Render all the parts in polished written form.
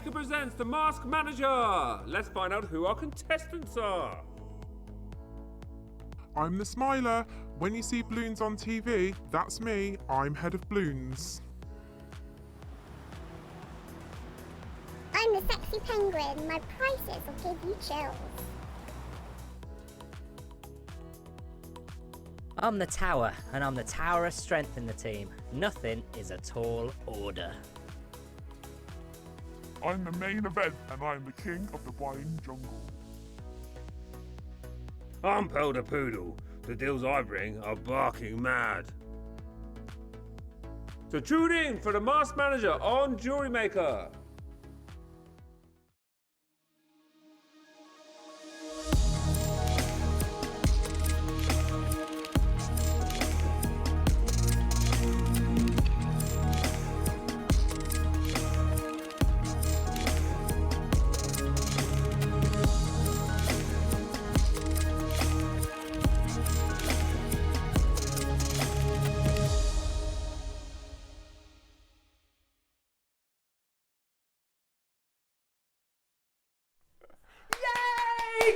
Maker presents The Mask Manager. Let's find out who our contestants are. I'm the Smiler. When you see balloons on TV, that's me. I'm head of balloons. I'm the sexy penguin. My prices will give you chills. I'm the tower, and I'm the tower of strength in the team. Nothing is a tall order. I'm the main event, and I'm the king of the wine jungle. I'm Pelder Poodle. The deals I bring are barking mad. So tune in for The Mask Manager on Jewellery Maker.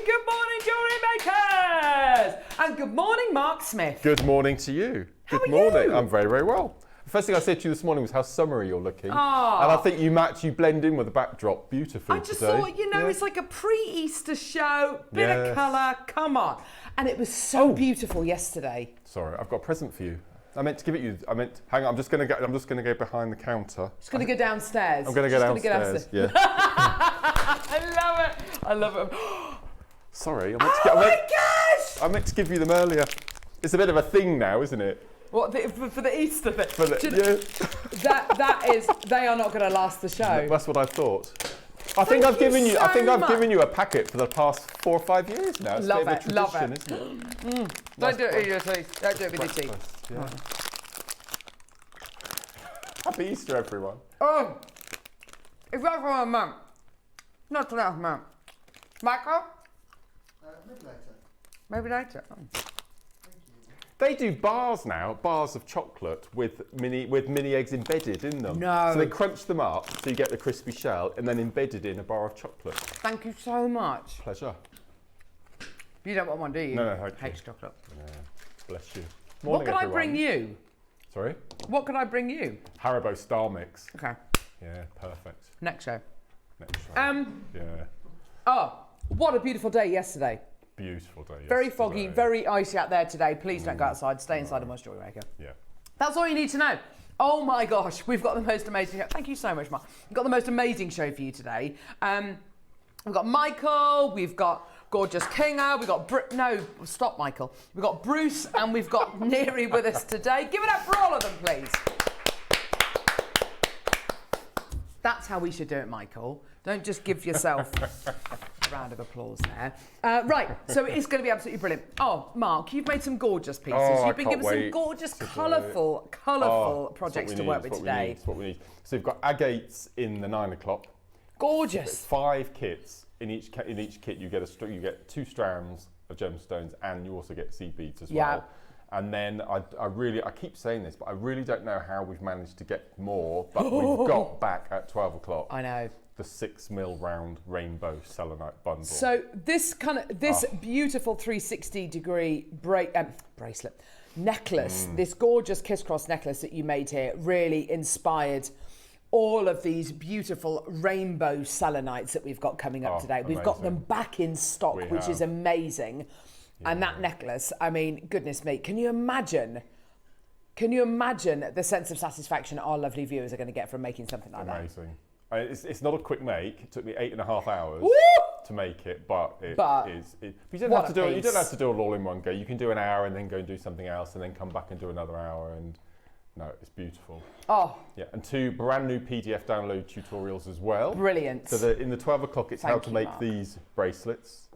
Good morning, Jewellery Makers! And good morning, Mark Smith. Good morning to you. How Good are morning. you? I'm very, very well. The first thing I said to you this morning was how summery you're looking. Aw. And I think you blend in with the backdrop beautifully I just today. thought, it's like a pre-Easter show, bit of Yes. colour, come on. And it was so beautiful yesterday. Sorry, I've got a present for you. I meant to give it you. Hang on. I'm just going to go behind the counter. Just going to go downstairs. I'm going to go Just downstairs. gonna go Yeah. I love it. Sorry. Oh my gosh! I meant to give you them earlier. It's a bit of a thing now, isn't it? What, for the Easter thing? Yeah. They are not going to last the show. That's what I thought. I think I've given you a packet for the past 4 or 5 years now. It's Love a bit it, of a love tradition, it. isn't it? Don't do it with your teeth. Don't do it with your teeth. Breakfast, yeah. Happy Easter, everyone. Oh, is that for a mum? Not for that mum. Michael? Maybe later. Maybe later. Oh. They do bars now, bars of chocolate with mini eggs embedded in them. No. So they crunch them up so you get the crispy shell and then embedded in a bar of chocolate. Thank you so much. Pleasure. You don't want one, do you? No, thank you. Hates chocolate. Yeah, bless you. What Morning, can I everyone. bring you? Sorry? What can I bring you? Haribo Star Mix. Okay. Yeah, perfect. Next show. Next show. Yeah. Oh, What a beautiful day yesterday. beautiful day. Very foggy, yesterday. very icy out there today. Please don't go outside. Stay inside and watch Jewellery Maker. Yeah. That's all you need to know. Oh my gosh, we've got the most amazing show. Thank you so much, Mark. We've got the most amazing show for you today. We've got Michael, we've got Gorgeous Kinga, we've got Michael. We've got Bruce and we've got Neri with us today. Give it up for all of them, please. That's how we should do it, Michael. Don't just give yourself a round of applause there. Right, so it's going to be absolutely brilliant. Oh, Mark, you've made some gorgeous pieces. Oh, You've been I given can't some wait gorgeous, to do it. colourful projects to work with today. That's what we need. So we've got agates in the 9 o'clock. Gorgeous. 5 kits. In each kit, you get 2 strands of gemstones, and you also get seed beads as well. And then I keep saying this, but I really don't know how we've managed to get more. But we've got back at 12 o'clock. I know. The 6mm round rainbow selenite bundle. So this beautiful 360-degree bracelet, necklace, this gorgeous kiss-cross necklace that you made here really inspired all of these beautiful rainbow selenites that we've got coming up today. We've got them back in stock, which is amazing. Yeah. And that necklace, I mean, goodness me, can you imagine the sense of satisfaction our lovely viewers are going to get from making something like that? Amazing. It's not a quick make. It took me 8.5 hours to make it, but you don't have to do it. You don't have to do it all in one go. You can do an hour and then go and do something else, and then come back and do another hour. And no, it's beautiful. Oh, yeah, and 2 brand new PDF download tutorials as well. Brilliant. So in the 12 o'clock, it's how to make these bracelets.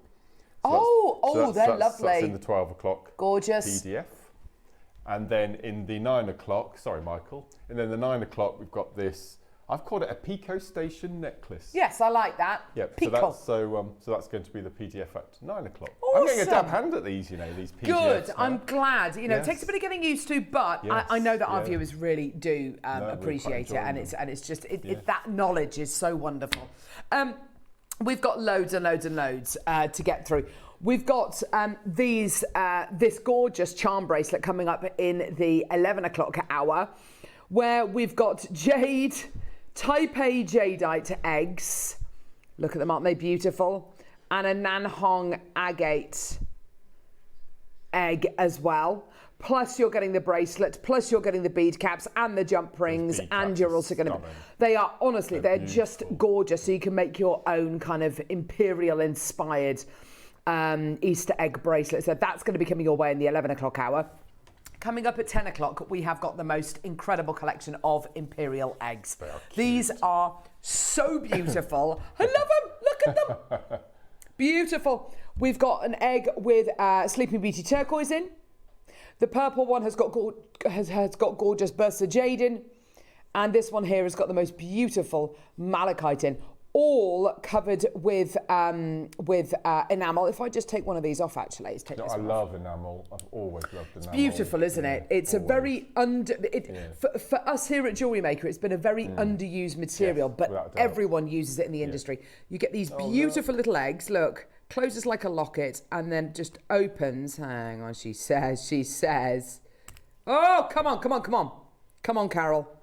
So they're lovely. That's in the 12 o'clock. Gorgeous. PDF. And then in the 9 o'clock, sorry, Michael. And then the 9 o'clock, we've got this I've called it a Pico Station necklace. Yes, I like that. Yep. Pico. So that's going to be the PDF at 9 o'clock. I'm getting a dab hand at these, these PDFs. Good. now. I'm glad. It Yes. takes a bit of getting used to, but Yes, I know that our yeah. viewers really do we're quite appreciate it, and enjoying it's just Yeah. that knowledge is so wonderful. We've got loads and loads and loads to get through. We've got this gorgeous charm bracelet coming up in the 11 o'clock hour, where we've got jade, Taipei jadeite eggs. Look at them, aren't they beautiful? And a Nanhong agate egg as well. Plus you're getting the bracelet, plus you're getting the bead caps and the jump rings, bead and caps you're are also going to... stunning. They are, honestly, they're just beautiful. gorgeous. So you can make your own kind of Imperial inspired Easter egg bracelet. So that's going to be coming your way in the 11 o'clock hour. Coming up at 10 o'clock, we have got the most incredible collection of Imperial eggs. These are so beautiful. I love them. Look at them. Beautiful. We've got an egg with Sleeping Beauty turquoise in. The purple one has got gorgeous bursts of jade in. And this one here has got the most beautiful malachite in. All covered with enamel. If I just take one of these off, actually, let's take this I one off. love enamel. I've always loved enamel. Beautiful, isn't it? It's always. a very for us here at Jewellery Maker, it's been a very underused material, Yes, without but a doubt. everyone uses it in the industry. You get these beautiful little eggs. Look, closes like a locket, and then just opens. Hang on, she says. Oh, come on, Carol.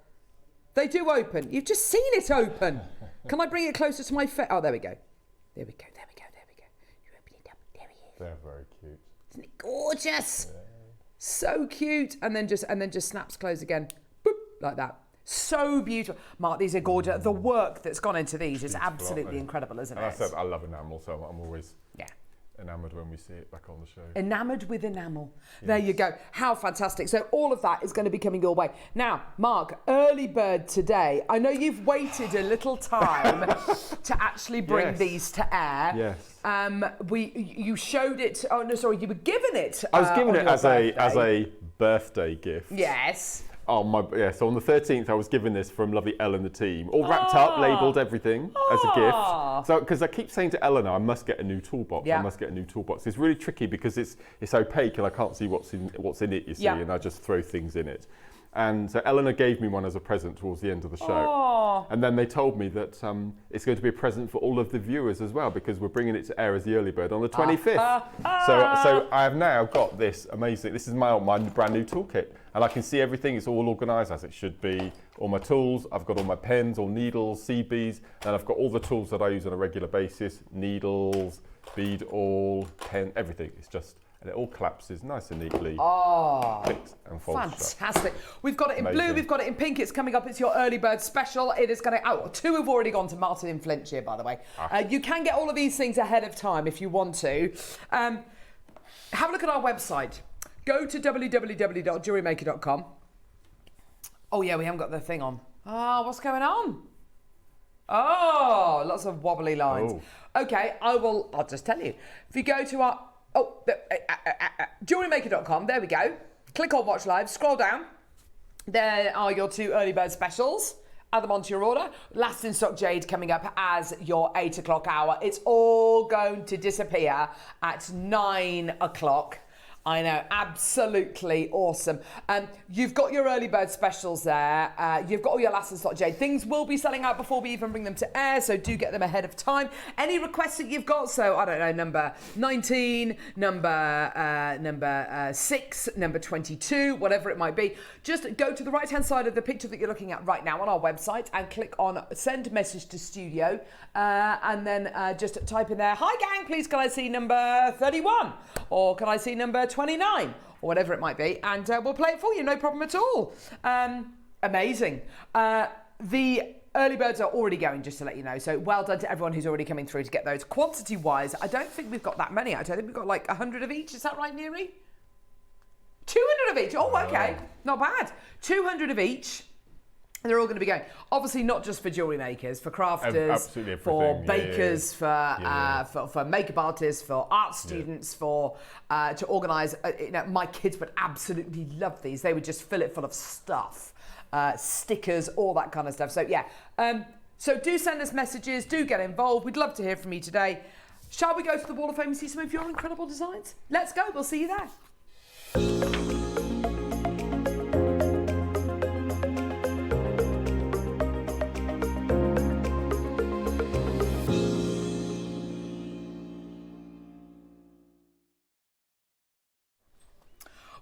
They do open. You've just seen it open. Can I bring it closer to my face? Oh, there we go. There we go. You open it up. There he is. They're very cute. Isn't it gorgeous? Yeah. So cute. And then just snaps closed again. Boop, like that. So beautiful. Mark, these are gorgeous. The work that's gone into these is absolutely incredible, isn't it? And I said I love enamel, so I'm always enamoured when we see it back on the show. Enamoured with enamel. Yes. There you go. How fantastic. So all of that is going to be coming your way. Now, Mark, early bird today. I know you've waited a little time to actually bring these to air. Yes. You showed it. Oh no, sorry. You were given it. I was given it as birthday. a birthday gift. Yes. Oh so on the 13th I was given this from lovely Elle and the team, all wrapped up, labelled, everything as a gift. So because I keep saying to Eleanor, I must get a new toolbox. Yeah. I must get a new toolbox. It's really tricky because it's opaque and I can't see what's in it. You see, and I just throw things in it. And so Eleanor gave me one as a present towards the end of the show. And then they told me that it's going to be a present for all of the viewers as well, because we're bringing it to air as the early bird on the 25th. So I have now got this amazing, this is my brand new toolkit. And I can see everything, it's all organised as it should be. All my tools, I've got all my pens, all needles, CBs, and I've got all the tools that I use on a regular basis, needles, bead awl, pen, everything. It's just, and it all collapses nice and neatly. Clicks and folds. Fantastic. We've got it in blue, Amazing. we've got it in pink. It's coming up. It's your early bird special. It is going to... two have already gone to Martin in Flintshire, by the way. You can get all of these things ahead of time if you want to. Have a look at our website. Go to www.jewellerymaker.com. Oh, yeah, we haven't got the thing on. Oh, what's going on? Oh, lots of wobbly lines. Okay, I'll just tell you. If you go to our... JewelleryMaker.com, there we go. Click on Watch Live, scroll down. There are your two early bird specials. Add them onto your order. Last in stock jade coming up as your 8 o'clock hour. It's all going to disappear at 9 o'clock. I know, absolutely awesome. You've got your early bird specials there. You've got all your last in stock jade. Things will be selling out before we even bring them to air, so do get them ahead of time. Any requests that you've got, so I don't know, number 19, number 6, number 22, whatever it might be, just go to the right-hand side of the picture that you're looking at right now on our website and click on send message to studio, and then just type in there, hi gang, please can I see number 31? Or can I see number 29? Or whatever it might be. And we'll play it for you, no problem at all. Amazing. The early birds are already going, just to let you know. So well done to everyone who's already coming through to get those. Quantity-wise, I don't think we've got that many. I think we've got like 100 of each. Is that right, Neri? 200 of each. Oh, okay. Not bad. 200 of each. They're all going to be going. Obviously, not just for jewellery makers, for crafters, for bakers, for makeup artists, for art students, for to organise. My kids would absolutely love these. They would just fill it full of stuff. stickers, all that kind of stuff. So yeah, so do send us messages, do get involved. We'd love to hear from you today. Shall we go to the Wall of Fame and see some of your incredible designs? Let's go, we'll see you there.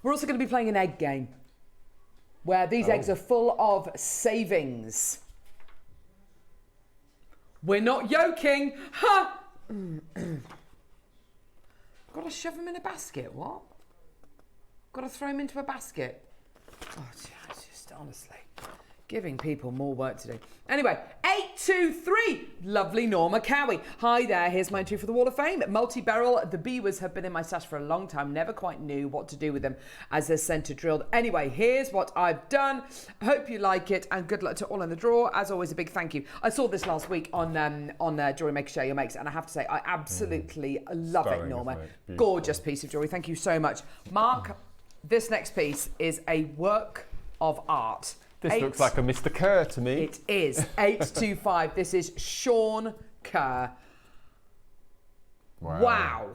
We're also going to be playing an egg game where these eggs are full of savings. We're not yoking. Ha! Got to shove them in a basket. What? Got to throw them into a basket. Oh, just honestly, giving people more work to do. Anyway, 823. Lovely Norma Cowie. Hi there. Here's my entry for the Wall of Fame. Multi-barrel. The Beewers have been in my stash for a long time. Never quite knew what to do with them as they're centre drilled. Anyway, here's what I've done. Hope you like it, and good luck to all in the draw. As always, a big thank you. I saw this last week on Jewellery Maker Share Your Makes, and I have to say I absolutely love it, Norma. Gorgeous piece of jewellery. Thank you so much, Mark. This next piece is a work of art. This looks like a Mr. Kerr to me. It is. 825. This is Sean Kerr. Wow.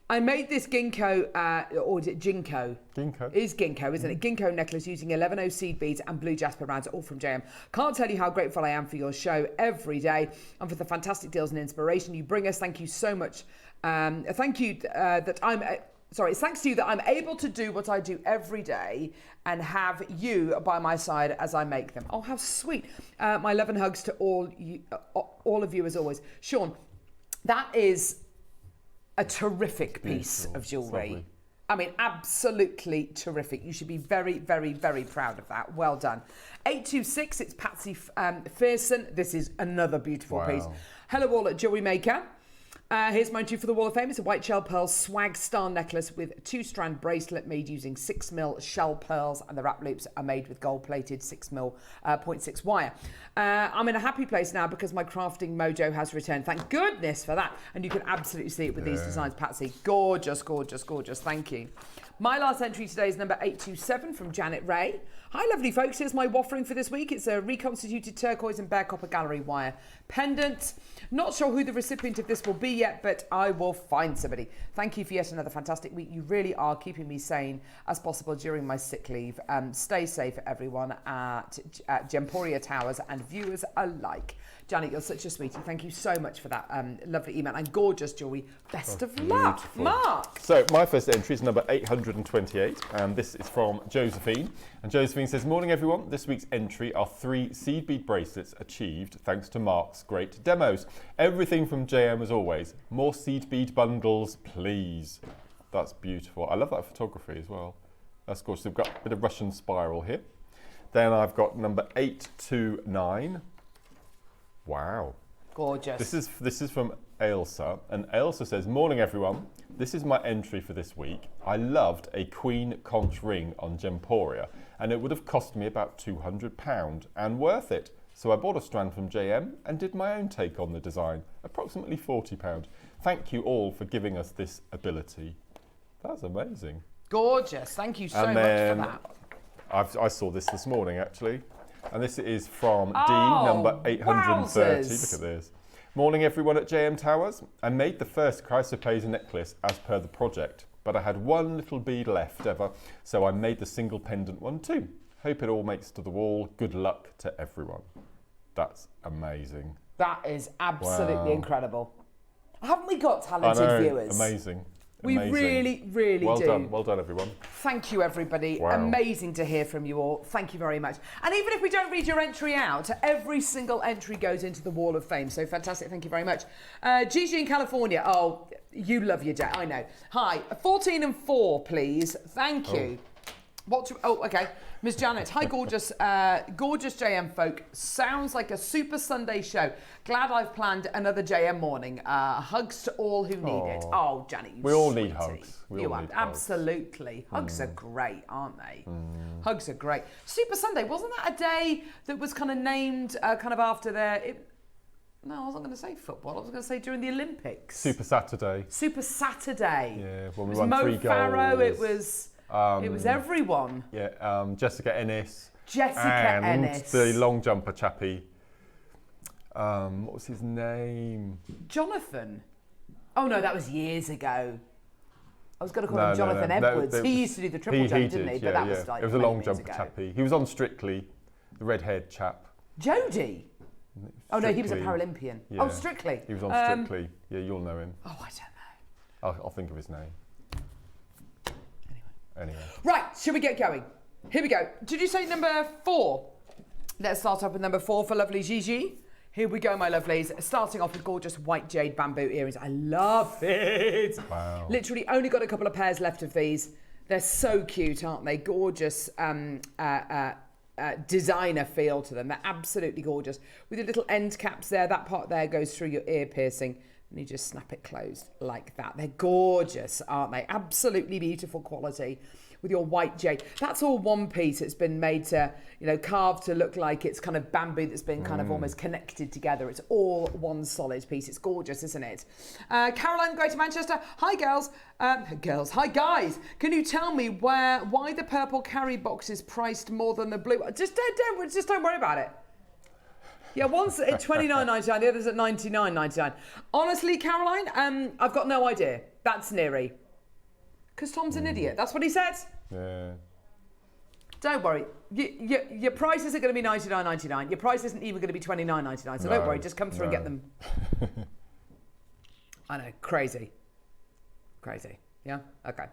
I made this ginkgo, or is it ginkgo? Ginkgo. It is ginkgo, isn't it? Ginkgo necklace using 11O seed beads and blue jasper rounds, all from JM. Can't tell you how grateful I am for your show every day and for the fantastic deals and inspiration you bring us. Thank you so much. Thank you that I'm... it's thanks to you that I'm able to do what I do every day and have you by my side as I make them. Oh, how sweet. My love and hugs to all of you as always. Sean, that is a terrific piece of jewellery. I mean, absolutely terrific. You should be very, very, very proud of that. Well done. 826, it's Patsy Fearson. This is another beautiful piece. Hello all at Jewellery Maker. Here's my entry for the Wall of Fame. It's a white shell pearl swag star necklace with 2-strand bracelet made using 6mm shell pearls, and the wrap loops are made with gold-plated 6mm 0.6 wire. I'm in a happy place now because my crafting mojo has returned. Thank goodness for that. And you can absolutely see it with these designs, Patsy. Gorgeous, gorgeous, gorgeous. Thank you. My last entry today is number 827 from Janet Ray. Hi, lovely folks. Here's my waffling for this week. It's a reconstituted turquoise and bare copper gallery wire pendant. Not sure who the recipient of this will be yet, but I will find somebody. Thank you for yet another fantastic week. You really are keeping me sane as possible during my sick leave. Stay safe, everyone, at Gemporia Towers and viewers alike. Janet, you're such a sweetie. Thank you so much for that lovely email and gorgeous jewellery. Best of luck, Mark. So my first entry is number 828, and this is from Josephine. And Josephine says, morning everyone. This week's entry are 3 seed bead bracelets achieved thanks to Mark's great demos. Everything from JM as always. More seed bead bundles, please. That's beautiful. I love that photography as well. That's gorgeous. We've got a bit of Russian spiral here. Then I've got number 829. Wow. Gorgeous. This is from Ailsa, and Ailsa says, morning everyone. This is my entry for this week. I loved a queen conch ring on Gemporia, and it would have cost me about £200 and worth it. So I bought a strand from JM and did my own take on the design, approximately £40. Thank you all for giving us this ability. That's amazing. Gorgeous. Thank you so much for that. I saw this morning actually. And this is from D, number 830. Wowzers. Look at this. Morning everyone at JM Towers. I made the first chrysoprase necklace as per the project, but I had one little bead left ever, so I made the single pendant one too. Hope it all makes to the wall. Good luck to everyone. That's amazing. That is absolutely incredible. Haven't we got talented viewers? Amazing. We really, really do. Well done, everyone. Thank you, everybody. Wow. Amazing to hear from you all. Thank you very much. And even if we don't read your entry out, every single entry goes into the Wall of Fame. So fantastic. Thank you very much. Gigi in California. Oh, you love your day. I know. Hi. 14 and 4, please. Thank you. Okay. Miss Janet, hi gorgeous JM folk. Sounds like a super Sunday show. Glad I've planned another JM morning. Hugs to all who need it. Oh, Janet, you We all sweetie. need hugs. Absolutely. Hugs are great, aren't they? Hugs are great. Super Sunday, wasn't that a day that was kind of named kind of after No, I wasn't going to say football. I was going to say during the Olympics. Super Saturday. Super Saturday. Yeah, when we it was won Mo 3 goals. Farah, it was everyone. Yeah, Jessica Ennis. Jessica and Ennis. the long jumper chappie. What was his name? Jonathan. Oh no, that was years ago. I was going to call him Jonathan Edwards. He used to do the triple jump, didn't he? But that was like it was a long jumper ago. chappie. He was on Strictly, the red-haired chap. Jody. Oh no, he was a Strictly. Paralympian. Yeah. Oh, Strictly. He was on Strictly. Yeah, you'll know him. Oh, I don't know. I'll think of his name. Anyway. Right, should we get going? Here we go. Did you say number 4? Let's start off with number 4 for lovely Gigi. Here we go, my lovelies. Starting off with gorgeous white jade bamboo earrings. I love it. Wow. Literally only got a couple of pairs left of these. They're so cute, aren't they? Gorgeous designer feel to them. They're absolutely gorgeous. With your little end caps there, that part there goes through your ear piercing. And you just snap it closed like that. They're gorgeous, aren't they? Absolutely beautiful quality. With your white jade. That's all one piece. It's been made to, carved to look like it's kind of bamboo that's been kind of almost connected together. It's all one solid piece. It's gorgeous, isn't it? Caroline, Greater Manchester. Hi, girls. Hi, guys. Can you tell me why the purple carry box is priced more than the blue? Just don't worry about it. Yeah, one's at $29.99, the other's at $99.99. Honestly, Caroline, I've got no idea. That's Neary. Because Tom's an idiot. That's what he says. Yeah. Don't worry. Your price isn't going to be $99.99. Your price isn't even going to be $29.99. So don't worry. Just come through and get them. I know. Crazy. Yeah? Okay.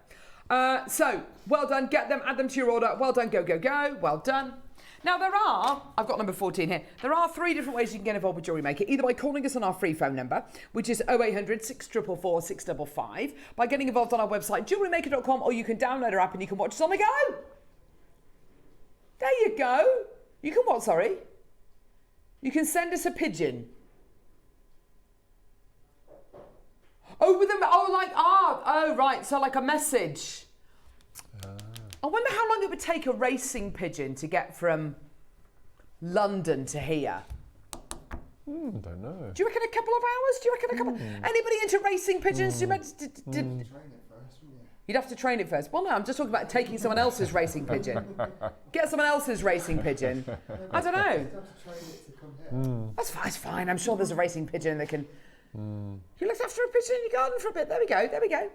So, well done. Get them. Add them to your order. Well done. Go, go, go. Well done. Now, I've got number 14 here. There are 3 different ways you can get involved with Jewellery Maker, either by calling us on our free phone number, which is 0800 644 655, by getting involved on our website, jewellerymaker.com, or you can download our app and you can watch us on the go. There you go. You can what, sorry? You can send us a pigeon. Oh, with them, right, so like a message. I wonder how long it would take a racing pigeon to get from London to here. I don't know. Do you reckon a couple of hours? Do you reckon a couple? Anybody into racing pigeons? Train it first, wouldn't you? You'd have to train it first. Well, no, I'm just talking about taking someone else's racing pigeon. Get someone else's racing pigeon. I don't know. You'd have to train it to come here. That's fine. I'm sure there's a racing pigeon that can. You looked after a pigeon in your garden for a bit. There we go.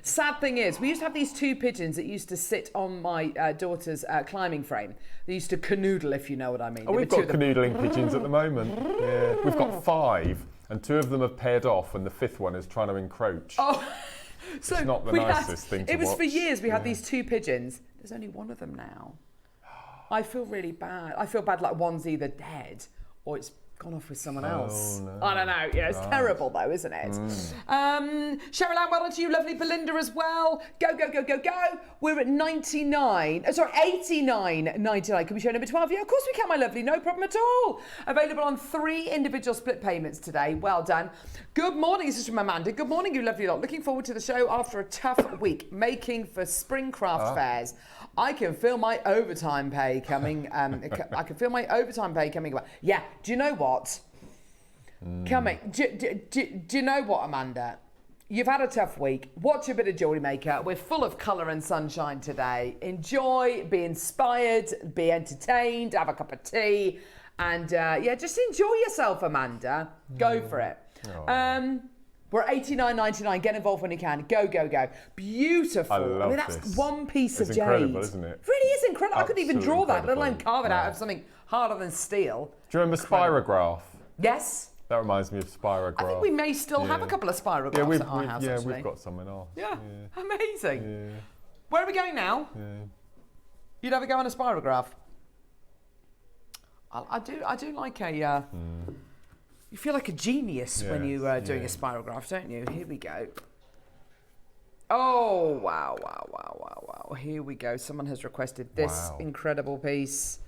Sad thing is, we used to have these 2 pigeons that used to sit on my daughter's climbing frame. They used to canoodle, if you know what I mean. Oh, we've got canoodling pigeons at the moment. Yeah, we've got 5, and 2 of them have paired off, and the 5th one is trying to encroach. Oh, so it's not the nicest thing to It was watch. for years we had these 2 pigeons. There's only one of them now. I feel really bad. I feel bad like one's either dead or it's gone off with someone else. No. I don't know. Yeah, it's terrible though, isn't it? Cheryl Ann, well done to you, lovely Belinda as well. Go. We're at 89.99. Can we show number 12? Yeah, of course we can, my lovely. No problem at all. Available on 3 individual split payments today. Well done. Good morning. This is from Amanda. Good morning, you lovely lot. Looking forward to the show after a tough week making for spring craft fairs. I can feel my overtime pay coming. Yeah, do you know what? Coming. Do you know what, Amanda? You've had a tough week. Watch a bit of Jewellery Maker. We're full of colour and sunshine today. Enjoy, be inspired, be entertained, have a cup of tea, and just enjoy yourself, Amanda. Go for it. We're at $89.99. Get involved when you can. Go. Beautiful. I mean, that's this. one piece It's of jade. incredible, isn't it? Really is incredible. I couldn't even draw that, let alone incredible. carve it out of something harder than steel. Do you remember Spirograph? Yes. That reminds me of Spirograph. I think we may still have a couple of spirographs at our house, actually. we've got some in ours. Yeah, amazing. Yeah. Where are we going now? Yeah. You'd have a go on a spirograph. I do like a... You feel like a genius when you're doing a spirograph, don't you? Here we go. Oh, wow. Here we go. Someone has requested this incredible piece.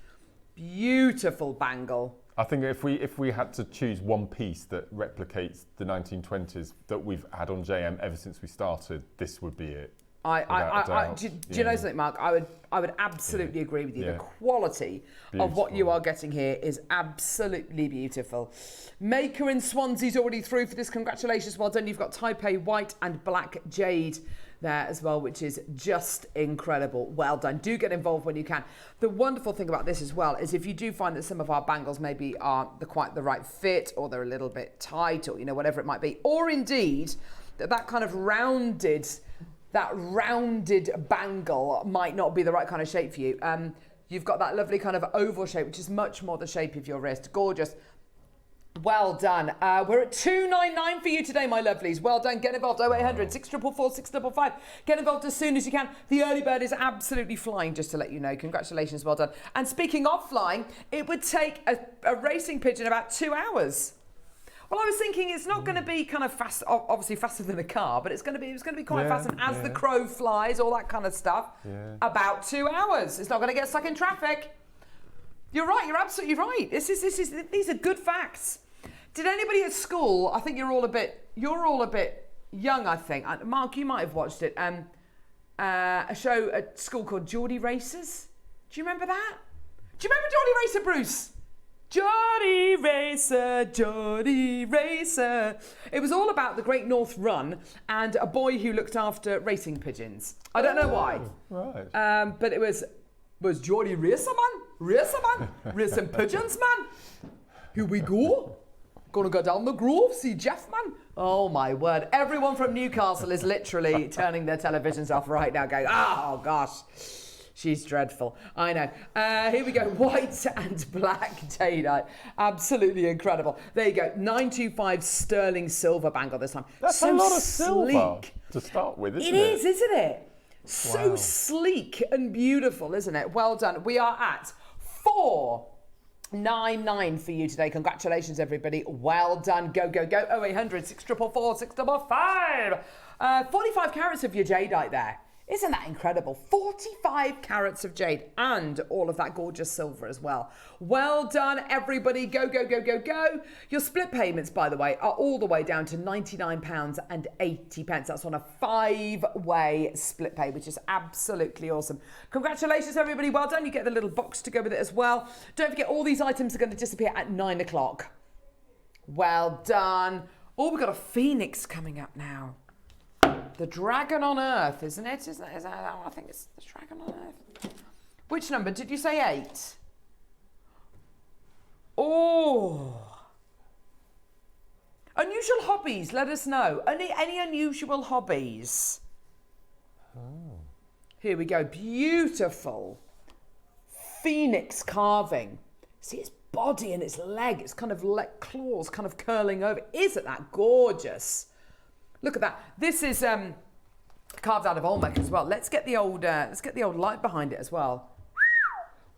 Beautiful bangle. I think if we had to choose one piece that replicates the 1920s that we've had on JM ever since we started, this would be it. Without a doubt. Do you know something, Mark? I would absolutely agree with you. The quality of what you are getting here is absolutely beautiful. Maker in Swansea's already through for this. Congratulations, well done. You've got Taipei white and black jade there as well, which is just incredible. Well done. Do get involved when you can. The wonderful thing about this as well is if you do find that some of our bangles maybe aren't quite the right fit, or they're a little bit tight, or whatever it might be, or indeed that kind of rounded bangle might not be the right kind of shape for you. You've got that lovely kind of oval shape, which is much more the shape of your wrist. Gorgeous. Well done. We're at 299 for you today, my lovelies. Well done. Get involved. 0800 644 655. Get involved as soon as you can. The early bird is absolutely flying, just to let you know. Congratulations. Well done. And speaking of flying, it would take a racing pigeon about 2 hours. Well, I was thinking it's not going to be kind of fast, obviously faster than a car, but it's going to be quite fast. And as the crow flies, all that kind of stuff, about 2 hours. It's not going to get stuck in traffic. You're right. You're absolutely right. These are good facts. Did anybody at school? I think you're all a bit young. I think Mark, you might have watched it. A show at school called Geordie Racers. Do you remember that? Do you remember Geordie Racer, Bruce? Geordie Racer. It was all about the Great North Run and a boy who looked after racing pigeons. I don't know why. Right. But it was Geordie Racer, man. Racing pigeons, man. Here we go. Gonna go down the grove, see Jeff, man. Oh my word. Everyone from Newcastle is literally turning their televisions off right now going, oh gosh. She's dreadful. I know. Here we go. White and black jadeite. Absolutely incredible. There you go. 925 sterling silver bangle this time. That's so a lot of sleek. silver to start with, isn't it? It is, isn't it? So sleek and beautiful, isn't it? Well done. We are at 499 for you today. Congratulations, everybody. Well done. Go, go, go. 0800 644 655. 45 carats of your jadeite there. Isn't that incredible? 45 carats of jade and all of that gorgeous silver as well. Well done, everybody. Go, go, go, go, go. Your split payments, by the way, are all the way down to £99.80. That's on a 5-way split pay, which is absolutely awesome. Congratulations, everybody. Well done. You get the little box to go with it as well. Don't forget, all these items are going to disappear at 9 o'clock. Well done. Oh, we've got a phoenix coming up now. The Dragon on Earth, isn't it? Is that, I think it's the Dragon on Earth. Which number? Did you say 8? Oh. Unusual hobbies, let us know. Any unusual hobbies? Oh. Here we go. Beautiful. Phoenix carving. See its body and its leg. It's kind of like claws kind of curling over. Isn't that gorgeous? Look at that. This is carved out of Olmec as well. Let's get the old light behind it as well.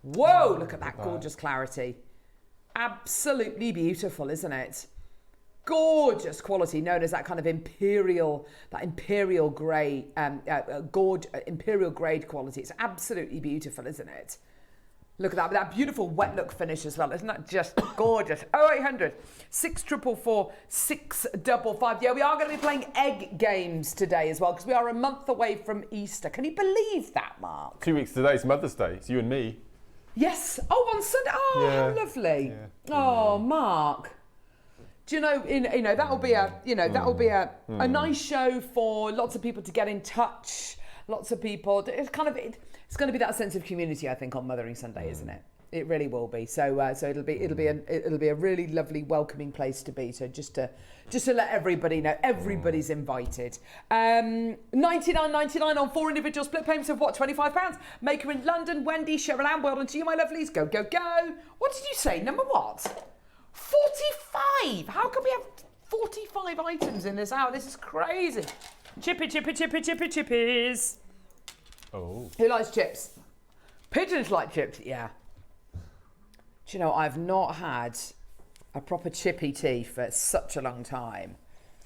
Whoa! Look at that gorgeous clarity. Absolutely beautiful, isn't it? Gorgeous quality, known as that kind of imperial grey, imperial grade quality. It's absolutely beautiful, isn't it? Look at that, that beautiful wet look finish as well. Isn't that just gorgeous? 0800 644 655. Yeah, we are going to be playing egg games today as well, because we are a month away from Easter. Can you believe that, Mark? 2 weeks today's Mother's Day. It's you and me. Yes. Oh, on Sunday. Oh, Yeah. how lovely. Yeah. Oh, Mark. Do you know? That will be a nice show for lots of people to get in touch. Lots of people. It's kind of it's going to be that sense of community, I think, on Mothering Sunday, isn't it? It really will be. So it'll be a really lovely, welcoming place to be. So just to let everybody know, everybody's invited. $99.99 on 4 individual split payments of what? £25. Maker in London, Wendy, Cheryl Ann, well done to you, my lovelies. Go, go, go. What did you say? Number what? 45. How can we have 45 items in this hour? This is crazy. Chippies. Oh. Who likes chips? Pigeons like chips, yeah. Do you know, I've not had a proper chippy tea for such a long time.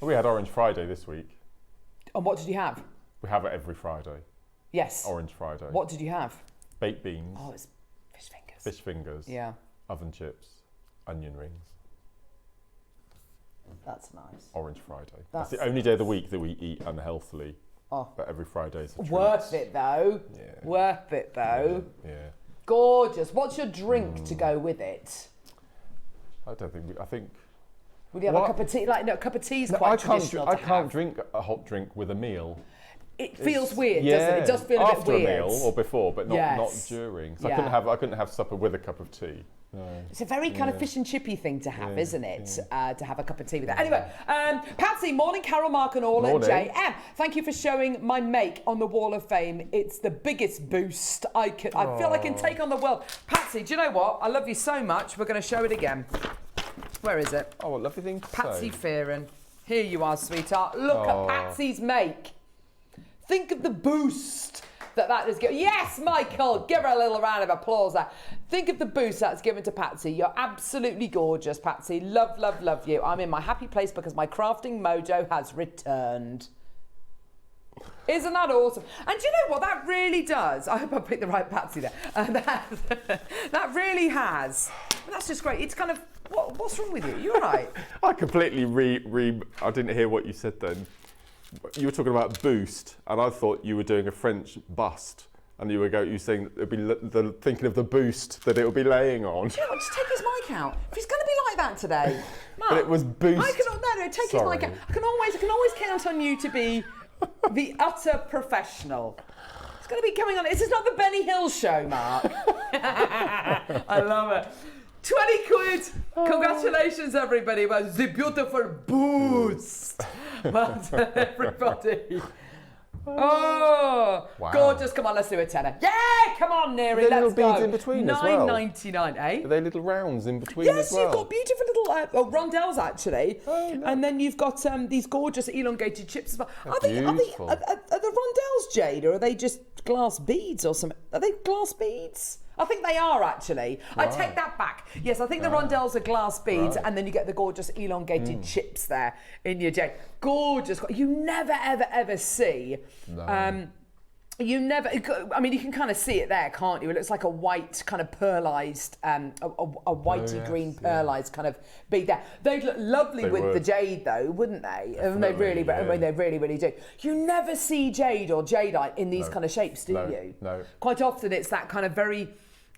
Well, we had Orange Friday this week. And what did you have? We have it every Friday. Yes. Orange Friday. What did you have? Baked beans. Oh, it's fish fingers. Fish fingers. Yeah. Oven chips. Onion rings. That's nice. Orange Friday. That's the only day of the week that we eat unhealthily But every Friday's a treat. Worth it though. Yeah. Worth it though. Yeah. Gorgeous. What's your drink to go with it? I don't think. I think. Would you have a cup of tea? Like, no, a cup of tea is quite traditional I to can't have. drink a hot drink with a meal. It feels weird, doesn't it? It does feel a bit after weird. a meal or before, but not Yes. during. So Yeah. I couldn't have supper with a cup of tea. No. It's a very kind of fish and chippy thing to have, isn't it? To have a cup of tea with that. Anyway, Patsy, morning, Carol, Mark and all, and Morning. JM. Thank you for showing my make on the Wall of Fame. It's the biggest boost I feel I can take on the world. Patsy, do you know what? I love you so much. We're going to show it again. Where is it? Oh, what a lovely thing to Patsy say. Fearon. Here you are, sweetheart. Look at Patsy's make. Think of the boost that has given. Yes, Michael, give her a little round of applause there. Think of the boost that's given to Patsy. You're absolutely gorgeous, Patsy. Love, love, love you. I'm in my happy place because my crafting mojo has returned. Isn't that awesome? And do you know what? That really does. I hope I picked the right Patsy there. That really has. That's just great. It's kind of, what's wrong with you? You're right. I completely I didn't hear what you said then. You were talking about boost, and I thought you were doing a French bust, and you were saying it'd be thinking of the boost that it would be laying on. Do you know what? Just take his mic out. If he's going to be like that today, Mark, But it was boost. No, take his mic out. I can always count on you to be the utter professional. It's going to be coming on. This is not the Benny Hill show, Mark. I love it. 20 quid. Congratulations, everybody. Well, the beautiful boost. Well done, everybody. Oh, Wow. gorgeous. Come on, let's do a tenner. Yeah, come on, Neary, Are there let's little go. beads in between as well? $9.99, eh? Are they little rounds in between Yes, as well? you've got beautiful little rondelles actually, no. and then you've got these gorgeous elongated chips as well. Are the beautiful. rondelles jade, or are they just glass beads or something? Are they glass beads? I think they are actually. I take that back. Yes, I think the rondelles are glass beads, and then you get the gorgeous elongated chips there in your jade. Gorgeous. You never, ever, ever see. No. You never, I mean, you can kind of see it there, can't you? It looks like a white kind of pearlised, a whitey green pearlised kind of bead there. They'd look lovely with the jade though, wouldn't they? And they really, I mean, they really, really do. You never see jade or jadeite in these kind of shapes, do you? No. Quite often it's that kind of very,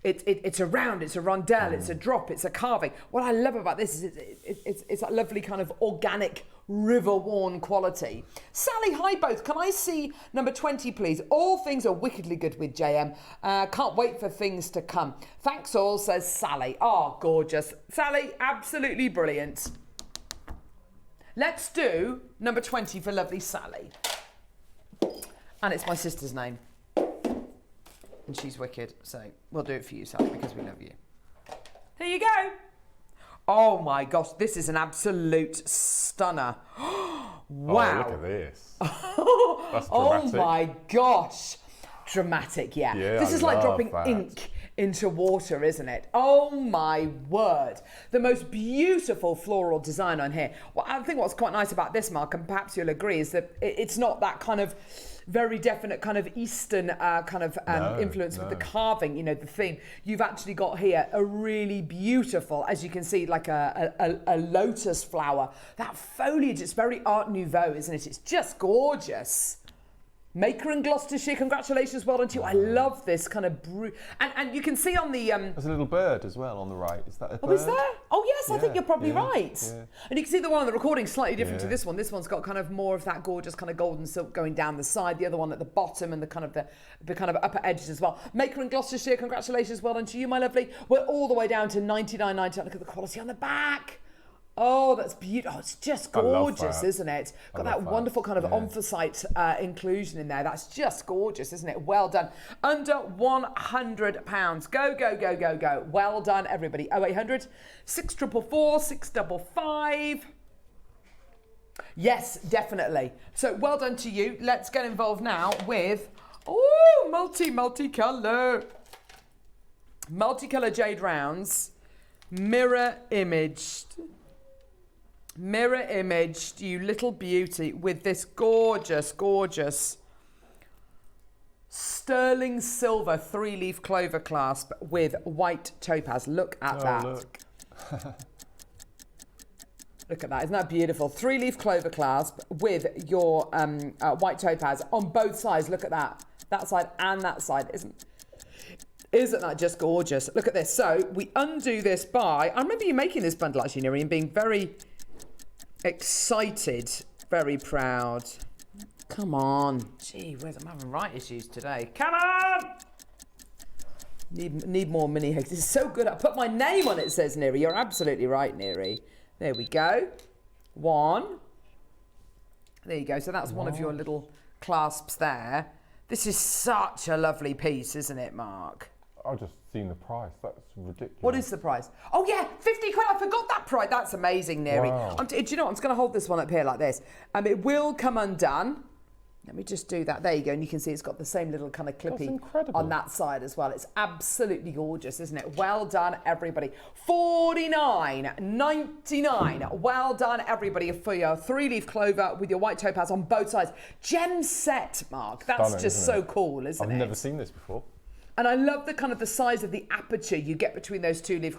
it's a round, it's a rondelle, it's a drop, it's a carving. What I love about this is it's that lovely kind of organic, river-worn quality. Sally, hi both. Can I see number 20, please? All things are wickedly good with JM. Can't wait for things to come. Thanks all, says Sally. Oh, gorgeous. Sally, absolutely brilliant. Let's do number 20 for lovely Sally. And it's my sister's name. And she's wicked, so we'll do it for you, Sally, because we love you. Here you go. Oh my gosh, this is an absolute stunner. Wow. Oh, look at this. That's dramatic. Oh my gosh. Dramatic, yeah. This I is like love dropping that. ink into water, isn't it? Oh my word. The most beautiful floral design on here. Well, I think what's quite nice about this, Mark, and perhaps you'll agree, is that it's not that kind of very definite kind of Eastern influence with the carving, you know, the theme. You've actually got here a really beautiful, as you can see, like a lotus flower. That foliage, it's very Art Nouveau, isn't it? It's just gorgeous. Maker in Gloucestershire, congratulations, well done to you. I love this kind of and you can see on the There's a little bird as well on the right. Is that a bird? Oh, is there? Oh, yes, I think Yeah, you're probably yeah, right. yeah. And you can see the one on the recording slightly different to this one. This one's got kind of more of that gorgeous kind of golden silk going down the side. The other one at the bottom and the kind of upper edges as well. Maker in Gloucestershire, congratulations, well done to you, my lovely. We're all the way down to $99.99. Look at the quality on the back. Oh, that's beautiful. Oh, it's just gorgeous, isn't it? Got that wonderful kind of anthracite inclusion in there. That's just gorgeous, isn't it? Well done. Under £100. Go, go, go, go, go. Well done, everybody. 0800 644 655. Yes, definitely. So well done to you. Let's get involved now with, multicolour. Multicolour jade rounds. Mirror imaged, you little beauty, with this gorgeous, gorgeous sterling silver 3-leaf clover clasp with white topaz. Look at that. Look. Look at that, isn't that beautiful? 3-leaf clover clasp with your white topaz on both sides. Look at that side and that side. Isn't that just gorgeous? Look at this. So we undo this by, I remember you making this bundle actually, Neri, and being very excited, very proud. Come on. Gee whiz, I'm having right issues today. Come on! Need more mini hugs. It's so good. I put my name on it, says Neri. You're absolutely right, Neri. There we go. 1. There you go. So that's one of your little clasps there. This is such a lovely piece, isn't it, Mark? I've just seen the price. That's ridiculous. What is the price? Oh, yeah, 50 quid. I forgot that price. That's amazing, Neri. Wow. Do you know what? I'm just going to hold this one up here like this. It will come undone. Let me just do that. There you go. And you can see it's got the same little kind of clippy on that side as well. It's absolutely gorgeous, isn't it? Well done, everybody. $49.99. Well done, everybody, for your 3-leaf clover with your white topaz on both sides. Gem set, Mark. That's Stunning, just so cool, isn't it? I've never seen this before. And I love the kind of the size of the aperture you get between those 3-leaf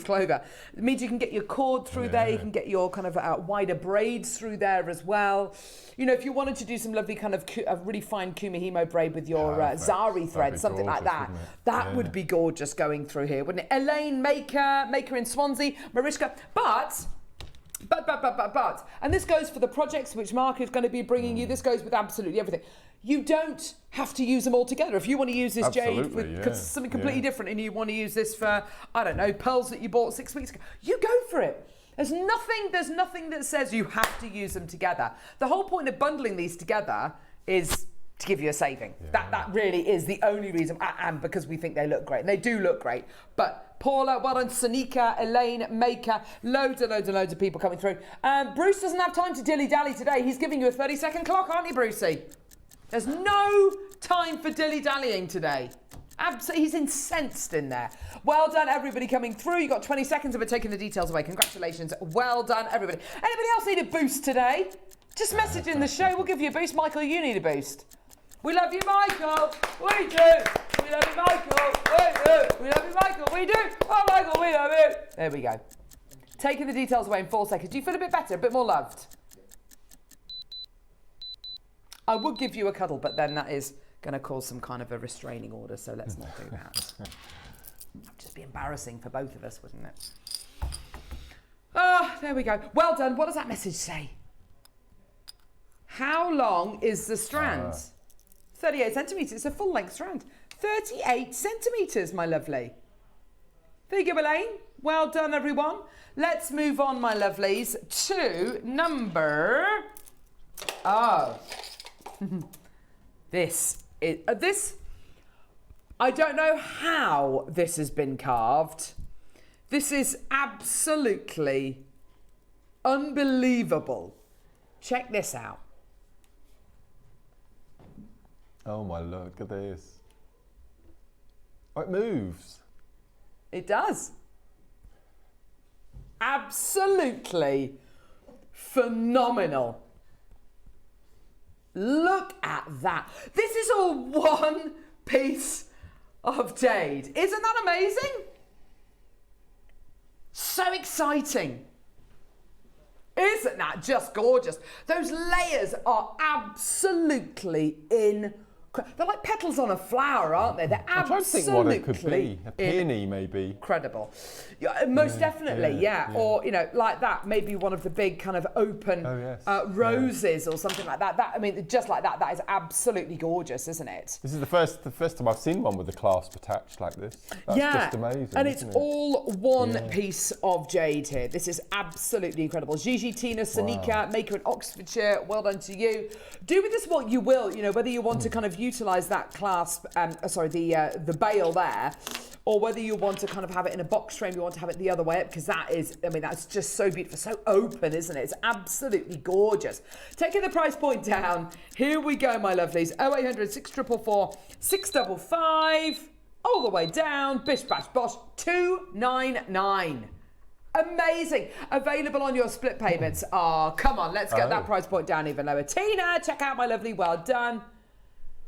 clover. It means you can get your cord through there, you can get your kind of wider braids through there as well. You know, if you wanted to do some lovely kind of a really fine Kumihimo braid with your Zari thread, something like that, that would be gorgeous going through here, wouldn't it? Elaine, Maker in Swansea, Mariska, but, and this goes for the projects which Mark is going to be bringing you, this goes with absolutely everything. You don't have to use them all together. If you want to use this jade with something completely different and you want to use this for, I don't know, pearls that you bought 6 weeks ago, you go for it. There's nothing that says you have to use them together. The whole point of bundling these together is to give you a saving. That really is the only reason, and because we think they look great. And they do look great. But Paula, well done, Sonika, Elaine, Maker, loads of people coming through. Bruce doesn't have time to dilly-dally today. He's giving you a 30-second clock, aren't you, Brucey? There's no time for dilly-dallying today. Absolutely, he's incensed in there. Well done, everybody coming through. You got 20 seconds of it taking the details away. Congratulations. Well done, everybody. Anybody else need a boost today? Just message in the show. We'll give you a boost. Michael, you need a boost. We love you, Michael. We do. We love you, Michael. We do. We love you, Michael. We do. Oh, Michael, we love you. There we go. Taking the details away in 4 seconds. Do you feel a bit better, a bit more loved? I would give you a cuddle, but then that is going to cause some kind of a restraining order, so let's not do that. Just be embarrassing for both of us, wouldn't it? Ah, there we go. Well done. What does that message say? How long is the strand? 38 centimetres. It's a full-length strand. 38 centimetres, my lovely. There you go, Elaine. Well done, everyone. Let's move on, my lovelies, to number... Oh... This, I don't know how this has been carved. This is absolutely unbelievable. Check this out. Oh my, look at this. Oh, it moves. It does. Absolutely phenomenal. Look at that. This is all one piece of jade. Isn't that amazing? So exciting. Isn't that just gorgeous? Those layers are absolutely incredible. They're like petals on a flower, aren't they? They're I'm trying to think what it could be. A peony, maybe. Incredible. Yeah, most definitely, yeah. Or, you know, like that, maybe one of the big kind of open roses or something like that. That, I mean, just like that, that is absolutely gorgeous, isn't it? This is the first time I've seen one with the clasp attached like this. That's just amazing. And it's all one piece of jade here. This is absolutely incredible. Gigi, Tina, Sonika, Maker in Oxfordshire, well done to you. Do with this what you will, you know, whether you want to kind of utilise that clasp, the bail there, or whether you want to kind of have it in a box frame, you want to have it the other way up, because that is, I mean, that's just so beautiful, so open, isn't it? It's absolutely gorgeous. Taking the price point down, here we go, my lovelies. 0800 644 655, all the way down, bish bash bosh, 299. Amazing. Available on your split payments. Oh, come on, let's get that price point down even lower. Tina, check out my lovely, well done.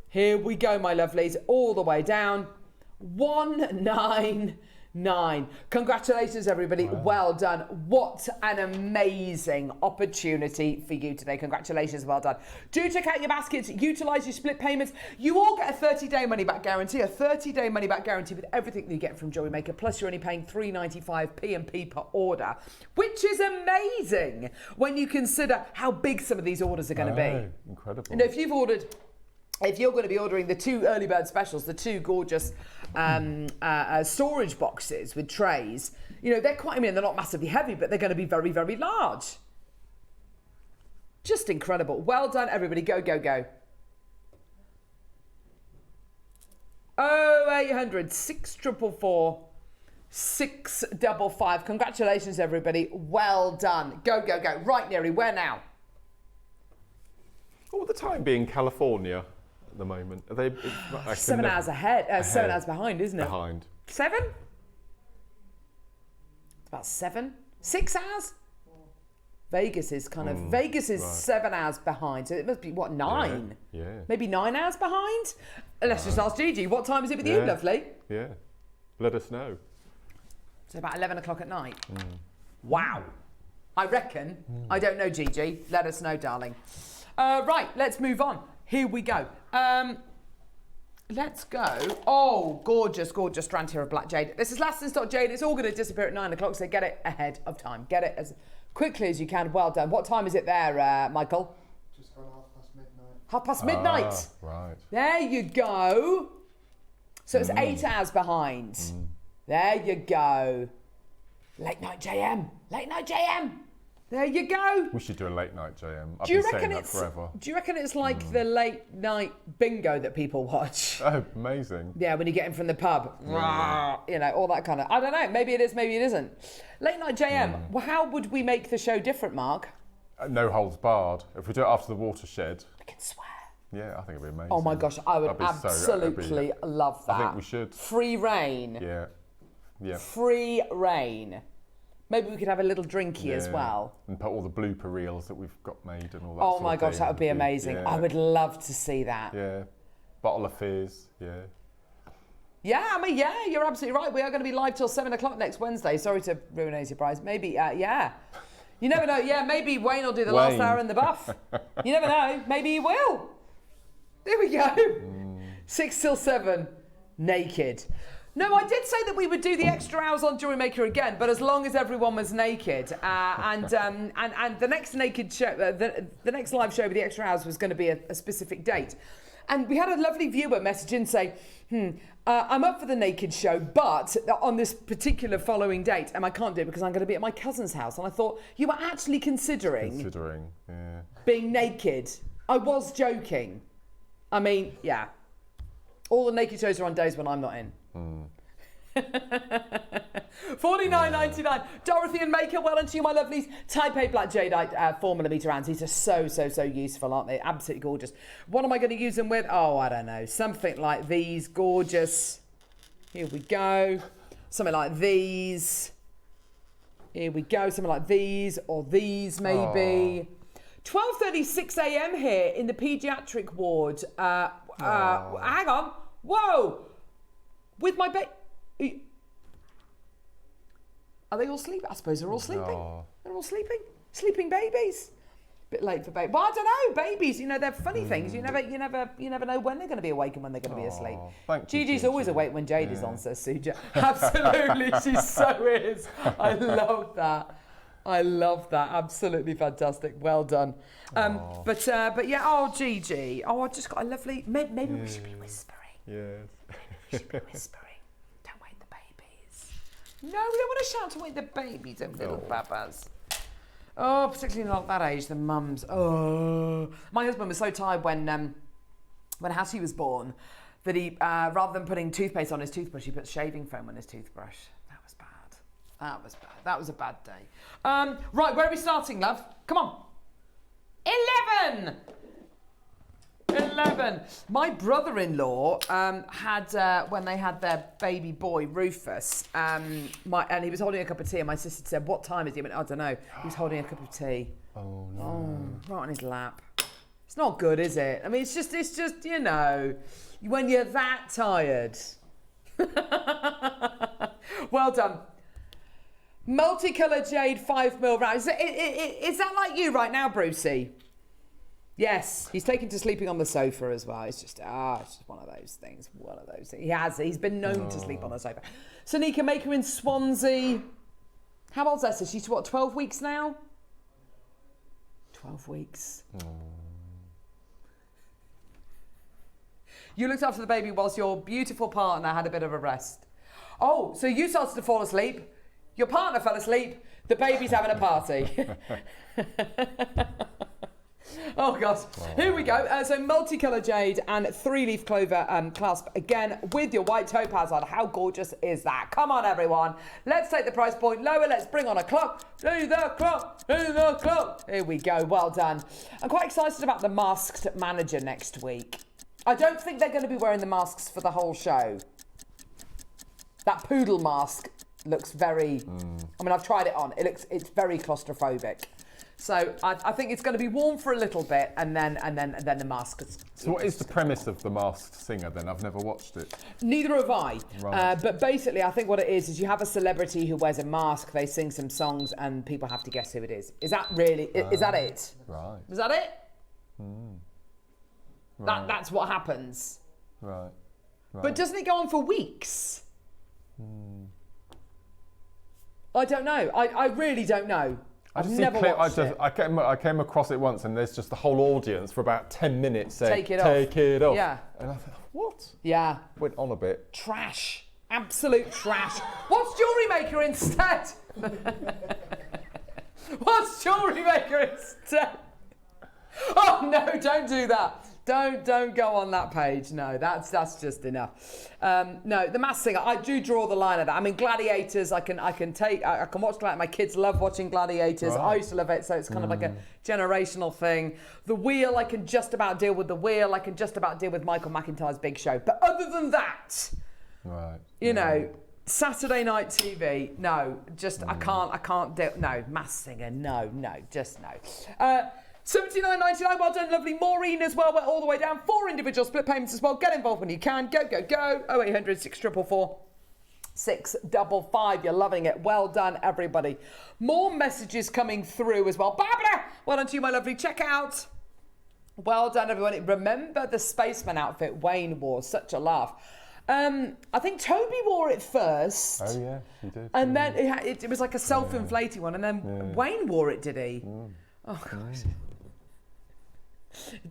Here we go, my lovelies, all the way down. 1999. 9. Congratulations, everybody. Wow. Well done. What an amazing opportunity for you today. Congratulations. Well done. Do check out your baskets. Utilise your split payments. You all get a 30-day money-back guarantee. A 30-day money-back guarantee with everything that you get from Jewellery Maker. Plus, you're only paying $3.95 P&P per order, which is amazing when you consider how big some of these orders are going to be. Incredible. You know, if you're going to be ordering the 2 early bird specials, the 2 gorgeous storage boxes with trays, you know, they're quite, I mean, they're not massively heavy, but they're going to be very, very large. Just incredible. Well done, everybody. Go, go, go. 0800 644 655. Congratulations, everybody. Well done. Go, go, go. Right, Neri, where now? What would the time be in California at the moment? Are they 7 hours ahead. 7 hours behind, isn't it? behind? 7? It's about 7. 6 hours? Vegas is kind of, Vegas is 7 hours behind. So it must be, what, 9? Yeah. Maybe 9 hours behind? Let's just ask Gigi. What time is it with you, lovely? Yeah. Let us know. So about 11 o'clock at night. Wow. I reckon. I don't know, Gigi. Let us know, darling. Right, let's move on. Here we go. Let's go. Oh, gorgeous, gorgeous strand here of black jade. This is last in stock jade. It's all going to disappear at 9 o'clock, so get it ahead of time. Get it as quickly as you can. Well done. What time is it there, Michael? Just gone midnight. midnight. Midnight. Right. There you go. So it's 8 hours behind. There you go. Late night JM. Late night JM. There you go. We should do a late night JM. I've Do you been reckon saying that forever. Do you reckon it's like the late night bingo that people watch? Oh, amazing. Yeah, when you get in from the pub, you know, all that kind of. I don't know. Maybe it is. Maybe it isn't. Late night JM. Well, how would we make the show different, Mark? No holds barred. If we do it after the watershed. We can swear. Yeah, I think it'd be amazing. Oh my gosh, I would That'd be absolutely love that. I think we should. Free reign. Yeah. Yeah. Free reign. Maybe we could have a little drinky as well. And put all the blooper reels that we've got made and all that. Oh sort my of gosh, thing. that would be amazing. Yeah. I would love to see that. Yeah. Bottle of fizz. Yeah. Yeah, I mean, yeah, you're absolutely right. We are going to be live till 7 o'clock next Wednesday. Sorry to ruin any surprise. Maybe, yeah. You never know. Yeah, maybe Wayne will do the last hour in the buff. You never know. Maybe he will. There we go. 6 till 7, naked. No, I did say that we would do the extra hours on Jewellery Maker again, but as long as everyone was naked. And the next naked show, the next live show with the extra hours was going to be a specific date. And we had a lovely viewer message in say, I'm up for the naked show, but on this particular following date, and I can't do it because I'm going to be at my cousin's house. And I thought, you were actually considering yeah. being naked. I was joking. I mean, yeah. All the naked shows are on days when I'm not in. $49.99. Dorothy and Maker, well done to you, my lovelies. Taipei Black Jadeite 4mm rounds. These are so useful, aren't they? Absolutely gorgeous. What am I going to use them with? Oh, I don't know. Something like these. Gorgeous. Here we go. Something like these. Here we go. Something like these or these maybe. 12:36 a.m. here in the paediatric ward. Hang on. Whoa. With my baby. Are they all sleeping? I suppose they're all sleeping. Oh. They're all sleeping. Sleeping babies. Bit late for baby. Well, I don't know. Babies, you know, they're funny things. You never know when they're going to be awake and when they're going to be asleep. Thank you, Gigi's always awake when Jade is on, says Suja. Absolutely, she so is. I love that. I love that. Absolutely fantastic. Well done. But yeah. Oh, Gigi. Oh, I just got a lovely. Maybe we should be whispering. Yes. We should be whispering. Don't wake the babies. No, we don't want to shout to wake the babies, them little babas. Oh, particularly not at that age, the mums. Oh, my husband was so tired when Hattie was born that he, rather than putting toothpaste on his toothbrush, he put shaving foam on his toothbrush. That was bad. That was bad. That was a bad day. Right, where are we starting, love? Come on. 11. My brother-in-law had, when they had their baby boy, Rufus, and he was holding a cup of tea, and my sister said, what time is he? I went, I don't know. He was holding a cup of tea. Oh, no. Oh, right on his lap. It's not good, is it? I mean, it's just, you know, when you're that tired. Well done. Multicolour jade 5mm round. Is that like you right now, Brucey? Yes, he's taken to sleeping on the sofa as well. It's just one of those things. One of those things. He's been known to sleep on the sofa. Sonika Maker in Swansea. How old's Esther? She's what, 12 weeks now? 12 weeks. You looked after the baby whilst your beautiful partner had a bit of a rest. Oh, so you started to fall asleep. Your partner fell asleep. The baby's having a party. Oh, God. Here we go. So multicolour jade and 3-leaf clover clasp. Again, with your white topaz on. How gorgeous is that? Come on, everyone. Let's take the price point lower. Let's bring on a clock. Do the clock. Do the clock. Here we go. Well done. I'm quite excited about the masked manager next week. I don't think they're going to be wearing the masks for the whole show. That poodle mask looks very... I mean, I've tried it on. It's very claustrophobic. So I think it's going to be warm for a little bit, and then the mask. So what is the premise of The Masked Singer then? I've never watched it. Neither have I. Right. But basically, I think what it is you have a celebrity who wears a mask, they sing some songs, and people have to guess who it is. Is that really? Is that it? Right. Is that it? Right. That's what happens. Right. But doesn't it go on for weeks? I don't know. I really don't know. I've never watched it. I came across it once, and there's just the whole audience for about 10 minutes saying, Take it off. Yeah. And I thought, what? Yeah. Went on a bit. Trash. Absolute trash. What's Jewellery Maker instead? What's Jewellery Maker instead? Oh, no, don't do that. Don't go on that page. No, that's just enough. No, The Masked Singer. I do draw the line at that. I mean, Gladiators. I can watch Gladiators. My kids love watching Gladiators. Right. I used to love it, so it's kind of like a generational thing. The Wheel. I can just about deal with The Wheel. I can just about deal with Michael McIntyre's Big Show. But other than that, right, you know, Saturday night TV. No, just I can't do. No, Masked Singer. No, just no. $79.99, well done, lovely. Maureen as well, we're all the way down. 4 individual split payments as well. Get involved when you can. Go. 0800 644 655. You're loving it. Well done, everybody. More messages coming through as well. Barbara, well done to you, my lovely. Check out. Well done, everybody. Remember the spaceman outfit Wayne wore? Such a laugh. I think Toby wore it first. Oh, yeah, he did. And then it was like a self-inflating one. And then Wayne wore it, did he? Oh, God.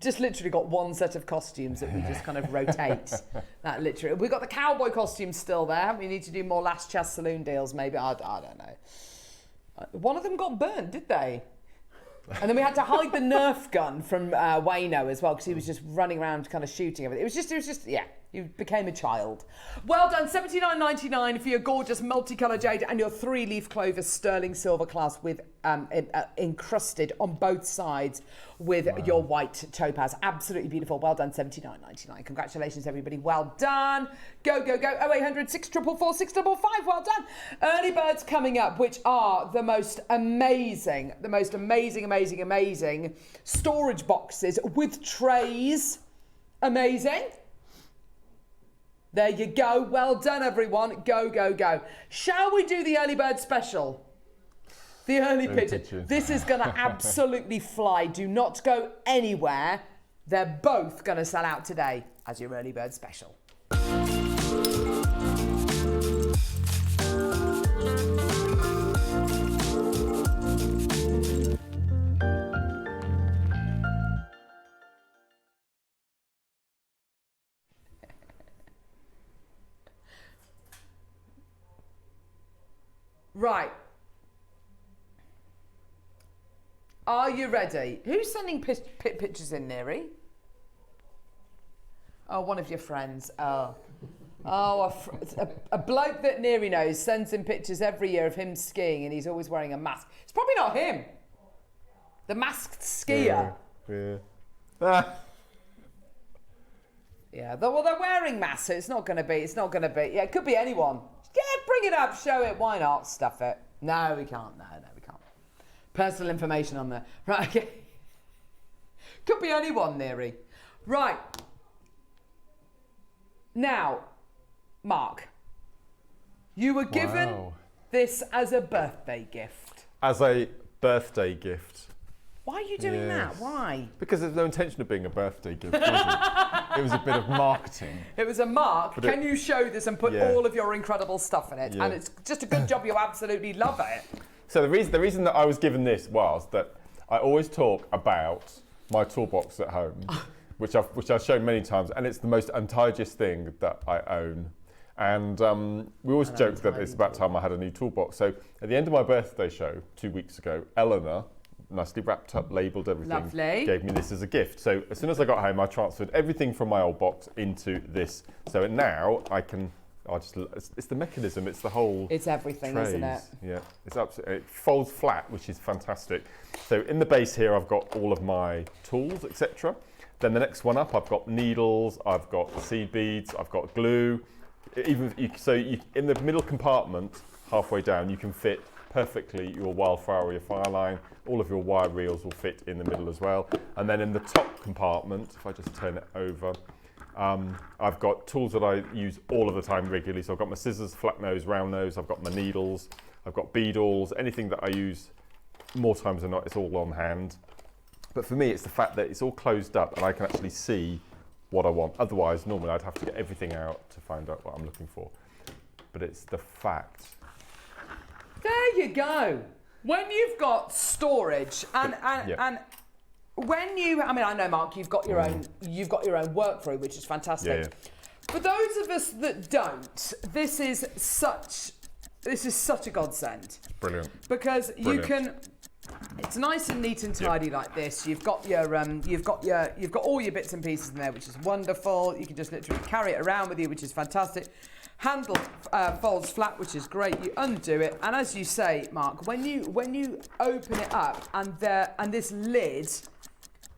Just literally got one set of costumes that we just kind of rotate. That literally. We've got the cowboy costumes still there, haven't we? Need to do more Last Chance Saloon deals, maybe. I don't know. One of them got burnt, did they? And then we had to hide the Nerf gun from Wayno as well, because he was just running around kind of shooting everything. It was just, yeah. You became a child. Well done, $79.99 for your gorgeous multicolour jade and your 3-leaf clover sterling silver clasp with encrusted on both sides with your white topaz. Absolutely beautiful. Well done, $79.99. Congratulations, everybody. Well done. Go. 0800 644 655. Well done. Early birds coming up, which are the most amazing storage boxes with trays. Amazing. There you go. Well done, everyone. Go. Shall we do the early bird special? The early pigeon. This is going to absolutely fly. Do not go anywhere. They're both going to sell out today as your early bird special. Right. Are you ready? Who's sending pictures in, Neri? Oh, one of your friends. Oh, a bloke that Neri knows sends him pictures every year of him skiing, and he's always wearing a mask. It's probably not him. The masked skier. Yeah. Yeah. Well, they're wearing masks, so it's not going to be. Yeah, it could be anyone. Yeah, bring it up, show it. Why not? Stuff it. No, we can't. No, we can't. Personal information on there. Right, okay. Could be anyone, Neri. Right. Now, Mark, You were given Wow. this as a birthday gift. As a birthday gift. Why are you doing that? Yes. Why? Because there's no intention of being a birthday gift, was it? It was a bit of marketing. It was a mark. But Can you show this and put Yeah. all of your incredible stuff in it? Yeah. And it's just a good job. You absolutely love it. So the reason that I was given this was that I always talk about my toolbox at home, which I've shown many times, and it's the most untidiest thing that I own. And we always joke that it's about time I had a new toolbox. So at the end of my birthday show 2 weeks ago, Eleanor, nicely wrapped up, labelled everything, Lovely. gave me this as a gift. So as soon as I got home, I transferred everything from my old box into this. So now it's the mechanism, it's the whole It's everything, trays. isn't it? Yeah, it's absolutely, it folds flat, which is fantastic. So in the base here, I've got all of my tools, etc. Then the next one up, I've got needles, I've got seed beads, I've got glue. In the middle compartment, halfway down, you can fit perfectly your wildflower or your fire line. All of your wire reels will fit in the middle as well. And then in the top compartment, if I just turn it over, I've got tools that I use all of the time regularly. So I've got my scissors, flat nose, round nose, I've got my needles, I've got beadles, anything that I use more times than not, it's all on hand. But for me, it's the fact that it's all closed up and I can actually see what I want. Otherwise, normally I'd have to get everything out to find out what I'm looking for. But it's the fact. There you go. When you've got storage and when you, I mean, I know, Mark, you've got your own work through, which is fantastic. Yeah. For those of us that don't, this is such a godsend. Brilliant. Because you Brilliant. can, it's nice and neat and tidy like this. You've got all your bits and pieces in there, which is wonderful. You can just literally carry it around with you, which is fantastic. Handle folds flat, which is great. You undo it, and as you say, Mark, when you open it up and this lid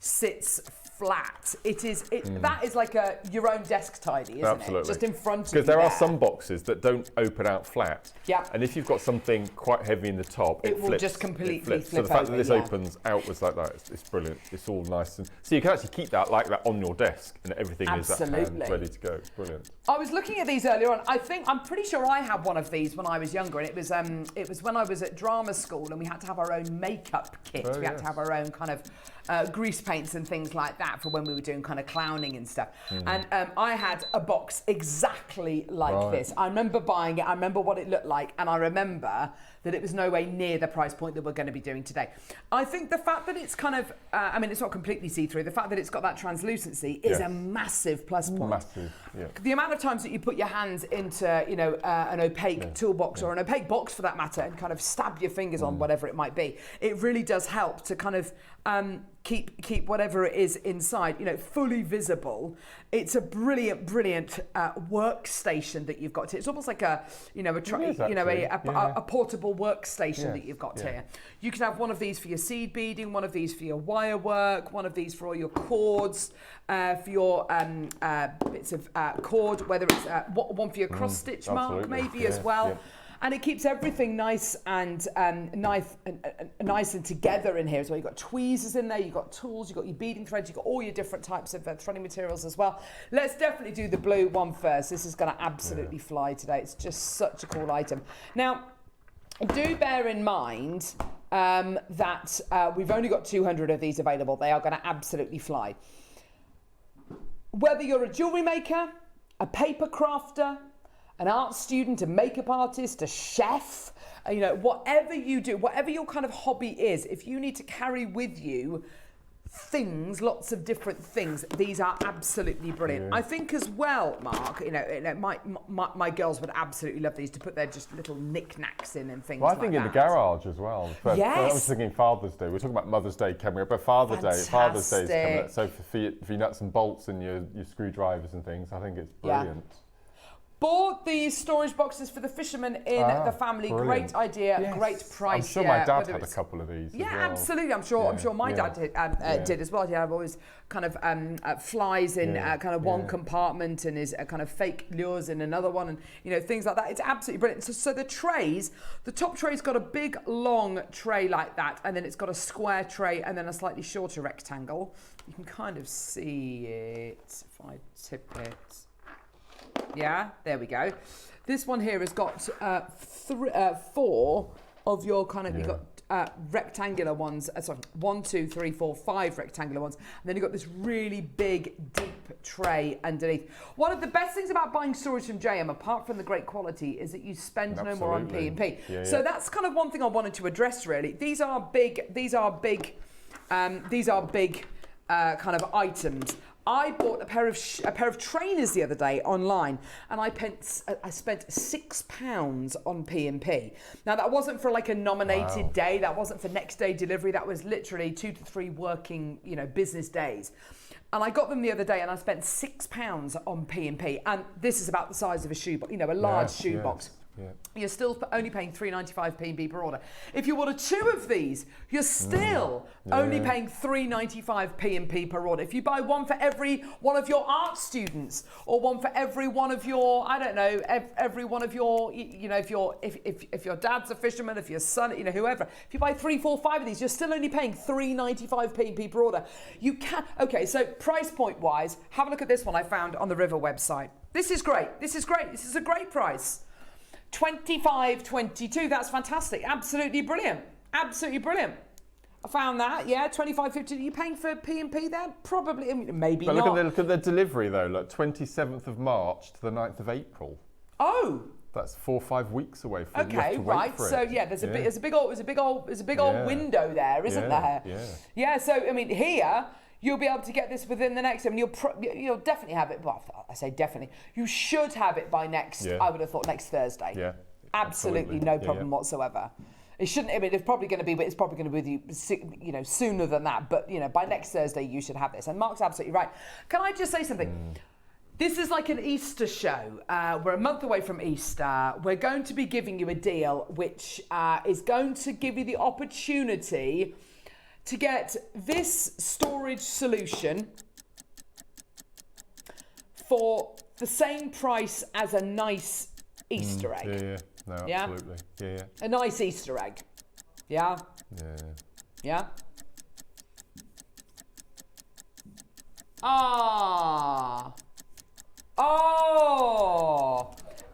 sits flat, that is like your own desk tidy, isn't Absolutely. it? Just in front of you. Because there are there. some boxes that don't open out flat. Yeah. And if you've got something quite heavy in the top, It will flips. just completely It flips. flip So the fact over, that this yeah. opens outwards like that, it's brilliant. It's all nice. And so you can actually keep that like that on your desk and everything is at hand, Absolutely. ready to go. It's brilliant. I was looking at these earlier on. I'm pretty sure I had one of these when I was younger, and it was when I was at drama school, and we had to have our own makeup kit. Oh, we had to yes. have our own kind of grease paints and things like that for when we were doing kind of clowning and stuff. And I had a box exactly like Right. this. I remember buying it. I remember what it looked like, and I remember that it was no way near the price point that we're going to be doing today. I think the fact that it's kind of, it's not completely see-through. The fact that it's got that translucency is Yes. a massive plus point. Massive. Yeah. The amount of times that you put your hands into, an opaque toolbox or an opaque box for that matter, and kind of stab your fingers on whatever it might be, it really does help to kind of keep whatever it is inside, fully visible. It's a brilliant workstation that you've got here. It's almost like a portable workstation that you've got here. You can have one of these for your seed beading, one of these for your wire work, one of these for all your cords, for your bits of cord, whether it's one for your cross stitch mark absolutely. maybe as well. Yeah. And it keeps everything nice and nice and together in here as well. You've got tweezers in there, you've got tools, you've got your beading threads, you've got all your different types of threading materials as well. Let's definitely do the blue one first. This is going to absolutely fly today. It's just such a cool item. Now, do bear in mind that we've only got 200 of these available. They are going to absolutely fly. Whether you're a jewellery maker, a paper crafter, an art student, a makeup artist, a chef, whatever you do, whatever your kind of hobby is, if you need to carry with you things, lots of different things, these are absolutely brilliant. Yeah. I think as well, Mark, my girls would absolutely love these to put their just little knickknacks in and things Well, I like think that. in the garage as well. I Yes. was thinking Father's Day. We're talking about Mother's Day coming up, but Father's Day is coming up. So for your nuts and bolts and your screwdrivers and things, I think it's brilliant. Bought these storage boxes for the fishermen in the family. Brilliant. Great idea, Yes. great price. I'm sure my dad whether had a it's- couple of these. Yeah, as well. absolutely. I'm sure my dad did as well. Yeah, I've always kind of flies in kind of one compartment and is kind of fake lures in another one, and things like that. It's absolutely brilliant. So the trays, the top tray's got a big long tray like that, and then it's got a square tray and then a slightly shorter rectangle. You can kind of see it if I tip it. Yeah, there we go. This one here has got 4 of your kind of, you've got rectangular ones, sorry, 1, 2, 3, 4, 5 rectangular ones, and then you've got this really big, deep tray underneath. One of the best things about buying storage from JM, apart from the great quality, is that you spend no more on P&P. So that's kind of one thing I wanted to address, really. These are big kind of items. I bought a pair of trainers the other day online, and I spent £6 on P&P. Now that wasn't for like a nominated day. That wasn't for next day delivery. That was literally 2 to 3 working, business days. And I got them the other day, and I spent £6 on P&P. And this is about the size of a shoe box, a large shoe box. Yeah. You're still only paying £3.95 P&P per order. If you order 2 of these, you're still only paying £3.95 P&P per order. If you buy one for every one of your art students, or one for every one of your, I don't know, every one of your, if your dad's a fisherman, if your son, whoever. If you buy 3, 4, 5 of these, you're still only paying £3.95 P&P per order. You can. Okay, so price point wise, have a look at this one I found on the River website. This is great. This is great. This is a great price. $25.22. That's fantastic. Absolutely brilliant. Absolutely brilliant. I found that. Yeah, $25.50. Are you paying for P&P there? Probably. Maybe but not. Look at the delivery though. Like 27th of March to the 9th of April. Oh. That's 4 or 5 weeks away from. Okay, right. So yeah, there's a big old window there, isn't there? Yeah. Yeah. So here. You'll be able to get this within the next. You'll definitely have it. Well, I say definitely. You should have it by next. I would have thought next Thursday. Yeah. Absolutely no problem whatsoever. It shouldn't. It's probably going to be. But it's probably going to be with you, sooner than that. But by next Thursday you should have this. And Mark's absolutely right. Can I just say something? This is like an Easter show. We're a month away from Easter. We're going to be giving you a deal which is going to give you the opportunity to get this storage solution for the same price as a nice Easter egg. No, absolutely. Yeah. A nice Easter egg. Yeah? Yeah? Oh!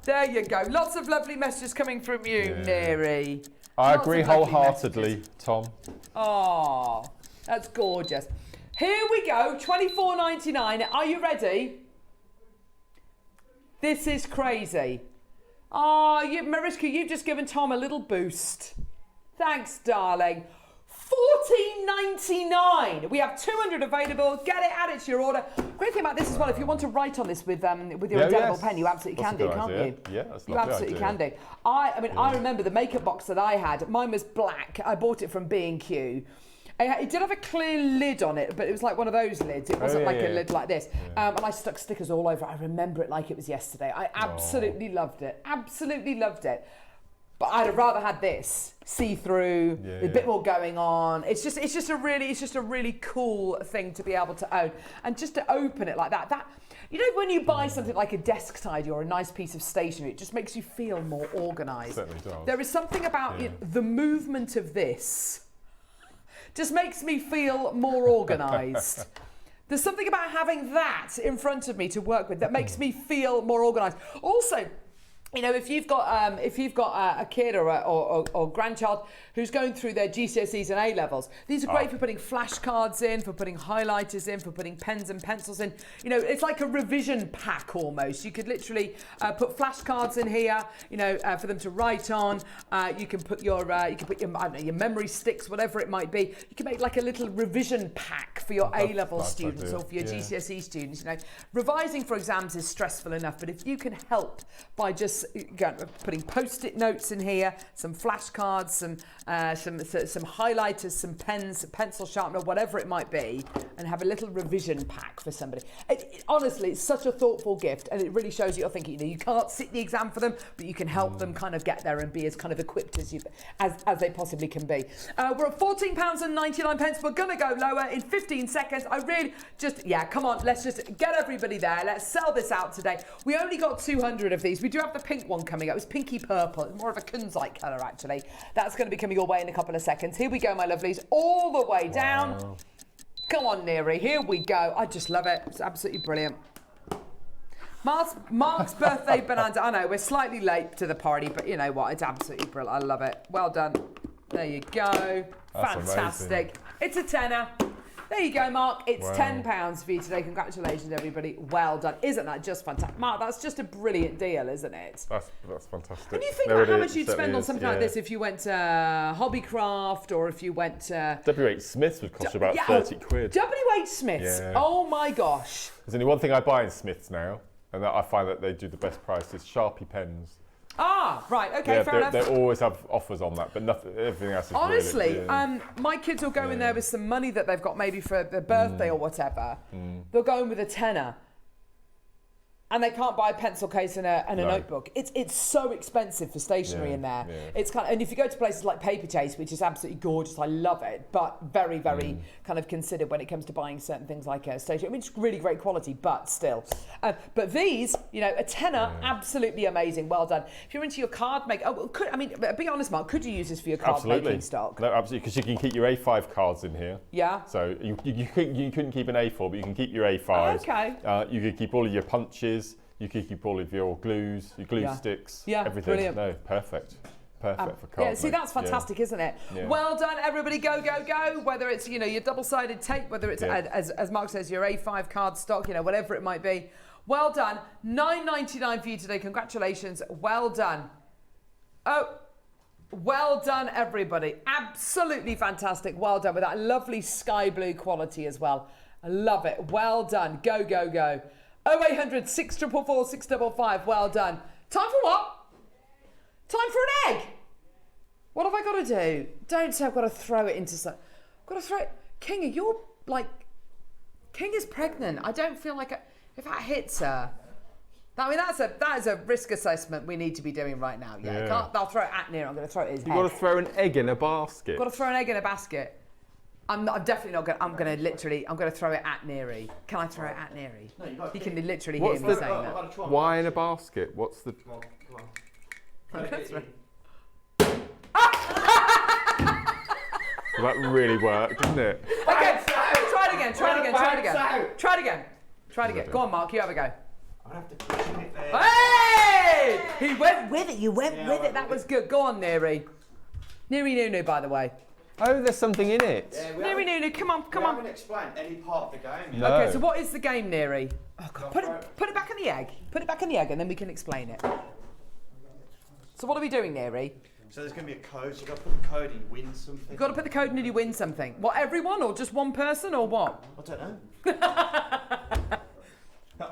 There you go. Lots of lovely messages coming from you, Neri. I agree wholeheartedly, Tom. Oh, that's gorgeous. Here we go, $24.99. Are you ready? This is crazy. Oh, Mariska, you've just given Tom a little boost. Thanks, darling. $14.99. We have 200 available. Get it, add it to your order. Great thing about this as well, if you want to write on this with your indelible pen, you absolutely can do, can't you? Yeah, that's you absolutely can do. I remember the makeup box that I had. Mine was black. I bought it from B&Q. It did have a clear lid on it, but it was like one of those lids. It wasn't a lid like this. And I stuck stickers all over it. I remember it like it was yesterday. I absolutely loved it. Absolutely loved it. But I'd have rather had this see-through, a bit more going on. It's just a really cool thing to be able to own, and just to open it like that. When you buy something like a desk tidy or a nice piece of stationery, it just makes you feel more organised. Certainly does. There is something about the movement of this. Just makes me feel more organised. There's something about having that in front of me to work with that makes me feel more organised. Also, if you've got a kid or grandchild who's going through their GCSEs and A levels, these are great for putting flashcards in, for putting highlighters in, for putting pens and pencils in. It's like a revision pack almost. You could literally put flashcards in here, for them to write on. You can put your memory sticks, whatever it might be. You can make like a little revision pack for your A-level students or for your GCSE students. Revising for exams is stressful enough, but if you can help by just putting post-it notes in here, some flashcards, some highlighters, some pens, pencil sharpener, whatever it might be, and have a little revision pack for somebody. Honestly, it's such a thoughtful gift, and it really shows you're thinking. You can't sit the exam for them, but you can help them kind of get there and be as kind of equipped as they possibly can be. We're at £14.99. We're gonna go lower in 15 seconds. Come on, let's just get everybody there. Let's sell this out today. We only got 200 of these. We do have the pink one coming up. It's pinky purple. It's more of a kunzite colour, actually. That's going to be coming your way in a couple of seconds. Here we go, my lovelies. All the way down. Come on, Neri. Here we go. I just love it. It's absolutely brilliant. Mark's birthday bonanza. I know we're slightly late to the party, but you know what? It's absolutely brilliant. I love it. Well done. There you go. That's Fantastic. It's a tenner. There you go, Mark. It's Wow. £10 for you today. Congratulations, everybody. Well done. Isn't that just fantastic? Mark, that's just a brilliant deal, isn't it? That's fantastic. Can you think No, about it how is, much you'd certainly spend on is, something like yeah. this if you went to Hobbycraft or if you went to... WH Smiths would cost you about 30 quid. WH Smiths. Yeah. Oh my gosh. There's only one thing I buy in Smiths now, and that I find that they do the best prices, Sharpie pens. Ah, right. Okay, Yeah, fair enough. they always have offers on that, but nothing, everything else is Honestly, really, yeah. my kids will go in there with some money that they've got maybe for their birthday or whatever. They'll go in with a tenner. And they can't buy a pencil case and a No. notebook. It's so expensive for stationery Yeah, in there. yeah. It's kind of, and if you go to places like Paper Chase, which is absolutely gorgeous, I love it, but very, very kind of considered when it comes to buying certain things like stationery. I mean, it's really great quality, but still. But these, you know, a tenner, absolutely amazing. Well done. If you're into your card make, be honest, Mark, could you use this for your card Absolutely. making stock? No, absolutely, because you can keep your A5 cards in here. Yeah. So you couldn't keep an A4, but you can keep your A5s. Okay. You could keep all of your punches. You could keep all of your glues, your glue sticks, Yeah, everything. brilliant. No, perfect. Perfect for cards. Yeah, see, that's fantastic, isn't it? Yeah. Well done, everybody. Go, go, go. Whether it's, you know, your double-sided tape, whether it's, as Mark says, your A5 card stock, you know, whatever it might be. Well done. $9.99 for you today. Congratulations. Well done. Oh, well done, everybody. Absolutely fantastic. Well done with that lovely sky blue quality as well. I love it. Well done. Go, go, go. 0800 644 655. Well done. Time for what? Time for an egg. What have I got to do? Don't say I've got to throw it into some. I've got to throw it. King, you're like. King is pregnant. I don't feel like if that hits her. I mean, that is a risk assessment we need to be doing right now. Yeah. I'll throw it at Neil. I'm going to throw it at his head. You've got to throw an egg in a basket. Got to throw an egg in a basket. I'm definitely not going to. I'm going to throw it at Neary. Can I throw it at Neary? No, you got He to can literally What's hear me the- saying that. Why in a basket? What's the... Come on, come on. Well, that really worked, didn't it? Okay, try it again. Try it again. Try it again. Try it again. Try it again. Go on, Mark. You have a go. I have to cushion it there. Hey! He went with it. You went Yeah, with I it. went That with was good. Go on, Neary. Neary Nunu, by the way. Oh, there's something in it. Yeah, Neary Nunu, come on, come we on. haven't explained any part of the game yet. No. Okay, so what is the game, Neary? Oh, God. Put it back in the egg. Put it back in the egg, and then we can explain it. So what are we doing, Neary? So there's going to be a code, so you've got to put the code in, win something. You've got to put the code in and you win something. What, everyone, or just one person, or what? I don't know.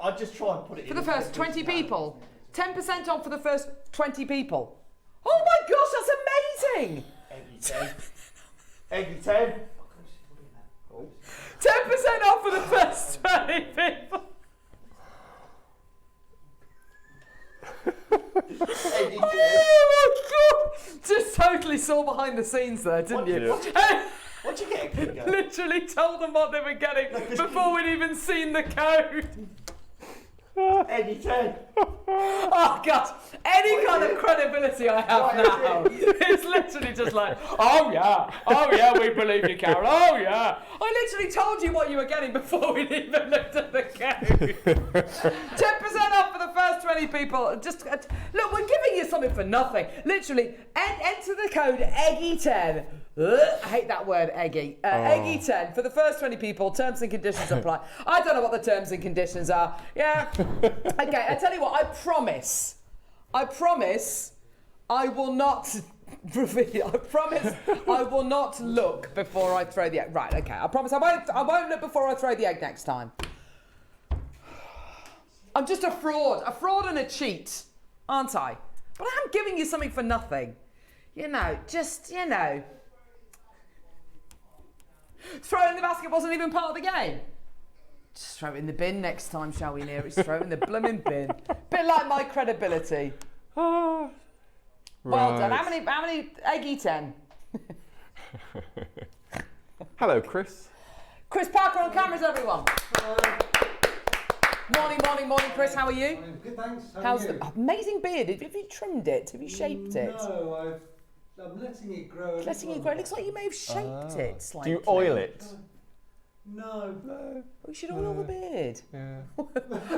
I'd just try and put it in. For the first 20 people. 10% off for the first 20 people. Oh my gosh, that's amazing! Eggy 10. Eggy 10. 10% off for the first 20 people. Eggy 10. Oh my god! Just totally saw behind the scenes there, didn't you? What'd you get, Kingo? Literally told them what they were getting before we'd even seen the code. Eggy 10. Oh God! Any kind of credibility I have now, it's literally just like, oh yeah, we believe you, Carol. Oh yeah, I literally told you what you were getting before we'd even looked at the code. 10% off for the first 20 people. Just look, we're giving you something for nothing. Literally, enter the code Eggy10. I hate that word, eggy. Eggy10 for the first 20 people. Terms and conditions apply. I don't know what the terms and conditions are. Yeah. Okay, I tell you what, I promise I will not reveal. I promise I will not look before I throw the egg. Right, okay. I promise I won't look before I throw the egg next time. I'm just a fraud and a cheat, aren't I? But I am giving you something for nothing. Throw it in the basket wasn't even part of the game. Just throw it in the bin next time, shall we, Near? Just throw it in the blooming bin. Bit like my credibility. Well done. How many Eggy 10? Hello, Chris. Chris Parker on cameras, everyone. Morning, Chris. How are you? Good, thanks. How's the amazing beard? Have you trimmed it? Have you shaped it? No, I'm letting it grow. Letting it grow. It looks like you may have shaped it Do slightly. you oil it? No. We should all have a beard. Yeah.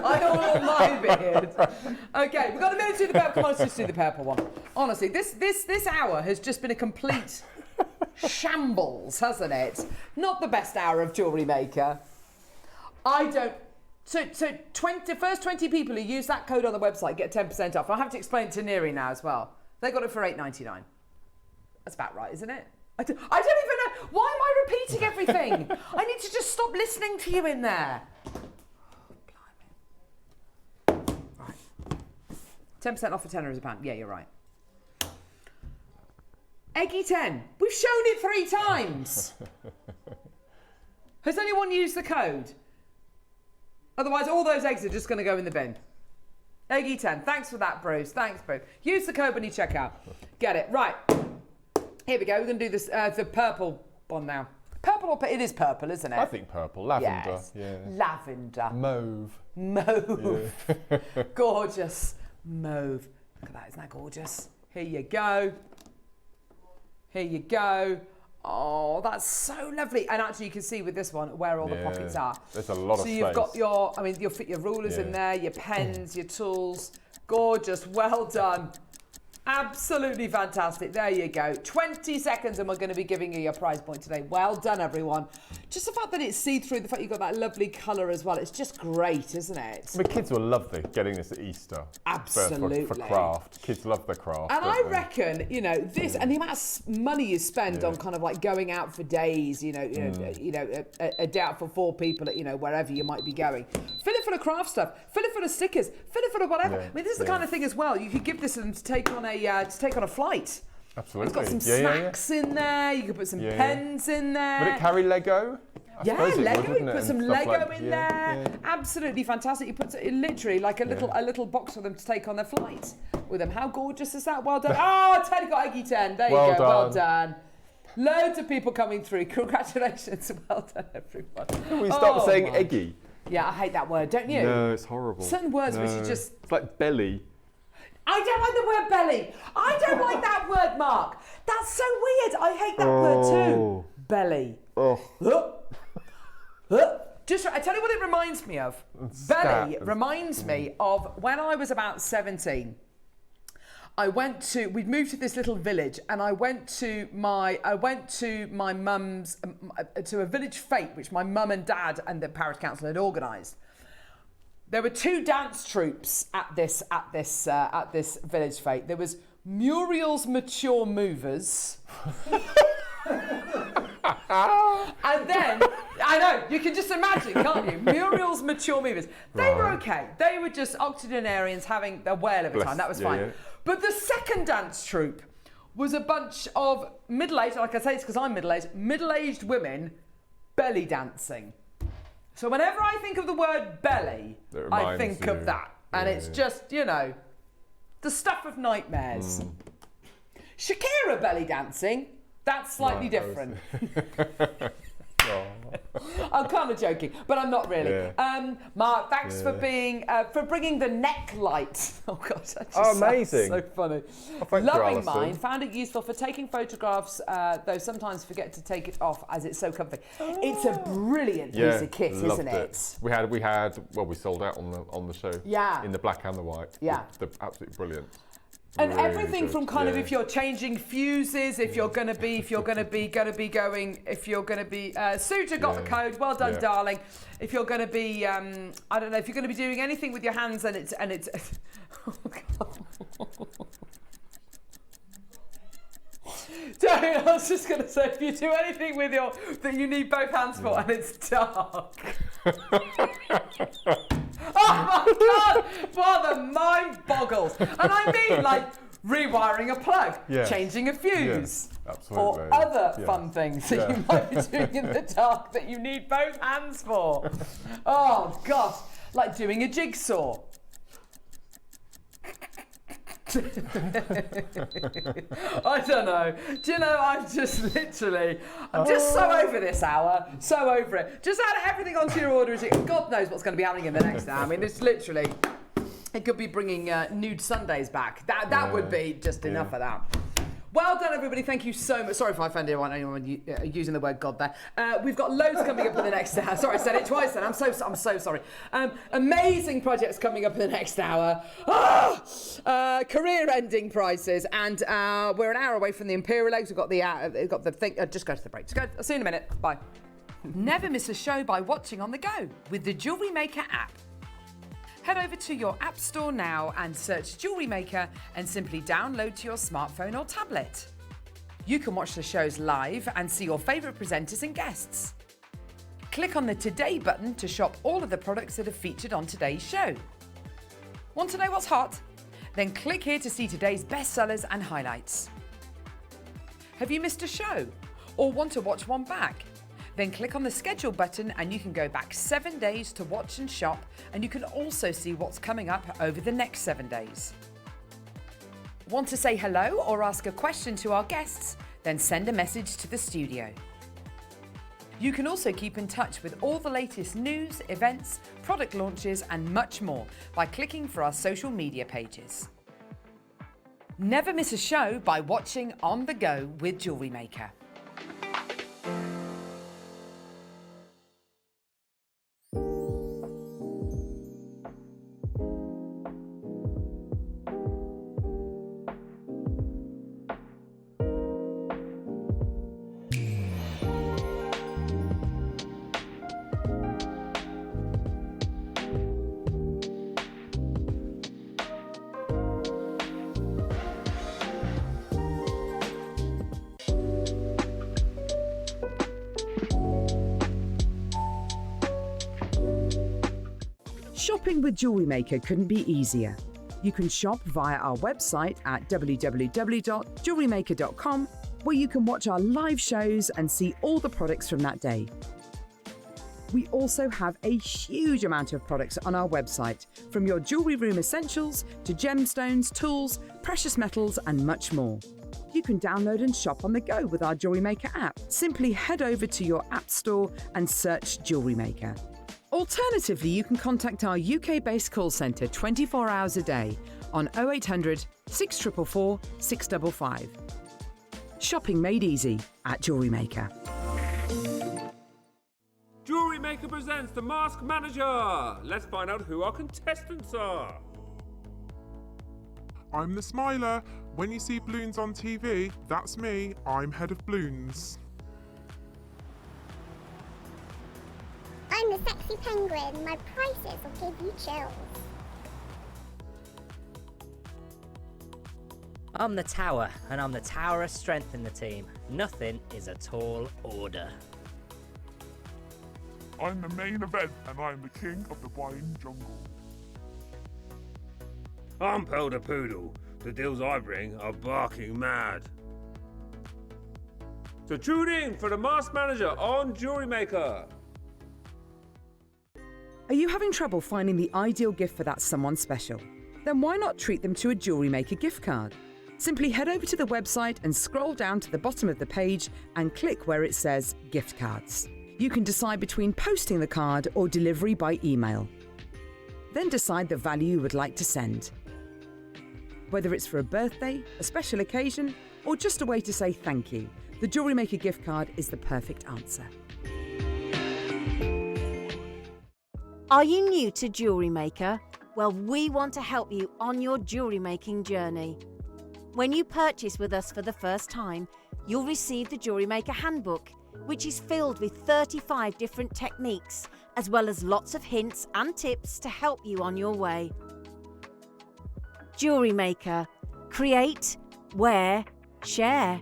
I oil my beard. Okay, we've got a minute to do the purple. Come on, let's just do the purple one. Honestly, this hour has just been a complete shambles, hasn't it? Not the best hour of Jewellery Maker. I don't. So first 20 people who use that code on the website get 10% off. I have to explain it to Neri now as well. They got it for $8.99. That's about right, isn't it? I don't even know. Why am I repeating everything? I need to just stop listening to you in there. Right. 10% off for tenner is a pound. Yeah, you're right. Eggy 10. We've shown it 3 times. Has anyone used the code? Otherwise, all those eggs are just going to go in the bin. Eggy 10. Thanks for that, Bruce. Thanks, Bruce. Use the code when you check out. Get it. Right. Here we go. We're going to do this, the purple one now. Purple or it is purple, isn't it? I think purple, lavender. Yes. Yeah. Lavender. Mauve. Mauve. Yeah. Gorgeous. Mauve. Look at that. Isn't that gorgeous? Here you go. Here you go. Oh, that's so lovely. And actually, you can see with this one where all the pockets are. There's a lot of space. So you've got your, I mean, you'll fit your rulers in there, your pens, your tools. Gorgeous. Well done. Absolutely fantastic. There you go. 20 seconds and we're going to be giving you your prize point today. Well done, everyone. Just the fact that it's see-through, the fact you've got that lovely colour as well. It's just great, isn't it? The kids will love getting this at Easter. Absolutely. For craft. Kids love the craft. And I reckon, you know, this and the amount of money you spend on kind of like going out for days, you know, a day out for 4 people at, you know, wherever you might be going. Fill it full of craft stuff. Fill it full of stickers. Fill it full of whatever. Yeah. I mean, this is the kind of thing as well. You could give this to them to take on a flight. Absolutely. It's got some snacks in there. You could put some pens in there. Would it carry Lego? Lego. You put some Lego like, in there. Absolutely fantastic. You put it literally like a little box for them to take on their flight with them. How gorgeous is that? Well done. Oh, Teddy got Eggy 10. There you go. Well done. Loads of people coming through. Congratulations. Well done, everyone. Can we stop saying eggy? Yeah, I hate that word, don't you? No, it's horrible. Certain words which you just... It's like belly. I don't like the word belly. I don't like that word, Mark. That's so weird. I hate that word too. Belly. Oh. Just, I tell you what it reminds me of. Belly reminds me of when I was about 17. We'd moved to this little village and I went to my mum's, to a village fete, which my mum and dad and the parish council had organised. There were 2 dance troupes at this village fete. There was Muriel's Mature Movers. And then, I know, you can just imagine, can't you? Muriel's Mature Movers. They were okay. They were just octogenarians having a whale of a time. That was fine. Yeah. But the second dance troupe was a bunch of middle-aged, like I say it's because I'm middle-aged women belly dancing. So whenever I think of the word belly, I think of that. And it's just, you know, the stuff of nightmares. Shakira belly dancing, that's slightly different. I'm kind of joking, but I'm not really. Yeah. Mark, thanks for bringing the neck light. Oh gosh, that just amazing! So funny. Loving mine. Found it useful for taking photographs, though sometimes forget to take it off as it's so comfy. It's a brilliant piece of kit, isn't it? We sold out on the show. Yeah. In the black and the white. Yeah. The absolutely brilliant. And really everything good. From kind of if you're changing fuses, if you're going to be, Suja got the code. Well done, darling. If you're going to be, I don't know, if you're going to be doing anything with your hands and it's. Oh God. I was just going to say, if you do anything with that you need both hands for and it's dark. Oh my God! Well, the mind boggles. And I mean like rewiring a plug, changing a fuse, or other fun things that you might be doing in the dark that you need both hands for. Oh gosh, like doing a jigsaw. I don't know. Do you know, I'm just so over this hour. So over it. Just add everything onto your order. God knows what's going to be happening in the next hour. I mean, it's literally, it could be bringing nude Sundays back. That would be just enough of that. Well done, everybody. Thank you so much. Sorry if I offended anyone using the word God there. We've got loads coming up in the next hour. Sorry, I said it twice then. I'm so sorry. Amazing projects coming up in the next hour. Career-ending prices, and we're an hour away from the Imperial. We've got the thing. Just go to the break. I'll see you in a minute. Bye. Never miss a show by watching on the go with the Jewellery Maker app. Head over to your app store now and search Jewellery Maker and simply download to your smartphone or tablet. You can watch the shows live and see your favourite presenters and guests. Click on the Today button to shop all of the products that are featured on today's show. Want to know what's hot? Then click here to see today's bestsellers and highlights. Have you missed a show or want to watch one back? Then click on the schedule button and you can go back 7 days to watch and shop, and you can also see what's coming up over the next 7 days. Want to say hello or ask a question to our guests? Then send a message to the studio. You can also keep in touch with all the latest news, events, product launches and much more by clicking for our social media pages. Never miss a show by watching on the go with Jewellery Maker. Shopping with Jewellery Maker couldn't be easier. You can shop via our website at www.jewellerymaker.com, where you can watch our live shows and see all the products from that day. We also have a huge amount of products on our website, from your jewellery room essentials to gemstones, tools, precious metals and much more. You can download and shop on the go with our Jewellery Maker app. Simply head over to your app store and search Jewellery Maker. Alternatively, you can contact our UK-based call centre 24 hours a day on 0800 644 655. Shopping made easy at Jewellery Maker. Jewellery Maker presents the Mask Manager. Let's find out who our contestants are. I'm the smiler. When you see balloons on TV, that's me. I'm head of balloons. I'm the sexy penguin. My prices will give you chills. I'm the tower, and I'm the tower of strength in the team. Nothing is a tall order. I'm the main event, and I'm the king of the wine jungle. I'm Pelder Poodle. The deals I bring are barking mad. So tune in for the Mask Manager on Jewellery Maker. Are you having trouble finding the ideal gift for that someone special? Then why not treat them to a Jewellery Maker gift card? Simply head over to the website and scroll down to the bottom of the page and click where it says gift cards. You can decide between posting the card or delivery by email. Then decide the value you would like to send. Whether it's for a birthday, a special occasion, or just a way to say thank you, the Jewellery Maker gift card is the perfect answer. Are you new to Jewellery Maker? Well, we want to help you on your jewellery making journey. When you purchase with us for the first time, you'll receive the Jewellery Maker Handbook, which is filled with 35 different techniques, as well as lots of hints and tips to help you on your way. Jewellery Maker. Create, wear, share.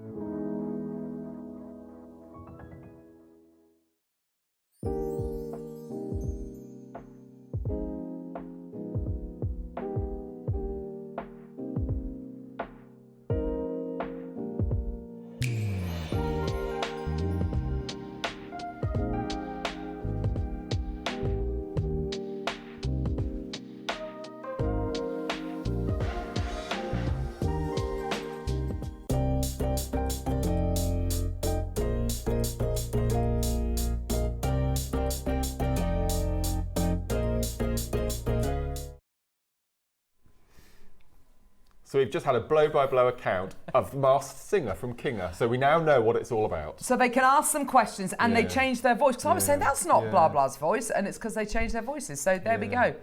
So we've just had a blow-by-blow account of Masked Singer from Kinga. So we now know what it's all about. So they can ask some questions and they change their voice. Because I was saying that's not blah blah's voice, and it's because they changed their voices. So there we go.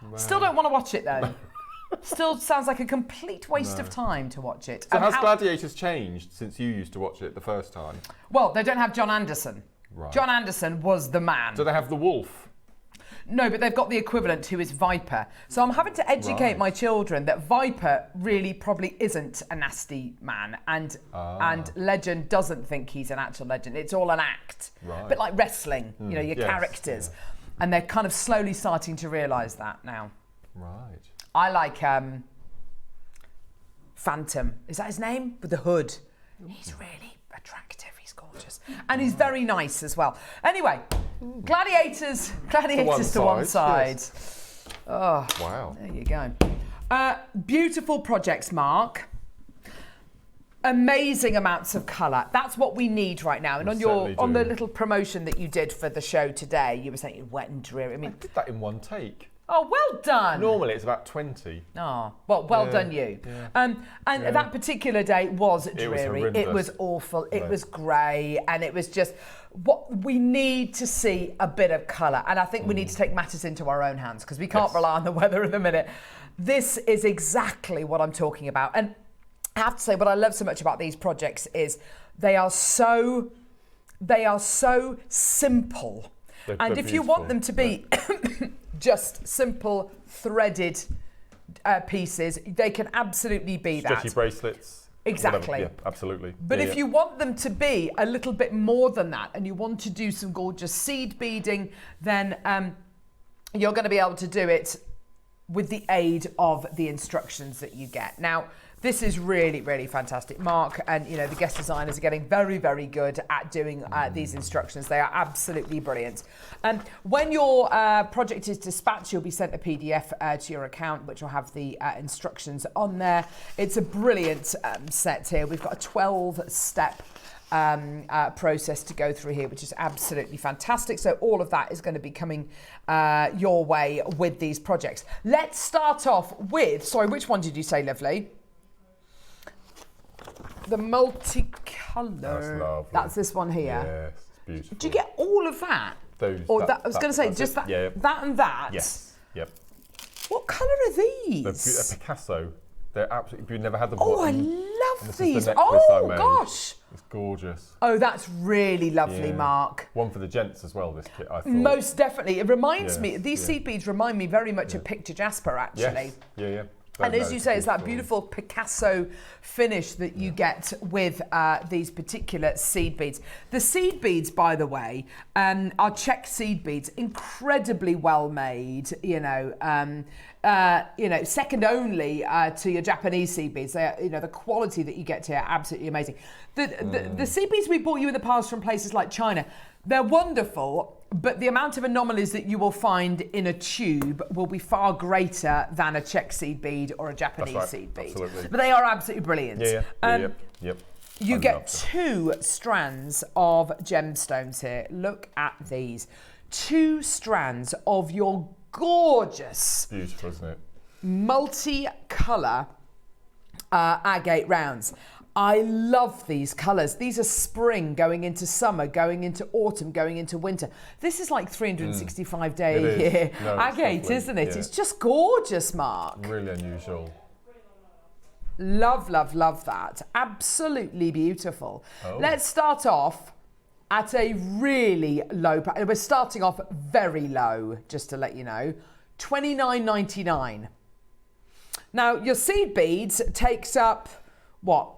Wow. Still don't want to watch it though. Still sounds like a complete waste of time to watch it. So has Gladiators changed since you used to watch it the first time? Well, they don't have John Anderson. Right. John Anderson was the man. Do they have the wolf? No, but they've got the equivalent, who is Viper. So I'm having to educate my children that Viper really probably isn't a nasty man, and Legend doesn't think he's an actual legend. It's all an act. Right. But like wrestling, you know, your characters. Yeah. And they're kind of slowly starting to realise that now. Right. I like Phantom. Is that his name? With the hood. He's really attractive. He's gorgeous. And he's very nice as well. Anyway, Gladiators to one side. Yes. Oh, wow. There you go. Beautiful projects, Mark. Amazing amounts of colour. That's what we need right now. And on the little promotion that you did for the show today, you were saying wet and dreary. I mean, I did that in one take. Oh, well done. Normally it's about 20. Oh, well done you. Yeah. And that particular day was dreary. It was awful. It was grey, and it was just what we need to see a bit of colour. And I think we need to take matters into our own hands because we can't rely on the weather at the minute. This is exactly what I'm talking about. And I have to say, what I love so much about these projects is they are so simple. And if you want them to be just simple threaded pieces, they can absolutely be that. Stretchy bracelets. Exactly. Yeah, absolutely. But if you want them to be a little bit more than that, and you want to do some gorgeous seed beading, then you're going to be able to do it with the aid of the instructions that you get. Now, this is really, really fantastic. Mark and the guest designers are getting very, very good at doing these instructions. They are absolutely brilliant. When your project is dispatched, you'll be sent a PDF to your account, which will have the instructions on there. It's a brilliant set here. We've got a 12-step process to go through here, which is absolutely fantastic. So all of that is going to be coming your way with these projects. Let's start off with, sorry, which one did you say, lovely? The multicolour. That's lovely. That's this one here. Yes, it's beautiful. Do you get all of that? I was going to say, just that, that and that? Yes, yep. What colour are these? They're Picasso. They're absolutely, you've never had them. Oh, I love these. Oh, gosh. It's gorgeous. Oh, that's really lovely, Mark. One for the gents as well, this kit, I thought. Most definitely. It reminds me, these seed beads remind me very much of Picture Jasper, actually. Yes. Yeah. And as you say, it's that beautiful Picasso finish that you get with these particular seed beads. The seed beads, by the way, are Czech seed beads, incredibly well made. Second only to your Japanese seed beads. They are, the quality that you get here, absolutely amazing. The seed beads we bought you in the past from places like China, they're wonderful. But the amount of anomalies that you will find in a tube will be far greater than a Czech seed bead or a Japanese seed bead. Absolutely. But they are absolutely brilliant. Yep. You get 2 strands of gemstones here. Look at these. 2 strands of your gorgeous, beautiful, isn't it? Multi-colour agate rounds. I love these colours. These are spring going into summer, going into autumn, going into winter. This is like 365 day a year agate, isn't it? Yeah. It's just gorgeous, Mark. Really unusual. Love, love, love that. Absolutely beautiful. Oh. Let's start off at a really low price. We're starting off very low, just to let you know. $29.99. Now, your seed beads takes up, what?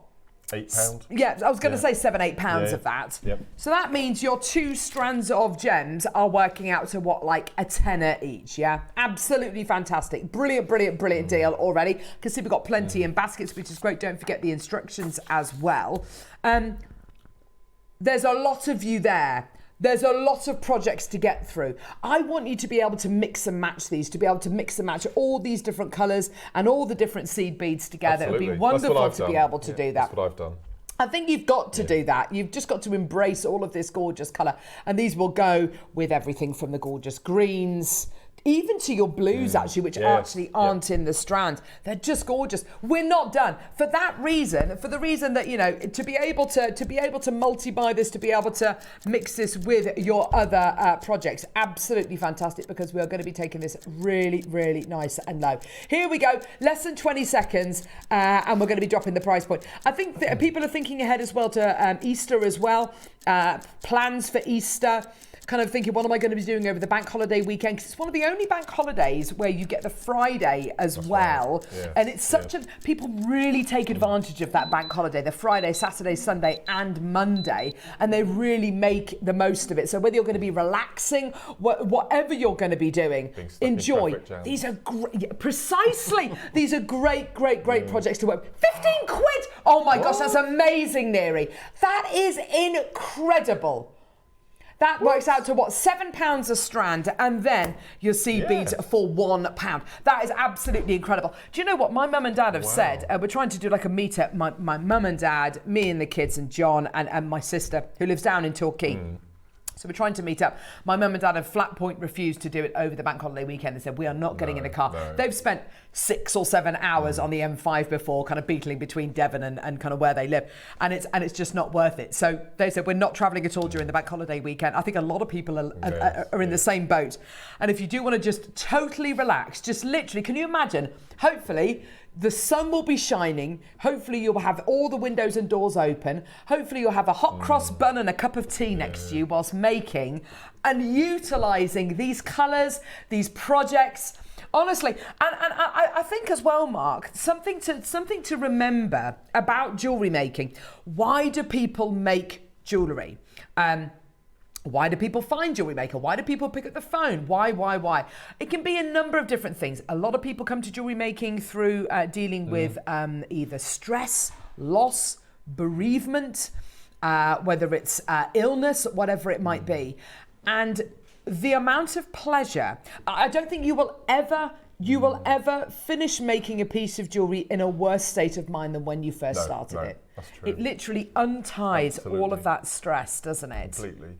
£8. Yeah, I was going to say £7-8 of that. Yep. So that means your 2 strands of gems are working out to what, like a tenner each, yeah? Absolutely fantastic. Brilliant, brilliant, brilliant deal already. You can see we've got plenty in baskets, which is great. Don't forget the instructions as well. There's a lot of you there. There's a lot of projects to get through. I want you to be able to mix and match these, to be able to mix and match all these different colours and all the different seed beads together. Absolutely. It would be wonderful to be able to do that. That's what I've done. I think you've got to do that. You've just got to embrace all of this gorgeous colour. And these will go with everything from the gorgeous greens even to your blues actually, which actually aren't in the strand. They're just gorgeous. We're not done for that reason. For the reason that, you know, to be able to multi-buy this, to be able to mix this with your other projects, absolutely fantastic, because we are going to be taking this really, really nice and low. Here we go, less than 20 seconds, and we're going to be dropping the price point. I think that people are thinking ahead as well to Easter as well. Plans for Easter. Kind of thinking, what am I going to be doing over the bank holiday weekend? Because it's one of the only bank holidays where you get the Friday as well. Right. Yeah. And it's such a, people really take advantage of that bank holiday, the Friday, Saturday, Sunday and Monday, and they really make the most of it. So whether you're going to be relaxing, whatever you're going to be doing, enjoy. These are great, precisely, these are great projects to work. 15 quid! Oh my gosh, that's amazing, Neri. That is incredible. That works out to what, £7 a strand, and then your seed beads for £1. That is absolutely incredible. Do you know what my mum and dad have said? We're trying to do like a meet-up. My mum and dad, me and the kids, and John and my sister who lives down in Torquay. So we're trying to meet up. My mum and dad have flat point refused to do it over the bank holiday weekend. They said, we are not getting in a car. No. They've spent 6 or 7 hours on the M5 before, kind of beetling between Devon and kind of where they live. And it's just not worth it. So they said, we're not travelling at all during the bank holiday weekend. I think a lot of people are in the same boat. And if you do want to just totally relax, just literally, can you imagine, hopefully, the sun will be shining. Hopefully you'll have all the windows and doors open. Hopefully you'll have a hot cross bun and a cup of tea next to you whilst making and utilising these colours, these projects. Honestly, and I think as well, Mark, something to remember about jewellery making. Why do people make jewellery? Why do people find Jewellery Maker? Why do people pick up the phone? Why? It can be a number of different things. A lot of people come to jewellery making through dealing with either stress, loss, bereavement, whether it's illness, whatever it might be. And the amount of pleasure, I don't think you will ever finish making a piece of jewellery in a worse state of mind than when you first started it. That's true. It literally unties all of that stress, doesn't it? Completely.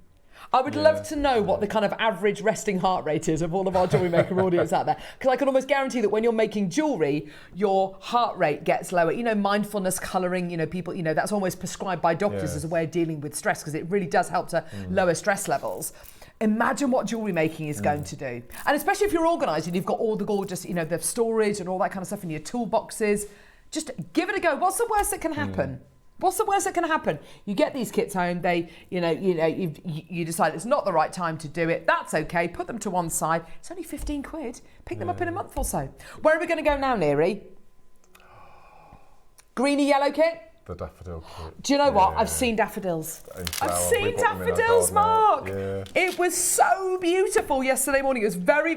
I would love to know what the kind of average resting heart rate is of all of our Jewellery Maker audience out there. Because I can almost guarantee that when you're making jewellery, your heart rate gets lower. You know, mindfulness colouring, you know, people, you know, that's almost prescribed by doctors as a way of dealing with stress, because it really does help to lower stress levels. Imagine what jewellery making is going to do. And especially if you're organised and you've got all the gorgeous, you know, the storage and all that kind of stuff in your toolboxes, just give it a go. What's the worst that can happen? What's the worst that can happen? You get these kits home, they, you decide it's not the right time to do it. That's okay, put them to one side. It's only 15 quid. Pick them up in a month or so. Where are we going to go now, Neri? Greeny yellow kit? The daffodil kit. Do you know what? I've seen daffodils. I've seen daffodils, Mark. Yeah. It was so beautiful yesterday morning. It was very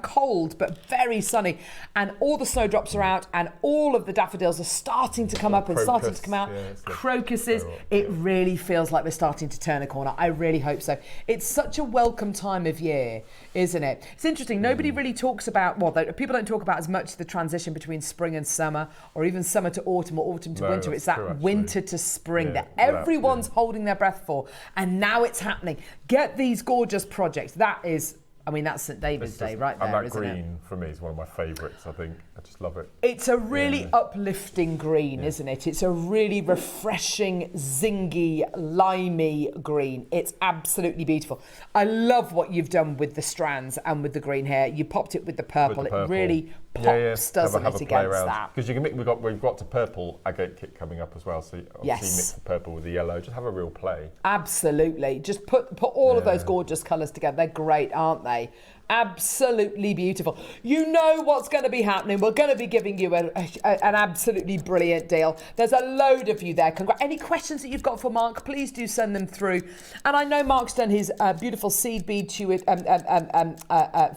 cold, but very sunny. And all the snowdrops are out, and all of the daffodils are starting to come up and starting to come out. Crocuses. It really feels like we're starting to turn a corner. I really hope so. It's such a welcome time of year, isn't it? It's interesting. Nobody really talks about, well, people don't talk about as much the transition between spring and summer, or even summer to autumn, or autumn to winter. It's that winter to spring that everyone's holding their breath for, and now it's happening. Get these gorgeous projects. That is, I mean, that's St David's Day right there, and that isn't green it? For me is one of my favourites. I think I just love it. It's a really uplifting green, isn't it? It's a really refreshing, zingy, limey green. It's absolutely beautiful. I love what you've done with the strands and with the green hair. You popped it with the purple. It really pops, doesn't it, against that? Because you can we've got the purple agate kit coming up as well. So you mix the purple with the yellow. Just have a real play. Absolutely. Just put all of those gorgeous colours together. They're great, aren't they? Absolutely beautiful. You know what's going to be happening. We're going to be giving you an absolutely brilliant deal. There's a load of you there. Any questions that you've got for Mark, please do send them through. And I know Mark's done his beautiful seed bead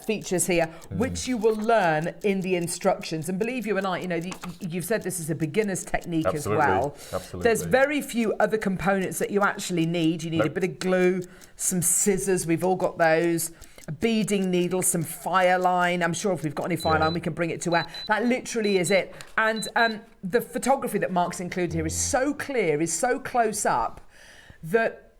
features here, which you will learn in the instructions. And believe you and I, you know, you've said this is a beginner's technique as well. Absolutely. There's very few other components that you actually need. You need a bit of glue, some scissors. We've all got those. A beading needle, some fire line. I'm sure if we've got any fire line, we can bring it to air. That literally is it. And the photography that Mark's included here is so clear, is so close up, that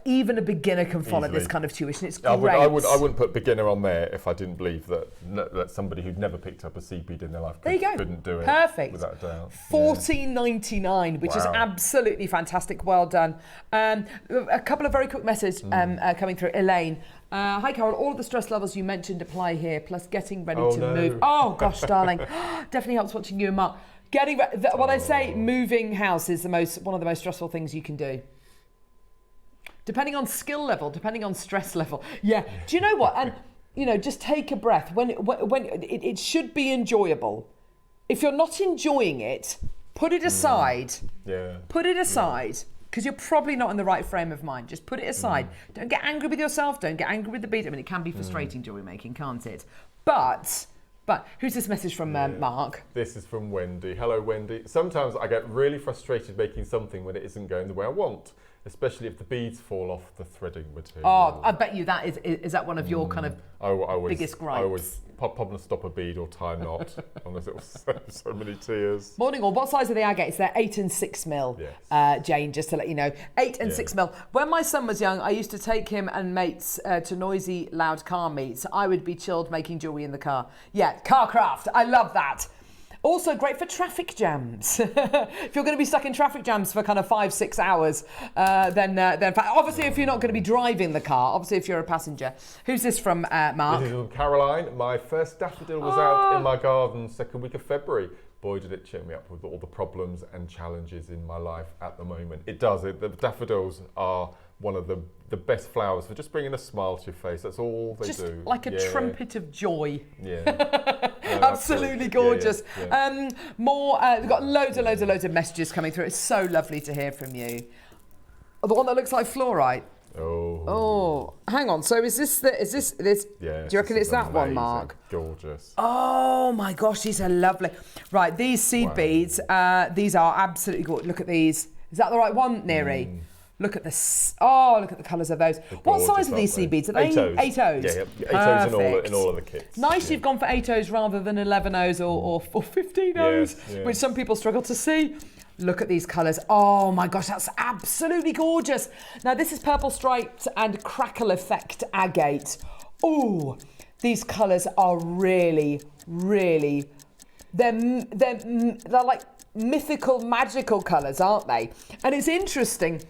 even a beginner can follow Easily. this kind of tuition. It's I great. wouldn't put beginner on there if I didn't believe that somebody who'd never picked up a seed bead in their life couldn't do it. Perfect. Without a doubt. $14.99, which is Wow. absolutely fantastic. Well done. A couple of very quick messages coming through. Elaine. Hi, Carol. All of the stress levels you mentioned apply here, plus getting ready to move. Oh, gosh, darling. Definitely helps watching you and Mark. They say moving house is one of the most stressful things you can do. Depending on skill level, depending on stress level. Yeah. Do you know what? And, just take a breath. When it should be enjoyable. If you're not enjoying it, put it aside. Yeah. Put it aside. Because you're probably not in the right frame of mind. Just put it aside. Don't get angry with yourself. Don't get angry with the bead. I mean, it can be frustrating jewellery making, can't it? But who's this message from Mark? This is from Wendy. Hello, Wendy. Sometimes I get really frustrated making something when it isn't going the way I want, especially if the beads fall off the threading material. Oh, I bet you that is that one of your kind of biggest gripes? I always pop and stop a bead or tie a knot. Honestly, it was so many tears. Morning all. What size are the agates? They're 8 and 6 mil. Yes. Jane, just to let you know, 8 and 6 mil. When my son was young, I used to take him and mates to noisy, loud car meets. I would be chilled making jewellery in the car. Yeah, car craft. I love that. Also great for traffic jams. If you're going to be stuck in traffic jams for kind of 5-6 hours, then obviously if you're not going to be driving the car, obviously if you're a passenger. Who's this from, Mark? This is from Caroline. My first daffodil was out in my garden second week of February. Boy, did it cheer me up with all the problems and challenges in my life at the moment. It does. The daffodils are one of the best flowers for just bringing a smile to your face. That's all they do. Just like a trumpet of joy. Yeah. Absolutely gorgeous. Yeah. We've got loads of messages coming through. It's so lovely to hear from you. Oh, the one that looks like fluorite. Oh, hang on. So is this? Yeah. Do you reckon it's that amazing. one, Mark? Gorgeous. Oh my gosh, these are lovely. Right, these seed beads. These are absolutely gorgeous. Look at these. Is that the right one, Neri? Look at this. Oh, look at the colours of those. What size are these seed beads? Are they 8 O's? Yeah, 8 O's in all of the kits. Nice, you've gone for 8 O's rather than 11 O's or 15 O's, which some people struggle to see. Look at these colours. Oh my gosh, that's absolutely gorgeous. Now this is purple striped and crackle effect agate. Oh, these colours are really, really, they're like mythical, magical colours, aren't they? And it's interesting.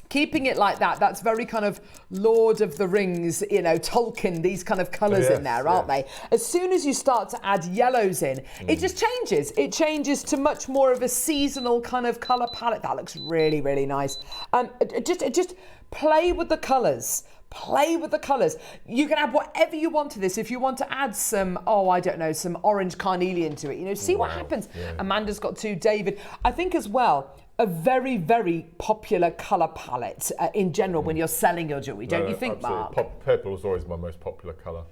Keeping it like that, that's very kind of Lord of the Rings, Tolkien, these kind of colours in there, aren't they? As soon as you start to add yellows in, it just changes. It changes to much more of a seasonal kind of colour palette. That looks really, really nice. Just play with the colours. Play with the colours. You can add whatever you want to this. If you want to add some, some orange carnelian to it, see what happens. Yeah. Amanda's got 2, David. I think as well, a very, very popular colour palette in general when you're selling your jewellery, don't you think, absolutely. Mark? Purple was always my most popular colour.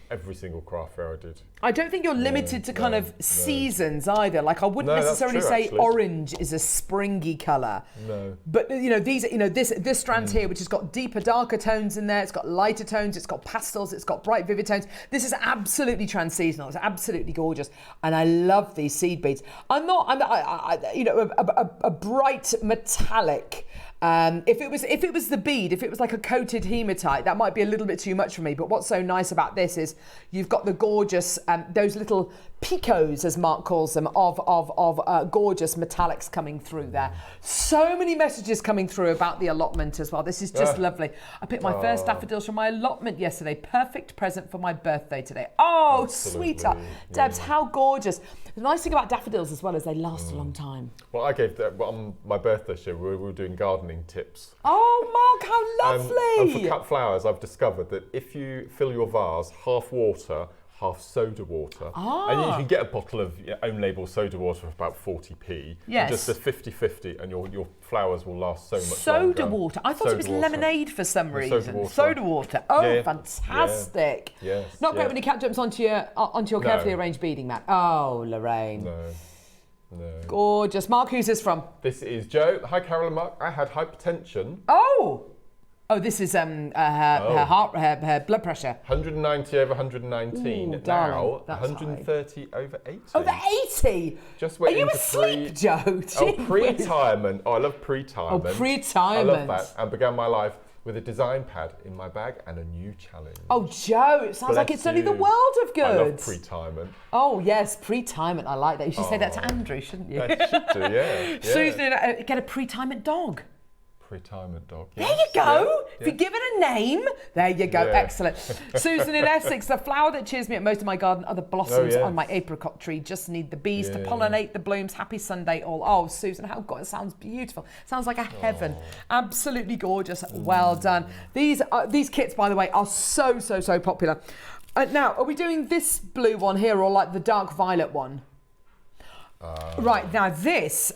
Every single craft fair I did. I don't think you're limited to kind of seasons either. Like I wouldn't necessarily say actually. Orange is a springy colour. No. But this strand here, which has got deeper, darker tones in there. It's got lighter tones. It's got pastels. It's got bright, vivid tones. This is absolutely trans-seasonal. It's absolutely gorgeous, and I love these seed beads. A bright metallic. If it was the bead, if it was like a coated hematite, that might be a little bit too much for me. But what's so nice about this is you've got the gorgeous, those little picots, as Mark calls them, of gorgeous metallics coming through there. So many messages coming through about the allotment as well. This is just lovely. I picked my first daffodils from my allotment yesterday. Perfect present for my birthday today. Oh, absolutely. Sweetheart. Debs, how gorgeous. The nice thing about daffodils as well is they last a long time. Well, I gave that on my birthday show. We were doing gardening tips. Oh, Mark, how lovely! And for cut flowers, I've discovered that if you fill your vase half water, half soda water, and you can get a bottle of own label soda water for about 40p. Yes. Just a 50-50, and your flowers will last so much soda longer. Water. I thought it was lemonade for some reason. Soda water. Oh, fantastic! Yeah. Yes. Not great when your cat jumps onto your carefully arranged beading mat. Oh, Lorraine. No. Gorgeous. Mark, who's this from? This is Joe. Hi, Carol and Mark. I had hypertension. Oh. Oh, this is her blood pressure. 190 over 119. Ooh, darling, now that's 130 over 80. Over 80? Just went Are you into asleep, Joe? Oh, pre-retirement. Oh, I love pre-retirement. Oh, pre-retirement. I love that. And began my life with a design pad in my bag and a new challenge. Oh, Joe, it sounds like it's only the world of goods. I love pre-retirement. Oh, yes, pre-retirement. I like that. You should say that to Andrew, shouldn't you? I should do, yeah. Susan, get a pre-retirement dog. Retirement dog. There you go. If you give it a name, there you go. Yeah. Excellent. Susan in Essex, the flower that cheers me at most of my garden are the blossoms on my apricot tree. Just need the bees to pollinate the blooms. Happy Sunday all. Oh, Susan, how God, it sounds beautiful. Sounds like a heaven. Absolutely gorgeous. Well done. These kits, by the way, are so popular. Now, are we doing this blue one here or like the dark violet one? Right, now this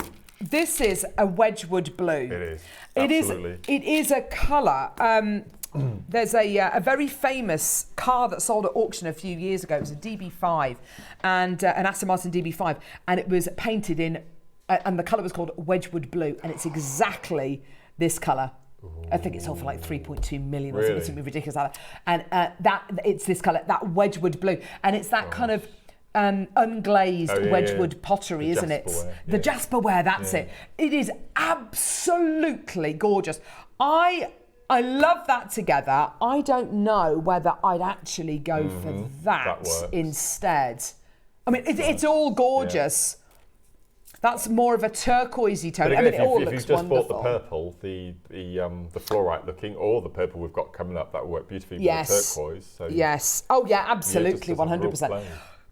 is a Wedgwood blue. It is. Absolutely. It is a colour. There's a very famous car that sold at auction a few years ago. It was a DB5, and an Aston Martin DB5, and it was painted in, and the colour was called Wedgwood blue, and it's exactly this colour. I think it sold for like 3.2 million or something ridiculous like that. And it's this colour, that Wedgwood blue, and it's that kind of unglazed Wedgwood pottery, isn't it? The Jasperware, that's it. It is absolutely gorgeous. I love that together. I don't know whether I'd actually go for that instead. I mean, it's all gorgeous. That's more of a turquoisey tone. But I mean, it all if looks you've just wonderful. bought the purple, the fluorite looking, or the purple we've got coming up, that will work beautifully with the turquoise. So yes. Oh yeah, absolutely, 100%.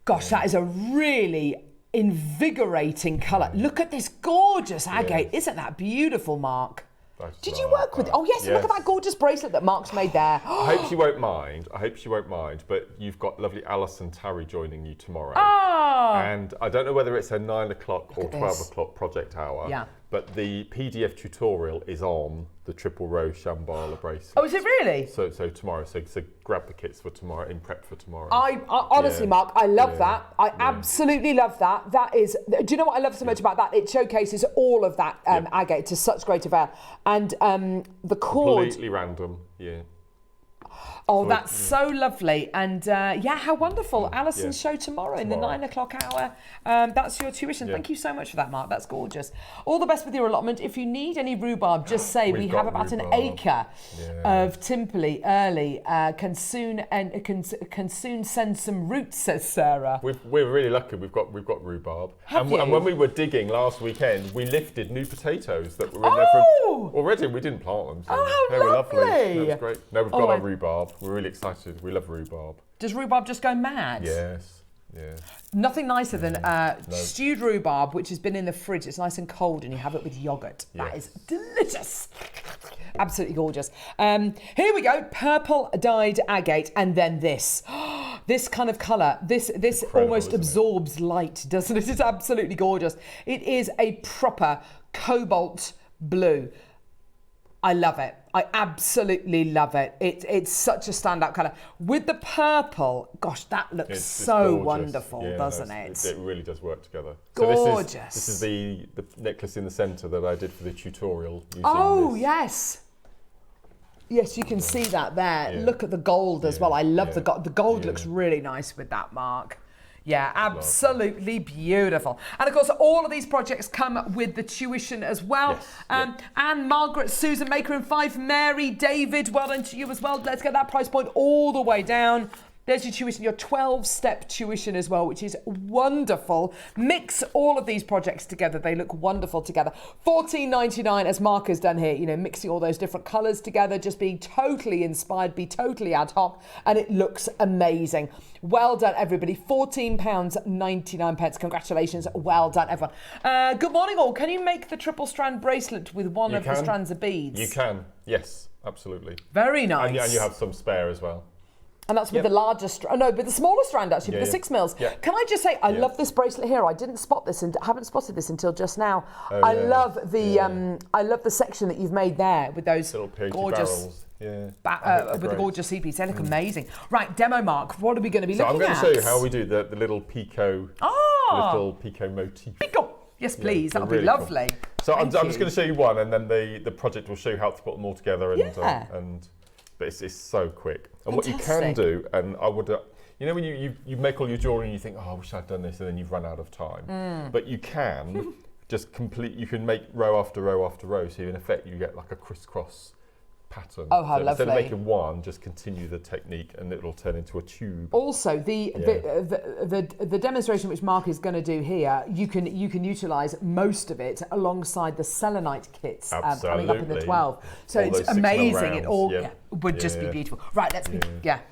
Gosh, that is a really invigorating colour. Look at this gorgeous agate. Isn't that beautiful, Mark? Did you work with it? Oh, yes, look at that gorgeous bracelet that Mark's made there. I hope she won't mind. But you've got lovely Alison Tarry joining you tomorrow. Oh! And I don't know whether it's her 9 o'clock or 12 o'clock project hour. Yeah. But the PDF tutorial is on the triple row Shambhala bracelet. Oh, is it really? So tomorrow. So grab the kits for tomorrow, in prep for tomorrow. I honestly, Mark, I love that. I absolutely love that. That is, do you know what I love so much about that? It showcases all of that agate to such great avail. And the cord. Completely random, Oh, that's so lovely. And how wonderful. Alison's show tomorrow in the 9 o'clock hour. That's your tuition. Thank you so much for that, Mark. That's gorgeous. All the best with your allotment. If you need any rhubarb, just say we have about an acre of Timperley early. Can soon send some roots, says Sarah. We're really lucky. We've got rhubarb. And when we were digging last weekend, we lifted new potatoes that were in there already. We didn't plant them. So they were lovely. That was great. No, we've got our rhubarb. We're really excited. We love rhubarb. Does rhubarb just go mad? Yes. Nothing nicer than stewed rhubarb, which has been in the fridge. It's nice and cold, and you have it with yoghurt. That is delicious. Absolutely gorgeous. Here we go. Purple dyed agate, and then this. This kind of colour. This almost absorbs light, doesn't it? It's absolutely gorgeous. It is a proper cobalt blue. I love it. I absolutely love it. It's such a standout colour. With the purple, gosh, that looks so wonderful, doesn't it? It really does work together. Gorgeous. So this is the necklace in the centre that I did for the tutorial. Yes. Yes, you can see that there. Look at the gold as well. I love the gold. The gold looks really nice with that, Mark. Yeah, absolutely beautiful. And of course, all of these projects come with the tuition as well. Anne, Margaret, Susan, Maker and 5, Mary, David, well done to you as well. Let's get that price point all the way down. There's your tuition, your 12-step tuition as well, which is wonderful. Mix all of these projects together. They look wonderful together. $14.99, as Mark has done here, you know, mixing all those different colours together, just being totally inspired, be totally ad hoc, and it looks amazing. Well done, everybody. £14.99. Congratulations. Well done, everyone. Good morning, all. Can you make the triple strand bracelet with one of the strands of beads? You can. Yes, absolutely. Very nice. And you have some spare as well. And that's with the larger strand. No, with the smaller strand, actually, with the 6 mils. Can I just say, I love this bracelet here. I didn't spot this, and haven't spotted this until just now. I love the section that you've made there with those little gorgeous barrels. with the gorgeous CPs. They look amazing. Right, demo Mark. What are we going to be looking at? I'm going to show you how we do the little picot, little picot motif. Picot. Yes, please. That would be lovely. Cool. So I'm Thank just you. going to show you one, and then the project will show you how to put them all together. And, Yeah. But it's so quick. And what you can Fantastic. do, and I would, you know, when you make all your jewellery and you think, oh, I wish I'd done this, and then you've run out of time. But you can just you can make row after row after row, so in effect you get like a crisscross pattern. Oh, how so instead of lovely. making one, just continue the technique, and it'll turn into a tube. Also, the demonstration which Mark is going to do here, you can utilise most of it alongside the selenite kits coming up in the Absolutely. 12. So All it's those 6 amazing. rounds, It all yeah. would just be Yeah. beautiful. Right, let's Okay.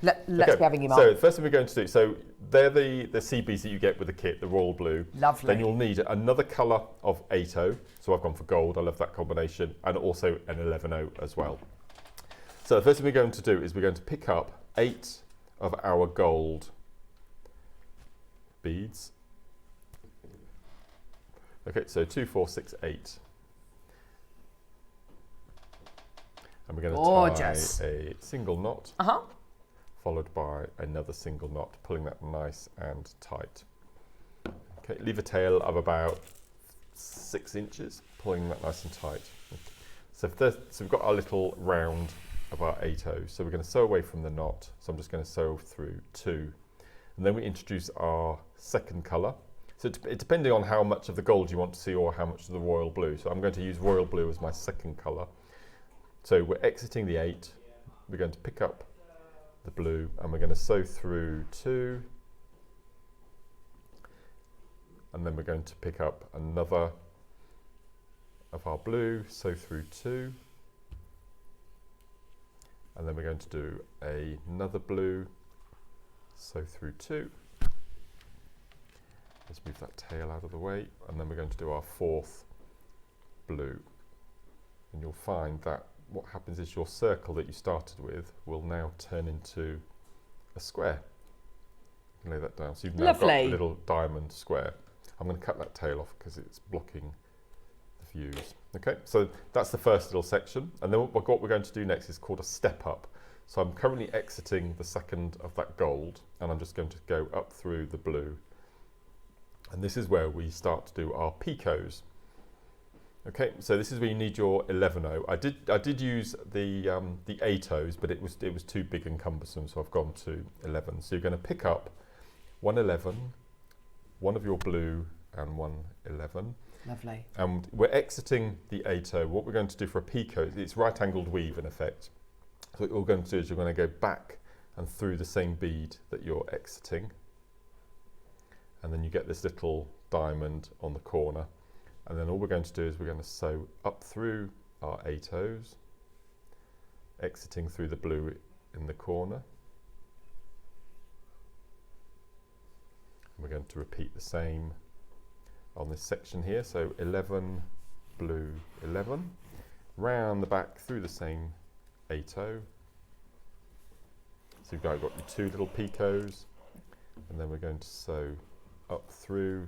be having you, Mark. So the first thing we're going to do, so they're the CBs that you get with the kit, the royal blue. Lovely. Then you'll need another colour of 8O. So I've gone for gold. I love that combination, and also an 11O as well. So the first thing we're going to do is we're going to pick up 8 of our gold beads. Okay, so 2, 4, 6, 8. And we're going to Gorgeous. tie a single knot, followed by another single knot, pulling that nice and tight. Okay, leave a tail of about 6 inches, pulling that nice and tight. So we've got our little round of our 8O. So we're going to sew away from the knot. So I'm just going to sew through 2. And then we introduce our second colour. So it depending on how much of the gold you want to see or how much of the royal blue. So I'm going to use royal blue as my second colour. So we're exiting the 8. We're going to pick up the blue and we're going to sew through 2. And then we're going to pick up another of our blue, sew through 2. And then we're going to do another blue, sew through 2. Let's move that tail out of the way, and then we're going to do our 4th blue. And you'll find that what happens is your circle that you started with will now turn into a square. You can lay that down. So you've now got a little diamond square. I'm going to cut that tail off because it's blocking the views. Okay, so that's the first little section, and then what we're going to do next is called a step up. So I'm currently exiting the second of that gold, and I'm just going to go up through the blue, and this is where we start to do our picos. Okay, so this is where you need your 11O. I did use the 8Os, but it was too big and cumbersome, so I've gone to 11. So you're going to pick up 1 11, one of your blue, and 1 11. Lovely. And we're exiting the 8O. What we're going to do for a picot, it's right-angled weave in effect. So what you're going to do is you're going to go back and through the same bead that you're exiting. And then you get this little diamond on the corner. And then all we're going to do is we're going to sew up through our 8Os, exiting through the blue in the corner. And we're going to repeat the same on this section here, so 11, blue, 11, round the back through the same 8O. So you've got your 2 little picots, and then we're going to sew up through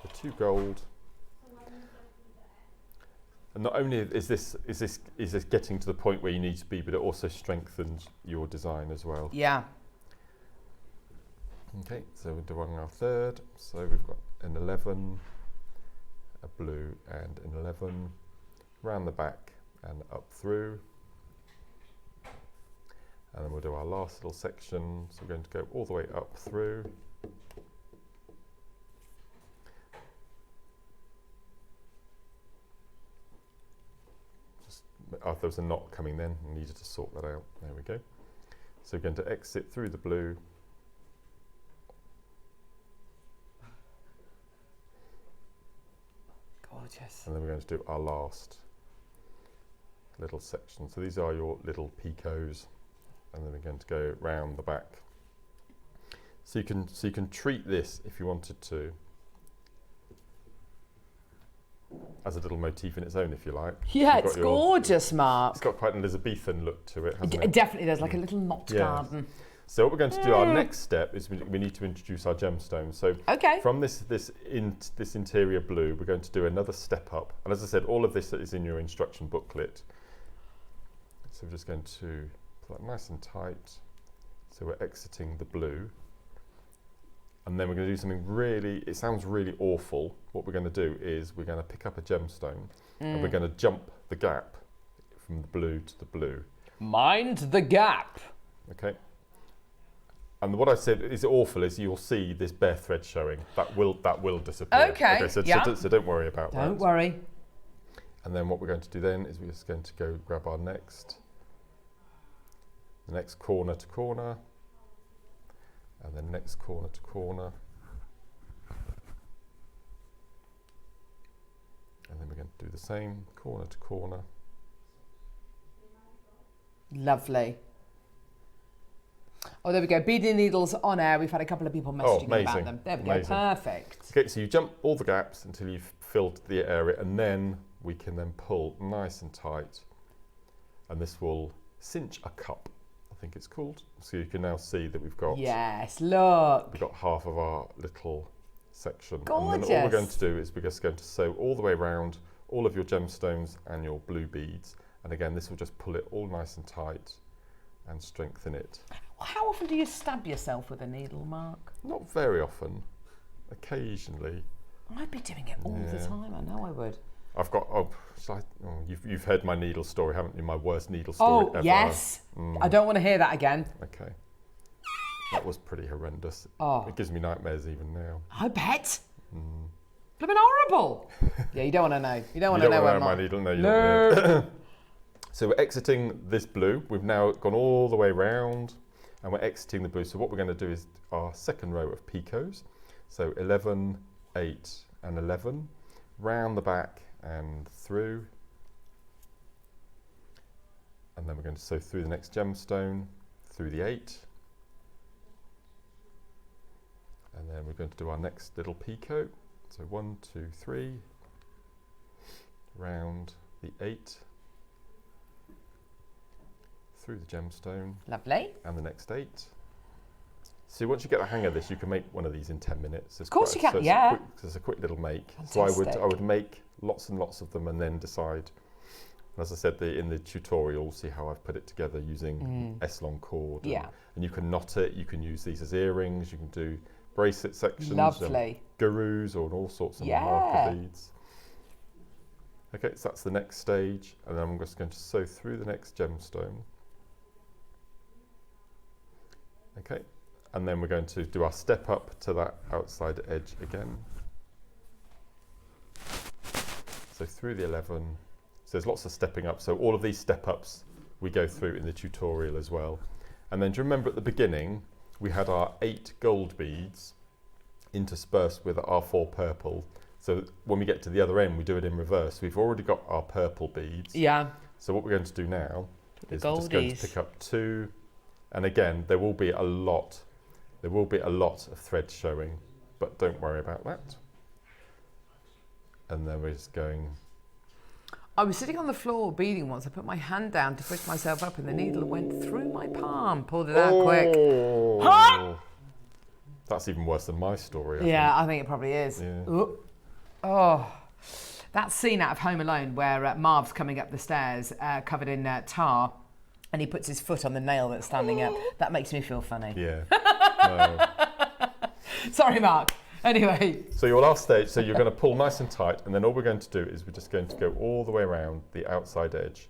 the 2 gold. And not only is this getting to the point where you need to be, but it also strengthens your design as well. Yeah. Okay, so we're doing our 3rd. So we've got an 11, a blue and an 11, round the back and up through. And then we'll do our last little section. So we're going to go all the way up through. Oh, there was a knot coming then, I needed to sort that out. There we go. So we're going to exit through the blue. Gorgeous. And then we're going to do our last little section. So these are your little picots, and then we're going to go round the back. So you can treat this, if you wanted to, as a little motif in its own, if you like. Yeah, it's gorgeous, Mark. It's got quite an Elizabethan look to it, hasn't It it? definitely does, like a little knot garden. So what we're going to do, our next step is we need to introduce our gemstones. So from this interior blue, we're going to do another step up. And as I said, all of this is in your instruction booklet. So we're just going to pull that nice and tight. So we're exiting the blue. And then we're going to do something really, it sounds really awful. What we're going to do is we're going to pick up a gemstone and we're going to jump the gap from the blue to the blue. Mind the gap. Okay. And what I said is awful is you'll see this bare thread showing. That will disappear. Okay, So, yeah. so don't worry about that. Don't worry. And then what we're going to do then is we're just going to go grab the next corner to corner, and then next corner to corner. And then we're going to do the same corner to corner. Lovely. Oh, there we go. Beading needles on air. We've had a couple of people messaging about them. There we go. Perfect. Okay, so you jump all the gaps until you've filled the area, and then we can then pull nice and tight, and this will cinch a cup, I think it's called. So you can now see that we've got look. We've got half of our little section. Gorgeous. And then all we're going to do is we're just going to sew all the way around all of your gemstones and your blue beads. And again, this will just pull it all nice and tight and strengthen it. How often do you stab yourself with a needle, Mark? Not very often, occasionally. I'd be doing it all the time. I know I would. I've got, you've heard my needle story, haven't you? My worst needle story ever. Oh, yes. I don't want to hear that again. Okay. That was pretty horrendous. Oh. It gives me nightmares even now. I bet. Blimmin' horrible. Yeah, you don't want to know. You don't want to know where my needle. No, you don't. So we're exiting this blue. We've now gone all the way round and we're exiting the blue. So what we're going to do is our second row of picots. So 11, 8 and 11. Round the back and through. And then we're going to sew through the next gemstone, through the 8. And then we're going to do our next little picot. So 1, 2, 3. Round the 8. Through the gemstone. Lovely. And the next 8. So once you get the hang of this, you can make one of these in 10 minutes. Of course you can, yeah. It's a quick little make. Fantastic. So I would make lots and lots of them and then decide. And as I said, in the tutorial, see how I've put it together using S-long cord. And you can knot it. You can use these as earrings. You can do bracelet sections. Lovely. Gurus or all sorts of marker beads. Okay, so that's the next stage. And then I'm just going to sew through the next gemstone. Okay, and then we're going to do our step up to that outside edge again. So through the 11, so there's lots of stepping up. So all of these step ups we go through in the tutorial as well. And then do you remember at the beginning, we had our 8 gold beads interspersed with our 4 purple. So when we get to the other end, we do it in reverse. We've already got our purple beads. Yeah. So what we're going to do now is we're just going to pick up 2. And again, there will be a lot of thread showing, but don't worry about that. And then we're just going. I was sitting on the floor beading once. I put my hand down to push myself up and the needle went through my palm. Pulled it out quick. That's even worse than my story. I think it probably is. Yeah. Oh, that scene out of Home Alone where Marv's coming up the stairs covered in tar. And he puts his foot on the nail that's standing up. That makes me feel funny. Yeah. Sorry, Mark. Anyway. So your last stage, so you're going to pull nice and tight, and then all we're going to do is we're just going to go all the way around the outside edge.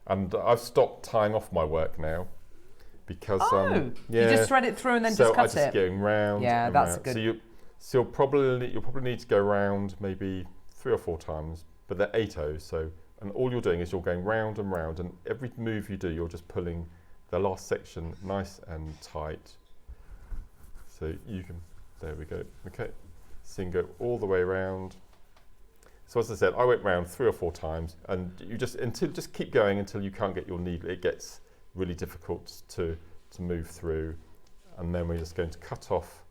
And I've stopped tying off my work now because you just thread it through and then just cut it. So I'm just going round. Yeah, and that's round. good. So you'll probably need to go round maybe 3 or 4 times, but they're 8 O's, so. And all you're doing is you're going round and round, and every move you do, you're just pulling the last section nice and tight. So you can, there we go. Okay, so you can go all the way around. So as I said, I went round 3 or 4 times, and you just keep going until you can't get your needle. It gets really difficult to move through, and then we're just going to cut off.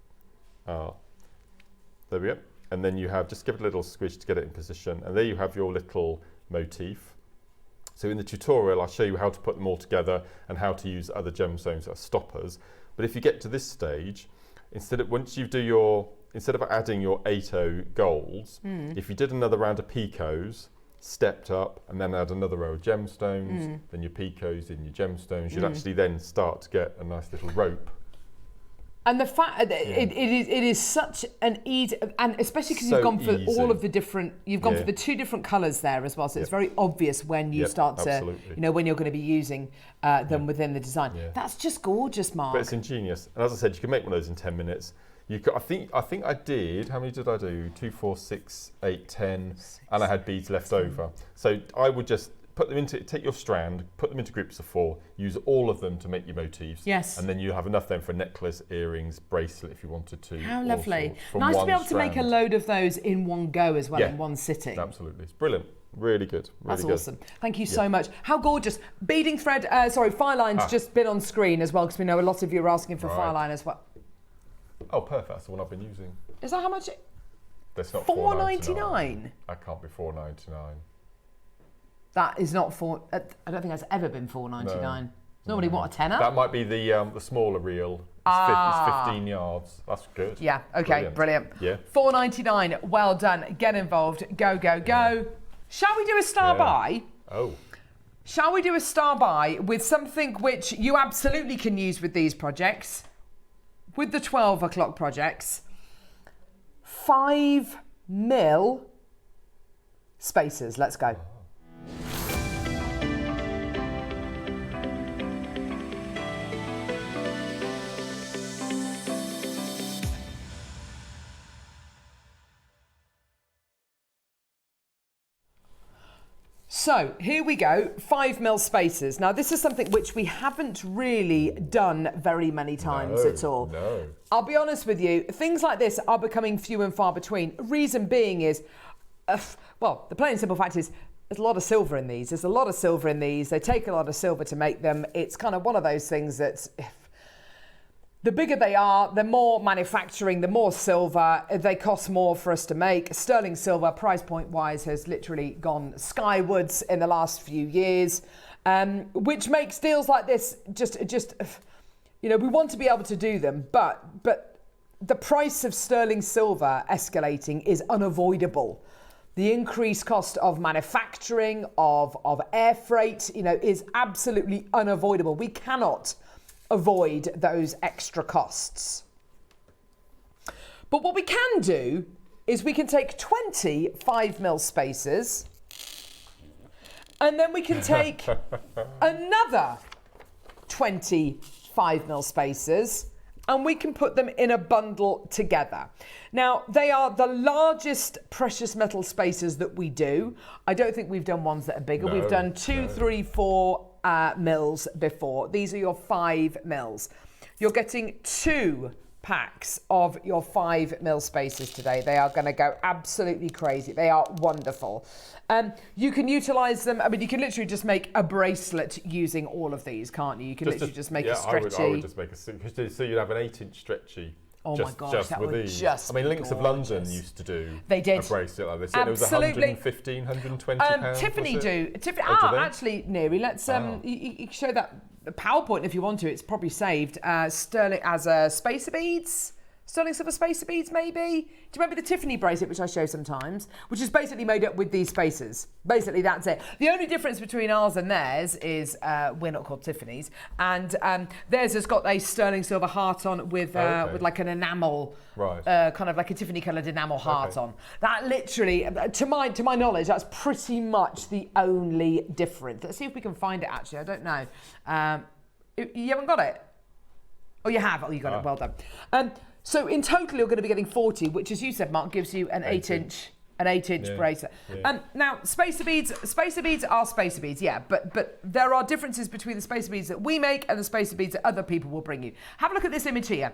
There we go. And then you have, just give it a little squish to get it in position, and there you have your little motif. So in the tutorial I'll show you how to put them all together and how to use other gemstones as stoppers. But if you get to this stage, instead of adding your 8O golds, if you did another round of picots, stepped up and then add another row of gemstones, then your picots, then your gemstones, you'd actually then start to get a nice little rope And the fact that it is such an easy, and especially because So you've gone for easy. all of the different, you've gone for the 2 different colours there as well. So it's very obvious when you start to, absolutely. you know, when you're going to be using them within the design. Yeah. That's just gorgeous, Mark. But it's ingenious. And as I said, you can make one of those in 10 minutes. You could, I think I did, how many did I do? 2, 4, 6, 8, 10, and I had beads left over. So I would just put them into, take your strand, put them into groups of 4, use all of them to make your motifs. Yes. And then you have enough then for a necklace, earrings, bracelet if you wanted to. How all lovely. sorts, from Nice to one be able to make a strand. load of those in one go as well, in one sitting. Absolutely. It's brilliant. Really good. Really That's good. awesome. Thank you so much. How gorgeous. Beading thread, fire line's just been on screen as well, because we know a lot of you are asking for fire line as well. Oh, perfect. That's the one I've been using. Is that how much? That's not $4.99. That can't be $4.99. That is not I don't think that's ever been $4.99. No. Normally, what, a tenner? That might be the smaller reel. It's 15 yards. That's good. Yeah, okay, brilliant. Yeah. $4.99, well done. Get involved. Go, go, go. Shall we do a star buy? Oh. Shall we do a star buy with something which you absolutely can use with these projects? With the 12 o'clock projects. 5mm spacers. Let's go. So here we go, 5mm spacers. Now this is something which we haven't really done very many times at all. No. I'll be honest with you, things like this are becoming few and far between. Reason being is, well, the plain and simple fact is, there's a lot of silver in these. There's a lot of silver in these. They take a lot of silver to make them. It's kind of one of those things that's, the bigger they are, the more manufacturing, the more silver, they cost more for us to make. Sterling silver, price point wise, has literally gone skywards in the last few years, which makes deals like this just, you know, we want to be able to do them, but the price of sterling silver escalating is unavoidable. The increased cost of manufacturing, of air freight, you know, is absolutely unavoidable. We cannot avoid those extra costs. But what we can do is we can take 20 5mm spacers, and then we can take another 20 5mm spacers, and we can put them in a bundle together. Now, they are the largest precious metal spacers that we do. I don't think we've done ones that are bigger. We've done 2, 3, 4 mils before. These are your 5mm. You're getting 2 packs of your 5mm spacers today. They are going to go absolutely crazy. They are wonderful. You can utilize them. I mean, you can literally just make a bracelet using all of these, can't you? You can literally just make a stretchy. I would just make a, so you'd have an 8-inch stretchy. Oh my gosh, that would just I mean, be Links of London used to do They did. a bracelet like this. It was 115, 120 pounds. Tiffany do. do they? Actually, Neri, let's you can show that PowerPoint if you want to. It's probably saved. Sterling as a spacer beads. Sterling silver spacer beads, maybe? Do you remember the Tiffany bracelet, which I show sometimes, which is basically made up with these spacers? Basically, that's it. The only difference between ours and theirs is we're not called Tiffany's, and theirs has got a sterling silver heart on with like an enamel, kind of like a Tiffany coloured enamel heart on. That literally, to my knowledge, that's pretty much the only difference. Let's see if we can find it. Actually, I don't know. You haven't got it? Oh, you have. Oh, you got it. Well done. So in total, you're going to be getting 40, which, as you said, Mark, gives you an 8-inch bracelet. Yeah. Now, spacer beads are spacer beads, yeah, but there are differences between the spacer beads that we make and the spacer beads that other people will bring you. Have a look at this image here.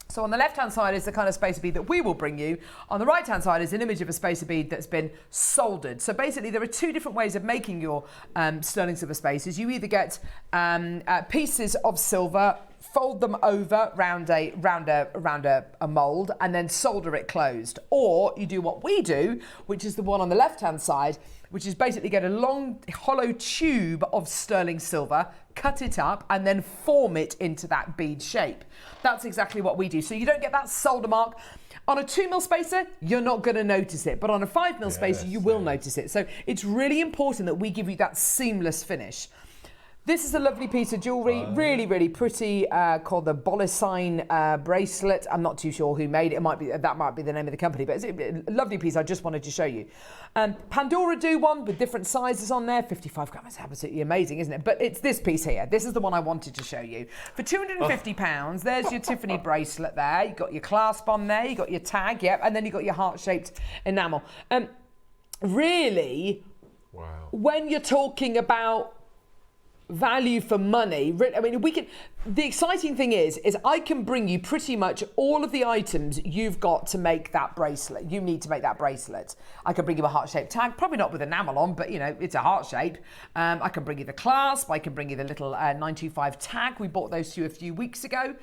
So on the left-hand side is the kind of spacer bead that we will bring you. On the right-hand side is an image of a spacer bead that's been soldered. So basically, there are 2 different ways of making your sterling silver spacers. You either get pieces of silver, fold them over round a mould, and then solder it closed. Or you do what we do, which is the one on the left-hand side, which is basically get a long hollow tube of sterling silver, cut it up, and then form it into that bead shape. That's exactly what we do. So you don't get that solder mark. On a 2mm spacer, you're not going to notice it, but on a 5mm spacer, you will notice it. So it's really important that we give you that seamless finish. This is a lovely piece of jewellery, really, really pretty, called the Bolisine bracelet. I'm not too sure who made it. That might be the name of the company, but it's a lovely piece I just wanted to show you. Pandora do one with different sizes on there. 55 grams, it's absolutely amazing, isn't it? But it's this piece here. This is the one I wanted to show you. For £250, there's your Tiffany bracelet there. You've got your clasp on there, you've got your tag, yep, and then you've got your heart-shaped enamel. Really, wow. When you're talking about value for money, I mean, the exciting thing is I can bring you pretty much all of the items you've got to make that bracelet. You need to make that bracelet. I can bring you a heart-shaped tag, probably not with enamel on, but you know, it's a heart shape. I can bring you the clasp. I can bring you the little 925 tag. We bought those to you a few weeks ago.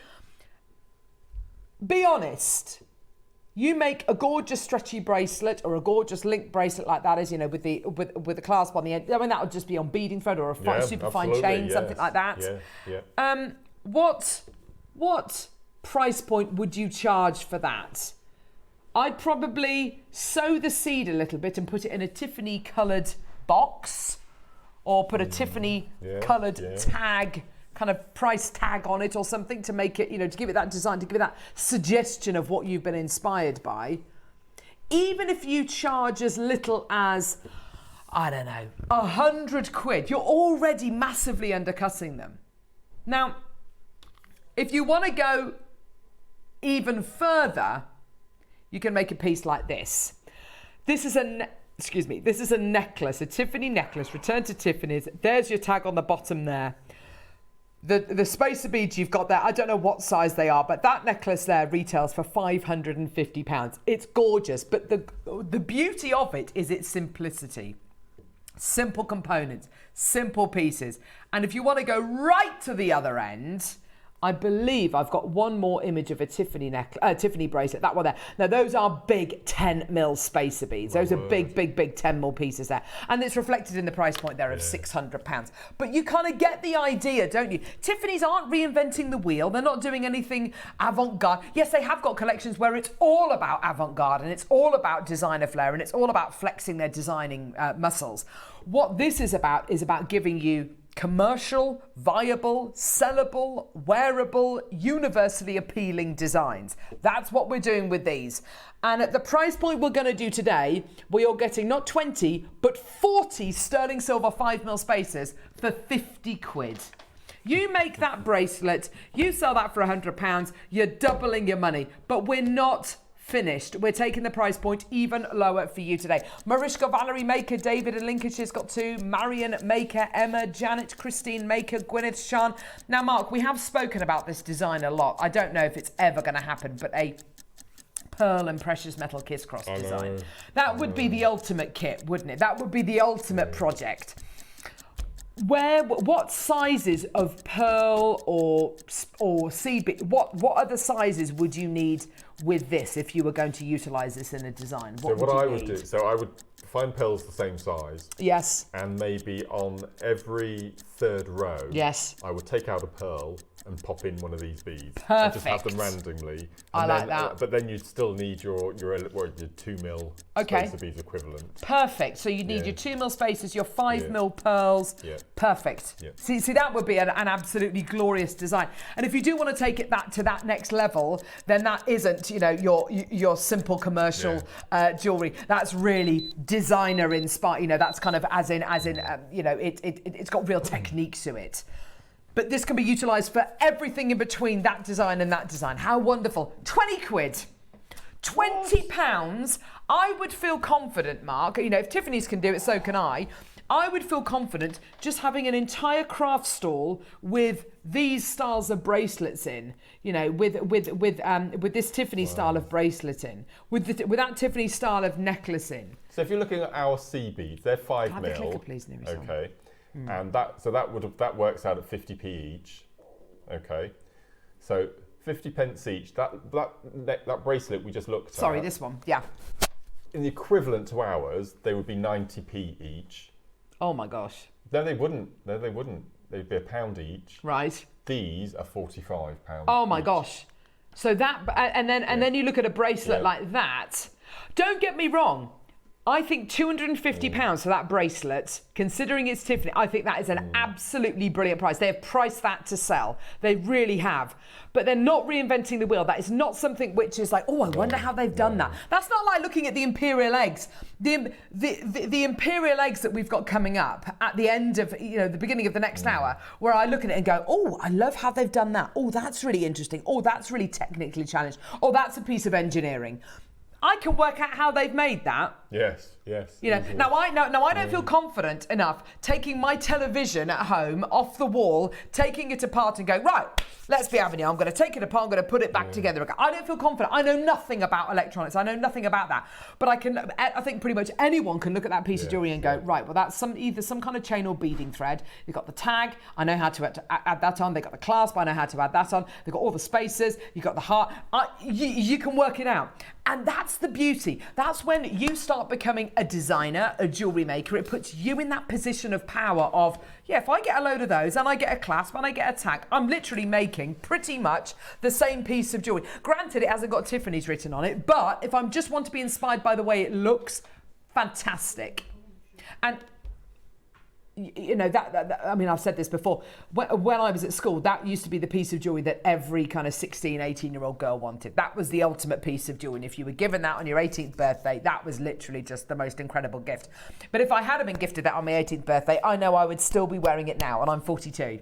Be honest. You make a gorgeous stretchy bracelet or a gorgeous link bracelet like that, as you know, with the clasp on the end. I mean, that would just be on beading thread or a super fine chain, something like that. Yeah. What price point would you charge for that? I'd probably sow the seed a little bit and put it in a Tiffany coloured box, or put a Tiffany coloured tag, kind of price tag on it or something, to make it, you know, to give it that design, to give it that suggestion of what you've been inspired by. Even if you charge as little as, I don't know, 100 quid, you're already massively undercutting them. Now, if you want to go even further, you can make a piece like this. This is a necklace, a Tiffany necklace, returned to Tiffany's. There's your tag on the bottom there. The spacer beads you've got there, I don't know what size they are, but that necklace there retails for £550. It's gorgeous, but the beauty of it is its simplicity. Simple components, simple pieces. And if you want to go right to the other end, I believe I've got one more image of a Tiffany bracelet, that one there. Now, those are big 10mm spacer beads. Those are big 10mm pieces there. And it's reflected in the price point there of £600. But you kind of get the idea, don't you? Tiffany's aren't reinventing the wheel. They're not doing anything avant-garde. Yes, they have got collections where it's all about avant-garde and it's all about designer flair and it's all about flexing their designing muscles. What this is about giving you commercial, viable, sellable, wearable, universally appealing designs. That's what we're doing with these. And at the price point we're going to do today, we are getting not 20, but 40 sterling silver 5mm spacers for 50 quid. You make that bracelet, you sell that for £100, you're doubling your money. But we're not finished. We're taking the price point even lower for you today. Mariska, Valerie Maker, David in Lincolnshire's got 2, Marion Maker, Emma, Janet, Christine Maker, Gwyneth, Sean. Now, Mark, we have spoken about this design a lot. I don't know if it's ever going to happen, but a pearl and precious metal kiss cross design. That would be the ultimate kit, wouldn't it? That would be the ultimate project. What sizes of pearl or seed bead, what other sizes would you need with this if you were going to utilise this in a design? So what I would do, I would find pearls the same size. Yes. And maybe on every third row, yes, I would take out a pearl and pop in one of these beads. Perfect. And just have them randomly. I like that. But then you'd still need your 2mm spacer beads equivalent. Perfect. So you need your 2mm spacers, your 5mm pearls. Yeah. Perfect. Yeah. See, that would be an absolutely glorious design. And if you do want to take it back to that next level, then that isn't, you know, your simple commercial jewellery. That's really designer inspired. You know, that's kind of as in you know, it's got real technique to it. But this can be utilised for everything in between that design and that design. How wonderful. 20 quid. £20. I would feel confident, Mark. You know, if Tiffany's can do it, so can I. I would feel confident just having an entire craft stall with these styles of bracelets in, you know, with this Tiffany style of bracelet in, with that Tiffany style of necklace in. So if you're looking at our C beads, they're 5mm. Have the clicker, please, Neri-san. Okay. And that works out at 50p each. Okay. So 50p each. That bracelet we just looked at. Sorry, this one. Yeah. In the equivalent to ours, they would be 90p each. Oh my gosh. No, they wouldn't. They'd be £1 each. Right. These are £45. Oh my each. gosh. So that, and then you look at a bracelet like that. Don't get me wrong. I think £250 for that bracelet, considering it's Tiffany, I think that is an absolutely brilliant price. They have priced that to sell. They really have. But they're not reinventing the wheel. That is not something which is like, oh, I wonder how they've done that. That's not like looking at the Imperial eggs. The Imperial eggs that we've got coming up at the end of, the beginning of the next hour, where I look at it and go, oh, I love how they've done that. Oh, that's really interesting. Oh, that's really technically challenged. Oh, that's a piece of engineering. I can work out how they've made that. Yes. Now I don't feel confident enough taking my television at home off the wall, taking it apart and going, right, let's be having it. I'm going to take it apart. I'm going to put it back together. I don't feel confident. I know nothing about electronics. I know nothing about that. But I think pretty much anyone can look at that piece of jewellery and go, right, well, that's either some kind of chain or beading thread. You've got the tag. I know how to add that on. They've got the clasp. I know how to add that on. They've got all the spaces. You've got the heart. You can work it out. And that's the beauty. That's when you start becoming a designer, a jewellery maker. It puts you in that position of power of, if I get a load of those and I get a clasp and I get a tag, I'm literally making pretty much the same piece of jewellery. Granted, it hasn't got Tiffany's written on it, but if I just want to be inspired by the way it looks, fantastic. And I've said this before. When I was at school, that used to be the piece of jewellery that every kind of 16, 18-year-old girl wanted. That was the ultimate piece of jewellery. And if you were given that on your 18th birthday, that was literally just the most incredible gift. But if I had been gifted that on my 18th birthday, I know I would still be wearing it now, and I'm 42.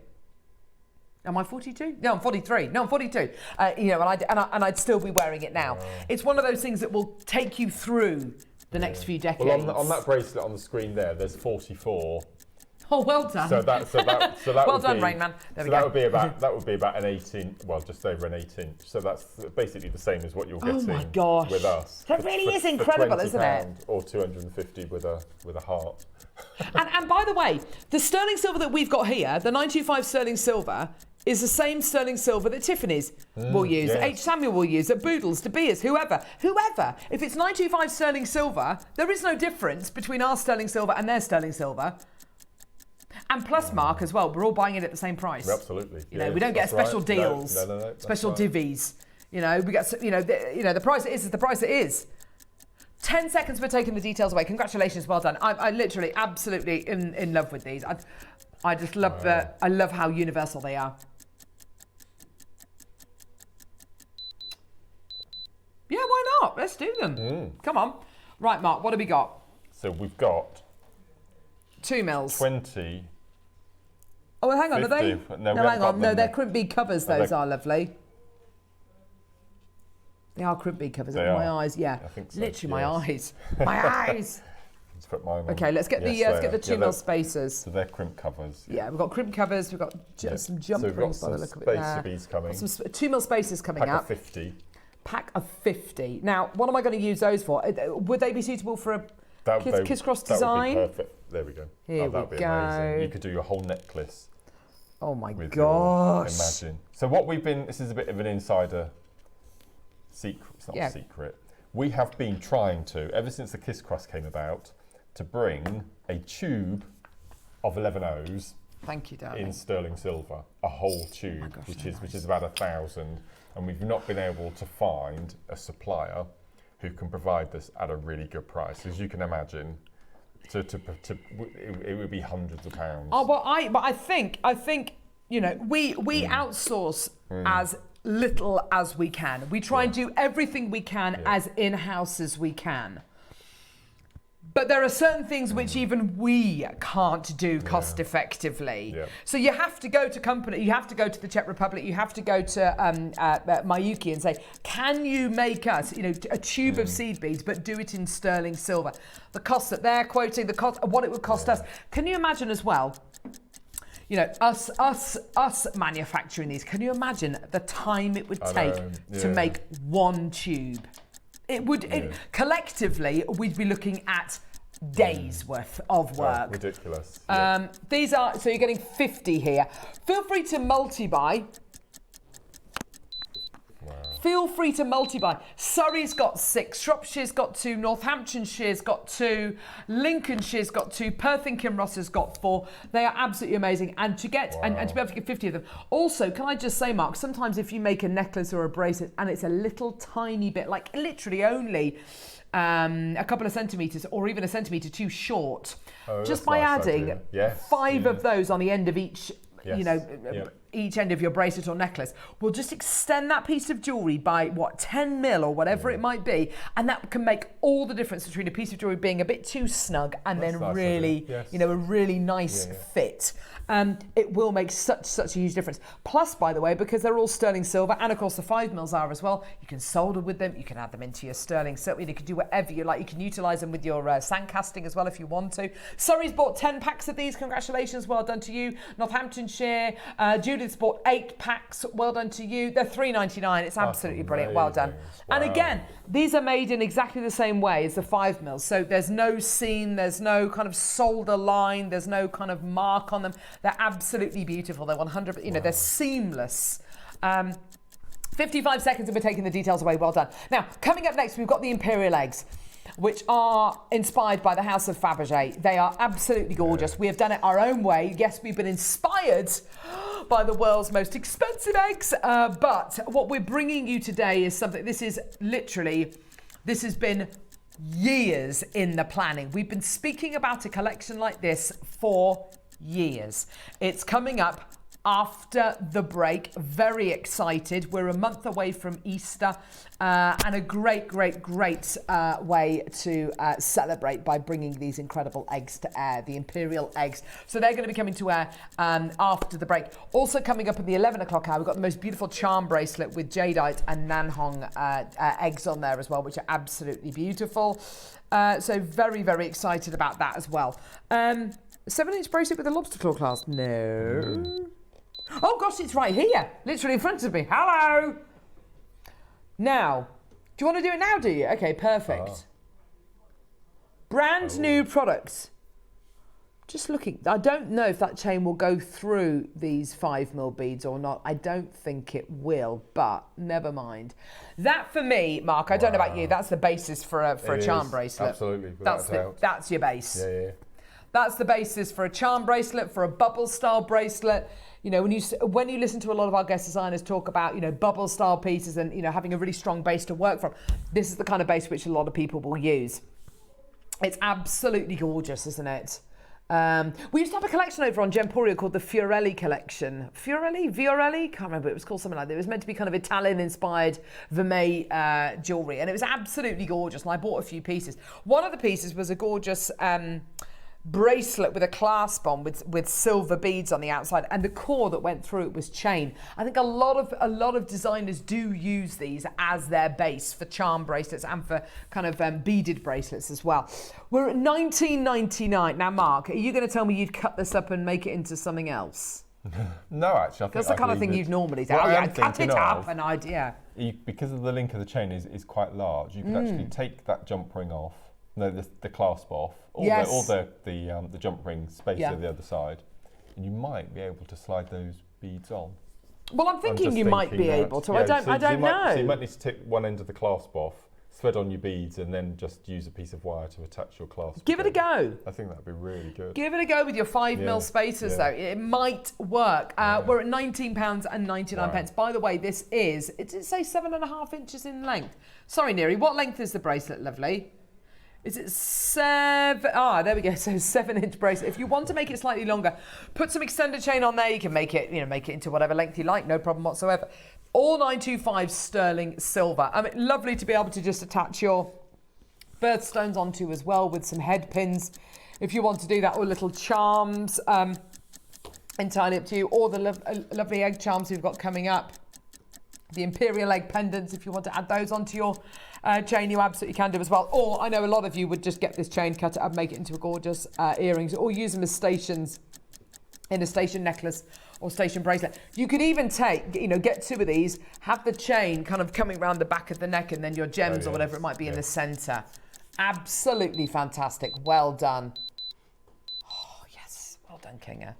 Am I 42? No, I'm 43. No, I'm 42. And I'd still be wearing it now. It's one of those things that will take you through the next few decades. Well, on that bracelet on the screen there's 44. Oh, well done. So that well done, Rain Man. There we go. That would be about an 18, well, just over an 8-inch. So that's basically the same as what you're getting with us. That really is incredible, isn't it? Or 250 with a heart. and by the way, the sterling silver that we've got here, the 925 sterling silver, is the same sterling silver that Tiffany's will use, that H. Samuel will use, that Boodles, De Beers, whoever. If it's 925 sterling silver, there is no difference between our sterling silver and their sterling silver. And plus, Mark, as well, we're all buying it at the same price. Absolutely. We don't get special deals, special divvies. We get, the price it is the price it is. 10 seconds for taking the details away. Congratulations, well done. I literally absolutely in love with these. I just love I love how universal they are. Yeah, why not? Let's do them. Come on. Right, Mark, what have we got? So we've got 2 mils. 20. Oh, well, hang on, 50. Are they? No, hang on. No, they're crimp bead covers, those are lovely. They are crimp bead covers. My eyes, yeah. I think so. Literally, my eyes. My eyes. Let's put mine on. Okay, let's get the 2 mil spacers. So they're crimp covers. Yeah, we've got crimp covers. We've got some jump rings by the look of it there. Spacer beads coming. Some 2 mil spacers coming up. Pack of 50. Pack of 50. Now, what am I going to use those for? Would they be suitable for a kiss cross design? That would be perfect. There we go. Here that would be amazing. You could do your whole necklace. Oh my gosh. Imagine. So what this is a bit of an insider secret. It's not a secret. We have been trying to, ever since the Kiss Cross came about, to bring a tube of 11 O's. Thank you, darling. In sterling silver, a whole tube, which is about 1,000, and we've not been able to find a supplier who can provide this at a really good price. As you can imagine, it would be hundreds of pounds. Oh, but I think we outsource as little as we can. We try and do everything we can as in-house as we can. But there are certain things which even we can't do cost effectively. Yeah. So you have to go to company, you have to go to the Czech Republic, you have to go to Mayuki and say, can you make us, a tube of seed beads, but do it in sterling silver? The cost that they're quoting, the cost, what it would cost us. Can you imagine as well? Us manufacturing these. Can you imagine the time it would take to make one tube? It would collectively we'd be looking at days worth of work. Ridiculous. These are so you're getting 50 here. Feel free to multi-buy. Wow. feel free to multi-buy. Surrey's got 6, Shropshire's got 2, Northamptonshire's got 2, Lincolnshire's got 2, Perth and Kinross has got 4. They are absolutely amazing. And to get and to be able to get 50 of them. Also, can I just say, Mark, sometimes if you make a necklace or a bracelet and it's a little tiny bit, like literally only a couple of centimetres or even a centimetre too short, just by adding 5 of those on the end of each, each end of your bracelet or necklace will just extend that piece of jewellery by 10 mil or whatever it might be, and that can make all the difference between a piece of jewellery being a bit too snug and then really, a really nice fit. It will make such a huge difference. Plus, by the way, because they're all sterling silver, and of course the 5 mils are as well, you can solder with them, you can add them into your sterling silver, you can do whatever you like. You can utilise them with your sand casting as well if you want to. Surrey's bought 10 packs of these, congratulations, well done to you. Northamptonshire, Judith's bought 8 packs, well done to you. They're $3.99, it's absolutely brilliant, well done. Wow. And again, these are made in exactly the same way as the 5 mils, so there's no seam, there's no kind of solder line, there's no kind of mark on them. They're absolutely beautiful. They're 100%, they're seamless. 55 seconds and we're taking the details away. Well done. Now, coming up next, we've got the Imperial eggs, which are inspired by the House of Fabergé. They are absolutely gorgeous. We have done it our own way. Yes, we've been inspired by the world's most expensive eggs, but what we're bringing you today is something, this has been years in the planning. We've been speaking about a collection like this for years. It's coming up after the break. Very excited. We're a month away from Easter, and a great way to celebrate by bringing these incredible eggs to air, the Imperial eggs. So they're going to be coming to air after the break. Also coming up at the 11 o'clock hour, we've got the most beautiful charm bracelet with jadeite and nanhong eggs on there as well, which are absolutely beautiful. So very excited about that as well. 7-inch bracelet with a lobster claw clasp? No. Oh gosh, it's right here, literally in front of me. Hello. Now, do you want to do it now, do you? Okay, perfect. Brand new products. Just looking, I don't know if that chain will go through these 5 mil beads or not. I don't think it will, but never mind. That for me, Mark, I don't know about you, that's the basis for a charm bracelet. Absolutely, that's your base. Yeah. That's the basis for a charm bracelet, for a bubble style bracelet. You know, when you listen to a lot of our guest designers talk about, bubble style pieces and, having a really strong base to work from, this is the kind of base which a lot of people will use. It's absolutely gorgeous, isn't it? We used to have a collection over on Imperial called the Fiorelli collection. Viorelli? Can't remember. It was called something like that. It was meant to be kind of Italian-inspired vermeil jewellery, and it was absolutely gorgeous, and I bought a few pieces. One of the pieces was a gorgeous bracelet with a clasp on with silver beads on the outside, and the core that went through it was chain. I think a lot of designers do use these as their base for charm bracelets and for kind of beaded bracelets as well. We're at $19.99 now. Mark, are you going to tell me you'd cut this up and make it into something else? No, actually, I think that's the kind of thing you'd normally do. I'd cut it up and because of the link of the chain is quite large, you could actually take that jump ring off. No, the clasp off, or the jump ring space at the other side, and you might be able to slide those beads on. Well, I'm thinking you might be able to. I don't know. So you might need to take one end of the clasp off, thread on your beads, and then just use a piece of wire to attach your clasp. Give it a go. I think that'd be really good. Give it a go with your 5 mil spacers, though. It might work. We're at £19.99. Right. By the way, this is, it did say 7.5 inches in length. Sorry, Neri, what length is the bracelet, lovely? Is it 7? There we go. So 7-inch bracelet. If you want to make it slightly longer, put some extended chain on there. You can make it, make it into whatever length you like. No problem whatsoever. All 925 sterling silver. I mean, lovely to be able to just attach your birthstones onto as well with some head pins, if you want to do that, or little charms. Entirely up to you. Or the lovely egg charms we've got coming up. The Imperial egg pendants, if you want to add those onto your chain, you absolutely can do as well. Or I know a lot of you would just get this chain, cut it up, make it into a gorgeous earrings, or use them as stations in a station necklace or station bracelet. You could even take, get 2 of these, have the chain kind of coming around the back of the neck, and then your gems or whatever it might be in the centre. Absolutely fantastic. Well done. Oh, yes. Well done, Kinga.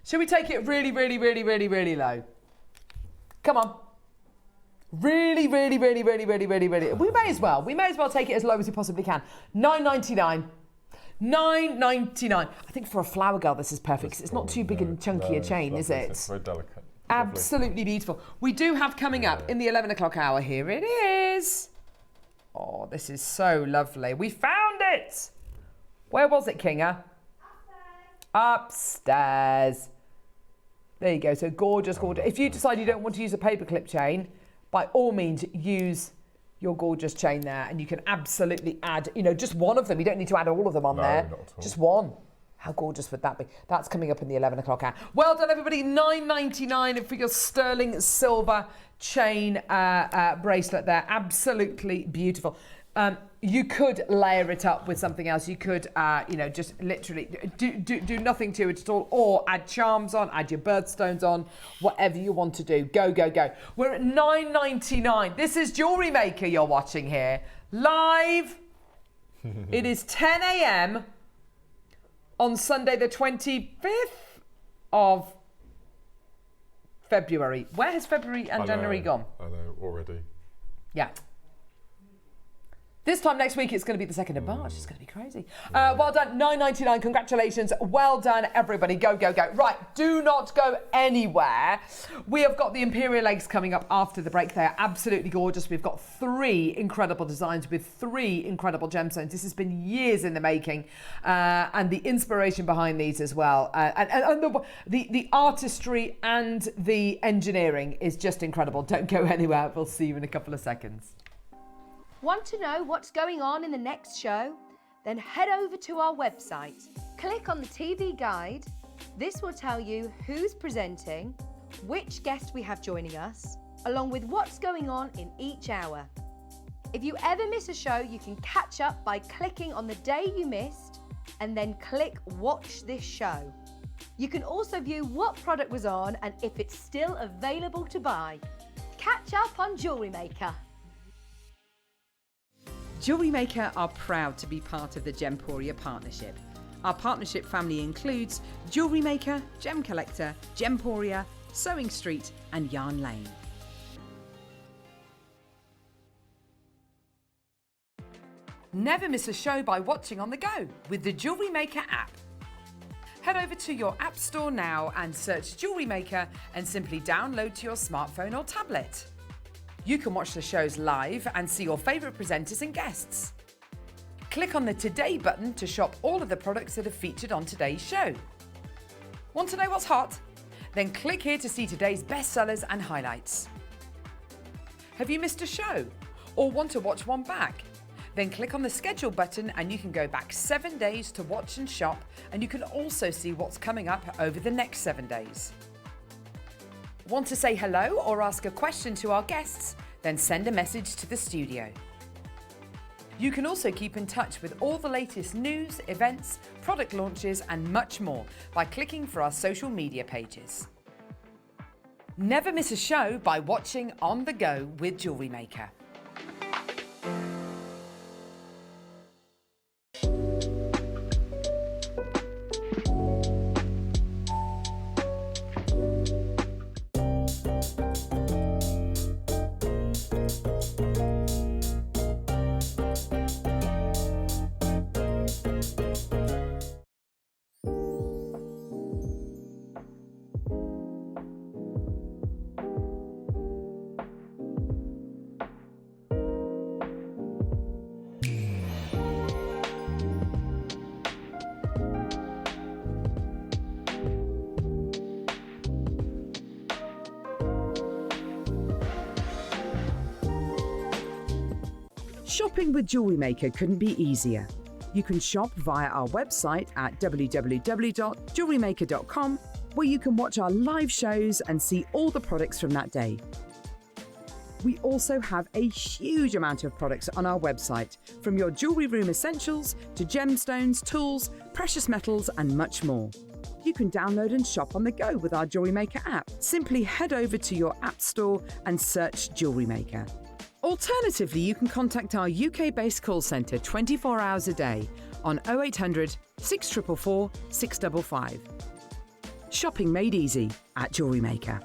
Should we take it really, really, really, really, really low? Come on. Really. We may as well take it as low as we possibly can. $9.99. $9.99. I think for a flower girl, this is perfect because it's not too big and chunky a chain, is it? It's very delicate. Absolutely beautiful. We do have coming up in the 11 o'clock hour. Here it is. Oh, this is so lovely. We found it. Where was it, Kinga? Upstairs. There you go. So gorgeous. If you decide you don't want to use a paperclip chain, by all means, use your gorgeous chain there, and you can absolutely add, just one of them. You don't need to add all of them on there. Not at all. Just one. How gorgeous would that be? That's coming up in the 11 o'clock hour. Well done, everybody. $9.99 for your sterling silver chain bracelet there. Absolutely beautiful. You could layer it up with something else. You could, just literally do nothing to it at all, or add charms on, add your birthstones on, whatever you want to do. Go. We're at $9.99. This is Jewellery Maker you're watching here. Live. It is 10 a.m. on Sunday the 25th of February. Where has February and January gone? I know, already. Yeah. This time next week, it's going to be the 2nd of March. It's going to be crazy. Well done. $9.99. Congratulations. Well done, everybody. Go. Right. Do not go anywhere. We have got the Imperial eggs coming up after the break. They are absolutely gorgeous. We've got 3 incredible designs with 3 incredible gemstones. This has been years in the making. And the inspiration behind these as well. And the artistry and the engineering is just incredible. Don't go anywhere. We'll see you in a couple of seconds. Want to know what's going on in the next show? Then head over to our website. Click on the TV guide. This will tell you who's presenting, which guest we have joining us, along with what's going on in each hour. If you ever miss a show, you can catch up by clicking on the day you missed and then click Watch This Show. You can also view what product was on and if it's still available to buy. Catch up on Jewellery Maker. Jewellery Maker are proud to be part of the Gemporia partnership. Our partnership family includes Jewellery Maker, Gem Collector, Gemporia, Sewing Street and Yarn Lane. Never miss a show by watching on the go with the Jewellery Maker app. Head over to your app store now and search Jewellery Maker and simply download to your smartphone or tablet. You can watch the shows live and see your favourite presenters and guests. Click on the Today button to shop all of the products that are featured on today's show. Want to know what's hot? Then click here to see today's bestsellers and highlights. Have you missed a show or want to watch one back? Then click on the schedule button and you can go back 7 days to watch and shop, and you can also see what's coming up over the next 7 days. Want to say hello or ask a question to our guests? Then send a message to the studio. You can also keep in touch with all the latest news, events, product launches and much more by clicking for our social media pages. Never miss a show by watching On The Go with Jewellery Maker. Shopping with Jewellery Maker couldn't be easier. You can shop via our website at www.jewellerymaker.com, where you can watch our live shows and see all the products from that day. We also have a huge amount of products on our website, from your jewellery room essentials to gemstones, tools, precious metals and much more. You can download and shop on the go with our Jewellery Maker app. Simply head over to your app store and search Jewellery Maker. Alternatively, you can contact our UK-based call centre 24 hours a day on 0800 644 655. Shopping made easy at Jewellery Maker.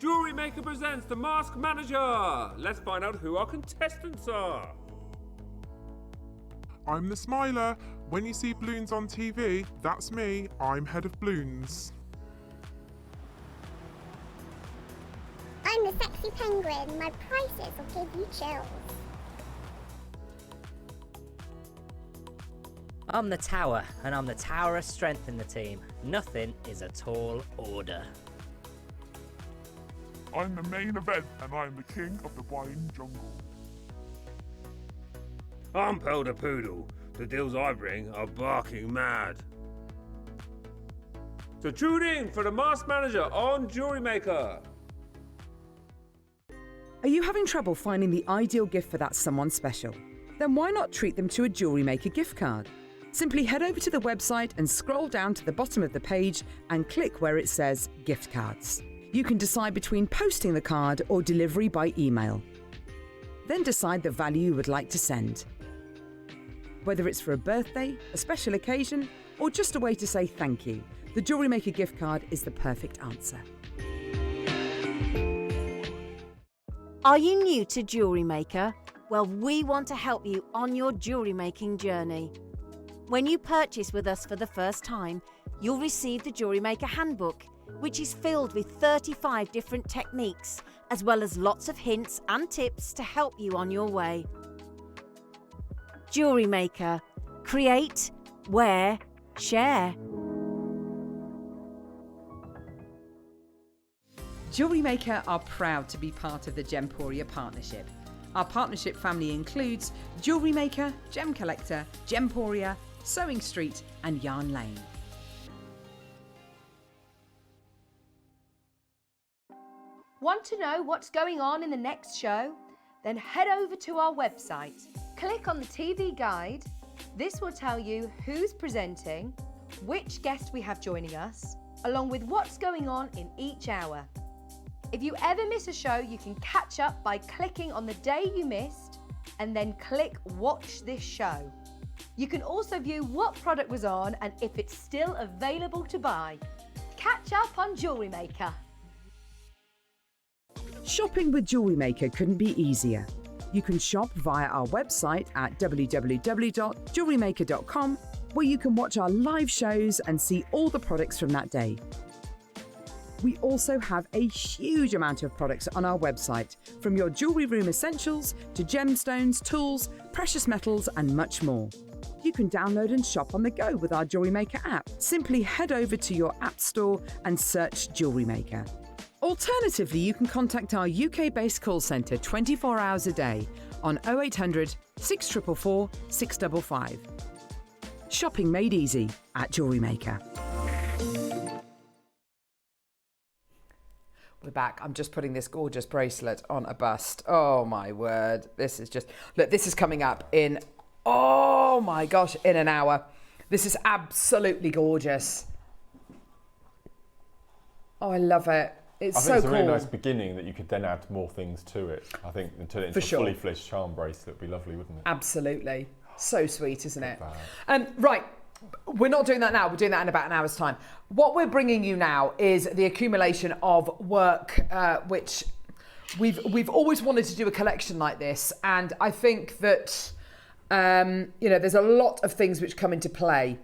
Jewellery Maker Maker presents the Mask Manager. Let's find out who our contestants are. I'm the smiler. When you see balloons on TV, that's me. I'm head of balloons. I'm the sexy penguin. My prices will give you chills. I'm the tower, and I'm the tower of strength in the team. Nothing is a tall order. I'm the main event, and I'm the king of the wine jungle. I'm Pelder Poodle. The deals I bring are barking mad. So tune in for the Mask Manager on Jewellery Maker. Are you having trouble finding the ideal gift for that someone special? Then why not treat them to a Jewellery Maker gift card? Simply head over to the website and scroll down to the bottom of the page and click where it says gift cards. You can decide between posting the card or delivery by email. Then decide the value you would like to send. Whether it's for a birthday, a special occasion, or just a way to say thank you, the Jewellery Maker gift card is the perfect answer. Are you new to Jewellery Maker? Well, we want to help you on your jewellery making journey. When you purchase with us for the first time, you'll receive the Jewellery Maker Handbook, which is filled with 35 different techniques, as well as lots of hints and tips to help you on your way. Jewellery Maker. Create, wear, share. Jewellery Maker are proud to be part of the Gemporia partnership. Our partnership family includes Jewellery Maker, Gem Collector, Gemporia, Sewing Street and Yarn Lane. Want to know what's going on in the next show? Then head over to our website. Click on the TV guide. This will tell you who's presenting, which guest we have joining us, along with what's going on in each hour. If you ever miss a show, you can catch up by clicking on the day you missed and then click Watch This Show. You can also view what product was on and if it's still available to buy. Catch up on Jewellery Maker. Shopping with Jewellery Maker couldn't be easier. You can shop via our website at www.jewellerymaker.com, where you can watch our live shows and see all the products from that day. We also have a huge amount of products on our website, from your jewellery room essentials to gemstones, tools, precious metals and much more. You can download and shop on the go with our Jewellery Maker app. Simply head over to your app store and search Jewellery Maker. Alternatively, you can contact our UK-based call centre 24 hours a day on 0800 644 655. Shopping made easy at Jewellery Maker. We're back. I'm just putting this gorgeous bracelet on a bust. Oh my word. This is just, look, this is coming up in, oh my gosh, in an hour. This is absolutely gorgeous. Oh, I love it. It's so cool. I think it's a really nice beginning that you could then add more things to it. I think until it's a fully fledged charm bracelet would be lovely, wouldn't it? Absolutely. So sweet, isn't it? Right. We're not doing that now. We're doing that in about an hour's time. What we're bringing you now is the accumulation of work, which we've always wanted to do a collection like this. And I think that, there's a lot of things which come into play.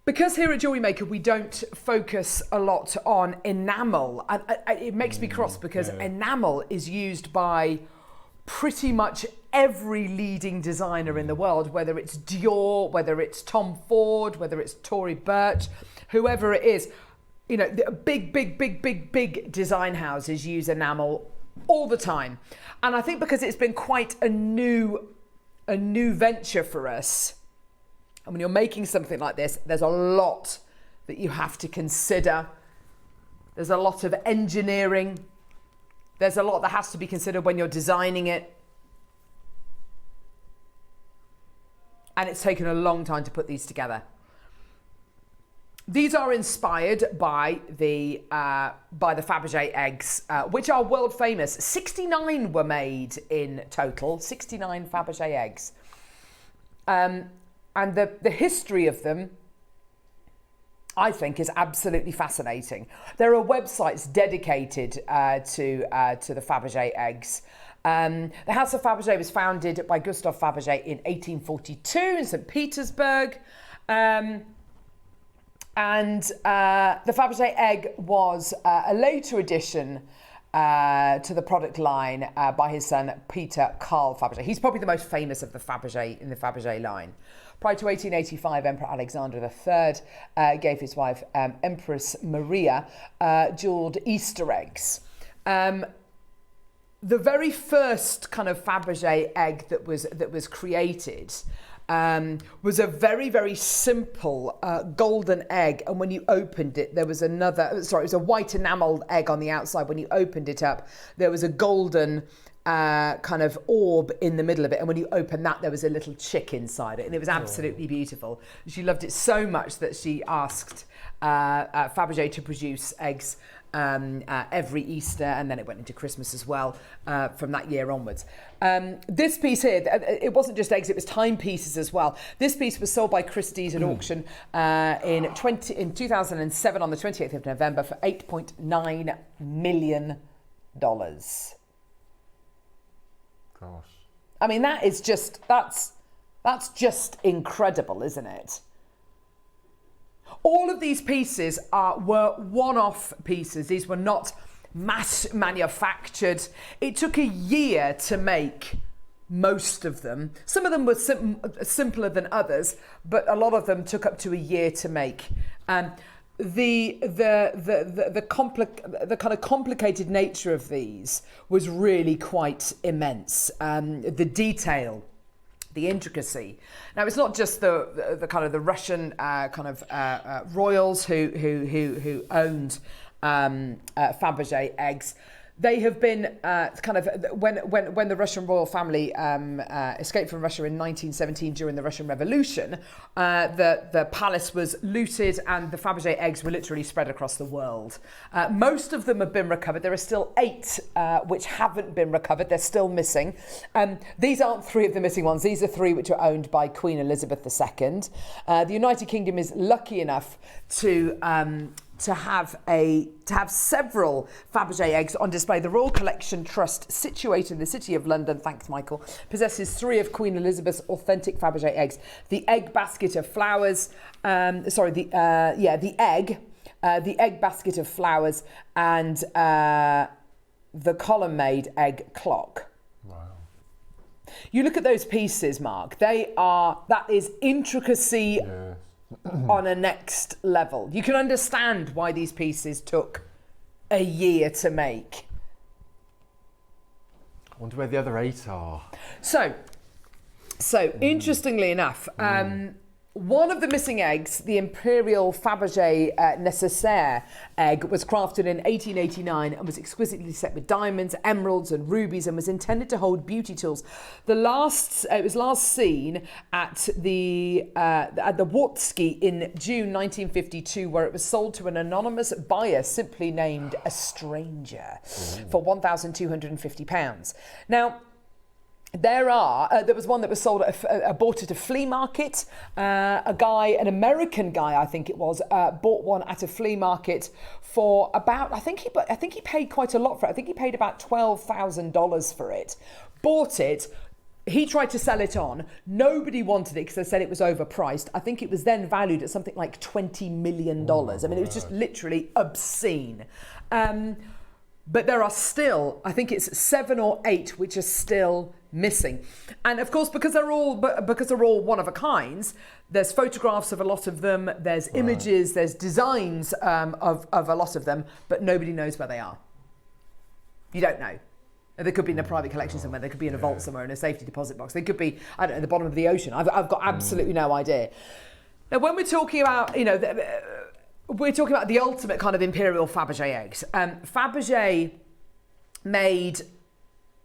Because here at Jewellery Maker, we don't focus a lot on enamel. And it makes me cross because enamel is used by pretty much every leading designer in the world, whether it's Dior, whether it's Tom Ford, whether it's Tory Burch, whoever it is. You know, the big design houses use enamel all the time. And I think because it's been quite a new venture for us, and when you're making something like this, there's a lot that you have to consider. There's a lot of engineering. There's a lot that has to be considered when you're designing it. And it's taken a long time to put these together. These are inspired by the Fabergé eggs, which are world famous. 69 were made in total, 69 Fabergé eggs. And the history of them I think is absolutely fascinating. There are websites dedicated to the Fabergé eggs. The House of Fabergé was founded by Gustave Fabergé in 1842 in St. Petersburg. And the Fabergé egg was a later addition to the product line by his son Peter Carl Fabergé. He's probably the most famous of the Fabergé in the Fabergé line. Prior to 1885, Emperor Alexander III gave his wife Empress Maria jewelled Easter eggs. The very first kind of Fabergé egg that was created was a very, very simple golden egg, and when you opened it, there was it was a white enamelled egg on the outside. When you opened it up, there was a golden kind of orb in the middle of it, and when you opened that, there was a little chick inside it, and it was absolutely beautiful. She loved it so much that she asked Fabergé to produce eggs every Easter, and then it went into Christmas as well from that year onwards. This piece here, it wasn't just eggs, it was timepieces as well. This piece was sold by Christie's at auction in 2007 on the 28th of November for $8.9 million. Gosh. I mean, that's just incredible, isn't it? All of these pieces were one-off pieces. These were not mass manufactured. It took a year to make most of them. Some of them were simpler than others, but a lot of them took up to a year to make. The kind of complicated nature of these was really quite immense. The detail, the intricacy. Now, it's not just the kind of the Russian royals who owned Fabergé eggs. They have been kind of when the Russian royal family escaped from Russia in 1917 during the Russian Revolution, the palace was looted and the Fabergé eggs were literally spread across the world. Most of them have been recovered. There are still 8 which haven't been recovered. They're still missing. These aren't 3 of the missing ones. These are 3 which are owned by Queen Elizabeth II. The United Kingdom is lucky enough to have several Fabergé eggs on display. The Royal Collection Trust, situated in the City of London, thanks Michael, possesses 3 of Queen Elizabeth's authentic Fabergé eggs. The egg basket of flowers, the egg basket of flowers, and the column-made egg clock. Wow. You look at those pieces, Mark, that is intricacy. Yeah. On a next level. You can understand why these pieces took a year to make. I wonder where the other 8 are. So interestingly enough, one of the missing eggs, the Imperial Fabergé Nécessaire egg, was crafted in 1889 and was exquisitely set with diamonds, emeralds and rubies, and was intended to hold beauty tools. It was last seen at the Wartski in June 1952, where it was sold to an anonymous buyer simply named A Stranger for £1,250. Now, there was one that was sold bought at a flea market. An American guy, I think it was, bought one at a flea market for about, I think he paid quite a lot for it. I think he paid about $12,000 for it. Bought it. He tried to sell it on. Nobody wanted it because they said it was overpriced. I think it was then valued at something like $20 million. I mean, it was just literally obscene. But there are still, I think it's 7 or 8 which are still missing. And of course, because they're all one of a kinds, there's photographs of a lot of them, there's images, there's designs of a lot of them, but nobody knows where they are. You don't know. They could be in a private collection somewhere, they could be in a vault somewhere, in a safety deposit box, they could be, I don't know, at the bottom of the ocean. I've got absolutely no idea. Now, when we're talking about, we're talking about the ultimate kind of Imperial Fabergé eggs. Fabergé made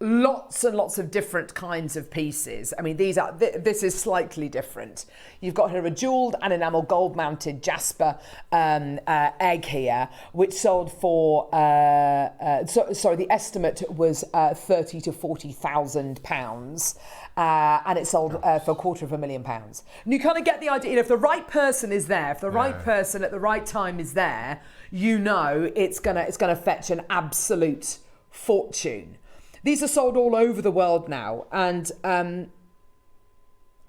lots and lots of different kinds of pieces. I mean, this is slightly different. You've got here a jewelled and enamel gold mounted jasper egg here, which sold for sorry, the estimate was £30,000 to £40,000. And it sold for £250,000. And you kind of get the idea, if the right person is there, if the right person at the right time is there, you know it's gonna fetch an absolute fortune. These are sold all over the world now, and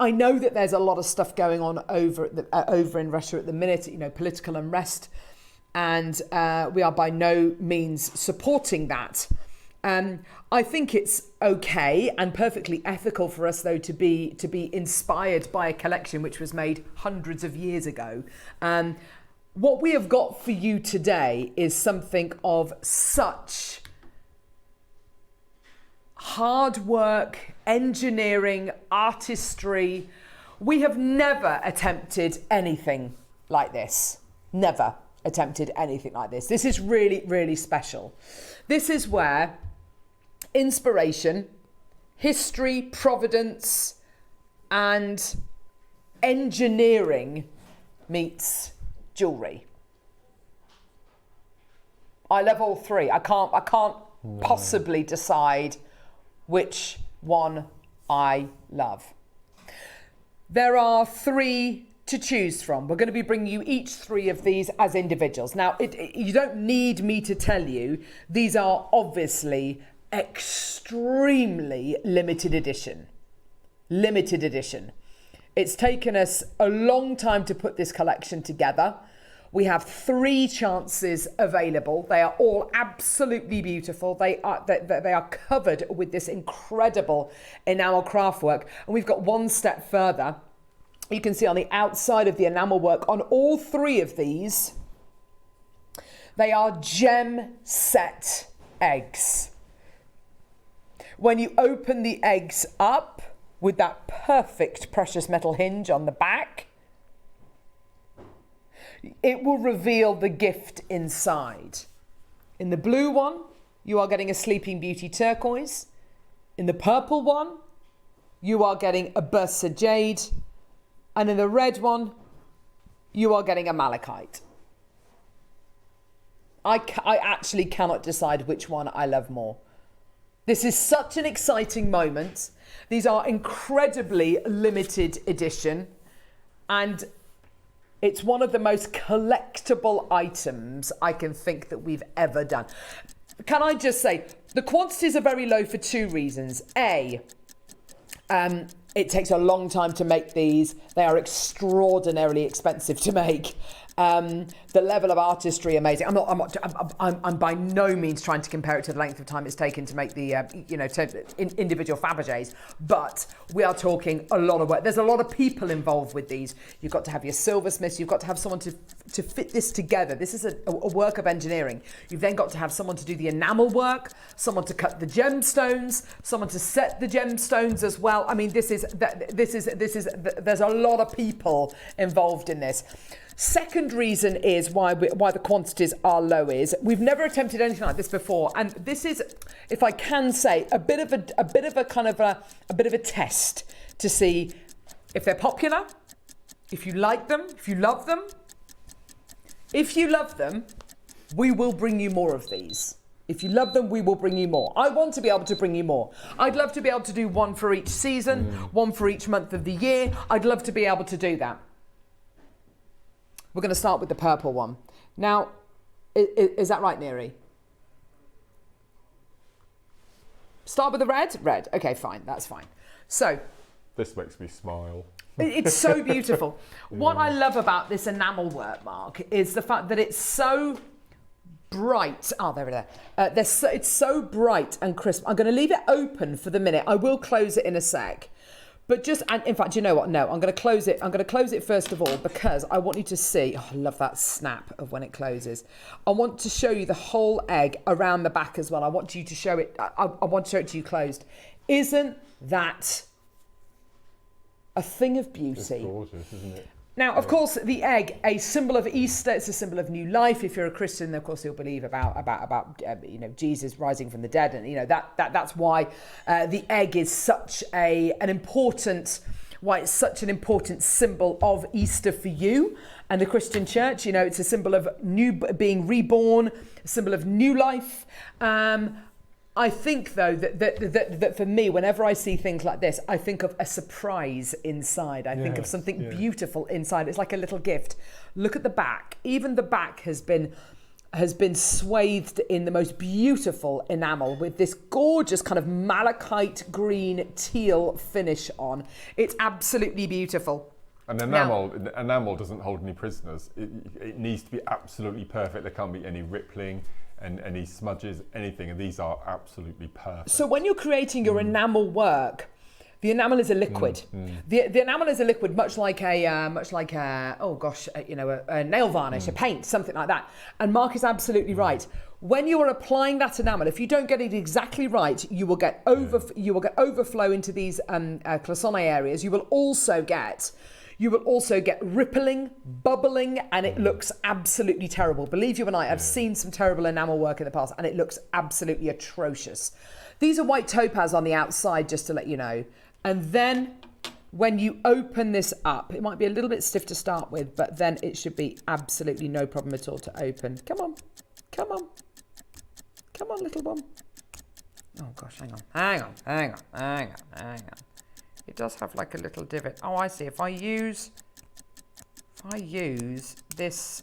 I know that there's a lot of stuff going on over in Russia at the minute, you know, political unrest, and we are by no means supporting that. I think it's okay and perfectly ethical for us, though, to be inspired by a collection which was made hundreds of years ago. What we have got for you today is something of such hard work, engineering, artistry. We have never attempted anything like this. Never attempted anything like this. This is really, really special. This is where inspiration, history, providence, and engineering meets jewellery. I love all three. I can't possibly decide which one I love. There are three to choose from. We're going to be bringing you each three of these as individuals. Now, you don't need me to tell you, these are obviously extremely limited edition. Limited edition. It's taken us a long time to put this collection together. We have 3 chances available. They are all absolutely beautiful. They are covered with this incredible enamel craft work. And we've got one step further. You can see on the outside of the enamel work on all 3 of these, they are gem set eggs. When you open the eggs up with that perfect precious metal hinge on the back, it will reveal the gift inside. In the blue one, you are getting a Sleeping Beauty turquoise. In the purple one, you are getting a Bursa jade. And in the red one, you are getting a malachite. I actually cannot decide which one I love more. This is such an exciting moment. These are incredibly limited edition, and it's one of the most collectible items I can think that we've ever done. Can I just say, the quantities are very low for 2 reasons. A, it takes a long time to make these. They are extraordinarily expensive to make. The level of artistry, amazing. I'm by no means trying to compare it to the length of time it's taken to make the, individual Fabergés, but we are talking a lot of work. There's a lot of people involved with these. You've got to have your silversmiths. You've got to have someone to fit this together. This is a work of engineering. You've then got to have someone to do the enamel work, someone to cut the gemstones, someone to set the gemstones as well. I mean, there's a lot of people involved in this. Second reason is why the quantities are low is we've never attempted anything like this before, and this is, if I can say, a bit of a test to see if they're popular, if you like them, if you love them. If you love them, we will bring you more of these. If you love them, we will bring you more. I want to be able to bring you more. I'd love to be able to do one for each season, one for each month of the year. I'd love to be able to do that. We're going to start with the purple one. Now, is that right, Neri? Start with the red? Red. Okay, fine. That's fine. So. This makes me smile. It's so beautiful. What I love about this enamel work, Mark, is the fact that it's so bright. Oh, there it is. It's so bright and crisp. I'm going to leave it open for the minute. I will close it in a sec. But and in fact, you know what? No, I'm going to close it. I'm going to close it first of all because I want you to see. Oh, I love that snap of when it closes. I want to show you the whole egg around the back as well. I want you to show it. I want to show it to you closed. Isn't that a thing of beauty? It's gorgeous, isn't it? Now, of course, the egg, a symbol of Easter. It's a symbol of new life. If you're a Christian, of course, you'll believe about Jesus rising from the dead, and that's why the egg is such an important symbol of Easter for you and the Christian church. It's a symbol of being reborn, a symbol of new life. I think, though, that for me, whenever I see things like this, I think of a surprise inside. I think of something beautiful inside. It's like a little gift. Look at the back. Even the back has been swathed in the most beautiful enamel with this gorgeous kind of malachite green teal finish on. It's absolutely beautiful. And enamel doesn't hold any prisoners. It needs to be absolutely perfect. There can't be any rippling and any smudges, anything, and these are absolutely perfect. So when you're creating your enamel work, the enamel is a liquid. The enamel is a liquid, much like a nail varnish, a paint, something like that. And Mark is absolutely right. When you are applying that enamel, if you don't get it exactly right, you will get overflow into these cloisonne areas. You will also get rippling, bubbling, and it looks absolutely terrible. Believe you and I, I've seen some terrible enamel work in the past, and it looks absolutely atrocious. These are white topaz on the outside, just to let you know. And then when you open this up, it might be a little bit stiff to start with, but then it should be absolutely no problem at all to open. Come on, little one. Oh gosh, hang on. It does have like a little divot. Oh, I see. If I use this,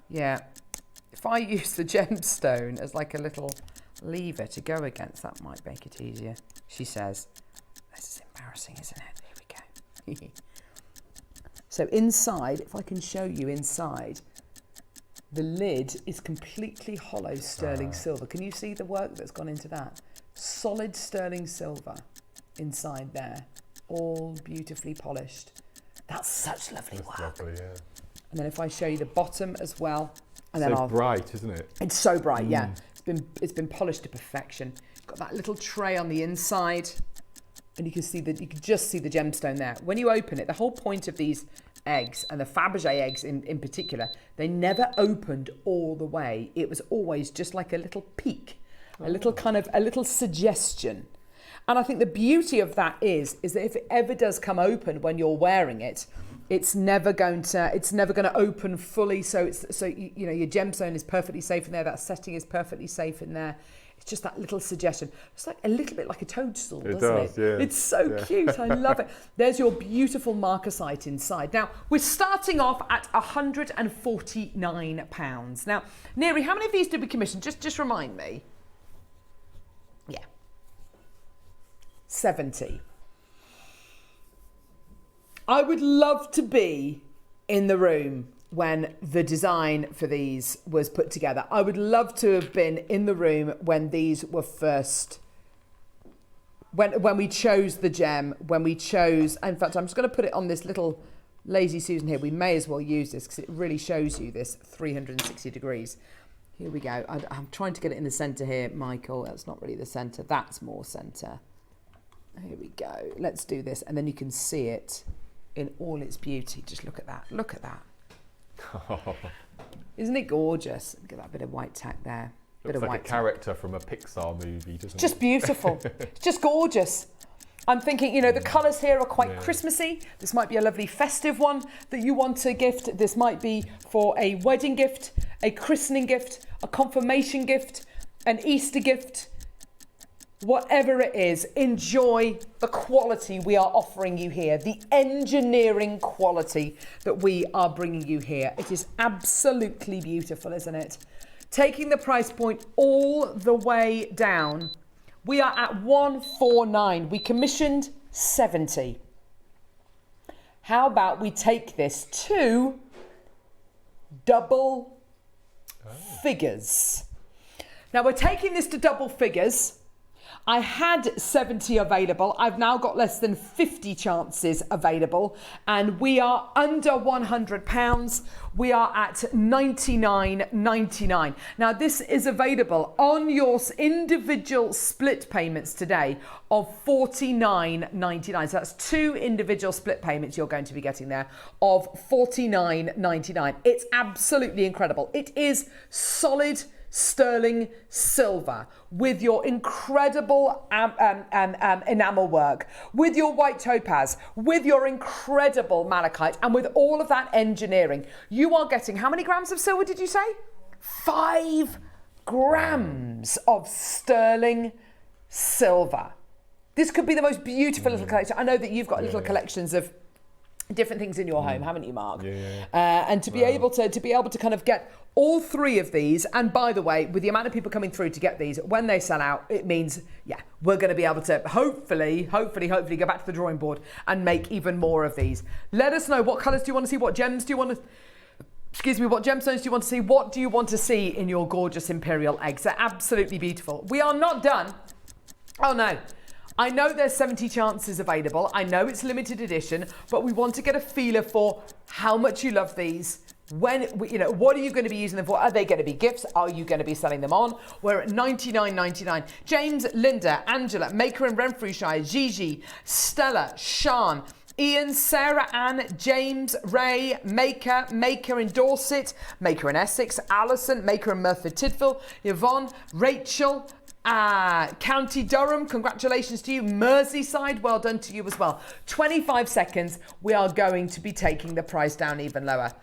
if I use the gemstone as like a little lever to go against, that might make it easier, she says. This is embarrassing, isn't it? Here we go. So inside, if I can show you inside, the lid is completely hollow sterling silver. Can you see the work that's gone into that? Solid sterling silver inside there, all beautifully polished. That's such lovely work. Lovely, yeah. And then if I show you the bottom as well, and so then bright, isn't it? It's so bright, yeah. It's been polished to perfection. Got that little tray on the inside, and you can just see the gemstone there. When you open it, the whole point of these eggs, and the Fabergé eggs in particular, they never opened all the way. It was always just like a little peek, a little suggestion. And I think the beauty of that is that if it ever does come open when you're wearing it, it's never going to open fully. So your gemstone is perfectly safe in there. That setting is perfectly safe in there. It's just that little suggestion. It's like a little bit like a toadstool, doesn't it? Yeah. It's so cute. I love it. There's your beautiful marcasite inside. Now, we're starting off at £149. Now, Neri, how many of these did we commission? Just remind me. Yeah. 70. I would love to be in the room when the design for these was put together. I would love to have been in the room when these were first, when we chose the gem, in fact, I'm just going to put it on this little Lazy Susan here. We may as well use this because it really shows you this 360 degrees. Here we go. I'm trying to get it in the center here, Michael. That's not really the center. That's more center. Here we go. Let's do this. And then you can see it in all its beauty. Just look at that. Look at that. Isn't it gorgeous? Get that bit of white tack there. Looks like a character from a Pixar movie, doesn't it? Just beautiful. It's just gorgeous. I'm thinking, the colours here are quite Christmassy. This might be a lovely festive one that you want to gift. This might be for a wedding gift, a christening gift, a confirmation gift, an Easter gift. Whatever it is, enjoy the quality we are offering you here, the engineering quality that we are bringing you here. It is absolutely beautiful, isn't it? Taking the price point all the way down, we are at 149. We commissioned 70. How about we take this to double figures? Now we're taking this to double figures. I had 70 available. I've now got less than 50 chances available, and we are under £100. We are at $99.99. Now, this is available on your individual split payments today of $49.99. So that's 2 individual split payments you're going to be getting there of $49.99. It's absolutely incredible. It is solid sterling silver with your incredible enamel work, with your white topaz, with your incredible malachite, and with all of that engineering. You are getting, how many grams of silver did you say? 5 grams of sterling silver. This could be the most beautiful little collection. I know that you've got little collections of different things in your home, haven't you, Mark? And to be able to kind of get all 3 of these, and by the way, with the amount of people coming through to get these, when they sell out, it means we're going to be able to hopefully go back to the drawing board and make even more of these. Let us know, what colours do you want to see? What gems do you want to? What gemstones do you want to see? What do you want to see in your gorgeous Imperial eggs? They're absolutely beautiful. We are not done. Oh no. I know there's 70 chances available. I know it's limited edition, but we want to get a feeler for how much you love these. When, what are you going to be using them for? Are they going to be gifts? Are you going to be selling them on? We're at $99.99. James, Linda, Angela, Maker in Renfrewshire, Gigi, Stella, Sean, Ian, Sarah Ann, James, Ray, Maker in Dorset, Maker in Essex, Alison, Maker in Merthyr Tydfil, Yvonne, Rachel, County Durham, congratulations to you. Merseyside, well done to you as well. 25 seconds, we are going to be taking the price down even lower.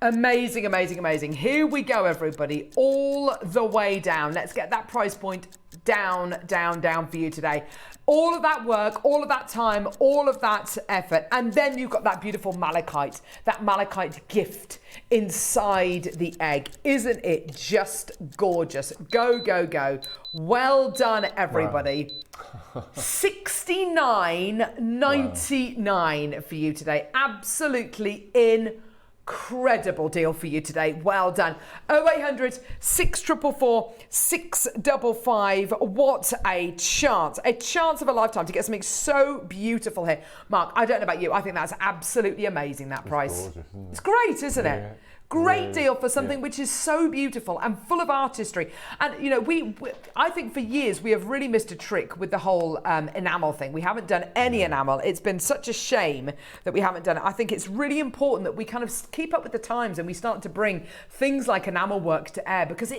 Amazing, amazing, amazing. Here we go, everybody, all the way down. Let's get that price point down, down, down for you today. All of that work, all of that time, all of that effort. And then you've got that beautiful malachite, that malachite gift inside the egg. Isn't it just gorgeous? Go, go, go. Well done, everybody. Wow. $69.99 for you today. Absolutely incredible deal for you today. Well done. 0800 644 655. What a chance of a lifetime to get something so beautiful here. Mark, I don't know about you, I think that's absolutely amazing, that price. Gorgeous, isn't it? It's great, isn't it? Great deal for something which is so beautiful and full of artistry. And I think for years we have really missed a trick with the whole enamel thing. We haven't done any enamel. It's been such a shame that we haven't done it. I think it's really important that we kind of keep up with the times and we start to bring things like enamel work to air, because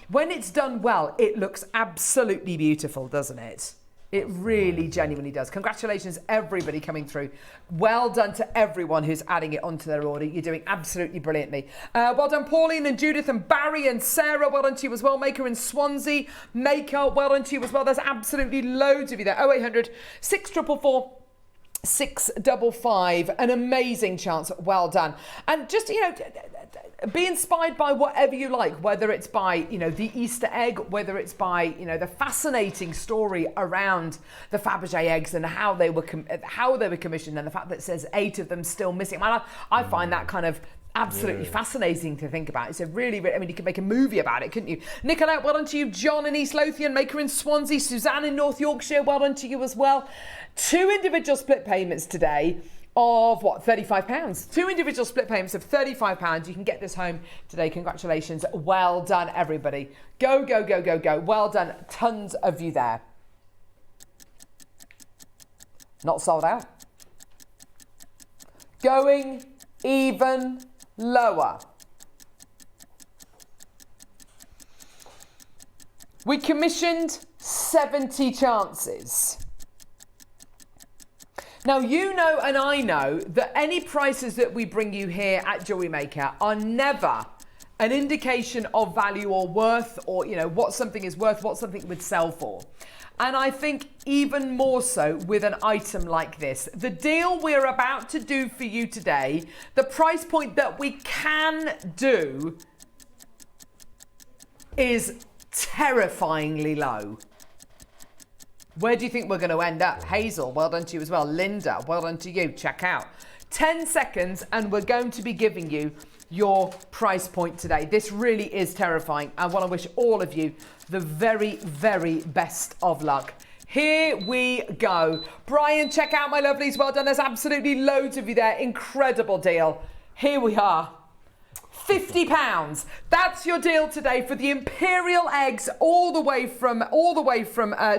when it's done well, it looks absolutely beautiful, doesn't it? It really genuinely does. Congratulations, everybody coming through. Well done to everyone who's adding it onto their order. You're doing absolutely brilliantly. Well done, Pauline and Judith and Barry and Sarah. Well done to you as well. Maker in Swansea. Maker, well done to you as well. There's absolutely loads of you there. 0800 644 655. An amazing chance. Well done. And just, be inspired by whatever you like, whether it's by, the Easter egg, whether it's by, the fascinating story around the Fabergé eggs and how they were commissioned, and the fact that it says 8 of them still missing. I find that kind of absolutely fascinating to think about. It's a really, you could make a movie about it, couldn't you? Nicolette, well done to you. John in East Lothian, Maker in Swansea, Suzanne in North Yorkshire, well done to you as well. 2 individual split payments today of £35. 2 individual split payments of £35. You can get this home today. Congratulations. Well done, everybody. Go, go, go, go, go. Well done. Tons of you there. Not sold out. Going even lower. We commissioned 70 chances. Now, you know and I know that any prices that we bring you here at Jewellery Maker are never an indication of value or worth, or, what something is worth, what something would sell for. And I think even more so with an item like this. The deal we're about to do for you today, the price point that we can do is terrifyingly low. Where do you think we're going to end up? Hazel, well done to you as well. Linda, well done to you. Check out. 10 seconds and we're going to be giving you your price point today. This really is terrifying. I want to wish all of you the very, very best of luck. Here we go. Brian, check out my lovelies. Well done. There's absolutely loads of you there. Incredible deal. Here we are. £50. That's your deal today for the Imperial eggs, all the way from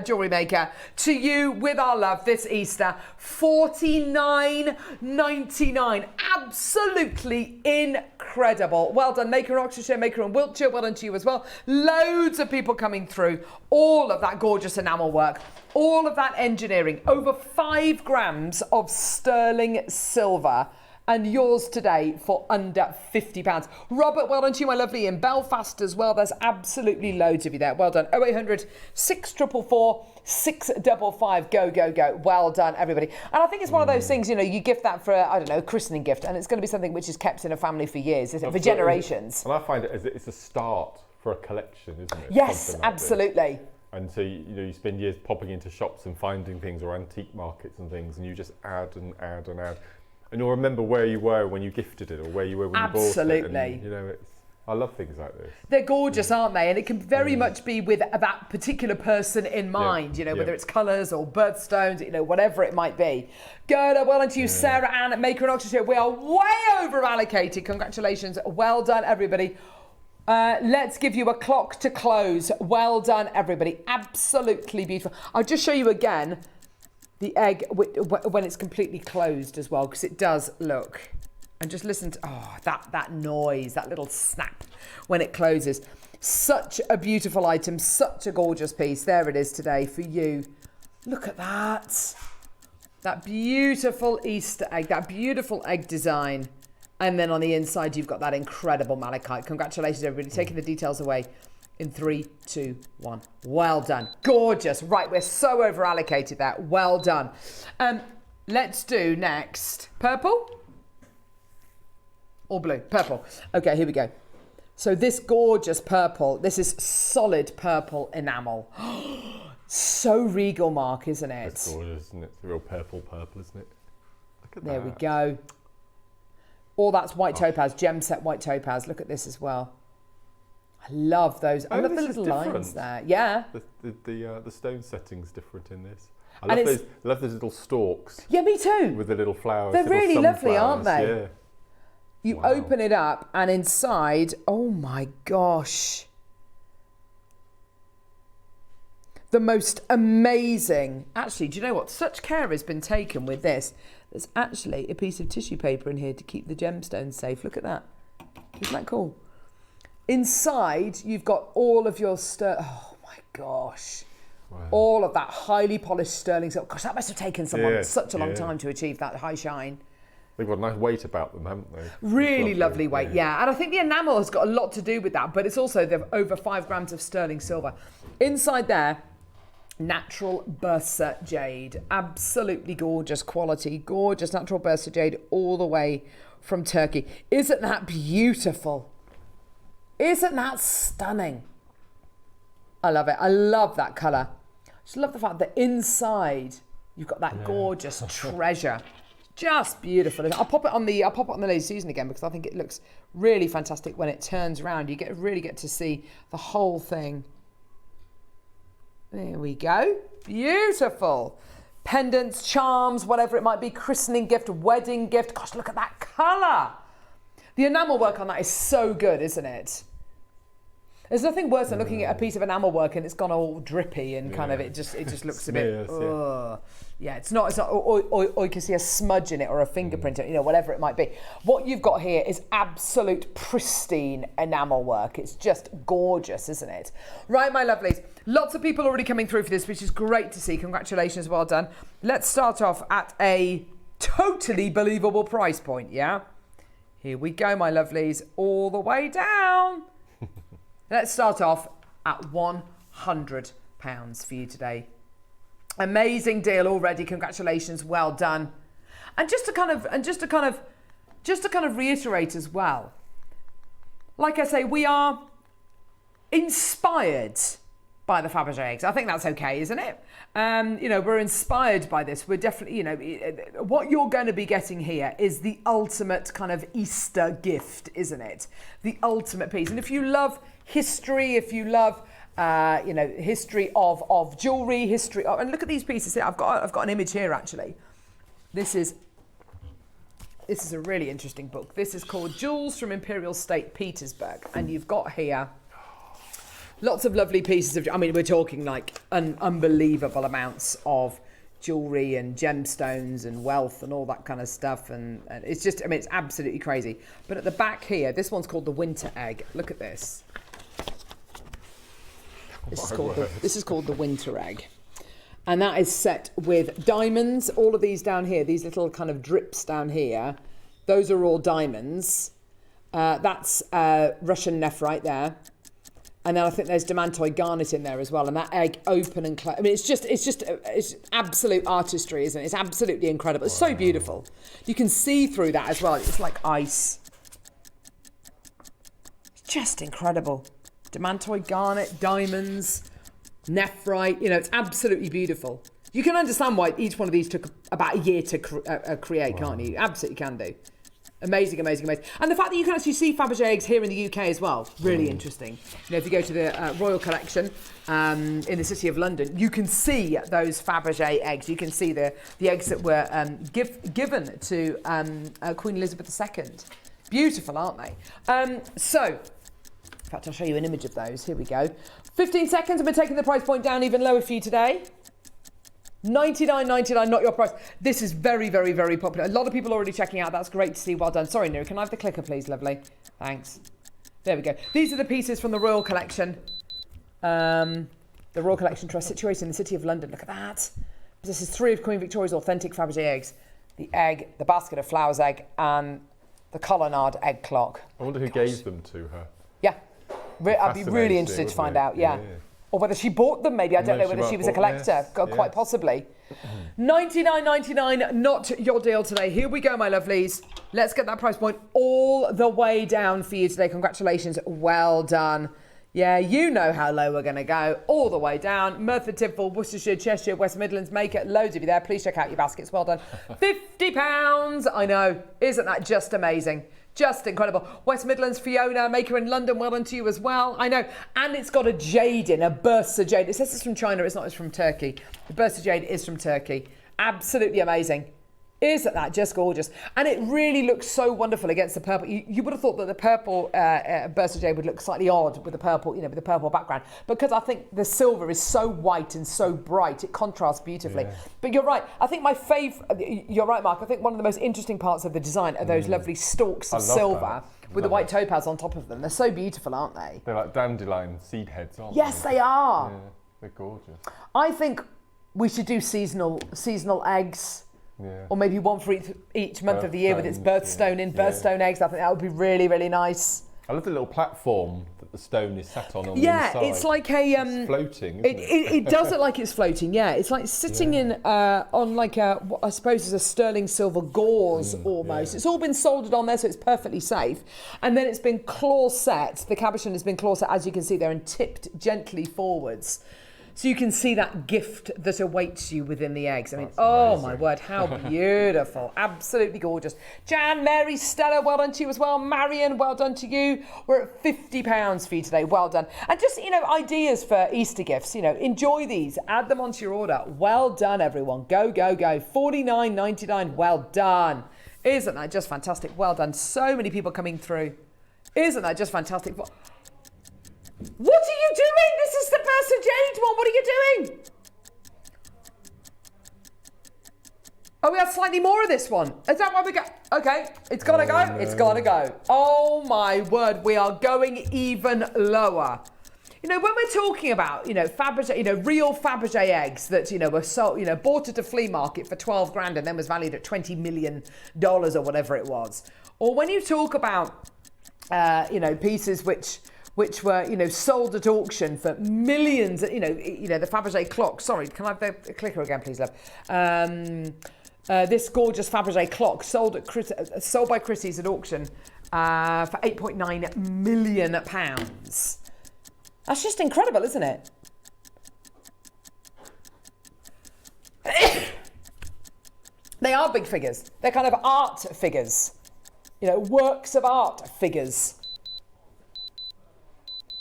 Jewellery Maker to you with our love this Easter. $49.99. Absolutely incredible. Well done, Maker in Oxfordshire, Maker in Wiltshire. Well done to you as well. Loads of people coming through. All of that gorgeous enamel work. All of that engineering. Over 5 grams of sterling silver. And yours today for under £50. Robert, well done to you, my lovely, in Belfast as well. There's absolutely loads of you there. Well done. 0800 644 655. Go, go, go. Well done, everybody. And I think it's one of those things, you know, you gift that for, I don't know, a christening gift, and it's going to be something which is kept in a family for years, isn't it? For generations. And I find it's a start for a collection, isn't it? Yes, like absolutely. And so, you know, you spend years popping into shops and finding things, or antique markets and things, and you just add and add and add. And you'll remember where you were when you gifted it, or where you were when you bought it. Absolutely. You know, I love things like this. They're gorgeous, aren't they? And it can very much be with that particular person in mind, you know, whether it's colours or birthstones, you know, whatever it might be. Good, well done to you, Sarah Ann, Maker in Oxfordshire. We are way over allocated. Congratulations. Well done, everybody. Let's give you a clock to close. Well done, everybody. Absolutely beautiful. I'll just show you again the egg when it's completely closed as well, because it does look, and just listen to that noise, that little snap when it closes. Such a beautiful item, such a gorgeous piece. There it is today for you. Look at that beautiful Easter egg, that beautiful egg design, and then on the inside you've got that incredible malachite. Congratulations, everybody. Taking the details away in 3, 2, 1. Well done. Gorgeous. Right, we're so over allocated there. Well done. Let's do next purple or blue? Purple. Okay, here we go. So this gorgeous purple, this is solid purple enamel. So regal, Mark, isn't it? It's gorgeous, isn't it? It's a real purple, isn't it? Look at that. There we go. All that's white topaz, gem set white topaz. Look at this as well. I love those. I love the little lines there. Yeah. The stone setting's different in this. I love those little stalks. Yeah, me too. With the little flowers. They're really lovely, aren't they? Yeah. You open it up and inside, oh my gosh. The most amazing. Actually, do you know what? Such care has been taken with this. There's actually a piece of tissue paper in here to keep the gemstones safe. Look at that. Isn't that cool? Inside, you've got all of your oh my gosh. Wow. All of that highly polished sterling silver. Gosh, that must have taken someone such a long time to achieve that high shine. They've got a nice weight about them, haven't they? Really lovely weight, yeah. And I think the enamel has got a lot to do with that, but it's also they've over 5 grams of sterling silver. Inside there, natural Bursa jade. Absolutely gorgeous quality. Gorgeous natural Bursa jade all the way from Turkey. Isn't that beautiful? Isn't that stunning? I love it. I love that colour. I just love the fact that inside you've got that gorgeous treasure. Just beautiful. I'll pop it on the Lady Susan again, because I think it looks really fantastic when it turns around. You really get to see the whole thing. There we go. Beautiful. Pendants, charms, whatever it might be, christening gift, wedding gift. Gosh, look at that colour. The enamel work on that is so good, isn't it? There's nothing worse than looking at a piece of enamel work and it's gone all drippy and kind of it just looks a bit. Yeah, it's not. Or you can see a smudge in it or a fingerprint, you know, whatever it might be. What you've got here is absolute pristine enamel work. It's just gorgeous, isn't it? Right, my lovelies. Lots of people already coming through for this, which is great to see. Congratulations, well done. Let's start off at a totally believable price point. Yeah. Here we go, my lovelies, all the way down. Let's start off at £100 for you today. Amazing deal already. Congratulations, well done. And just to kind of reiterate as well, like I say, we are inspired by the Fabergé eggs. I think that's okay, isn't it? You know, we're inspired by this. We're definitely, you know, what you're going to be getting here is the ultimate kind of Easter gift, isn't it? The ultimate piece. And if you love history, if you love history of jewellery, history. And look at these pieces here. I've got an image here actually. This is a really interesting book. This is called Jewels from Imperial State Petersburg, and you've got here lots of lovely pieces of. I mean, we're talking like unbelievable amounts of jewellery and gemstones and wealth and all that kind of stuff, and it's just. I mean, it's absolutely crazy. But at the back here, this one's called the Winter Egg. Look at this. This is called the Winter Egg. And that is set with diamonds. All of these down here, these little kind of drips down here, those are all diamonds. That's Russian nephrite there. And then I think there's demantoid garnet in there as well. And that egg open and close. I mean, it's absolute artistry, isn't it? It's absolutely incredible. It's so beautiful. You can see through that as well. It's like ice. It's just incredible. Demantoid garnet, diamonds, nephrite, it's absolutely beautiful. You can understand why each one of these took about a year to create, can't you? Absolutely can do. Amazing, amazing, amazing. And the fact that you can actually see Fabergé eggs here in the UK as well, really interesting. If you go to the Royal Collection in the City of London, you can see those Fabergé eggs. You can see the eggs that were given to Queen Elizabeth II. Beautiful, aren't they? In fact, I'll show you an image of those. Here we go. 15 seconds and we're taking the price point down even lower for you today. $99.99, not your price. This is very, very, very popular. A lot of people already checking out. That's great to see. Well done. Sorry, Nira, can I have the clicker, please? Lovely. Thanks. There we go. These are the pieces from the Royal Collection. The Royal Collection Trust, situated in the City of London. Look at that. This is 3 of Queen Victoria's authentic Fabergé eggs. The egg, the basket of flowers egg, and the colonnade egg clock. I wonder who gave them to her. Yeah. I'd be really interested to find out, yeah. Or whether she bought them, maybe. I don't know whether she was a collector. Quite possibly. $99.99, not your deal today. Here we go, my lovelies. Let's get that price point all the way down for you today. Congratulations. Well done. Yeah, you know how low we're going to go. All the way down. Merthyr Tydfil, Worcestershire, Cheshire, West Midlands. Make it. Loads of you there. Please check out your baskets. Well done. £50. I know. Isn't that just amazing? Just incredible. West Midlands, Fiona, Maker in London, well done to you as well. I know. And it's got a jade in, a burst of jade. It says it's from China, it's not, it's from Turkey. The burst of jade is from Turkey. Absolutely amazing. Isn't that just gorgeous? And it really looks so wonderful against the purple. You would have thought that the purple burst of jade would look slightly odd with the purple, with the purple background. Because I think the silver is so white and so bright, it contrasts beautifully. Yeah. But you're right. I think my favourite, you're right, Mark. I think one of the most interesting parts of the design are those lovely stalks of silver with the white topaz on top of them. They're so beautiful, aren't they? They're like dandelion seed heads, aren't they? Yes, they are. Yeah, they're gorgeous. I think we should do seasonal eggs. Yeah. Or maybe one for each month of the year with its birthstone birthstone eggs. I think that would be really, really nice. I love the little platform that the stone is sat on the inside. Yeah, it's like a... it's floating, isn't it? It does look like it's floating, yeah. It's like sitting in on like what I suppose is a sterling silver gauze almost. Yeah. It's all been soldered on there, so it's perfectly safe. And then it's been claw set. The cabochon has been claw set, as you can see there, and tipped gently forwards. So you can see that gift that awaits you within the eggs. I mean, oh my word, how beautiful. Absolutely gorgeous. Jan, Mary, Stella, well done to you as well. Marion, well done to you. We're at £50 for you today. Well done. And just, ideas for Easter gifts, enjoy these. Add them onto your order. Well done, everyone. Go, go, go. $49.99. Well done. Isn't that just fantastic? Well done. So many people coming through. Isn't that just fantastic? What are you doing? This is the burst of jade one. What are you doing? Oh, we have slightly more of this one. Is that why we go? Okay, it's got to go. No. It's got to go. Oh my word, we are going even lower. When we're talking about, Fabergé, real Fabergé eggs that, were sold, bought at a flea market for 12 grand and then was valued at $20 million or whatever it was. Or when you talk about, pieces which were, sold at auction for millions, the Fabergé clock. Sorry, can I have the clicker again, please, love? This gorgeous Fabergé clock sold by Christie's at auction for £8.9 million. That's just incredible, isn't it? They are big figures. They're kind of art figures, works of art figures.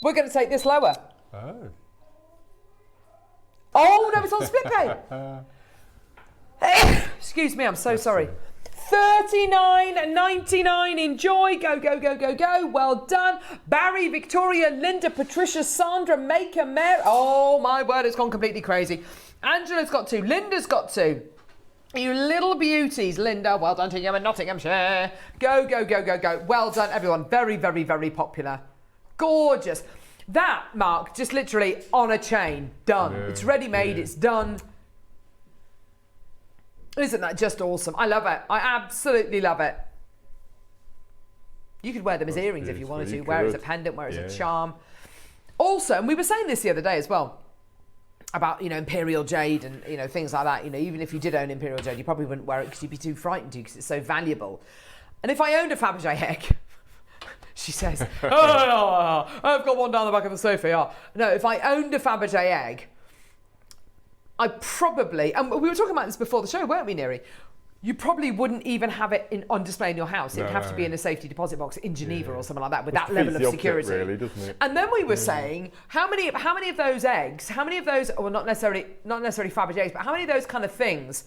We're going to take this lower. Oh. Oh no, it's on split pay. Excuse me, I'm so sorry. $39.99. Enjoy. Go, go, go, go, go. Well done. Barry, Victoria, Linda, Patricia, Sandra, Maker, Mary. Oh my word, it's gone completely crazy. Angela's got 2. Linda's got 2. You little beauties. Linda, well done to you in Nottinghamshire. Go, go, go, go, go. Well done, everyone. Very, very, very popular. Gorgeous. That, Mark, just literally on a chain. Done. Yeah, It's ready-made. yeah. It's done. Isn't that just awesome? I love it. I absolutely love it. You could wear them as earrings if you wanted to. Wear it as a pendant, wear it as a charm. Also, and we were saying this the other day as well, about, you know, Imperial jade and, you know, things like that. You know, even if you did own Imperial jade, you probably wouldn't wear it because you'd be too frightened to, because it's so valuable. And if I owned a Fabergé egg, she says, oh, I've got one down the back of the sofa. Yeah. No, if I owned a Fabergé egg, I probably, and we were talking about this before the show, weren't we, Neri? You probably wouldn't even have it on display in your house. It'd have to be in a safety deposit box in Geneva or something like that, with that level of security. Really, doesn't it? And then we were saying, how many of those eggs, well, not necessarily Fabergé eggs, but how many of those kind of things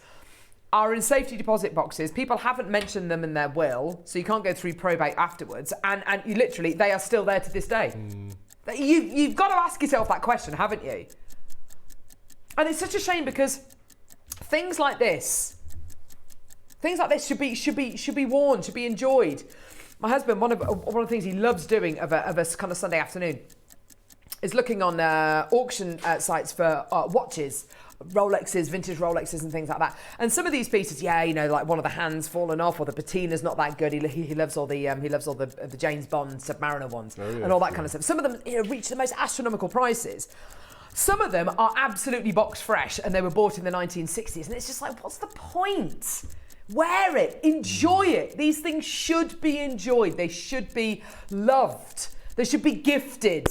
are in safety deposit boxes? People haven't mentioned them in their will, so you can't go through probate afterwards, and you literally, they are still there to this day. You've got to ask yourself that question, haven't you? And it's such a shame, because things like this should be worn, should be enjoyed. My husband, one of the things he loves doing of a kind of Sunday afternoon is looking on auction sites for watches, Rolexes, vintage Rolexes and things like that. And some of these pieces, yeah, you know, like one of the hands fallen off, or the patina's not that good. He loves all the James Bond Submariner ones and all that kind of stuff. Some of them, you know, reach the most astronomical prices. Some of them are absolutely box fresh and they were bought in the 1960s. And it's just like, what's the point? Wear it, enjoy it. These things should be enjoyed. They should be loved. They should be gifted.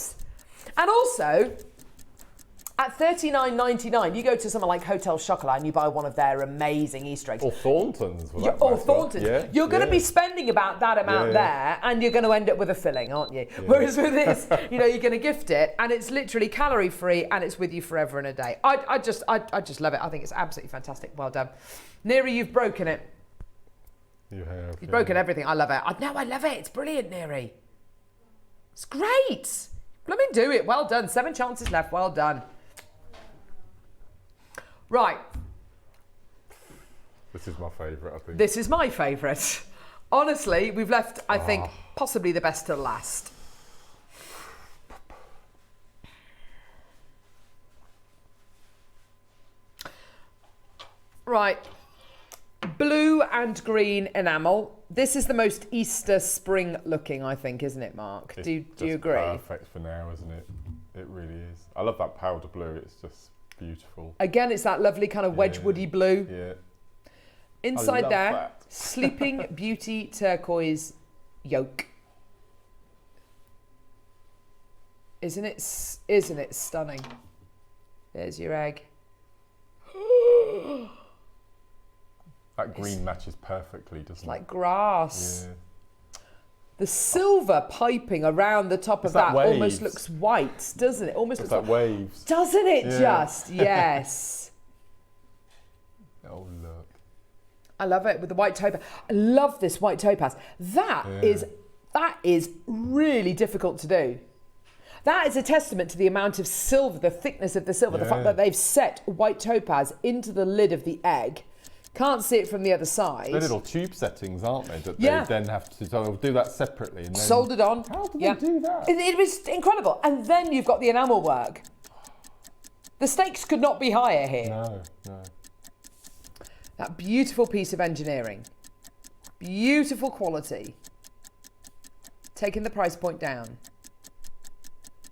And also, at $39.99, you go to somewhere like Hotel Chocolat and you buy one of their amazing Easter eggs. Or Thornton's. Or Thornton's. Yeah, you're going to be spending about that amount there, and you're going to end up with a filling, aren't you? Yeah. Whereas with this, you know, you're going to gift it, and it's literally calorie free, and it's with you forever and a day. I just love it. I think it's absolutely fantastic. Well done. Neri, you've broken it. You have. You've broken everything. I love it. I love it. It's brilliant, Neri. It's great. Blooming do it. Well done. 7 chances left. Well done. Right. This is my favourite, I think. This is my favourite. Honestly, we've left, I think, possibly the best to last. Right. Blue and green enamel. This is the most Easter spring looking, I think, isn't it, Mark? Do you agree? Perfect for now, isn't it? It really is. I love that powder blue. It's just beautiful. Again, it's that lovely kind of Wedgwoody blue. Yeah. Inside there, Sleeping Beauty turquoise yolk. Isn't it stunning? There's your egg. That green matches perfectly, doesn't it? Like grass. Yeah. The silver piping around the top of that almost looks white, doesn't it? Almost looks like waves. Doesn't it just? Yes. Oh, look. I love it with the white topaz. I love this white topaz. That is really difficult to do. That is a testament to the amount of silver, the thickness of the silver, the fact that they've set white topaz into the lid of the egg. Can't see it from the other side. They're little tube settings, aren't they? That they then have to do that separately. And then soldered on. How do they do that? It was incredible. And then you've got the enamel work. The stakes could not be higher here. No. That beautiful piece of engineering. Beautiful quality. Taking the price point down.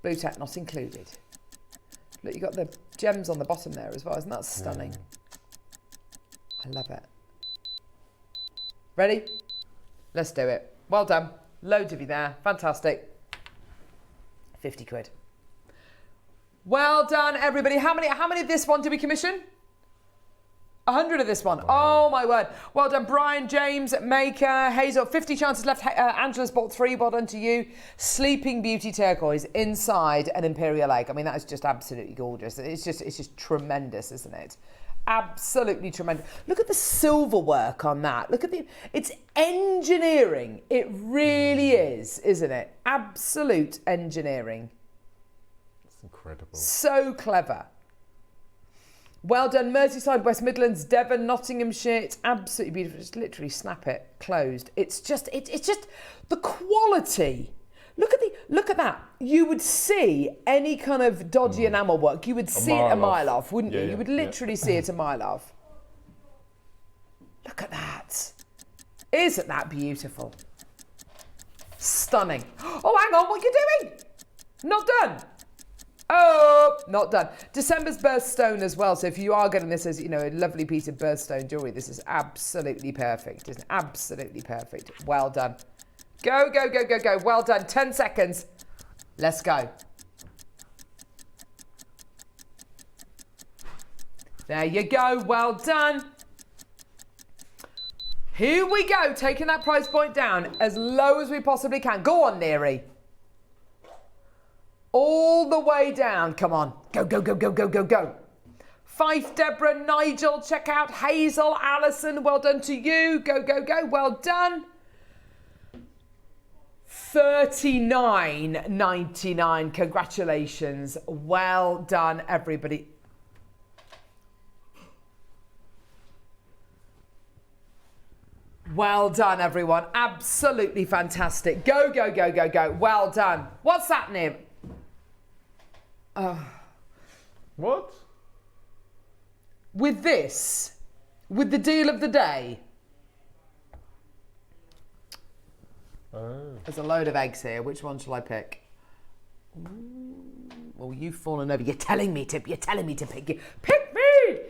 Blue tack not included. Look, you've got the gems on the bottom there as well. Isn't that stunning? I love it. Ready? Let's do it. Well done. Loads of you there. Fantastic. 50 quid. Well done, everybody. How many of this one did we commission? 100 of this one. Wow. Oh my word. Well done, Brian, James, Maker, Hazel. 50 chances left. Angela's bought 3. Well done to you. Sleeping Beauty turquoise inside an Imperial egg. I mean, that is just absolutely gorgeous. It's just tremendous, isn't it? Absolutely tremendous. Look at the silver work on that. Look at it's engineering. It really is, isn't it? Absolute engineering. It's incredible. So clever. Well done, Merseyside, West Midlands, Devon, Nottinghamshire. It's absolutely beautiful. Just literally snap it, closed. It's just the quality. Look at that. You would see any kind of dodgy enamel work. You would see it a mile off, wouldn't you? You would literally see it a mile off. Look at that. Isn't that beautiful? Stunning. Oh, hang on, what are you doing? Not done. Oh, not done. December's birthstone as well. So if you are getting this as, a lovely piece of birthstone jewellery, this is absolutely perfect. It's absolutely perfect. Well done. Go, go, go, go, go. Well done. 10 seconds. Let's go. There you go. Well done. Here we go. Taking that price point down as low as we possibly can. Go on, Neary. All the way down. Come on. Go, go, go, go, go, go, go. Fife, Deborah, Nigel, check out Hazel, Alison. Well done to you. Go, go, go. Well done. $39.99. Congratulations. Well done, everybody. Well done, everyone. Absolutely fantastic. Go, go, go, go, go. Well done. What's happening? What? With this, with the deal of the day. There's a load of eggs here. Which one shall I pick? Well, you've fallen over. You're telling me to pick you. Pick me!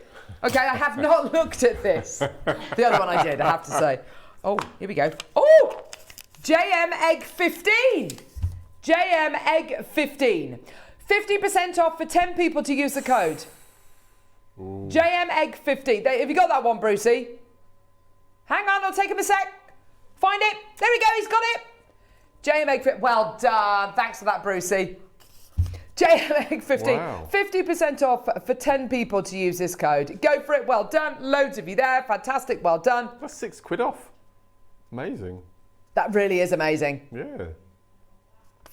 Okay, I have not looked at this. The other one I did, I have to say. Oh, here we go. Oh! JM Egg 15. JM Egg 15. 50% off for 10 people to use the code. Ooh. JM Egg 15. Have you got that one, Brucey? Hang on, I'll take him a sec. Find it. There we go, he's got it. JM Egg 15. Well done. Thanks for that, Brucey. JM Egg 15. Wow. 50% off for 10 people to use this code. Go for it. Well done. Loads of you there. Fantastic. Well done. That's £6 off. Amazing. That really is amazing. Yeah.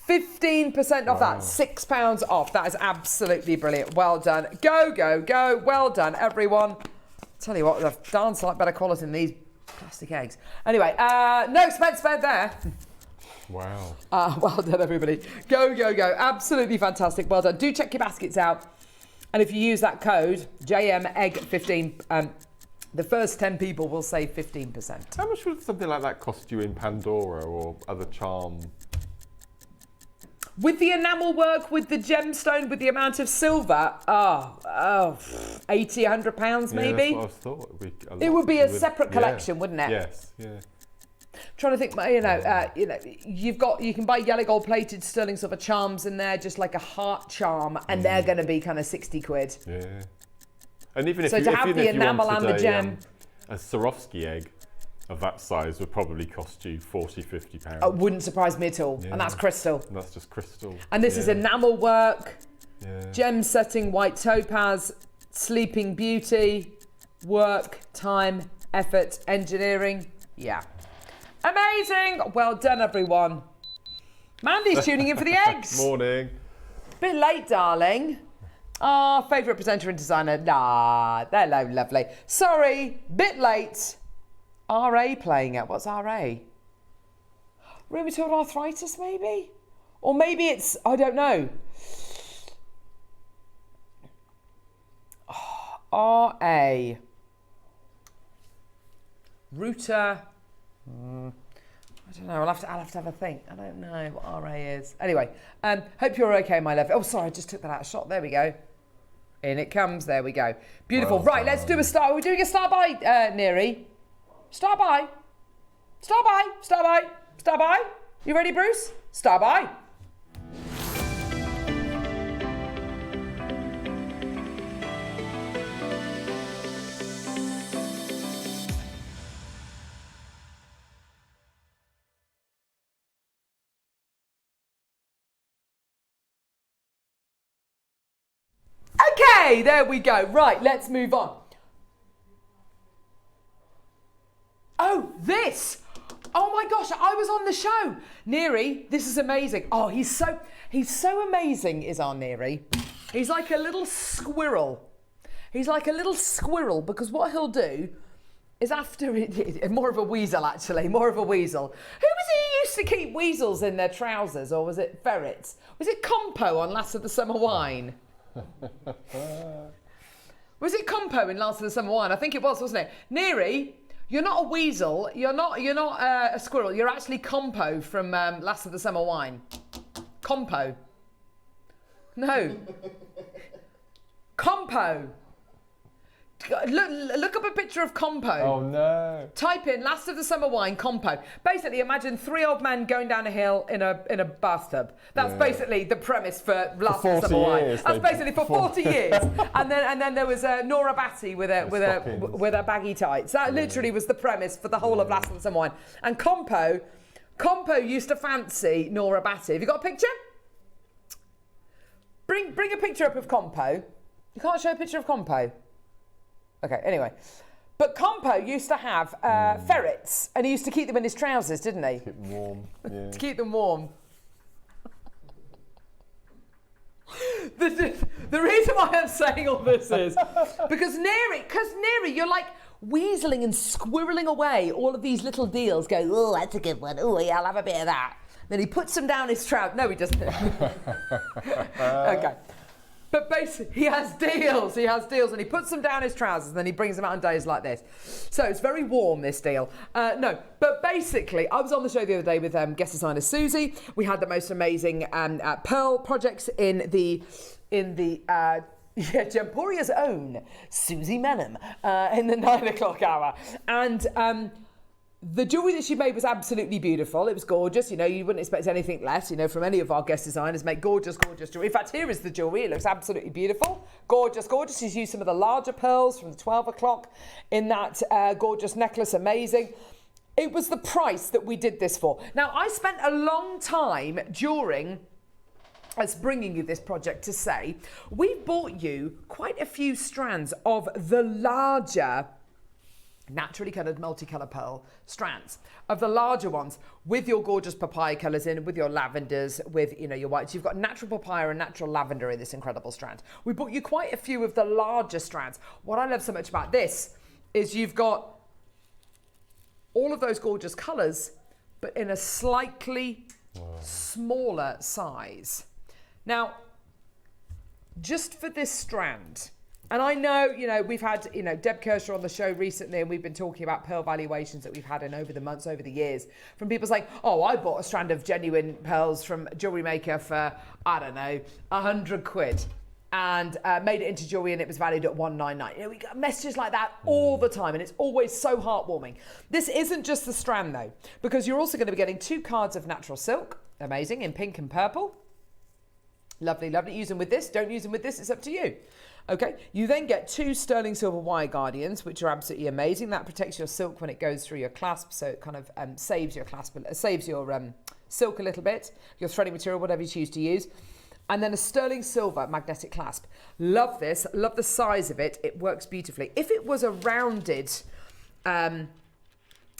15% off that. £6 off. That is absolutely brilliant. Well done. Go, go, go. Well done, everyone. Tell you what, they've dance like better quality than these plastic eggs. Anyway, no expense spared there. Wow. Well done, everybody. Go, go, go. Absolutely fantastic. Well done. Do check your baskets out. And if you use that code, JM Egg 15, the first 10 people will save 15%. How much would something like that cost you in Pandora or other charm? With the enamel work, with the gemstone, with the amount of silver, 80, £100 maybe. That's what I thought. It would be a separate collection, wouldn't it? Yes, yeah. Trying to think, you can buy yellow gold plated sterling silver charms in there, just like a heart charm, and they're going to be kind of 60 quid. Yeah. And even if so you, to have the enamel and the gem, a Swarovski egg of that size would probably cost you £40, £50. It wouldn't surprise me at all. Yeah. And that's crystal. And that's just crystal. And this is enamel work, gem setting, white topaz, sleeping beauty, work, time, effort, engineering. Yeah. Amazing. Well done, everyone. Mandy's tuning in for the eggs. Morning. Bit late, darling. Our favourite presenter and designer. Nah, hello, lovely. Sorry, bit late. RA playing it. What's RA? Rheumatoid arthritis, maybe? Or maybe it's, I don't know. Oh, RA. Router. I don't know. I'll have to have a think. I don't know what RA is. Anyway, hope you're okay, my love. Oh, sorry, I just took that out of shot. There we go. In it comes. There we go. Beautiful. Well right, let's do a start. We're doing a start by, Neary. Start by. Start by. Start by. Start by. You ready, Bruce? Start by. Okay, there we go. Right, let's move on. Oh, this. Oh my gosh, I was on the show. Neri, this is amazing. Oh, he's so amazing, is our Neri. He's like a little squirrel. He's like a little squirrel because what he'll do is after it, more of a weasel actually, more of a weasel. Who was it who used to keep weasels in their trousers, or was it ferrets? Was it Compo on Last of the Summer Wine? Was it Compo in Last of the Summer Wine? I think it was, wasn't it? Neri, you're not a weasel, you're not a squirrel, you're actually Compo from Last of the Summer Wine. Compo. No. Compo. Look up a picture of Compo. Oh no. Type in Last of the Summer Wine Compo. Basically, imagine 3 old men going down a hill in a bathtub. That's basically the premise for Last of the Summer Wine. That's basically for 40 years. And then there was Nora Batty with her baggy tights. That literally was the premise for the whole of Last of the Summer Wine. And Compo used to fancy Nora Batty. Have you got a picture? Bring a picture up of Compo. You can't show a picture of Compo. Okay, anyway. But Compo used to have ferrets, and he used to keep them in his trousers, didn't he? Keep them warm. Yeah. To keep them warm. The reason why I'm saying all this is because Neri, you're like weaseling and squirreling away all of these little deals, going, oh, that's a good one. Oh, yeah, I'll have a bit of that. Then he puts them down his trousers. No, he doesn't. Okay. But basically, he has deals, and he puts them down his trousers, and then he brings them out on days like this. So it's very warm, this deal. No, but basically, I was on the show the other day with guest designer Susie. We had the most amazing pearl projects in the Gemporia's own Susie Menham in the 9 o'clock hour. And the jewellery that she made was absolutely beautiful. It was gorgeous. You know, you wouldn't expect anything less, you know, from any of our guest designers. Make gorgeous, gorgeous jewellery. In fact, here is the jewellery. It looks absolutely beautiful. Gorgeous, gorgeous. She's used some of the larger pearls from the 12 o'clock in that gorgeous necklace. Amazing. It was the price that we did this for. Now, I spent a long time during us bringing you this project to say, we've bought you quite a few strands of the larger naturally coloured multicolour pearl strands, of the larger ones with your gorgeous papaya colours in, with your lavenders, with your whites. You've got natural papaya and natural lavender in this incredible strand. We bought you quite a few of the larger strands. What I love so much about this is you've got all of those gorgeous colours, but in a slightly smaller size. Now, just for this strand, and I know, we've had, Deb Kershaw on the show recently, and we've been talking about pearl valuations that we've had in over the months, over the years, from people saying, oh, I bought a strand of genuine pearls from Jewellery Maker for, I don't know, 100 quid, and made it into jewellery, and it was valued at 199. We get messages like that all the time, and it's always so heartwarming. This isn't just the strand, though, because you're also going to be getting 2 cards of natural silk, amazing, in pink and purple. Lovely, lovely. Use them with this, don't use them with this, it's up to you. Okay, you then get 2 sterling silver wire guardians, which are absolutely amazing. That protects your silk when it goes through your clasp, so it kind of saves your clasp, saves your silk a little bit, your threading material, whatever you choose to use. And then a sterling silver magnetic clasp. Love this, love the size of it. It works beautifully. If it was a rounded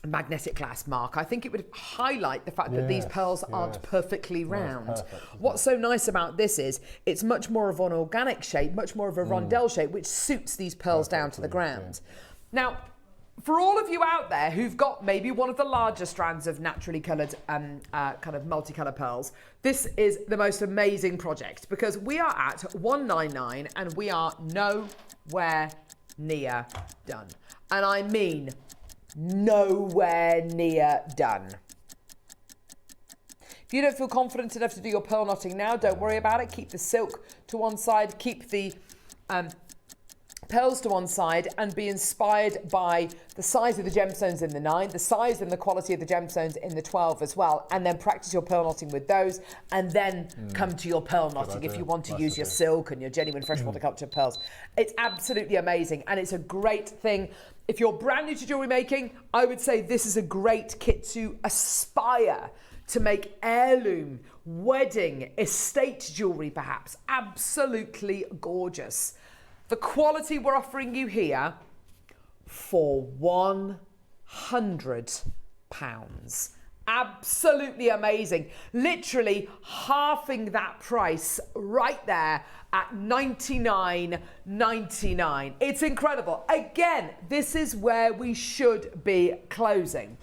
magnetic clasp, Mark, I think it would highlight the fact that these pearls aren't perfectly round. Perfect, what's so nice about this is it's much more of an organic shape, much more of a rondelle shape, which suits these pearls down to the ground. Now, for all of you out there who've got maybe one of the larger strands of naturally coloured kind of multicolour pearls, this is the most amazing project because we are at 199 and we are nowhere near done. And I mean nowhere near done. If you don't feel confident enough to do your pearl knotting now, don't worry about it. Keep the silk to one side, keep the pearls to one side, and be inspired by the size of the gemstones in the 9, the size and the quality of the gemstones in the 12 as well, and then practice your pearl knotting with those, and then come to your pearl knotting if you want to use your silk and your genuine freshwater culture pearls. It's absolutely amazing, and it's a great thing. If you're brand new to jewellery making, I would say this is a great kit to aspire to make heirloom, wedding, estate jewellery perhaps. Absolutely gorgeous. the quality we're offering you here for £100. Absolutely amazing. Literally halving that price right there at $99.99. It's incredible. Again, this is where we should be closing.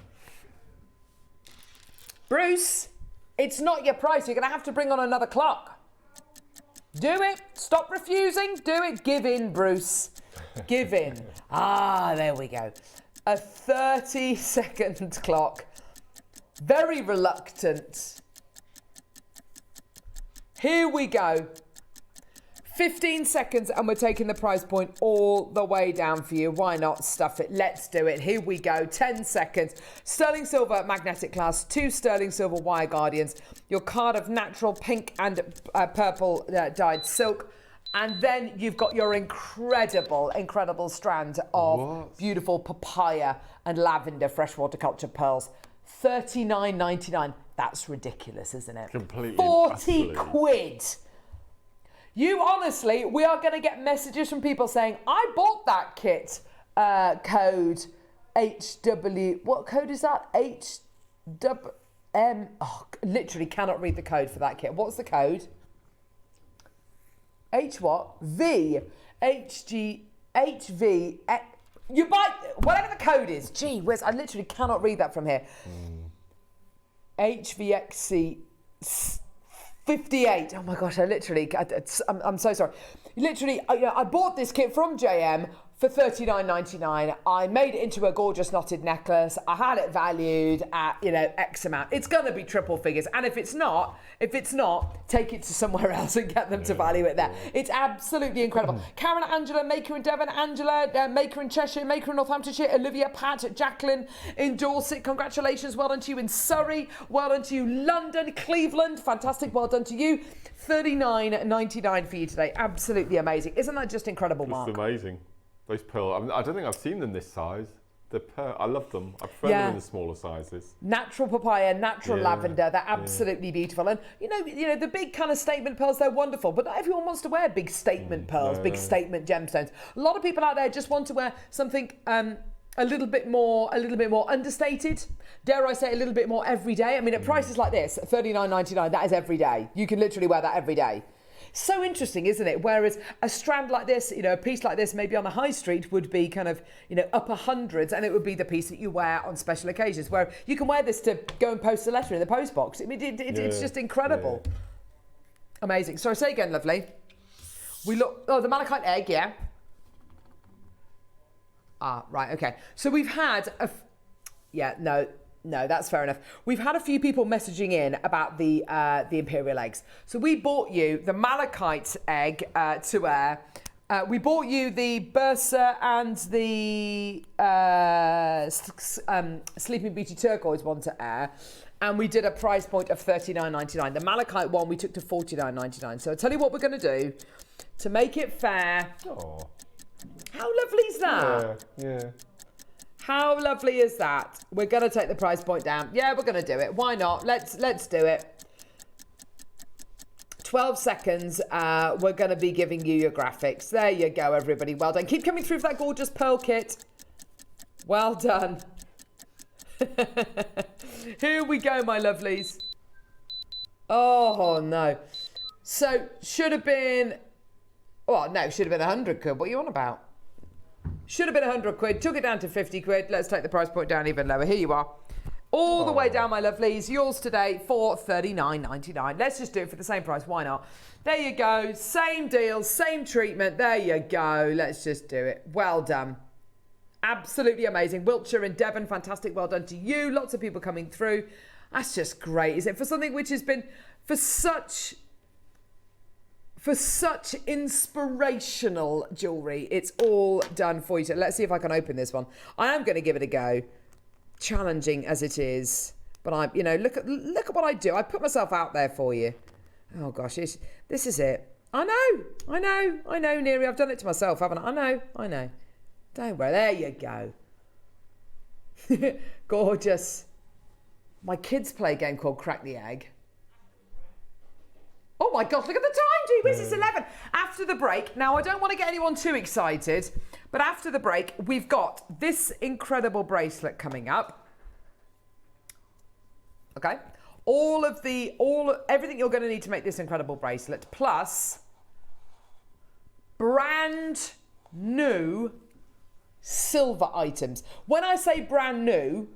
Bruce, it's not your price. You're going to have to bring on another clock. Do it. Stop refusing. Do it. Give in, Bruce. Give in. Ah, there we go. A 30-second clock. Very reluctant. Here we go. 15 seconds and we're taking the price point all the way down for you. Why not stuff it? Let's do it. Here we go. 10 seconds. Sterling silver magnetic glass, 2 sterling silver wire guardians, your card of natural pink and purple dyed silk. And then you've got your incredible strand of beautiful papaya and lavender freshwater cultured pearls. $39.99. That's ridiculous, isn't it? Completely. 40 quid. You honestly, we are going to get messages from people saying, I bought that kit code HW. What code is that? HWM. Oh, literally cannot read the code for that kit. What's the code? H what? V. HG. HV. You buy whatever the code is. Gee whiz, I literally cannot read that from here. HVXC 58. Oh my gosh, I'm so sorry. Literally, I bought this kit from JM for $39.99. I made it into a gorgeous knotted necklace. I had it valued at, X amount. It's going to be triple figures. And if it's not, take it to somewhere else and get them to value it there. It's absolutely incredible. Karen, Angela, Maker in Devon, Angela, Maker in Cheshire, Maker in Northamptonshire, Olivia, Pat, Jacqueline in Dorset. Congratulations. Well done to you in Surrey. Well done to you, London, Cleveland. Fantastic. Well done to you. $39.99 for you today. Absolutely amazing. Isn't that just incredible, Mark? It's amazing. Those pearl, I don't think I've seen them this size. The pearl, I love them. I prefer them in the smaller sizes. Natural papaya, natural lavender. They're absolutely beautiful. And the big kind of statement pearls, they're wonderful. But not everyone wants to wear big statement pearls, big statement gemstones. A lot of people out there just want to wear something a little bit more understated. Dare I say, a little bit more everyday. I mean, at prices like this, $39.99, that is every day. You can literally wear that every day. So interesting, isn't it? Whereas a strand like this, a piece like this, maybe on the high street would be kind of, upper hundreds, and it would be the piece that you wear on special occasions, where you can wear this to go and post a letter in the post box. I mean, it's just incredible. Yeah. Amazing. Sorry, say again, lovely. The malachite egg, yeah. Ah, right, okay. So we've had No, that's fair enough. We've had a few people messaging in about the Imperial eggs. So we bought you the malachite egg to wear. We bought you the Bursa and the Sleeping Beauty turquoise one to air. And we did a price point of $39.99. The malachite one we took to $49.99. So I'll tell you what we're going to do to make it fair. Oh. How lovely is that? Yeah. How lovely is that? We're going to take the price point down. Yeah, we're going to do it. Why not? Let's do it. 12 seconds. We're going to be giving you your graphics. There you go, everybody. Well done. Keep coming through for that gorgeous pearl kit. Well done. Here we go, my lovelies. Oh, no. So, should have been... Oh, no, should have been 100 quid. What are you on about? Should have been 100 quid. Took it down to 50 quid. Let's take the price point down even lower. Here you are. All the way down, my lovelies. Yours today for $39.99. Let's just do it for the same price. Why not? There you go. Same deal, same treatment. There you go. Let's just do it. Well done. Absolutely amazing. Wiltshire and Devon, fantastic. Well done to you. Lots of people coming through. That's just great, isn't it? For something which has been for such inspirational jewellery. It's all done for you. So let's see if I can open this one. I am going to give it a go. Challenging as it is. But I'm, look at what I do. I put myself out there for you. Oh gosh, this is it. I know, Neri. I've done it to myself, haven't I? I know. Don't worry. There you go. Gorgeous. My kids play a game called Crack the Egg. Oh my gosh, look at the time, gee whiz, it's 11. After the break, now I don't want to get anyone too excited, but after the break, we've got this incredible bracelet coming up. Okay, everything you're going to need to make this incredible bracelet, plus brand new silver items. When I say brand new,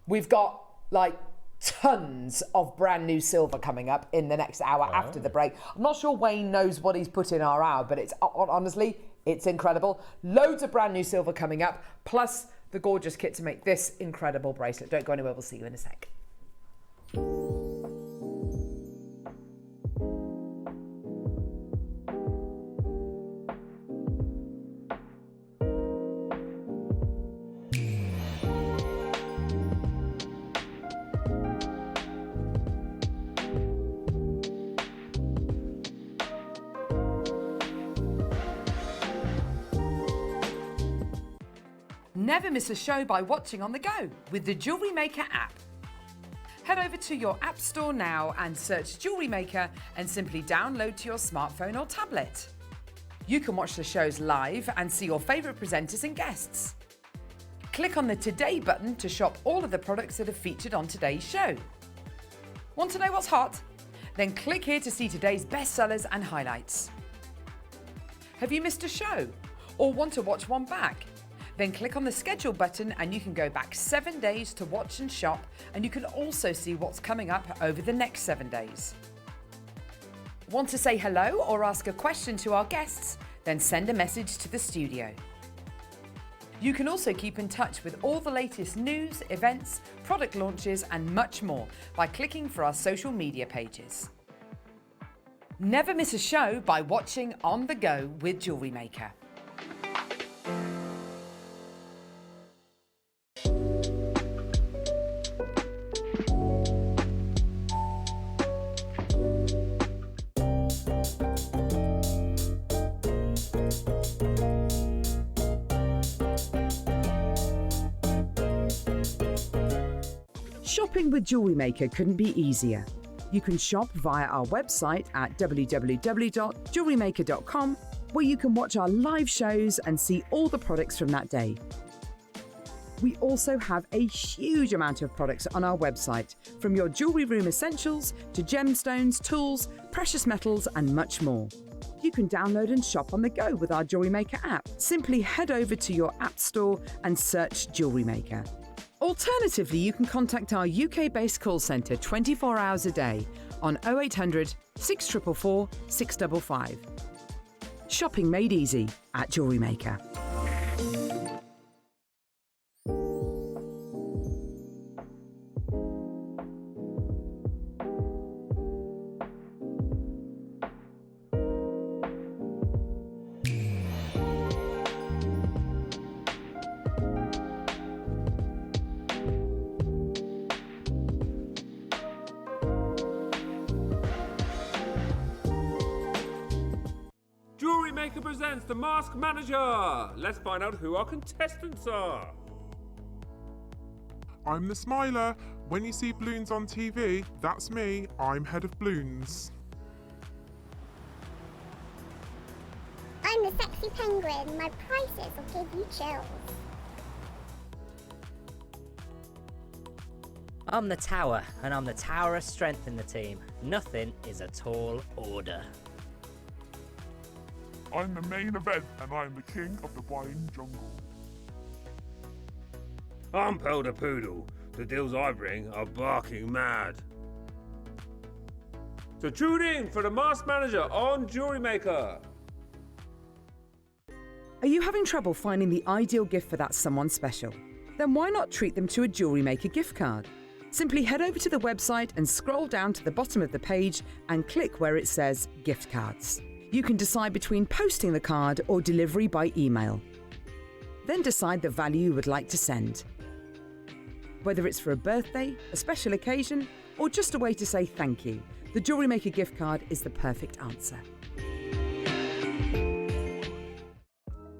we've got like tons of brand new silver coming up in the next hour after the break. I'm not sure Wayne knows what he's put in our hour, but it's honestly, it's incredible. Loads of brand new silver coming up, plus the gorgeous kit to make this incredible bracelet. Don't go anywhere, we'll see you in a sec. Never miss a show by watching on the go with the Jewellery Maker app. Head over to your app store now and search Jewellery Maker and simply download to your smartphone or tablet. You can watch the shows live and see your favourite presenters and guests. Click on the Today button to shop all of the products that are featured on today's show. Want to know what's hot? Then click here to see today's bestsellers and highlights. Have you missed a show or want to watch one back? Then click on the schedule button and you can go back 7 days to watch and shop, and you can also see what's coming up over the next 7 days. Want to say hello or ask a question to our guests? Then send a message to the studio. You can also keep in touch with all the latest news, events, product launches and much more by clicking for our social media pages. Never miss a show by watching on the go with Jewellery Maker. Shopping with Jewellery Maker couldn't be easier. You can shop via our website at www.jewellerymaker.com, where you can watch our live shows and see all the products from that day. We also have a huge amount of products on our website, from your jewellery room essentials to gemstones, tools, precious metals and much more. You can download and shop on the go with our Jewellery Maker app. Simply head over to your app store and search Jewellery Maker. Alternatively, you can contact our UK-based call centre 24 hours a day on 0800 644 655. Shopping made easy at Jewellery Maker. Jewellery Maker presents the Mask Manager. Let's find out who our contestants are. I'm the smiler. When you see balloons on TV, that's me. I'm head of balloons. I'm the sexy penguin. My prices will give you chills. I'm the tower, and I'm the tower of strength in the team. Nothing is a tall order. I'm the main event, and I'm the king of the wine jungle. I'm Pelder Poodle. The deals I bring are barking mad. So tune in for the Mask Manager on Jewellery Maker. Are you having trouble finding the ideal gift for that someone special? Then why not treat them to a Jewellery Maker gift card? Simply head over to the website and scroll down to the bottom of the page and click where it says Gift Cards. You can decide between posting the card or delivery by email. Then decide the value you would like to send. Whether it's for a birthday, a special occasion, or just a way to say thank you, the Jewellery Maker gift card is the perfect answer.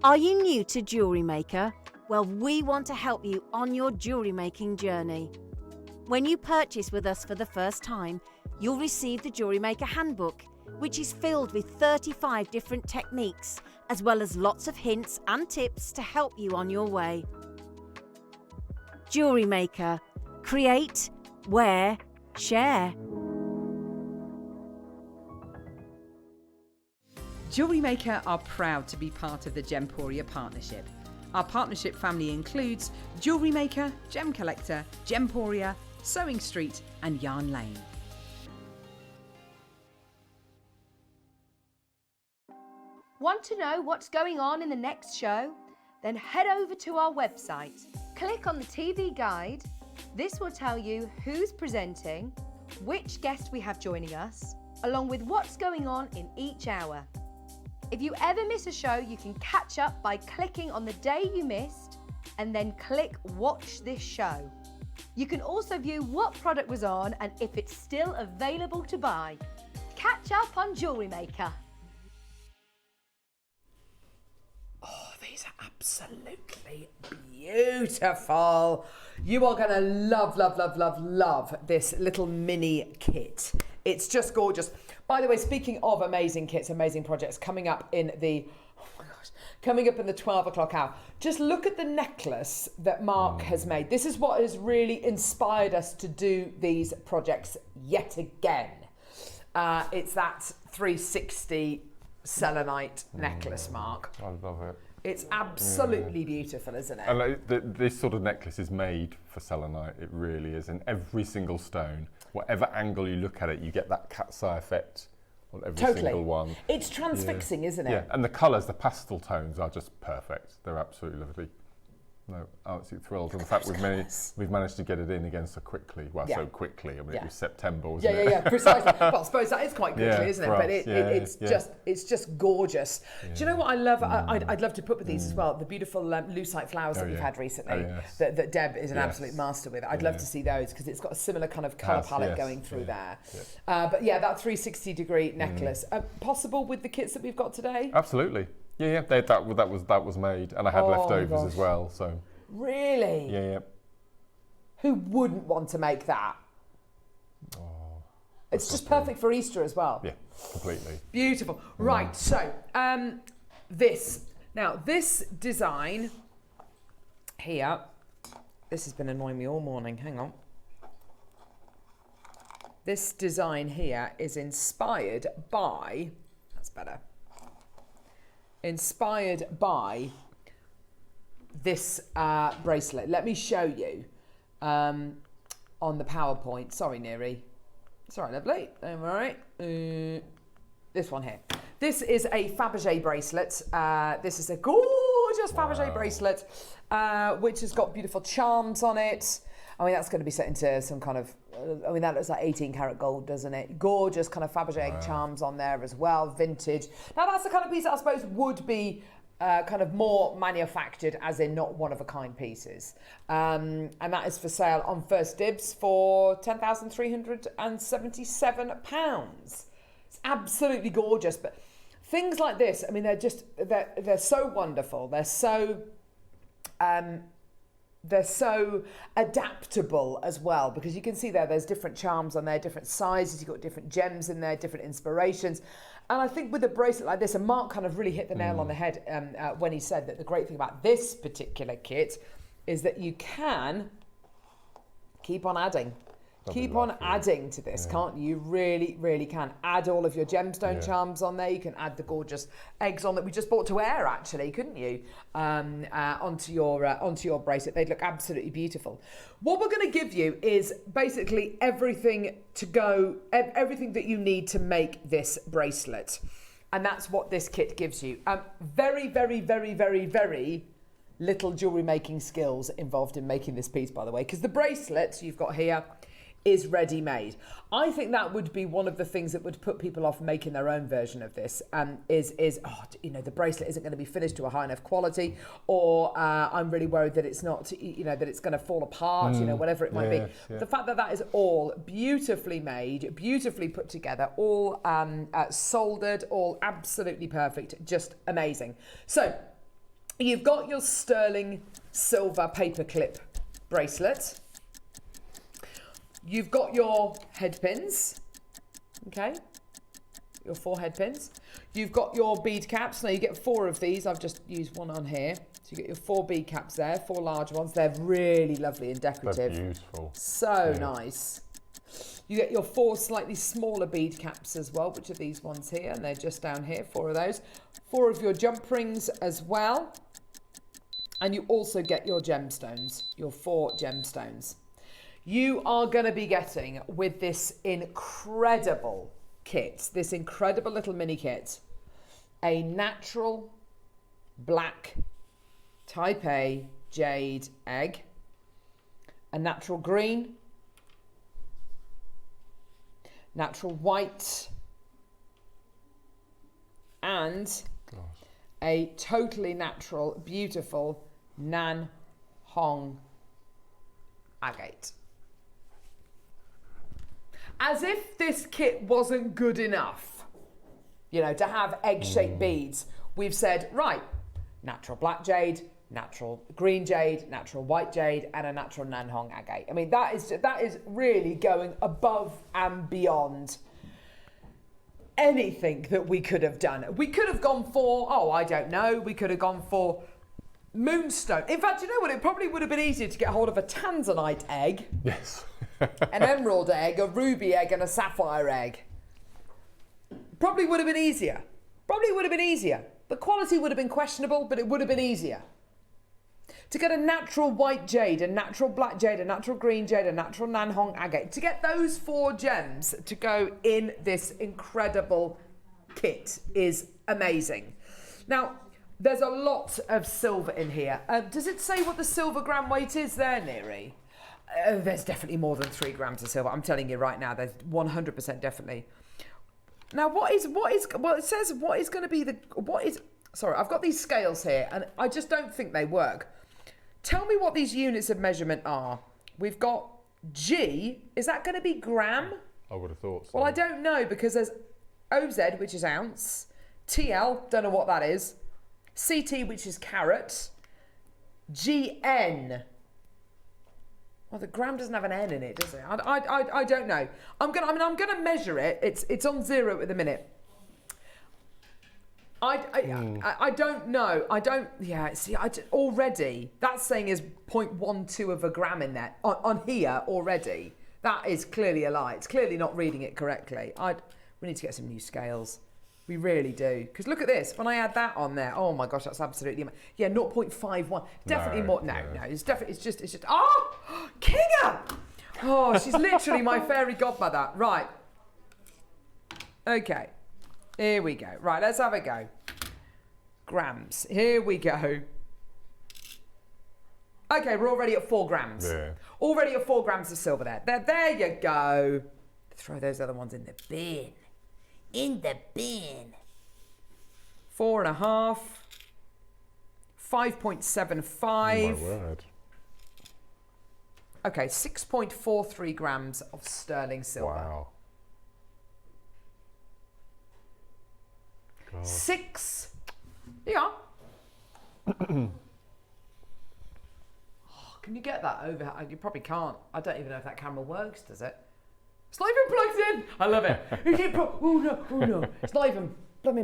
Are you new to Jewellery Maker? Well, we want to help you on your jewellery making journey. When you purchase with us for the first time, you'll receive the Jewellery Maker handbook. which is filled with 35 different techniques, as well as lots of hints and tips to help you on your way. Jewellery Maker. Create, wear, share. Jewellery Maker are proud to be part of the Gemporia partnership. Our partnership family includes Jewellery Maker, Gem Collector, Gemporia, Sewing Street and Yarn Lane. Want to know what's going on in the next show? Then head over to our website. Click on the TV guide. This will tell you who's presenting, which guest we have joining us, along with what's going on in each hour. If you ever miss a show, you can catch up by clicking on the day you missed and then click Watch This Show. You can also view what product was on and if it's still available to buy. Catch up on Jewellery Maker. Oh, these are absolutely beautiful. You are going to love, love, love, love, love this little mini kit. It's just gorgeous. By the way, speaking of amazing kits, amazing projects, coming up in the 12 o'clock hour, just look at the necklace that Mark has made. This is what has really inspired us to do these projects yet again. It's that 360 selenite necklace, Mark. I love it. It's absolutely beautiful, isn't it? And this sort of necklace is made for selenite. It really is. And every single stone, whatever angle you look at it, you get that cat's eye effect on every single one. It's transfixing, isn't it? Yeah, and the colours, the pastel tones are just perfect. They're absolutely lovely. No, absolutely thrilled. And the fact we've managed to get it in again so quickly. Well, so quickly. I mean, it was September, wasn't it? Yeah, precisely. Well, I suppose that is quite quickly, isn't it? For But us. it's just gorgeous. Do you know what I love? I'd love to put with these as well. The beautiful lucite flowers that we've had recently. That Deb is an absolute master with. I'd love to see those because it's got a similar kind of colour palette going through there. But yeah, that 360-degree necklace. Possible with the kits that we've got today? Absolutely. Yeah, that was made, and I had leftovers as well. So really, yeah. Who wouldn't want to make that? Oh, it's just perfect for Easter as well. Yeah, completely. Beautiful. Right, so this design here. This has been annoying me all morning. Hang on. This design here is inspired by. That's better. Inspired by this bracelet. Let me show you on the PowerPoint. Sorry, Neri. Sorry, lovely. Don't worry. This one here. This is a Fabergé bracelet. This is a gorgeous Fabergé bracelet, which has got beautiful charms on it. I mean, that's going to be set into some kind of, that looks like 18 karat gold, doesn't it? Gorgeous kind of Fabergé charms on there as well, vintage. Now, that's the kind of piece that I suppose would be kind of more manufactured, as in not one-of-a-kind pieces. And that is for sale on First Dibs for £10,377. It's absolutely gorgeous. But things like this, I mean, they're so wonderful. They're so adaptable as well, because you can see there's different charms on there, different sizes, you've got different gems in there, different inspirations. And I think with a bracelet like this, and Mark kind of really hit the nail on the head when he said that the great thing about this particular kit is that you can keep on adding. Keep on adding to this, can't you? You really, really can. Add all of your gemstone charms on there. You can add the gorgeous eggs on that we just bought to wear, actually, couldn't you? Onto your bracelet. They'd look absolutely beautiful. What we're going to give you is basically everything that you need to make this bracelet. And that's what this kit gives you. Very, very, very, very, very little jewellery making skills involved in making this piece, by the way, because the bracelet you've got here is ready-made. I think that would be one of the things that would put people off making their own version of this. The bracelet isn't going to be finished to a high enough quality, or I'm really worried that it's not, that it's going to fall apart, whatever it might be. Yeah. The fact that that is all beautifully made, beautifully put together, all soldered, all absolutely perfect, just amazing. So you've got your sterling silver paperclip bracelet. You've got your head pins, okay? your 4 head pins. You've got your bead caps. Now you get 4 of these. I've just used one on here. So you get your 4 bead caps there, 4 large ones. They're really lovely and decorative. They're beautiful. So nice. You get your 4 slightly smaller bead caps as well, which are these ones here, and they're just down here, 4 of those. 4 of your jump rings as well. And you also get your gemstones, your 4 gemstones. You are going to be getting, with this incredible kit, this incredible little mini kit, a natural black type A jade egg, a natural green, natural white, and a totally natural, beautiful Nan Hong agate. As if this kit wasn't good enough, you know, to have egg-shaped beads, we've said, right, natural black jade, natural green jade, natural white jade, and a natural Nan Hong agate. I mean, that is really going above and beyond anything that we could have done. We could have gone for, oh, I don't know, we could have gone for moonstone. In fact, you know what? It probably would have been easier to get hold of a tanzanite egg. Yes. An emerald egg, a ruby egg, and a sapphire egg. Probably would have been easier. Probably would have been easier. The quality would have been questionable, but it would have been easier. To get a natural white jade, a natural black jade, a natural green jade, a natural Nan Hong agate, to get those 4 gems to go in this incredible kit is amazing. Now, there's a lot of silver in here. Does it say what the silver gram weight is there, Neri? There's definitely more than 3 grams of silver. I'm telling you right now, there's 100% definitely. Now, well, it says what is going to be sorry, I've got these scales here and I just don't think they work. Tell me what these units of measurement are. We've got G, is that going to be gram? I would have thought so. Well, I don't know because there's OZ, which is ounce, TL, don't know what that is, CT, which is carat, GN. Well, the gram doesn't have an N in it, does it? I don't know. I'm gonna measure it. It's on 0 at the minute. I don't know. Already that's saying is 0.12 of a gram in there on here already. That is clearly a lie. It's clearly not reading it correctly. We need to get some new scales. We really do. Because look at this. When I add that on there, oh my gosh, that's absolutely... Yeah, 0.51. Definitely more... No. It's just... Oh! Kinga! Oh, she's literally my fairy godmother. Right. Okay. Here we go. Right, let's have a go. Grams. Here we go. Okay, we're already at 4 grams. Yeah. Already at 4 grams of silver there. There you go. Throw those other ones in the bin. In the bin. 4.5. 5.75. Oh my word. Okay, 6.43 grams of sterling silver. Wow. God. 6. Yeah. Oh, can you get that over? You probably can't. I don't even know if that camera works, does it? It's not even plugged in. I love it. Oh no. It's not even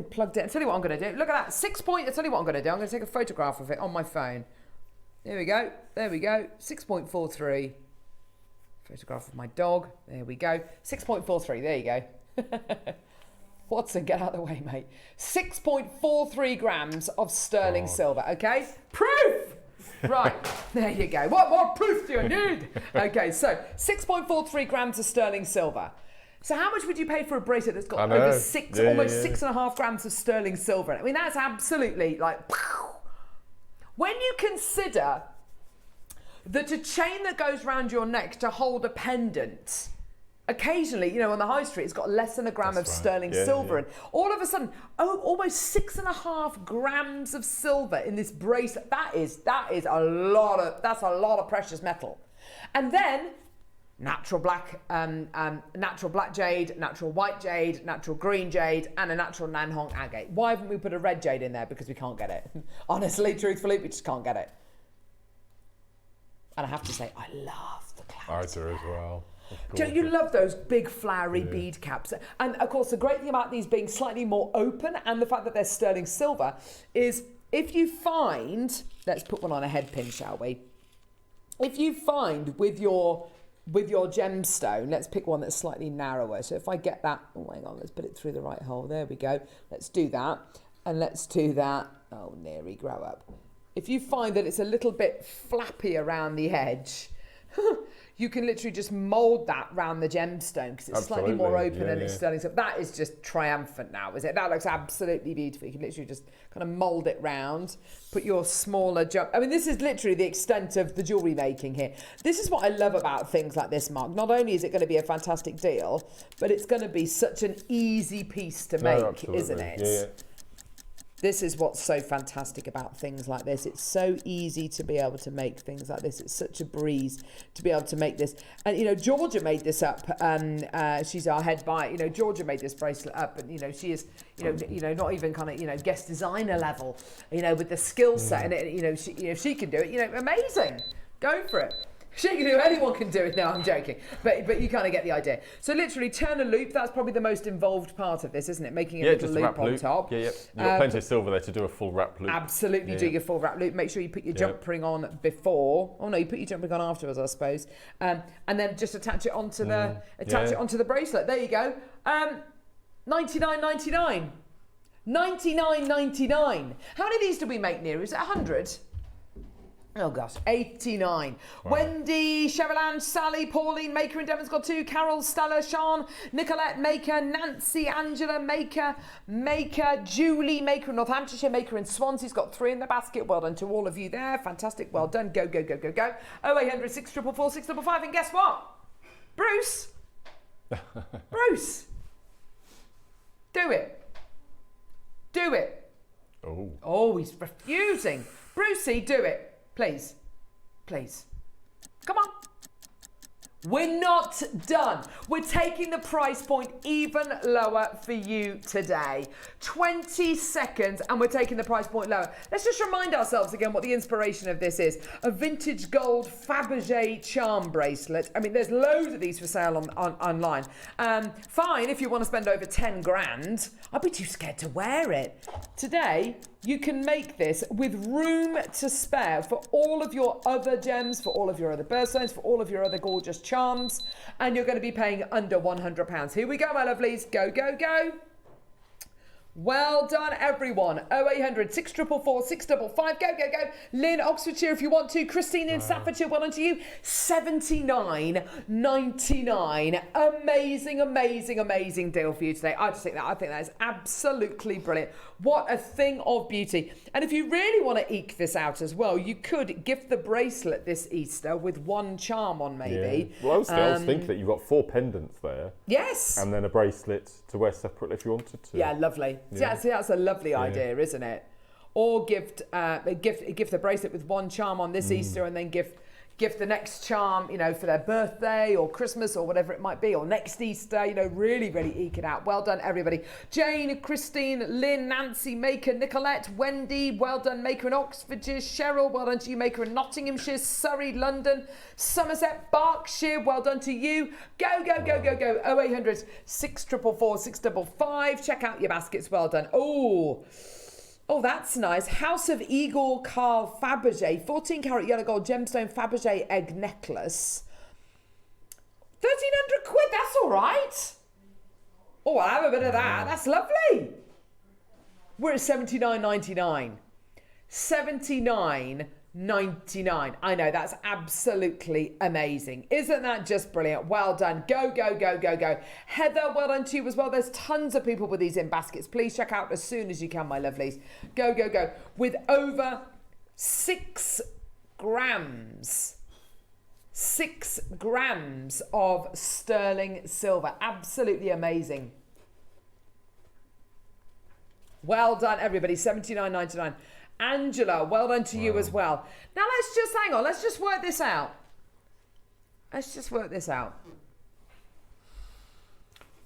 plugged in. I'll tell you what I'm going to do. Look at that. 6 point. I'll tell you what I'm going to do. I'm going to take a photograph of it on my phone. There we go. 6.43. Photograph of my dog. There we go. 6.43. There you go. Watson, get out of the way, mate. 6.43 grams of sterling silver. Okay? Proof! Right, there you go. What more proof do you need? Okay, so 6.43 grams of sterling silver. So how much would you pay for a bracelet that's got over almost 6.5 grams of sterling silver in it? I mean, that's absolutely like... Pow. When you consider that a chain that goes around your neck to hold a pendant, occasionally, you know, on the high street, it's got less than a gram of sterling silver. And all of a sudden, almost 6.5 grams of silver in this bracelet. That's a lot of precious metal. And then natural black jade, natural white jade, natural green jade, and a natural Nan Hong agate. Why haven't we put a red jade in there? Because we can't get it. Honestly, truthfully, we just can't get it. And I have to say, I love the clouds. I do as well. Don't you love those big flowery bead caps? And of course, the great thing about these being slightly more open and the fact that they're sterling silver is if you find, let's put one on a head pin, shall we? If you find with your gemstone, let's pick one that's slightly narrower. So if I get that, oh, hang on, let's put it through the right hole. There we go. Let's do that. And let's do that. Oh, nearly grow up. If you find that it's a little bit flappy around the edge, you can literally just mould that round the gemstone because it's slightly more open and it's sterling. So that is just triumphant now, is it? That looks absolutely beautiful. You can literally just kind of mould it round, put your smaller I mean, this is literally the extent of the jewellery making here. This is what I love about things like this, Mark. Not only is it going to be a fantastic deal, but it's going to be such an easy piece to make, isn't it? Yeah. This is what's so fantastic about things like this. It's so easy to be able to make things like this. It's such a breeze to be able to make this. And, you know, Georgia made this up. She's our head buyer. You know, Georgia made this bracelet up. And, you know, she is, you know, not even kind of, you know, guest designer level, you know, with the skill set. And, you know, she can do it, you know, amazing. Go for it. She can do, anyone can do it. No, I'm joking. But you kind of get the idea. So literally turn a loop. That's probably the most involved part of this, isn't it? Making a little loop on top. Yeah. You've got plenty of silver there to do a full wrap loop. Absolutely do your full wrap loop. Make sure you put your jump ring on before. Oh no, you put your jump ring on afterwards, I suppose. And then just attach it onto the bracelet. There you go. $99.99. $99.99. How many of these do we make, Near? Is it 100? Oh gosh, 89. Wow. Wendy, Cheryl, Sally, Pauline, Maker in Devon's got 2. Carol, Stella, Sean, Nicolette, Maker, Nancy, Angela, Maker, Julie, Maker in Northamptonshire, Maker in Swansea's got 3 in the basket. Well done to all of you there. Fantastic. Well done. Go, go, go, go, go. 0800 644 655. And guess what? Bruce. Bruce. Do it. Do it. Oh, he's refusing. Brucey, do it. Please. Please. Come on. We're not done. We're taking the price point even lower for you today. 20 seconds and we're taking the price point lower. Let's just remind ourselves again what the inspiration of this is. A vintage gold Fabergé charm bracelet. I mean, there's loads of these for sale online. Fine if you want to spend over 10 grand. I'd be too scared to wear it. Today, you can make this with room to spare for all of your other gems, for all of your other birthstones, for all of your other gorgeous charms, and you're going to be paying under £100. Here we go, my lovelies. Go, go, go. Well done, everyone. 0800 644 655. Go, go, go. Lynn, Oxfordshire, if you want to. Christine in Staffordshire, well done to you. $79.99. Amazing, amazing, amazing deal for you today. I think that is absolutely brilliant. What a thing of beauty. And if you really want to eke this out as well, you could gift the bracelet this Easter with 1 charm on, maybe. Yeah. Well, I was thinking that you've got 4 pendants there. Yes. And then a bracelet to wear separately if you wanted to. Yeah, lovely. Yeah. See, that's a lovely idea, isn't it? Or gift the bracelet with 1 charm on this Easter, and then gift the next charm, you know, for their birthday or Christmas or whatever it might be, or next Easter, you know, really, really eke it out. Well done, everybody. Jane, Christine, Lynn, Nancy, Maker, Nicolette, Wendy, well done, Maker in Oxfordshire, Cheryl, well done to you, Maker in Nottinghamshire, Surrey, London, Somerset, Berkshire, well done to you. Go, go, go, go, go. 0800 644 655. Check out your baskets. Well done. Oh, that's nice. House of Eagle Carl Fabergé, 14 carat yellow gold gemstone Fabergé egg necklace. 1,300 quid, that's all right. Oh, I'll have a bit of that. That's lovely. We're at $79.99. $79.99. I know, that's absolutely amazing. Isn't that just brilliant? Well done. Go, go, go, go, go. Heather, well done to you as well. There's tons of people with these in baskets. Please check out as soon as you can, my lovelies. Go, go, go. With over 6 grams. 6 grams of sterling silver. Absolutely amazing. Well done, everybody. $79.99. Angela, well done to you as well. Now let's just hang on. Let's just work this out.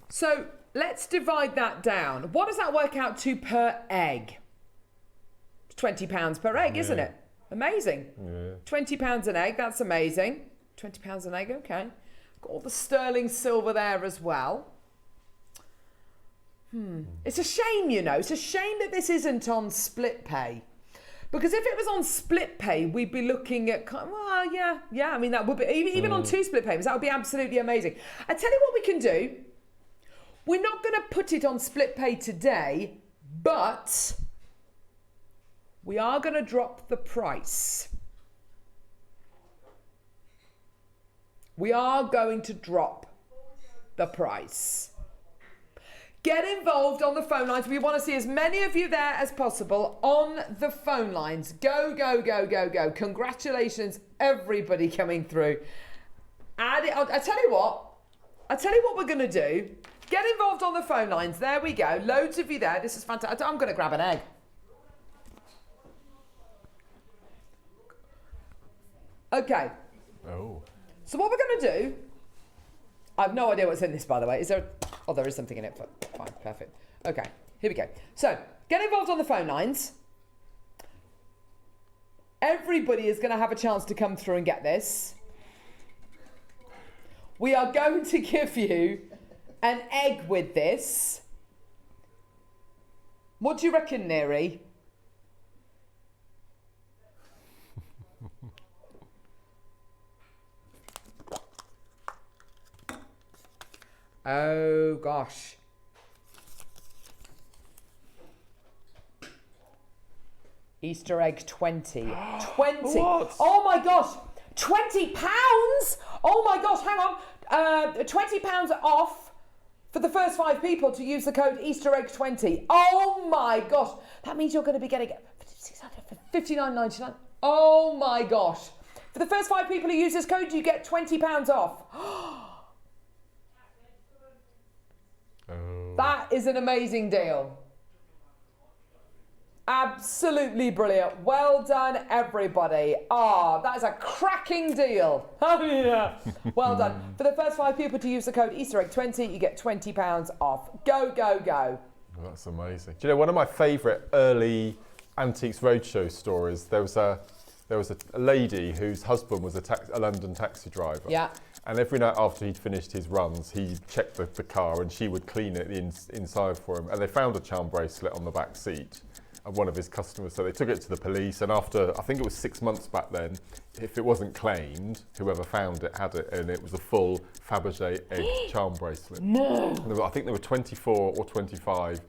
So let's divide that down. What does that work out to per egg? £20 per egg, isn't it? Amazing. Yeah. £20 an egg. That's amazing. £20 an egg. Okay. Got all the sterling silver there as well. It's a shame, you know. It's a shame that this isn't on split pay. Because if it was on split pay, we'd be looking at, well, yeah. I mean, that would be, even on 2 split payments, that would be absolutely amazing. I tell you what we can do. We're not going to put it on split pay today, but we are going to drop the price. We are going to drop the price. Get involved on the phone lines. We want to see as many of you there as possible on the phone lines. Go, go, go, go, go. Congratulations, everybody coming through. I tell you what we're going to do. Get involved on the phone lines. There we go. Loads of you there. This is fantastic. I'm going to grab an egg. Okay. Oh. So what we're going to do, I have no idea what's in this, by the way. Is there? Oh, there is something in it. Fine, perfect. Okay, here we go. So get involved on the phone lines. Everybody is going to have a chance to come through and get this. We are going to give you an egg with this. What do you reckon, Neri? Oh, gosh. Easter egg 20. 20. What? Oh, my gosh. £20? Oh, my gosh. Hang on. £20 off for the first 5 people to use the code Easter egg 20. Oh, my gosh. That means you're going to be getting $59.99. Oh, my gosh. For the first 5 people who use this code, you get £20 off. That is an amazing deal. Absolutely brilliant. Well done, everybody. That is a cracking deal. Oh, yeah. Well done. For the first 5 people to use the code Easter egg 20, you get £20 off. Go, go, go. Oh, that's amazing. Do you know, one of my favourite early Antiques Roadshow stories, there was a lady whose husband was a London taxi driver. Yeah. And every night after he'd finished his runs, he'd check the car and she would clean it inside for him. And they found a charm bracelet on the back seat of one of his customers. So they took it to the police. And after, I think it was 6 months back then, if it wasn't claimed, whoever found it had it. And it was a full Fabergé egg charm bracelet. No. I think there were 24 or 25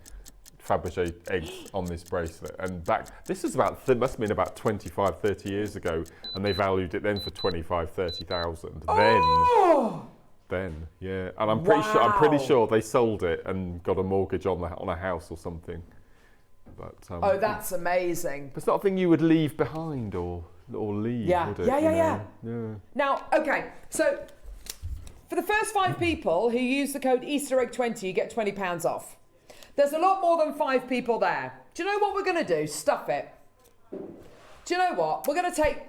Fabergé eggs on this bracelet, and this is must have been about 25, 30 years ago, and they valued it then for 25, 30,000. Then, yeah, and I'm pretty sure they sold it and got a mortgage on a house or something. But that's amazing. It's not a thing you would leave behind or leave, would it? Yeah. Now, okay, so for the first 5 people who use the code Easter egg 20, you get £20 off. There's a lot more than 5 people there. Do you know what we're going to do? Stuff it. Do you know what? We're going to take...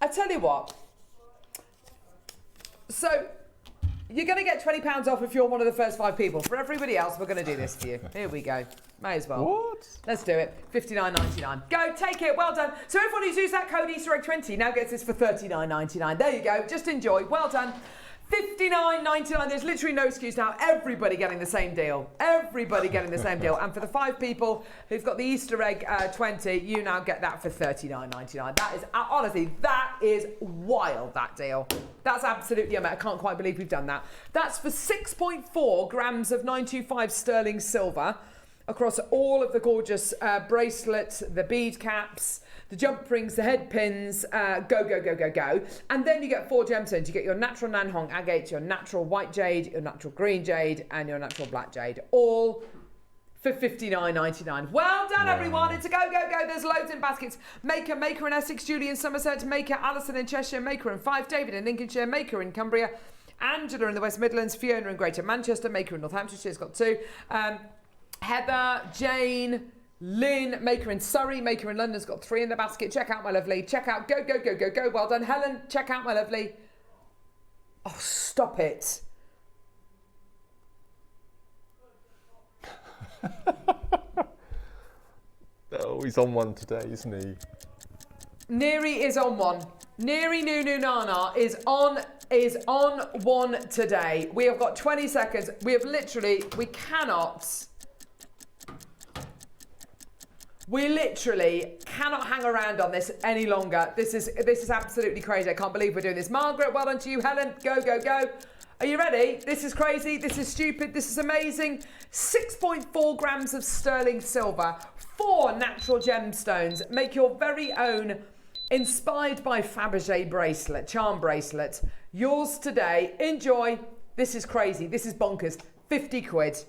I tell you what. So, you're going to get £20 off if you're one of the first 5 people. For everybody else, we're going to do this for you. Here we go. May as well. What? Let's do it. $59.99. Go, take it. Well done. So everyone who's used that code Easter egg 20 now gets this for $39.99. There you go. Just enjoy. Well done. $59.99. There's literally no excuse now. Everybody getting the same deal. Everybody getting the same deal. And for the 5 people who've got the Easter egg 20, you now get that for $39.99. That is, honestly, that is wild, that deal. That's absolutely amazing. I can't quite believe we've done that. That's for 6.4 grams of 925 sterling silver across all of the gorgeous bracelets, the bead caps, the jump rings, the head pins, go. And then you get 4 gemstones. You get your natural Nanhong agate, your natural white jade, your natural green jade, and your natural black jade, all for $59.99. Well done, everyone. It's a go. There's loads in baskets. Maker in Essex, Julie in Somerset, Maker, Alison in Cheshire, Maker in Fife, David in Lincolnshire, Maker in Cumbria, Angela in the West Midlands, Fiona in Greater Manchester, Maker in Northamptonshire has got 2. Heather, Jane, Lynn, Maker in Surrey, Maker in London's got 3 in the basket. Check out, my lovely. Check out. Go. Well done. Helen, check out, my lovely. Oh, stop it. Oh, he's on one today, isn't he? Neri is on one. Neri Nunu Nana is on one today. We have got 20 seconds. We literally cannot hang around on this any longer. This is absolutely crazy. I can't believe we're doing this. Margaret, well done to you. Helen, go, go, go. Are you ready? This is crazy. This is stupid. This is amazing. 6.4 grams of sterling silver, 4 natural gemstones. Make your very own inspired by Fabergé bracelet, charm bracelet. Yours today. Enjoy. This is crazy. This is bonkers. 50 quid.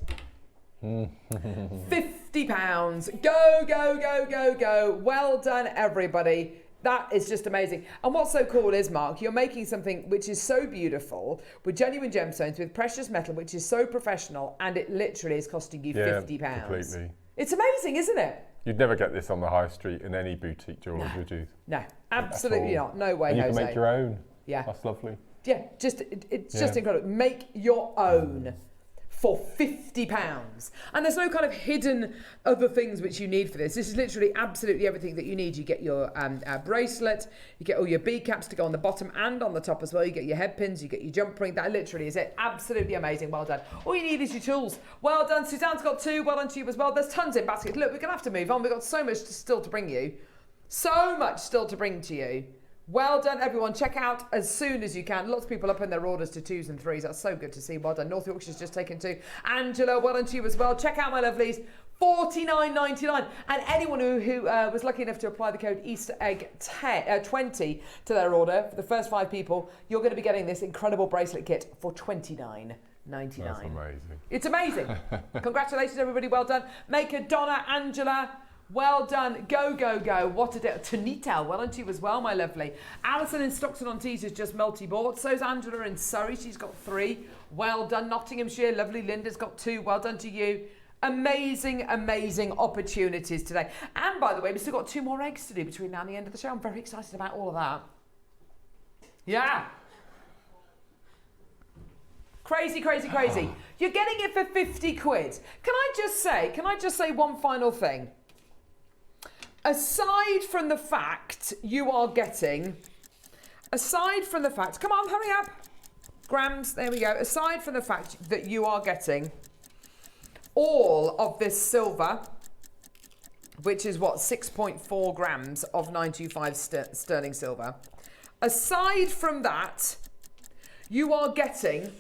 £50. Go, go, go, go, go. Well done, everybody. That is just amazing. And what's so cool is, Mark, you're making something which is so beautiful with genuine gemstones, with precious metal, which is so professional, and it literally is costing you £50. Completely. It's amazing, isn't it? You'd never get this on the high street in any boutique jewellers, would you? No, absolutely not. No way, and you Jose. can make your own. Yeah. That's lovely. Yeah, it's just incredible. Make your own for £50. And there's no kind of hidden other things which you need for this. This is literally absolutely everything that you need. You get your bracelet, you get all your bead caps to go on the bottom and on the top as well. You get your head pins, you get your jump ring. That literally is it. Absolutely amazing. Well done. All you need is your tools. Well done. Suzanne's got 2. Well done to you as well. There's tons in baskets. Look, we're going to have to move on. We've got so much still to bring you. So much still to bring to you. Well done, everyone. Check out as soon as you can. Lots of people up in their orders to 2s and 3s. That's so good to see. Well done. North Yorkshire's just taken 2. Angela, well done to you as well. Check out my lovelies. $49.99. And anyone who was lucky enough to apply the code Easter Egg 20 to their order, for the first 5 people, you're going to be getting this incredible bracelet kit for $29.99. That's amazing. It's amazing. Congratulations, everybody. Well done. Maker, Donna, Angela. Well done. Go, go, go. What a day. Tanita, well done to you as well, my lovely. Alison in Stockton-on-Tees has just multi-bought. So's Angela in Surrey. She's got 3. Well done. Nottinghamshire, lovely. Linda's got 2. Well done to you. Amazing, amazing opportunities today. And by the way, we've still got 2 more eggs to do between now and the end of the show. I'm very excited about all of that. Yeah. Crazy, crazy, crazy. You're getting it for 50 quid. Can I just say one final thing? Aside from the fact you are getting, come on, hurry up. Grams, there we go. Aside from the fact that you are getting all of this silver, which is what, 6.4 grams of 925 sterling silver. Aside from that, you are getting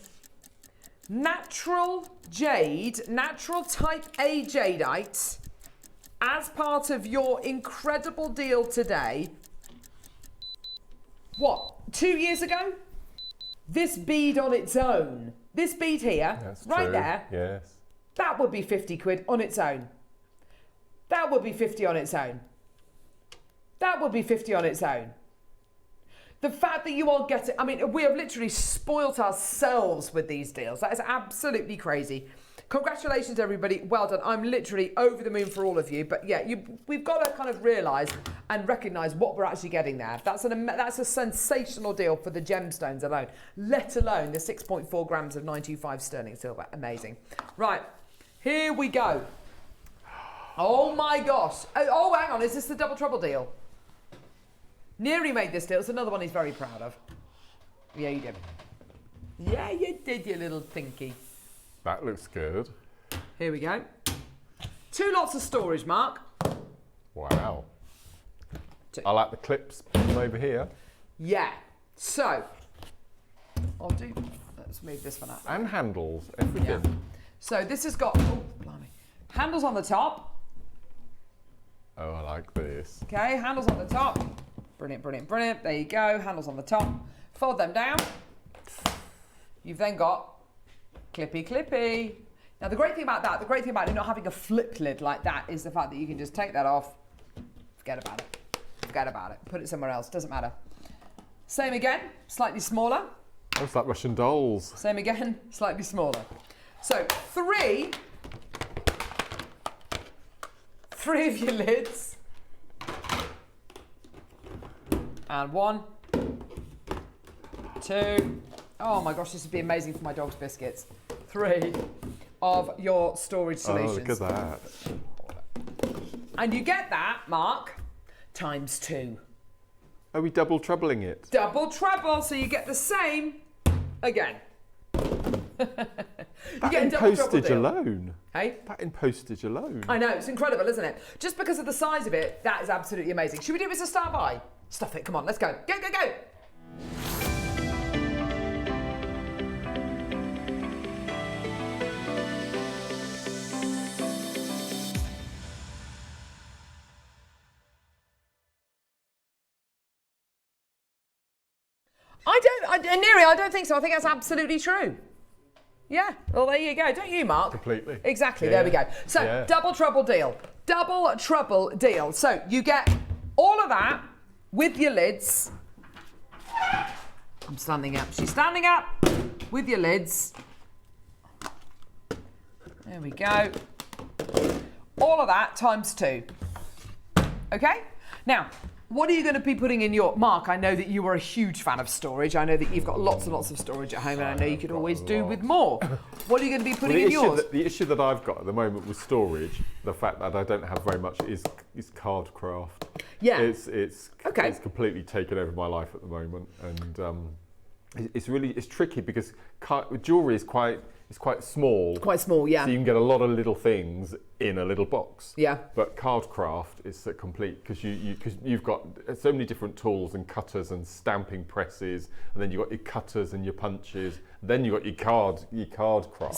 natural jade, natural type A jadeite, as part of your incredible deal today. What, 2 years ago? This bead on its own, this bead here, That's right true. there, Yes. that would be 50 quid on its own. That would be 50 on its own. That would be 50 on its own. The fact that you all get it, I mean, we have literally spoilt ourselves with these deals. That is absolutely crazy. Congratulations, everybody. Well done. I'm literally over the moon for all of you. But yeah, we've got to kind of realise and recognise what we're actually getting there. That's a sensational deal for the gemstones alone, let alone the 6.4 grams of 925 sterling silver. Amazing. Right, here we go. Oh my gosh. Oh, hang on. Is this the Double Trouble deal? Neri made this deal. It's another one he's very proud of. Yeah, you did. Yeah, you did, you little thinky. That looks good. Here we go. 2 lots of storage, Mark. Wow. 2. I like the clips over here. Yeah. So, let's move this one up. And handles, everything. Yeah. So this has got, oh, blimey. Handles on the top. Oh, I like this. Okay, handles on the top. Brilliant, brilliant, brilliant. There you go, handles on the top. Fold them down. You've then got clippy, clippy. Now the great thing about it not having a flip lid like that is the fact that you can just take that off. Forget about it. Forget about it. Put it somewhere else, doesn't matter. Same again, slightly smaller. Oh, it's like Russian dolls. Same again, slightly smaller. So 3 of your lids. And 1, 2, oh my gosh, this would be amazing for my dog's biscuits. 3 of your storage solutions. Oh, look at that. And you get that, Mark, times 2. Are we double troubling it? Double trouble, so you get the same again. That in postage alone. Hey? That in postage alone. I know, it's incredible, isn't it? Just because of the size of it, that is absolutely amazing. Should we do it as a start buy? Stuff it, come on, let's go. Go, go, go! Neri, I don't think so. I think that's absolutely true. Yeah, well, there you go. Don't you, Mark? Completely. Exactly, there we go. So, double trouble deal. Double trouble deal. So, you get all of that with your lids. I'm standing up. She's standing up with your lids. There we go. All of that times 2. Okay? Now, what are you going to be putting in your... Mark, I know that you are a huge fan of storage. I know that you've got lots and lots of storage at home, and I know you could always do with more. What are you going to be putting in yours? The issue that I've got at the moment with storage, the fact that I don't have very much, is card craft. Yeah. It's completely taken over my life at the moment, and it's tricky because jewellery is quite small. Quite small, yeah. So you can get a lot of little things in a little box. Yeah. But card craft is a complete, because you've got so many different tools and cutters and stamping presses, and then you've got your cutters and your punches, then you've got your card craft.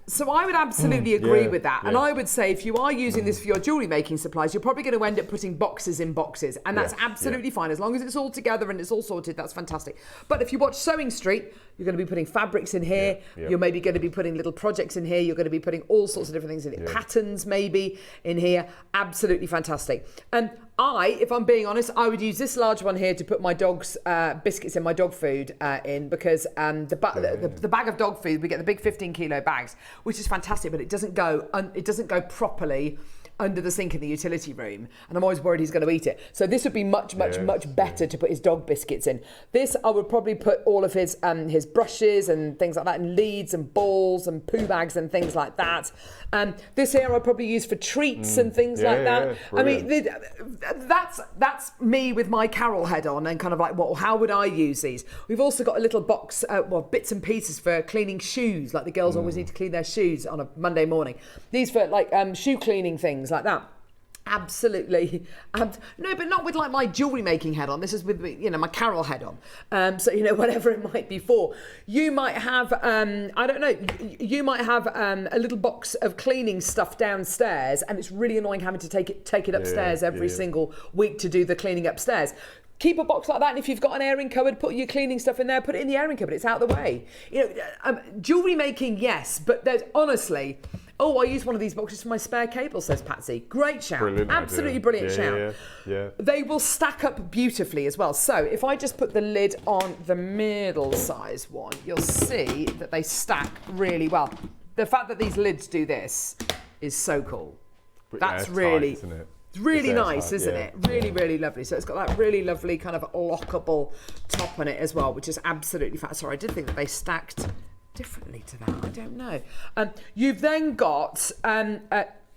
So I would absolutely agree with that. And I would say if you are using this for your jewellery making supplies, you're probably going to end up putting boxes in boxes. And that's absolutely fine. As long as it's all together and it's all sorted, that's fantastic. But if you watch Sewing Street, you're going to be putting fabrics in here. You're maybe going to be putting little projects in here. You're going to be putting all sorts of different things in here. Patterns maybe in here. Absolutely fantastic. And if I'm being honest, I would use this large one here to put my dog's biscuits in, my dog food in, because the bag of dog food, we get the big 15-kilo bags, which is fantastic, but it doesn't go properly under the sink in the utility room, and I'm always worried he's going to eat it. So this would be much better to put his dog biscuits in. This, I would probably put all of his brushes and things like that, and leads and balls and poo bags and things like that. This here I'd probably use for treats and things like that. I mean, that's me with my Carol head on, and kind of like, how would I use these? We've also got a little box, bits and pieces for cleaning shoes, like the girls always need to clean their shoes on a Monday morning. These for like shoe cleaning things like that. Absolutely. No, but not with like my jewellery making head on. This is with, my Carol head on. So, whatever it might be for. You might have, I don't know, you might have a little box of cleaning stuff downstairs, and it's really annoying having to take it upstairs every single week to do the cleaning upstairs. Keep a box like that, and if you've got an airing cupboard, put your cleaning stuff in there, put it in the airing cupboard. It's out of the way. Jewellery making, yes, but there's honestly... Oh, I use one of these boxes for my spare cable, says Patsy. Great shout. Brilliant Absolutely idea. Brilliant shout. Yeah. They will stack up beautifully as well. So if I just put the lid on the middle size one, you'll see that they stack really well. The fact that these lids do this is so cool. That's really... Tight, isn't it? It's really nice, isn't it? Really, really lovely. So it's got that really lovely kind of lockable top on it as well, which is absolutely fat. Sorry, I did think that they stacked differently to that. I don't know. You've then got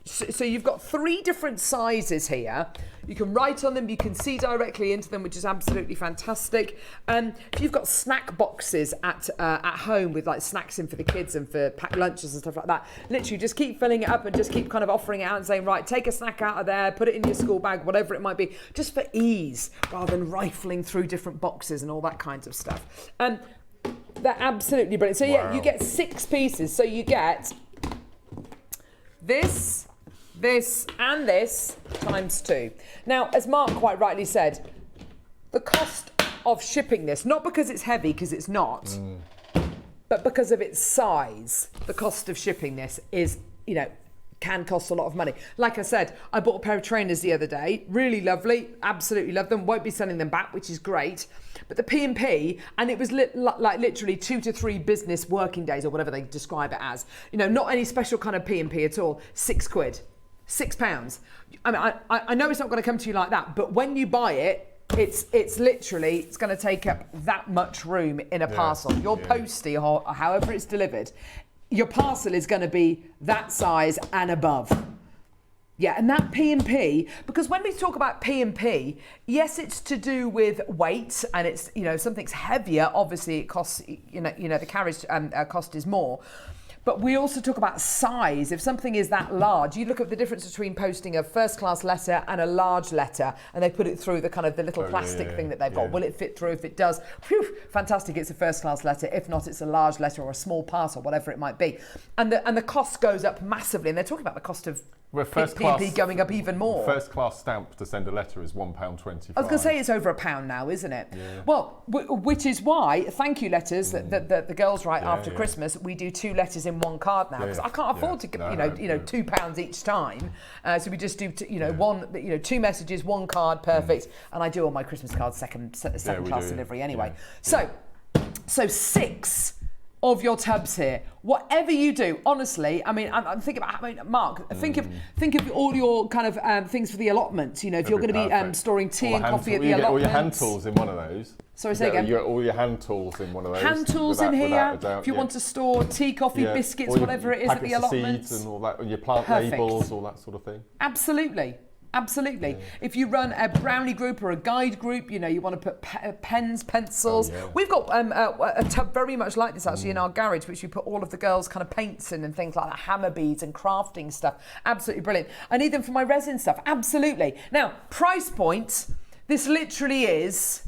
so you've got 3 different sizes here. You can write on them, you can see directly into them, which is absolutely fantastic. If you've got snack boxes at home with like snacks in for the kids and for packed lunches and stuff like that, literally just keep filling it up and just keep kind of offering it out and saying, right, take a snack out of there, put it in your school bag, whatever it might be, just for ease, rather than rifling through different boxes and all that kinds of stuff. They're absolutely brilliant. So yeah, you get 6 pieces. So you get this, and this times 2. Now, as Mark quite rightly said, the cost of shipping this, not because it's heavy, because it's not, but because of its size, the cost of shipping this is, can cost a lot of money. Like I said, I bought a pair of trainers the other day. Really lovely. Absolutely love them. Won't be sending them back, which is great. But the P&P, and it was literally 2 to 3 business working days, or whatever they describe it as. Not any special kind of P&P at all. £6. £6. I mean, I know it's not going to come to you like that, but when you buy it, it's literally, it's going to take up that much room in a parcel. Your postie, or however it's delivered, your parcel is going to be that size and above. Yeah, and that P&P, because when we talk about P&P, yes, it's to do with weight, and it's, you know, if something's heavier, obviously it costs, you know, the carriage cost is more. But we also talk about size. If something is that large, you look at the difference between posting a first-class letter and a large letter, and they put it through the kind of the little plastic thing that they've got. Will it fit through? If it does, whew, fantastic, it's a first-class letter. If not, it's a large letter or a small parcel, whatever it might be. And the cost goes up massively, and they're talking about the cost of P&P going up even more. First class stamp to send a letter is £1.25. I was going to say it's over £1 now, isn't it? Yeah. Well, which is why thank you letters that the girls write after Christmas. We do 2 letters in 1 card now because I can't afford to £2 each time. So we just do one, 2 messages, 1 card, perfect. And I do all my Christmas cards second class delivery anyway. So 6 of your tubs here. Whatever you do, honestly, I mean, I'm thinking about, Mark, think of all your kind of things for the allotments. You know, if you're going to be storing tea and coffee at the allotments. All your hand tools in one of those. Sorry, say again. You get all your hand tools in one of those. Hand tools in here. If you want to store tea, coffee, biscuits, whatever it is at the allotments. Seeds and all that, and your plant labels, all that sort of thing. Absolutely. Absolutely. Yeah. If you run a brownie group or a guide group, you know, you want to put pens, pencils. We've got a tub very much like this actually in our garage, which we put all of the girls' kind of paints in and things like that, hammer beads and crafting stuff. Absolutely brilliant. I need them for my resin stuff. Absolutely. Now, price point, this literally is,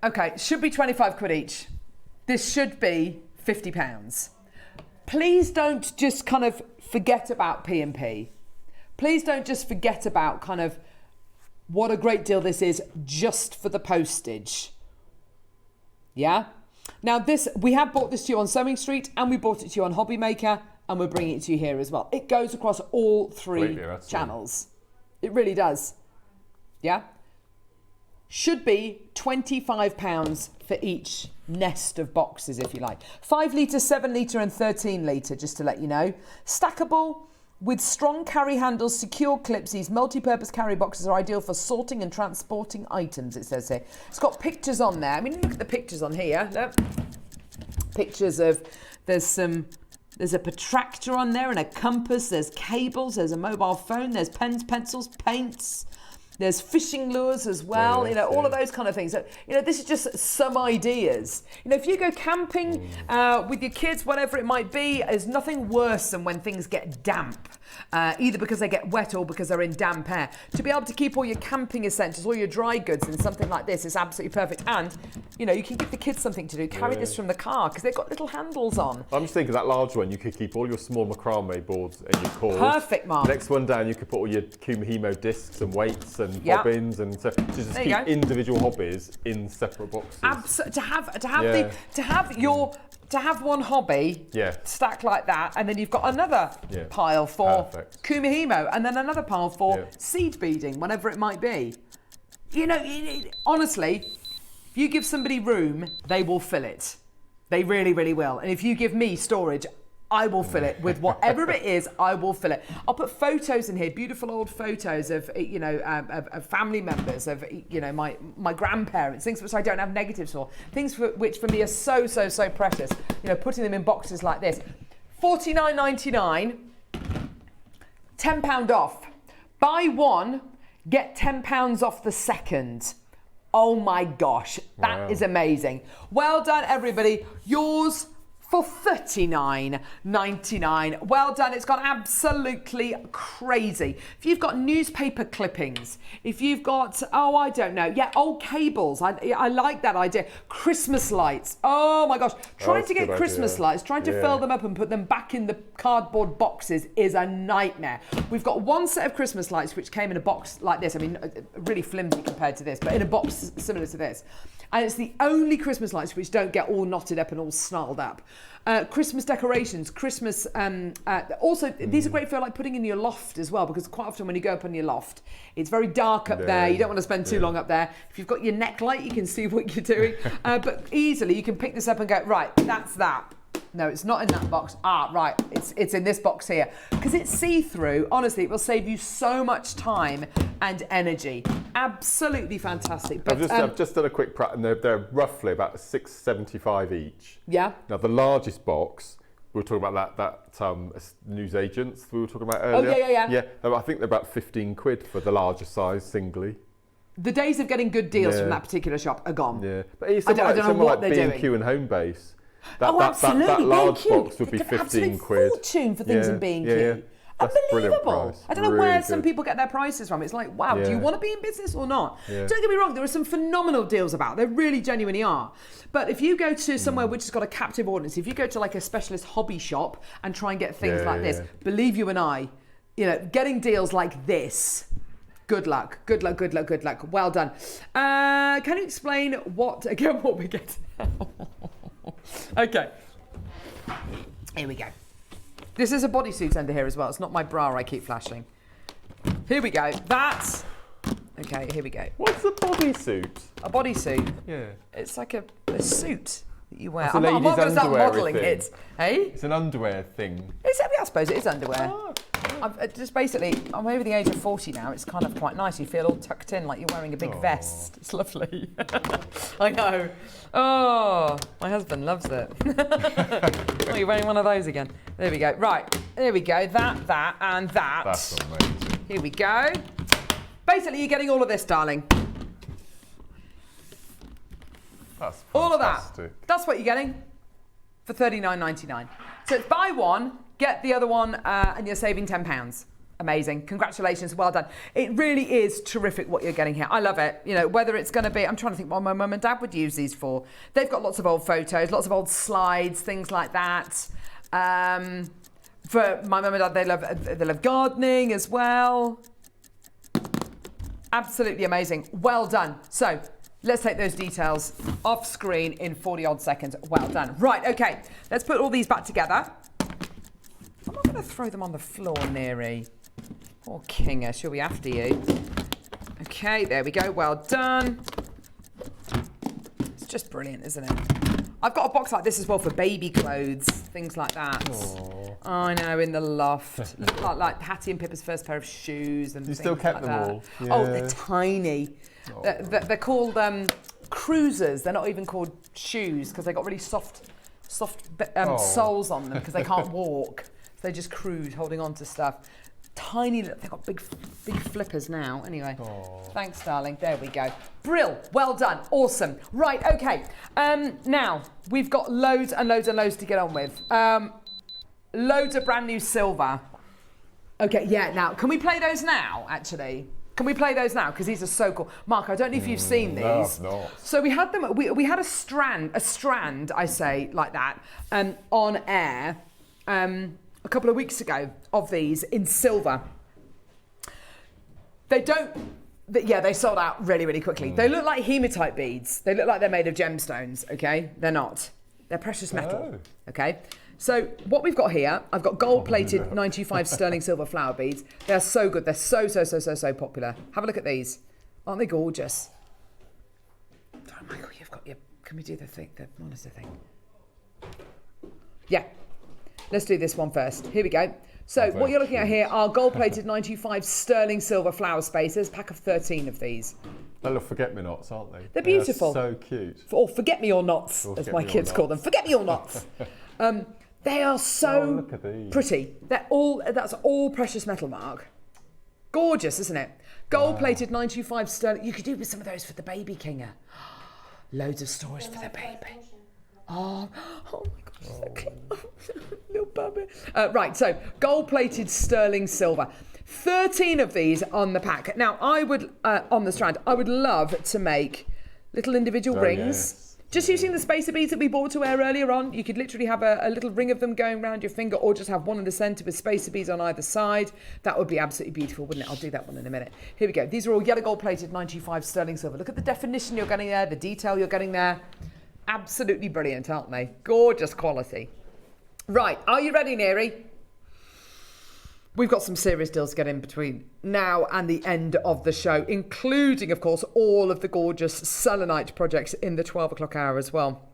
okay, should be 25 quid each. This should be £50. Please don't just kind of forget about P&P. Please don't just forget about kind of what a great deal this is just for the postage. Yeah? Now we have bought this to you on Sewing Street and we bought it to you on Hobby Maker and we're bringing it to you here as well. It goes across all 3 channels. It really does. Yeah? Should be £25 for each nest of boxes, if you like. 5 litre, 7 litre and 13 litre, just to let you know. Stackable. With strong carry handles, secure clips, these multi-purpose carry boxes are ideal for sorting and transporting items, it says here. It's got pictures on there. I mean, look at the pictures on here. Look. Pictures of, there's a protractor on there and a compass, there's cables, there's a mobile phone, there's pens, pencils, paints. There's fishing lures as well, all of those kind of things. So, this is just some ideas. If you go camping with your kids, whatever it might be, there's nothing worse than when things get damp, either because they get wet or because they're in damp air. To be able to keep all your camping essentials, all your dry goods in something like this is absolutely perfect. And, you can give the kids something to do. Carry this from the car because they've got little handles on. I'm just thinking that large one, you could keep all your small macrame boards and your cords. Perfect, Mark. Next one down, you could put all your Kumihimo discs and weights and bobbins, and so just keep individual hobbies in separate boxes. To have one hobby stacked like that, and then you've got another pile for Kumihimo, and then another pile for seed beading, whatever it might be. Honestly, if you give somebody room, they will fill it. They really, really will. And if you give me storage, I will fill it with whatever it is. I will fill it. I'll put photos in here, beautiful old photos of of family members, of my grandparents, things which I don't have negatives for, things which for me are so precious. Putting them in boxes like this. $49.99, £10 off. Buy one, get £10 off the second. Oh my gosh, that is amazing. Well done, everybody. Yours for $39.99. Well done. It's gone absolutely crazy. If you've got newspaper clippings, if you've got, I don't know, old cables. I like that idea. Christmas lights. Oh my gosh. Trying to get Christmas lights, trying to fill them up and put them back in the cardboard boxes is a nightmare. We've got one set of Christmas lights which came in a box like this. I mean, really flimsy compared to this, but in a box similar to this. And it's the only Christmas lights which don't get all knotted up and all snarled up. Christmas decorations, Christmas, also these are great for like putting in your loft as well, because quite often when you go up on your loft, it's very dark up there. You don't want to spend too long up there. If you've got your neck light, you can see what you're doing. But easily you can pick this up and go, right, that's that. No, it's not in that box. Right, it's in this box here. Because it's see-through, honestly, it will save you so much time and energy. Absolutely fantastic. But, I've just done a quick prep, and they're roughly about $6.75 each. Yeah. Now, the largest box we were talking about that news agents we were talking about earlier. Oh, yeah. Yeah, I think they're about 15 quid for the larger size singly. The days of getting good deals from that particular shop are gone. Yeah, but it's I don't know what like they're B&Q and Homebase. Absolutely. That large B&Q, box would be it's an 15 absolute quid. fortune for things in B&Q. Yeah. That's Unbelievable. price. I don't know Really where some good. people get their prices from. It's like, wow, do you want to be in business or not? Yeah. Don't get me wrong, there are some phenomenal deals about. There really genuinely are. But if you go to somewhere which has got a captive audience, if you go to like a specialist hobby shop and try and get things like this, believe you and I, getting deals like this, good luck. Well done. Can you explain what we're getting now? Okay. Here we go. This is a bodysuit under here as well. It's not my bra I keep flashing. Here we go. Okay, here we go. What's a bodysuit? A bodysuit? Yeah. It's like a suit that you wear. It's I'm not going to start modelling thing. it. Hey? It's an underwear thing. I suppose it is underwear. I'm over the age of 40 now. It's kind of quite nice. You feel all tucked in like you're wearing a big vest. It's lovely. I know. Oh, my husband loves it. Oh, you're wearing one of those again. There we go. Right. There we go. That, and that. That's amazing. Here we go. Basically, you're getting all of this, darling. That's fantastic. All of that. That's what you're getting for $39.99. So it's buy one, get the other one, and you're saving £10. Amazing. Congratulations. Well done. It really is terrific what you're getting here. I love it. Whether it's going to be, I'm trying to think what my mum and dad would use these for. They've got lots of old photos, lots of old slides, things like that. For my mum and dad, they love gardening as well. Absolutely amazing. Well done. So let's take those details off screen in 40 odd seconds. Well done. Right, okay. Let's put all these back together. I'm not going to throw them on the floor, Neri. Poor Kinga, she'll be after you. Okay, there we go. Well done. It's just brilliant, isn't it? I've got a box like this as well for baby clothes, things like that. Aww. I know, in the loft. like Hattie and Pippa's first pair of shoes and You things still kept like them that. all? Yeah. Oh, they're tiny. They're called cruisers. They're not even called shoes because they've got really soft soles on them because they can't walk. So they just cruise, holding on to stuff. Tiny, they've got big flippers now. Anyway, thanks, darling. There we go. Brill. Well done. Awesome. Right, okay. Now, we've got loads and loads and loads to get on with. Loads of brand new silver. Okay, yeah, now, can we play those now, actually? Can we play those now? Because these are so cool. Mark, I don't know if you've seen these. No, I've not. So we had them, we had a strand, I say, like that, on air a couple of weeks ago of these in silver. They sold out really, really quickly. They look like hematite beads. They look like they're made of gemstones, okay? They're not. They're precious metal, okay? So what we've got here, I've got gold-plated 925 sterling silver flower beads. They're so good. They're so popular. Have a look at these. Aren't they gorgeous? Oh, Michael, you've got your... Can we do the monitor thing? Yeah. Let's do this one first. Here we go. So what you're looking at here are gold-plated 925 sterling silver flower spacers. Pack of 13 of these. They look forget-me-nots, aren't they? They're beautiful. They're so cute. Or forget-me-or-nots, as my kids call them. Forget-me-or-nots. They are so pretty. That's all precious metal, Mark. Gorgeous, isn't it? Gold-plated 925 sterling. You could do with some of those for the baby, Kinga. Loads of storage for the baby. Oh my gosh, little puppy. Right, so gold-plated sterling silver. 13 of these on the pack. Now, I would, on the strand, I would love to make little individual rings. Just using the spacer beads that we bought to wear earlier on. You could literally have a little ring of them going around your finger or just have one in the centre with spacer beads on either side. That would be absolutely beautiful, wouldn't it? I'll do that one in a minute. Here we go. These are all yellow gold-plated 925 sterling silver. Look at the definition you're getting there, the detail you're getting there. Absolutely brilliant, aren't they? Gorgeous quality. Right, are you ready, Neri? We've got some serious deals to get in between now and the end of the show, including, of course, all of the gorgeous selenite projects in the 12 o'clock hour as well.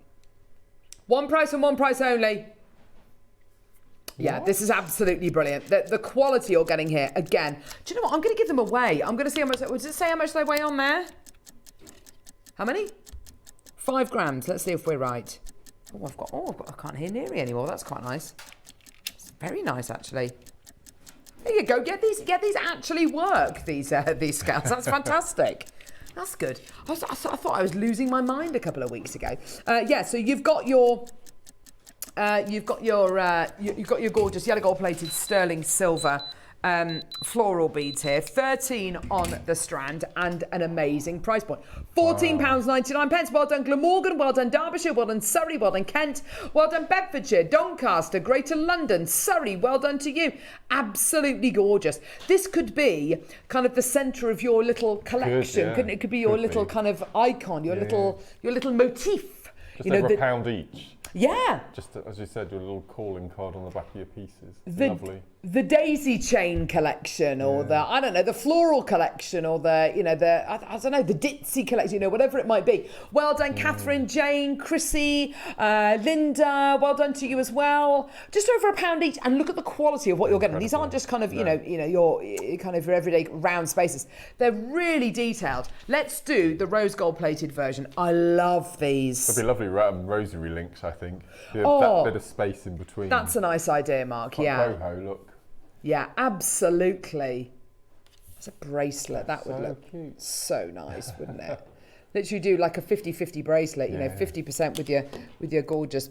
One price and one price only. Yeah, this is absolutely brilliant. The quality you're getting here, again. Do you know what? I'm going to give them away. I'm going to see how much... Does it say how much they weigh on there? How many? 5 grams. Let's see if we're right. I can't hear Neary anymore. That's quite nice. It's very nice, actually. There you go. Get these actually work. These scales. That's fantastic. That's good. I thought I was losing my mind a couple of weeks ago. Yeah. So you've got your gorgeous yellow gold plated sterling silver floral beads here, 13 on the strand, and an amazing price point. £14.99. Well done Glamorgan, well done Derbyshire, well done Surrey, well done Kent, well done Bedfordshire, Doncaster, Greater London, Surrey, well done to you. Absolutely gorgeous. This could be kind of the centre of your little collection, couldn't it? It could be your little kind of icon, your little motif. Just over £1 each. Yeah. Just as you said, your little calling card on the back of your pieces. Lovely. The daisy chain collection, or the floral collection, or the ditzy collection, whatever it might be. Well done, Catherine, Jane, Chrissy, Linda. Well done to you as well. Just over £1 each, and look at the quality of what you're getting. These aren't just kind of your kind of your everyday round spaces. They're really detailed. Let's do the rose gold plated version. I love these. That'd be lovely rosary links, I think. That bit of space in between. That's a nice idea, Mark. Quite yeah. boho look. Yeah, absolutely. It's a bracelet. That would look cute. So nice, wouldn't it? Literally do like a 50-50 bracelet, 50% with your gorgeous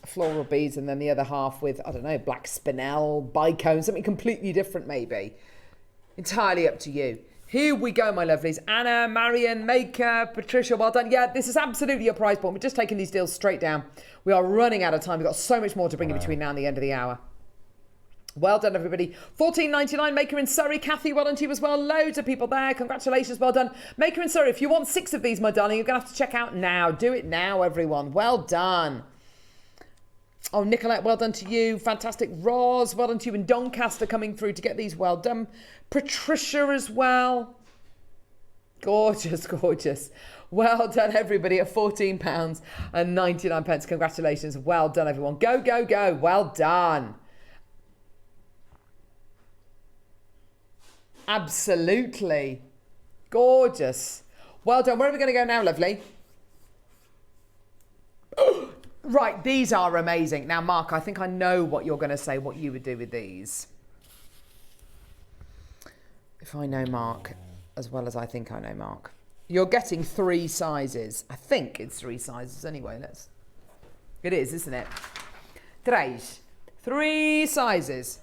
floral beads, and then the other half with, I don't know, black spinel, bicone, something completely different maybe. Entirely up to you. Here we go, my lovelies. Anna, Marion, Maker, Patricia, well done. Yeah, this is absolutely your price point. We're just taking these deals straight down. We are running out of time. We've got so much more to bring in between now and the end of the hour. Well done, everybody. £14.99, Maker in Surrey. Kathy, well done to you as well. Loads of people there. Congratulations, well done. Maker in Surrey, if you want 6 of these, my darling, you're going to have to check out now. Do it now, everyone. Well done. Oh, Nicolette, well done to you. Fantastic. Roz, well done to you. And Doncaster coming through to get these. Well done. Patricia as well. Gorgeous, gorgeous. Well done, everybody, at £14.99. Congratulations. Well done, everyone. Go, go, go. Well done. Absolutely. Gorgeous. Well done. Where are we going to go now, lovely? Right, these are amazing. Now, Mark, I think I know what you're going to say, what you would do with these. If I know Mark as well as I think I know Mark. You're getting 3 sizes. I think it's 3 sizes anyway. It is, isn't it? 3 sizes.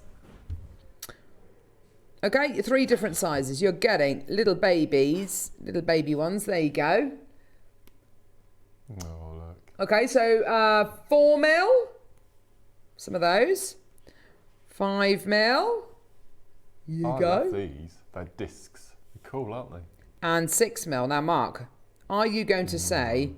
Okay, 3 different sizes. You're getting little babies, little baby ones. There you go. Oh, look. Okay, so 4 mil. Some of those. 5 mil. You go. I love these. They're discs. They're cool, aren't they? And 6 mil. Now, Mark, are you going to say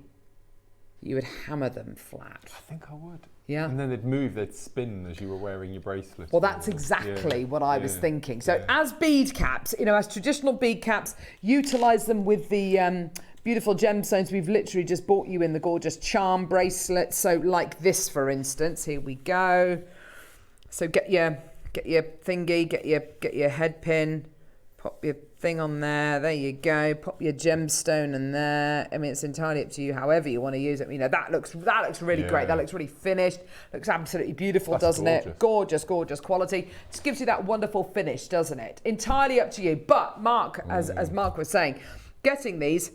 you would hammer them flat? I think I would. Yeah. And then they'd spin as you were wearing your bracelet. Well, that's exactly what I was thinking. So as bead caps, as traditional bead caps, utilise them with the beautiful gemstones we've literally just bought you in the gorgeous charm bracelets. So like this, for instance, here we go. So get your thingy, get your head pin, pop your thing on there. There you go. Pop your gemstone in there. I mean, it's entirely up to you, however you want to use it. That looks really great. That looks really finished. Looks absolutely beautiful, doesn't it? Gorgeous, gorgeous quality. Just gives you that wonderful finish, doesn't it? Entirely up to you. But Mark, as Mark was saying, getting these,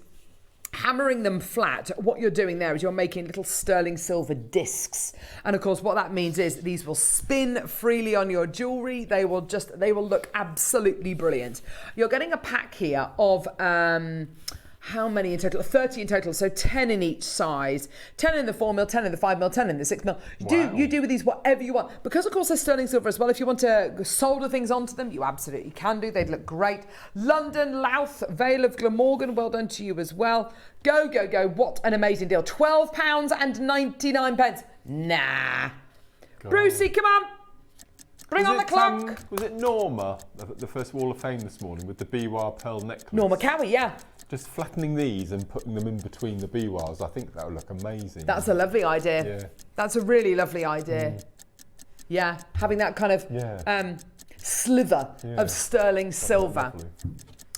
hammering them flat, what you're doing there is you're making little sterling silver discs. And of course, what that means is these will spin freely on your jewellery. They will look absolutely brilliant. You're getting a pack here of, how many in total? 30 in total, so 10 in each size. 10 in the 4 mil, 10 in the 5 mil, 10 in the 6 mil. You do with these whatever you want. Because of course they're sterling silver as well, if you want to solder things onto them, you absolutely can do. They'd look great. London, Louth, Vale of Glamorgan, well done to you as well. Go, go, go. What an amazing deal. £12.99. Nah. God. Brucey, come on. Bring on the clock. Was it Norma, the first Wall of Fame this morning, with the biwa pearl necklace? Norma Cowie, yeah. Just flattening these and putting them in between the biwas, I think that would look amazing. That's a lovely idea. Yeah. That's a really lovely idea. Yeah, having that kind of slither of sterling silver.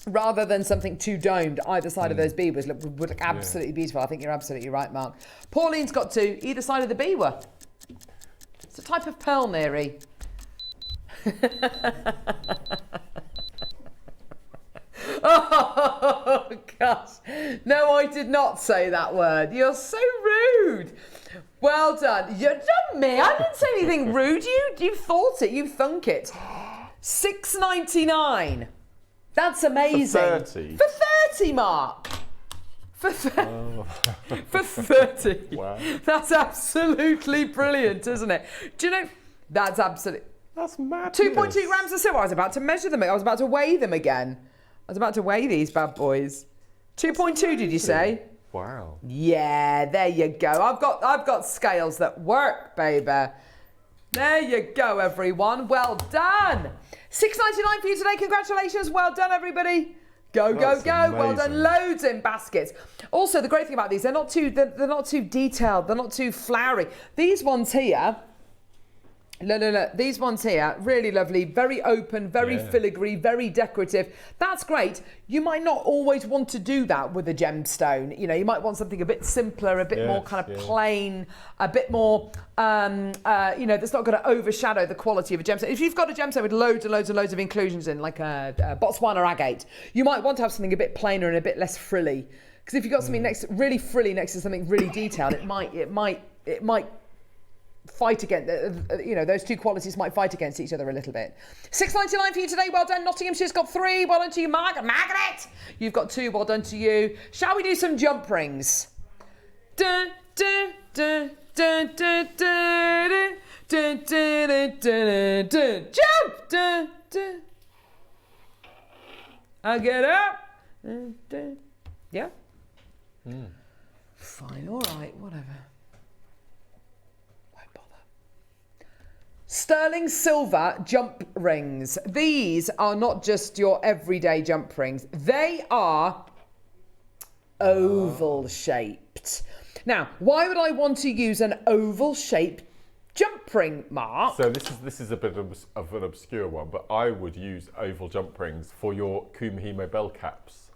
rather than something too domed. Either side of those beavers would look absolutely beautiful. I think you're absolutely right, Mark. Pauline's got 2, either side of the beaver. It's a type of pearl, Neri. Oh, gosh. No, I did not say that word. You're so rude. Well done. You're not me. I didn't say anything rude. You thought it. You thunk it. $6.99. That's amazing. For 30? For 30, Mark. For 30. Wow. That's absolutely brilliant, isn't it? Do you know, that's absolutely... That's mad. 2.2 grams of silver. I was about to measure them. I was about to weigh them again. I was about to weigh these bad boys. 2.2, did you say? Wow. Yeah, there you go. I've got scales that work, baby. There you go, everyone. Well done. $6.99 for you today. Congratulations. Well done, everybody. Go, go, go. Amazing. Well done. Loads in baskets. Also, the great thing about these, they're not too detailed. They're not too flowery. These ones here, look. These ones here, really lovely, very open, very filigree, very decorative. That's great. You might not always want to do that with a gemstone. You know, you might want something a bit simpler, a bit more kind of plain, a bit more, you know, that's not going to overshadow the quality of a gemstone. If you've got a gemstone with loads and loads and loads of inclusions in, like a Botswana agate, you might want to have something a bit plainer and a bit less frilly. Because if you've got something really frilly next to something really detailed, it might fight against, you know, those two qualities might fight against each other a little bit. $6.99 for you today. Well done. Nottinghamshire's got 3. Well done to you, Margaret. You've got 2. Well done to you. Shall we do some jump rings? Dun, dun, dun, dun, dun, dun, dun, dun, dun, dun, dun. Jump! Dun, dun. I'll get up. Dun, dun. Yeah? Fine, all right, whatever. Sterling silver jump rings. These are not just your everyday jump rings. They are oval shaped. Now, why would I want to use an oval shaped jump ring, Mark? So this is a bit of an obscure one, but I would use oval jump rings for your Kumihimo bell caps.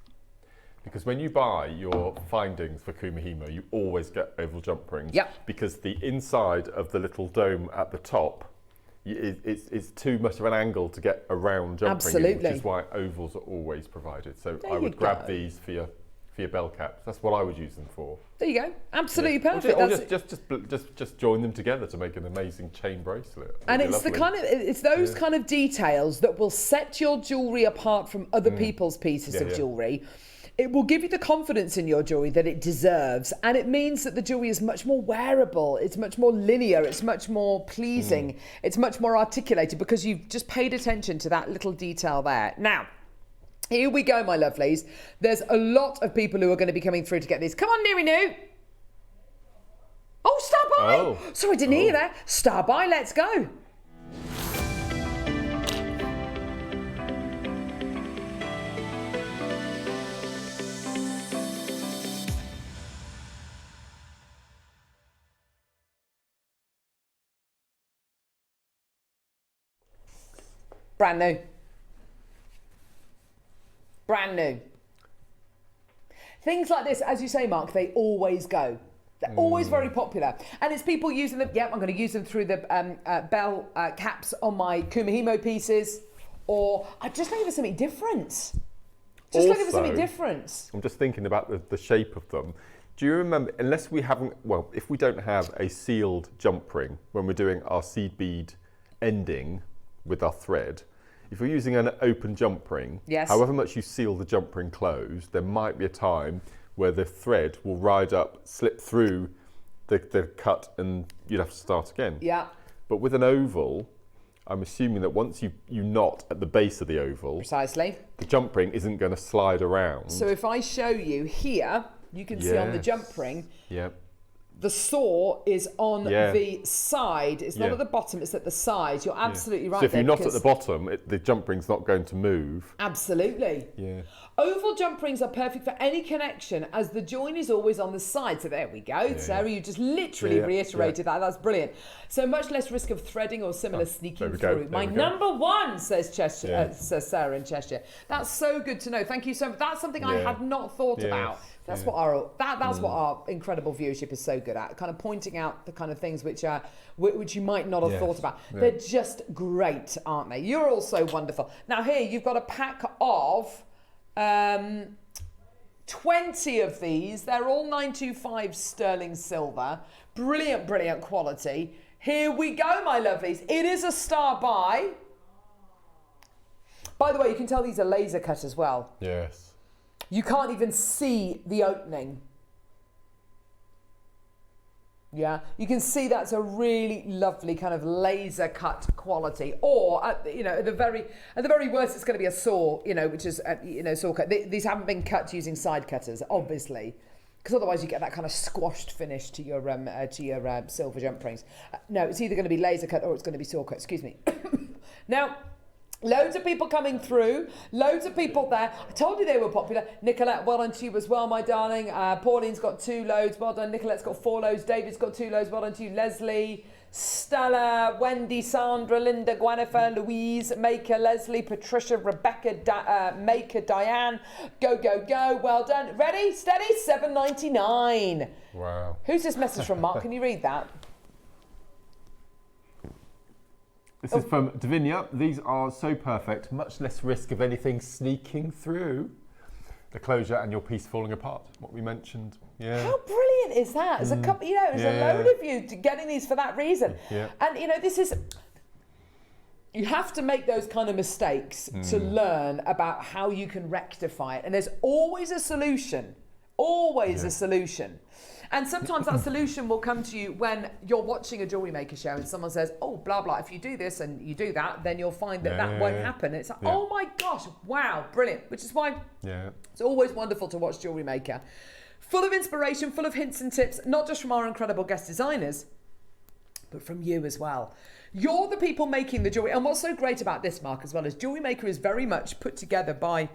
Because when you buy your findings for Kumihimo, you always get oval jump rings. Yep. Because the inside of the little dome at the top, it's too much of an angle to get a round jump ring in, which is why ovals are always provided. So I would grab these for your bell caps. That's what I would use them for. There you go. Absolutely perfect. Or just join them together to make an amazing chain bracelet. And it's lovely. Those kind of details that will set your jewellery apart from other people's pieces of jewellery. It will give you the confidence in your jewellery that it deserves, and it means that the jewellery is much more wearable, it's much more linear, it's much more pleasing, it's much more articulated because you've just paid attention to that little detail there. Now, here we go, my lovelies. There's a lot of people who are going to be coming through to get these. Come on, Neri New. Oh, star by. Oh. Sorry, I didn't hear that. Star by, let's go. Brand new. Brand new. Things like this, as you say, Mark, they always go. They're always very popular. And it's people using them. Yep, I'm going to use them through the bell caps on my Kumihimo pieces. Or I'm just looking for something different. Looking for something different. I'm just thinking about the shape of them. Do you remember, unless we haven't, well, if we don't have a sealed jump ring when we're doing our seed bead ending with our thread, if you're using an open jump ring, however much you seal the jump ring closed, there might be a time where the thread will ride up, slip through the cut, and you'd have to start again. Yeah. But with an oval, I'm assuming that once you knot at the base of the oval, precisely, the jump ring isn't going to slide around. So if I show you here, you can see on the jump ring, the saw is on the side. It's not Yeah. at the bottom, it's at the side. You're absolutely right So if there, you're not at because- the bottom, the jump ring's not going to move. Absolutely. Yeah. Oval jump rings are perfect for any connection, as the join is always on the side. So there we go, Sarah. You just literally reiterated that. That's brilliant. So much less risk of threading or similar sneaking through. My number one, says Cheshire, says Sarah in Cheshire. That's so good to know. Thank you so much. That's something I had not thought about. That's what our incredible viewership is so good at, kind of pointing out the kind of things which you might not have thought about. They're just great, aren't they? You're all so wonderful. Now here you've got a pack of 20 of these. They're all 925 sterling silver. Brilliant, brilliant quality. Here we go, my lovelies. It is a star buy. By the way, you can tell these are laser cut as well. Yes. You can't even see the opening. Yeah, you can see that's a really lovely kind of laser cut quality. Or, at the very worst, it's going to be a saw, which is, saw cut. These haven't been cut using side cutters, obviously, because otherwise you get that kind of squashed finish to your silver jump rings. No, it's either going to be laser cut or it's going to be saw cut. Excuse me. Now. Loads of people coming through, loads of people there. I told you they were popular. Nicolette, well done to you as well, my darling. Pauline's got 2 loads, well done. Nicolette's got 4 loads. David's got 2 loads, well done to you. Leslie, Stella, Wendy, Sandra, Linda, Gwenifer, Louise, Maker, Leslie, Patricia, Rebecca, Maker, Diane. Go, go, go, well done. Ready, steady, $7.99. Wow. Who's this message from, Mark? Can you read that? This is from Davinia. These are so perfect, much less risk of anything sneaking through. The closure and your piece falling apart, what we mentioned. Yeah. How brilliant is that? There's a couple, there's a load of you getting these for that reason. Yeah. And this is, you have to make those kind of mistakes to learn about how you can rectify it. And there's always a solution, a solution. And sometimes that solution will come to you when you're watching a Jewellery Maker show and someone says, oh, blah, blah, if you do this and you do that, then you'll find that that won't happen. And it's like, oh my gosh, wow, brilliant. Which is why it's always wonderful to watch Jewellery Maker. Full of inspiration, full of hints and tips, not just from our incredible guest designers, but from you as well. You're the people making the jewellery. And what's so great about this, Mark, as well, is Jewellery Maker is very much put together by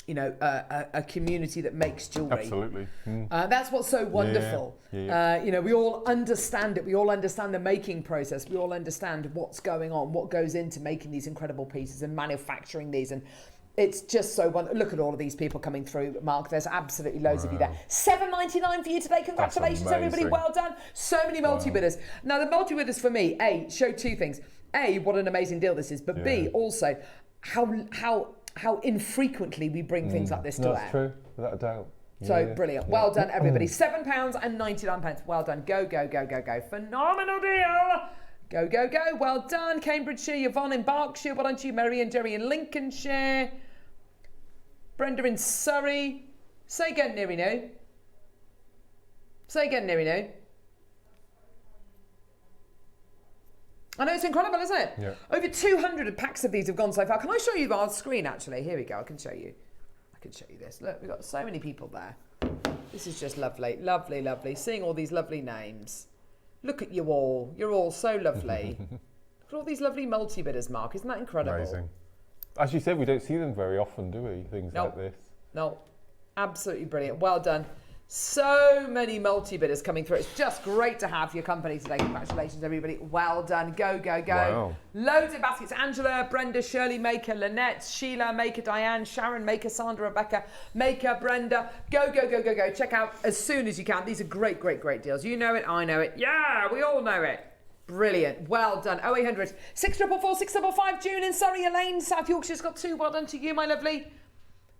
a community that makes jewellery. Absolutely. That's what's so wonderful. We all understand it. We all understand the making process. We all understand what's going on, what goes into making these incredible pieces and manufacturing these. And it's just so wonderful. Look at all of these people coming through, Mark. There's absolutely loads of you there. $7.99 for you today. Congratulations, everybody. Well done. So many multi-bidders. Now, the multi-bidders for me, A, show 2 things. A, what an amazing deal this is. But B, also, how infrequently we bring things like this to air. That's true, without a doubt. So brilliant. Well done, everybody. £7.99. Well done. Go, go, go, go, go. Phenomenal deal. Go, go, go. Well done. Cambridgeshire, Yvonne in Berkshire. Well done to you, Mary and Jerry in Lincolnshire. Brenda in Surrey. Say again, Nirino. Say again, Nirino. I know, it's incredible, isn't it? Yeah. Over 200 packs of these have gone so far. Can I show you our screen, actually? Here we go. I can show you this. Look, we've got so many people there. This is just lovely. Lovely, lovely. Seeing all these lovely names. Look at you all. You're all so lovely. Look at all these lovely multi-bidders, Mark. Isn't that incredible? Amazing. As you said, we don't see them very often, do we? Things like this. No. Absolutely brilliant. Well done. So many multi-bidders coming through. It's just great to have your company today. Congratulations, everybody. Well done. Go, go, go. Wow. Loads of baskets. Angela, Brenda, Shirley Maker, Lynette, Sheila Maker, Diane, Sharon Maker, Sandra, Rebecca Maker, Brenda. Go, go, go, go, go. Check out as soon as you can. These are great, great, great deals. You know it. I know it. Yeah, we all know it. Brilliant. Well done. 0800 644 655. June in Surrey. Elaine, South Yorkshire's got 2. Well done to you, my lovely.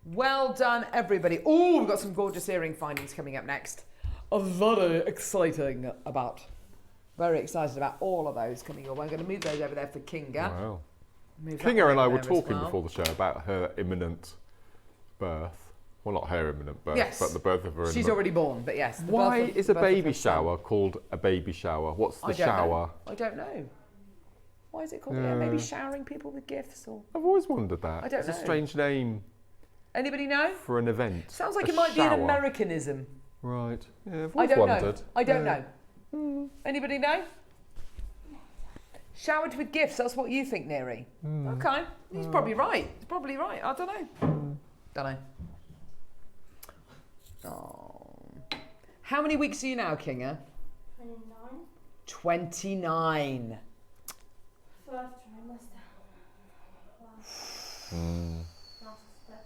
Well done, everybody. Oh, we've got some gorgeous earring findings coming up next. Very excited about all of those coming your way. I'm going to move those over there for Kinga. Wow. Move that Kinga and I over were there as talking well. before the show about her imminent birth. Well, not her imminent birth, Yes. but the birth of her imminent. She's already born, but yes. the Why birth of- is a birth of baby her son. shower called a baby shower? What's the I don't shower? know. I don't know. Why is it called? Yeah, maybe showering people with gifts or. I've always wondered that. I don't It's a know. strange name Anybody know? for an event. Sounds like A it might be shower. an Americanism. Right. Yeah, I've I always don't wondered. know. I don't know. Anybody know? Showered with gifts. That's what you think, Neri. Okay. He's probably right. He's probably right. I don't know. Don't know. Oh. How many weeks are you now, Kinga? 29. 29. First trimester. Last step.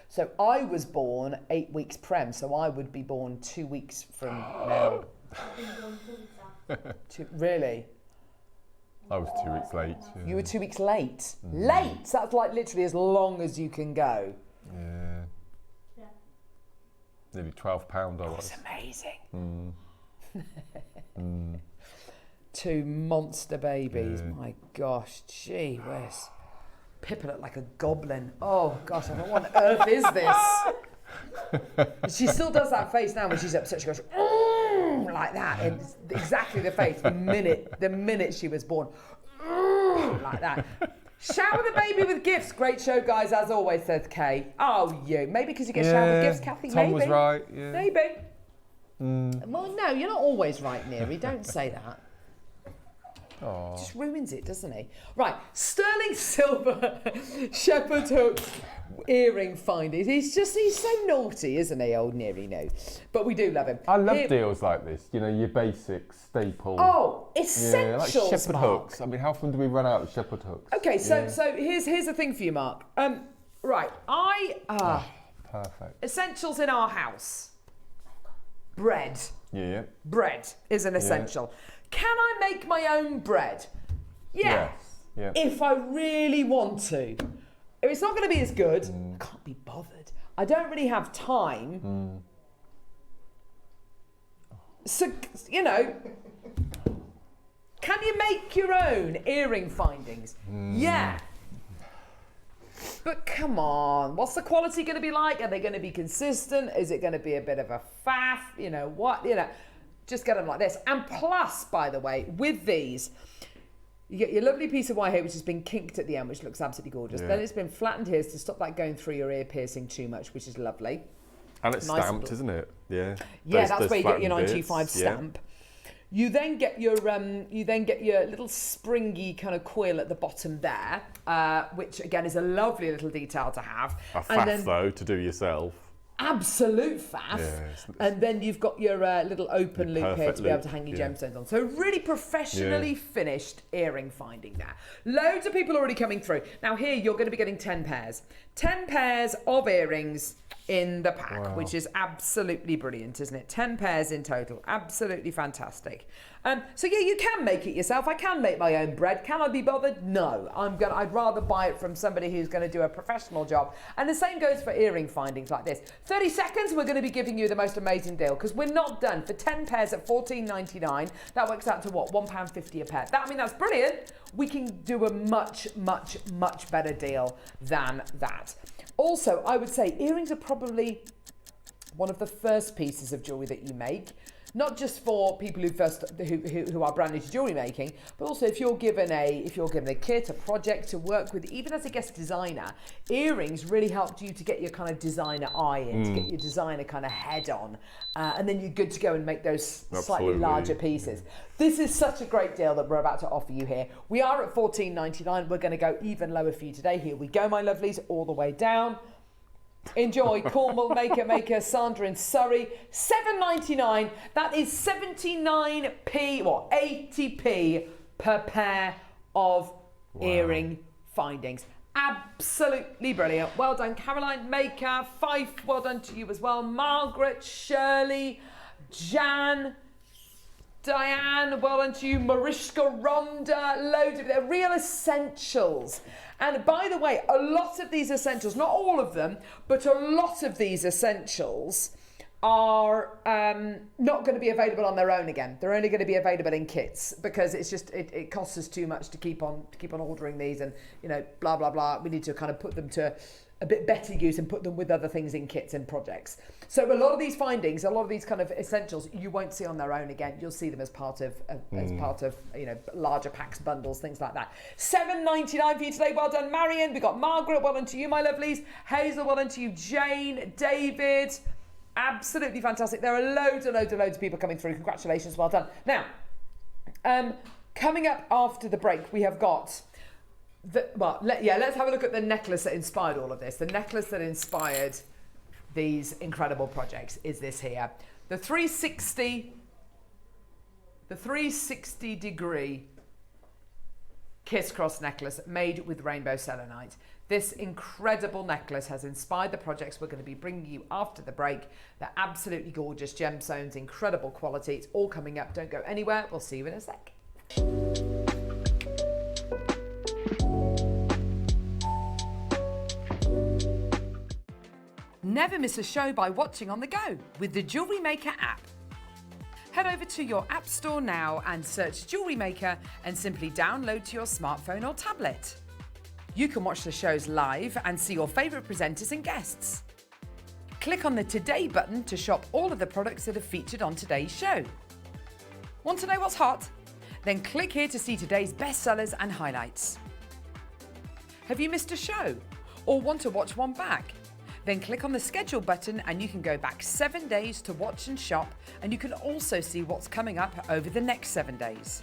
So I was born 8 weeks prem, so I would be born 2 weeks from now. I've been born 2 weeks after. Really? I was 2 weeks late. Yeah. You were 2 weeks late. Late? That's like literally as long as you can go. Yeah. Yeah. Nearly 12 pound I was. That's amazing. 2 monster babies. Yeah. My gosh, gee whiz. Pippa looked like a goblin. Oh gosh, I don't know what on earth is this? She still does that face now when she's upset. She goes like that. It's exactly the face the minute she was born. Like that. Shower the baby with gifts. Great show, guys, as always, says Kay. Oh, you. Maybe because you get showered with gifts, Kathy. Tom maybe. was right. Yeah. Maybe. Well, no, you're not always right, Neri. Don't say that. Aww. Just ruins it, doesn't he? Right, sterling silver shepherd hook earring findings. He's so naughty, isn't he, old Neri? No, but we do love him. I love deals like this. You know, your basic staple. Oh, essentials, yeah, like shepherd Mark. hooks. I mean, how often do we run out of shepherd hooks? Okay, so here's the thing for you, Mark. Right, Perfect. essentials in our house. Bread. Yeah. Bread is an essential. Can I make my own bread? Yeah. Yes. Yeah. If I really want to. If it's not going to be as good, I can't be bothered. I don't really have time. So, you know, can you make your own earring findings? Yeah. But come on, what's the quality going to be like? Are they going to be consistent? Is it going to be a bit of a faff? You know, what, you know, just get them like this. And plus, by the way, with these, you get your lovely piece of wire here, which has been kinked at the end, which looks absolutely gorgeous. Yeah. Then it's been flattened here to stop that going through your ear piercing too much, which is lovely. And it's Nice stamped, isn't it? Yeah. Yeah, Those- that's those where you get your flattened 925 bits, yeah. stamp. You then get your little springy kind of quill at the bottom there, which again is a lovely little detail to have. A faff though to do yourself. Absolute faff. Yes. And then you've got your little open Your loop here perfect to be able loop, to hang your yeah. gemstones on. So really professionally finished earring finding there. Loads of people already coming through. Now here you're going to be getting 10 pairs. 10 pairs of earrings in the pack, which is absolutely brilliant, isn't it? 10 pairs in total. Absolutely fantastic. So yeah, you can make it yourself. I can make my own bread. Can I be bothered? No. I'd rather buy it from somebody who's going to do a professional job. And the same goes for earring findings like this. 30 seconds, we're going to be giving you the most amazing deal because we're not done. For 10 pairs at $14.99, that works out to what? £1.50 a pair. That's brilliant. We can do a much, much, much better deal than that. Also, I would say earrings are probably one of the first pieces of jewellery that you make. Not just for people who are brand new to jewellery making, but also if you're given a kit, a project to work with, even as a guest designer, earrings really helped you to get your kind of designer eye in, to get your designer kind of head on, and then you're good to go and make those slightly larger pieces. This is such a great deal that we're about to offer you here. We are at $14.99. We're going to go even lower for you today. Here we go, my lovelies, all the way down. Enjoy. Cornwall, Maker, Sandra in Surrey, $7.99. That is 79p or 80p per pair of earring findings. Absolutely brilliant. Well done, Caroline Maker, Fife, well done to you as well. Margaret, Shirley, Jan, Diane, well done to you. Mariska, Rhonda, loads of them. Real essentials. And by the way, a lot of these essentials, not all of them, but a lot of these essentials are not going to be available on their own again. They're only going to be available in kits because it's just it costs us too much to keep on ordering these, and you know, blah blah blah. We need to kind of put them to a bit better use and put them with other things in kits and projects. So a lot of these findings, a lot of these kind of essentials, you won't see on their own again. You'll see them as part of you know, larger packs, bundles, things like that. $7.99 for you today. Well done, Marion. We got Margaret. Well done to you, my lovelies. Hazel. Well done to you, Jane, David. Absolutely fantastic. There are loads and loads and loads of people coming through. Congratulations, well done. Now, coming up after the break, we have got let's have a look at the necklace that inspired all of this. The necklace that inspired these incredible projects is this here. The 360 degree kiss cross necklace made with rainbow selenite. This incredible necklace has inspired the projects we're going to be bringing you after the break. They're absolutely gorgeous gemstones, incredible quality. It's all coming up. Don't go anywhere. We'll see you in a sec. Never miss a show by watching on the go with the Jewellery Maker app. Head over to your app store now and search Jewellery Maker and simply download to your smartphone or tablet. You can watch the shows live and see your favourite presenters and guests. Click on the Today button to shop all of the products that are featured on today's show. Want to know what's hot? Then click here to see today's bestsellers and highlights. Have you missed a show or want to watch one back? Then click on the schedule button and you can go back 7 days to watch and shop, and you can also see what's coming up over the next 7 days.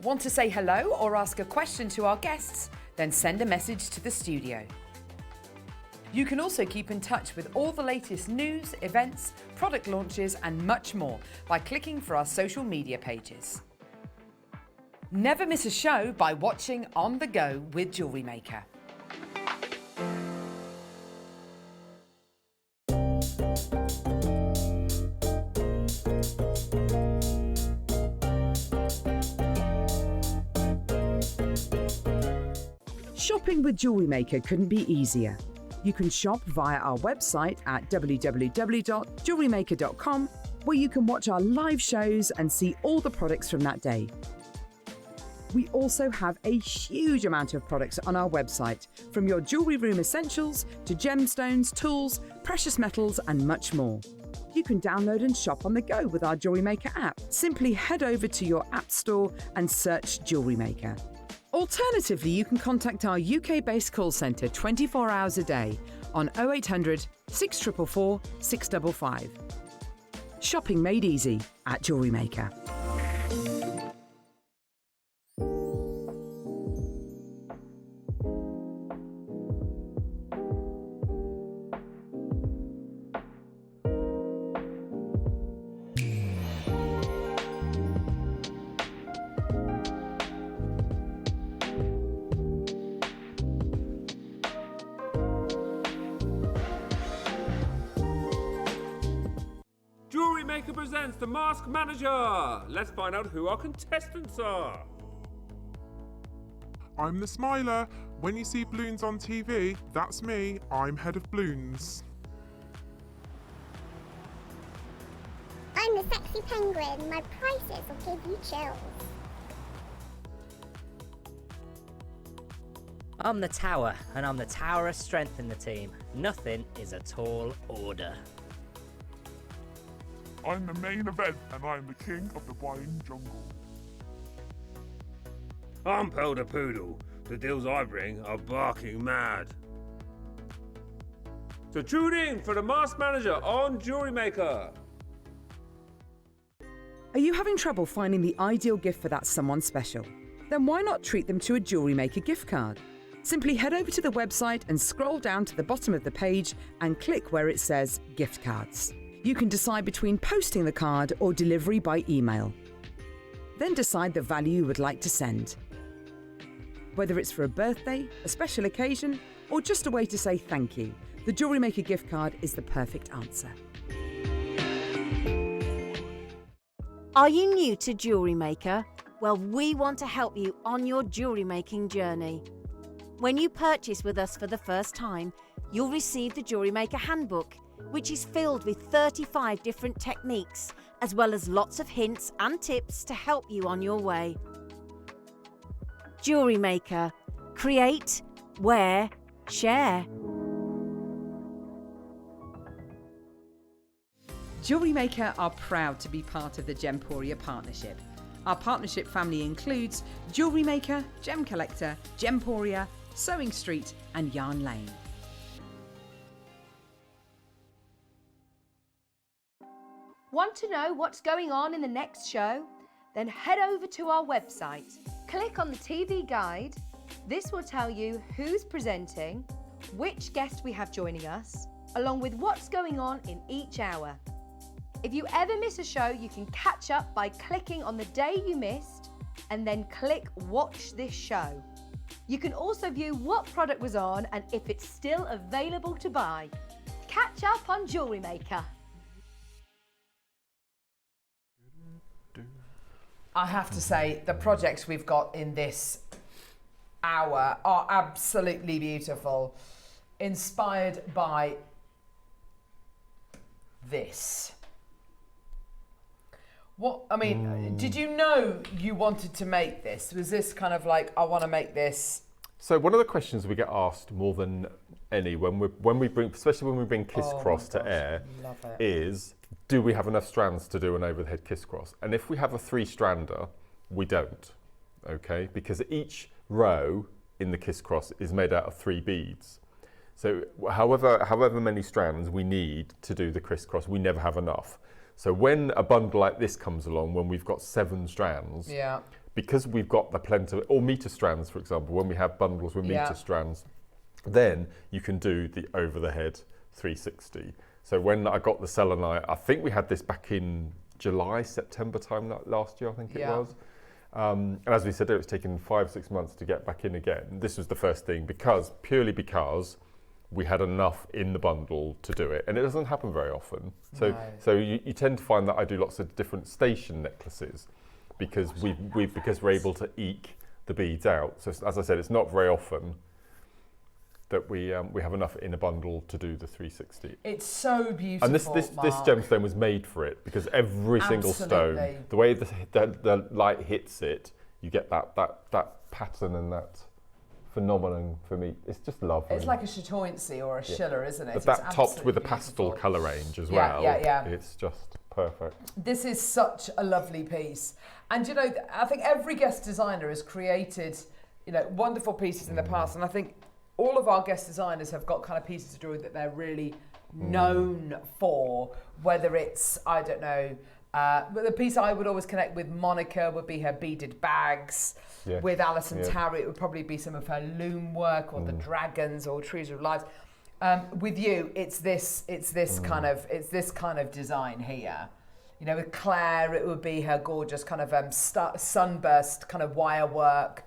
Want to say hello or ask a question to our guests? Then send a message to the studio. You can also keep in touch with all the latest news, events, product launches and much more by clicking for our social media pages. Never miss a show by watching On The Go with Jewellery Maker. Shopping with Jewellery Maker couldn't be easier. You can shop via our website at www.jewellerymaker.com, where you can watch our live shows and see all the products from that day. We also have a huge amount of products on our website, from your jewellery room essentials to gemstones, tools, precious metals and much more. You can download and shop on the go with our Jewellery Maker app. Simply head over to your app store and search Jewellery Maker. Alternatively, you can contact our UK-based call centre 24 hours a day on 0800 644 655. Shopping made easy at Jewellery Maker. Jewellery Maker presents the Mask Manager. Let's find out who our contestants are. I'm the smiler. When you see balloons on TV, that's me. I'm head of balloons. I'm the sexy penguin. My prices will give you chills. I'm the tower, and I'm the tower of strength in the team. Nothing is a tall order. I'm the main event and I'm the king of the buying jungle. I'm Pelder Poodle. The deals I bring are barking mad. So tune in for the Mask Manager on Jewellery Maker. Are you having trouble finding the ideal gift for that someone special? Then why not treat them to a Jewellery Maker gift card? Simply head over to the website and scroll down to the bottom of the page and click where it says gift cards. You can decide between posting the card or delivery by email. Then decide the value you would like to send. Whether it's for a birthday, a special occasion, or just a way to say thank you, the Jewellery Maker gift card is the perfect answer. Are you new to Jewellery Maker? Well, we want to help you on your jewellery making journey. When you purchase with us for the first time, you'll receive the Jewellery Maker Handbook, which is filled with 35 different techniques, as well as lots of hints and tips to help you on your way. Jewellery Maker. Create, wear, share. Jewellery Maker are proud to be part of the Gemporia partnership. Our partnership family includes Jewellery Maker, Gem Collector, Gemporia, Sewing Street and Yarn Lane. Want to know what's going on in the next show? Then head over to our website. Click on the TV guide. This will tell you who's presenting, which guest we have joining us, along with what's going on in each hour. If you ever miss a show, you can catch up by clicking on the day you missed and then click Watch This Show. You can also view what product was on and if it's still available to buy. Catch up on Jewellery Maker. I have to say, the projects we've got in this hour are absolutely beautiful. Inspired by this. What, I mean, did you know you wanted to make this? Was this kind of like, I want to make this? So one of the questions we get asked more than any when we bring, especially when we bring Kiss Cross to air, is do we have enough strands to do an overhead Kiss Cross? And if we have a 3-strander, we don't, okay? Because each row in the Kiss Cross is made out of 3 beads. So however many strands we need to do the Kiss Cross, we never have enough. So when a bundle like this comes along, when we've got 7 strands, because we've got the plenty, or meter strands, for example, when we have bundles with meter strands, then you can do the over the head 360. So when I got the selenite, I think we had this back in July, September time last year, I think it was. And as we said, it was taking 5-6 months to get back in again. This was the first thing, purely because we had enough in the bundle to do it, and it doesn't happen very often. So you tend to find that I do lots of different station necklaces because we're able to eke the beads out. So as I said, it's not very often that we have enough in a bundle to do the 360. It's so beautiful. And this gemstone was made for it because every single stone, the way the light hits it, you get that pattern and that phenomenon for me. It's just lovely. It's like a chatoyancy or a Schiller, isn't it? But that topped with a pastel colour range as well. It's just perfect. This is such a lovely piece. And you know, I think every guest designer has created, you know, wonderful pieces in the past. And I think all of our guest designers have got kind of pieces of jewellery that they're really known for, whether it's, I don't know, but the piece I would always connect with Monica would be her beaded bags. With Alison Tarry, it would probably be some of her loom work or the dragons or trees of lives. With you, it's this kind of design here. You know, with Claire, it would be her gorgeous kind of sunburst kind of wire work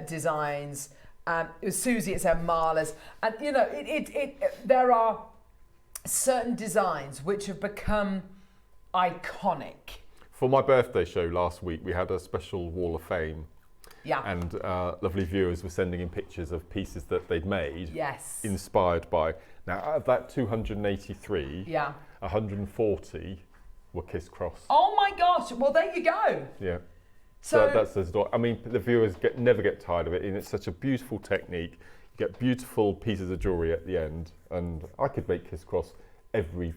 designs. With Susie, it's her malas, and you know, there are certain designs which have become iconic. For my birthday show last week, we had a special wall of fame. And lovely viewers were sending in pictures of pieces that they'd made. Inspired by. Now, out of that 283, 140 were Kiss Cross. Oh my gosh! Well, there you go. Yeah. So that's the story. I mean, the viewers never get tired of it, and it's such a beautiful technique. You get beautiful pieces of jewellery at the end, and I could make Kiss Cross every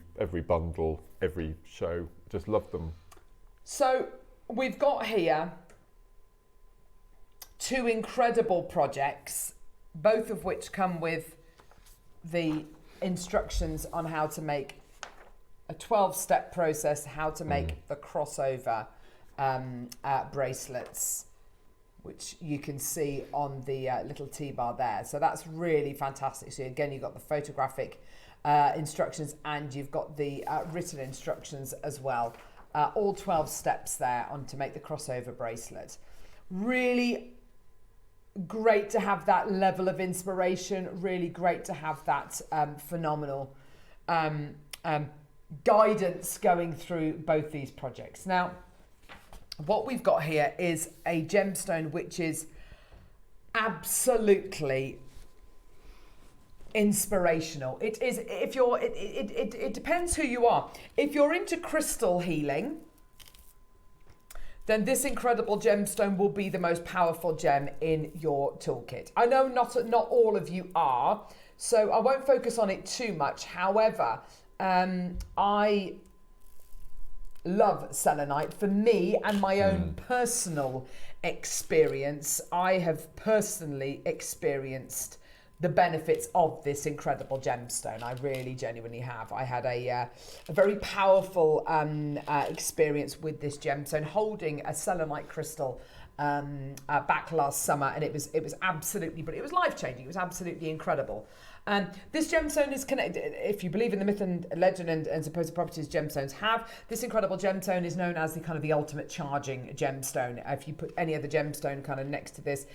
bundle, every show. Just love them. So we've got here 2 incredible projects, both of which come with the instructions on how to make a 12-step process, how to make the crossover bracelets, which you can see on the little T-bar there. So that's really fantastic. So again, you've got the photographic instructions and you've got the written instructions as well. All 12 steps there on to make the crossover bracelet. Really great to have that level of inspiration, really great to have that phenomenal guidance going through both these projects. Now, what we've got here is a gemstone which is absolutely inspirational. It is, if you're, it depends who you are. If you're into crystal healing, then this incredible gemstone will be the most powerful gem in your toolkit. I know not all of you are, so I won't focus on it too much. However, I love selenite. For me and my own personal experience, I have personally experienced the benefits of this incredible gemstone. I really genuinely have. I had a very powerful experience with this gemstone, holding a selenite crystal back last summer, and it was absolutely, but it was life-changing. It was absolutely incredible. This gemstone is connected, if you believe in the myth and legend and supposed properties gemstones have, this incredible gemstone is known as the kind of the ultimate charging gemstone. If you put any other gemstone kind of next to this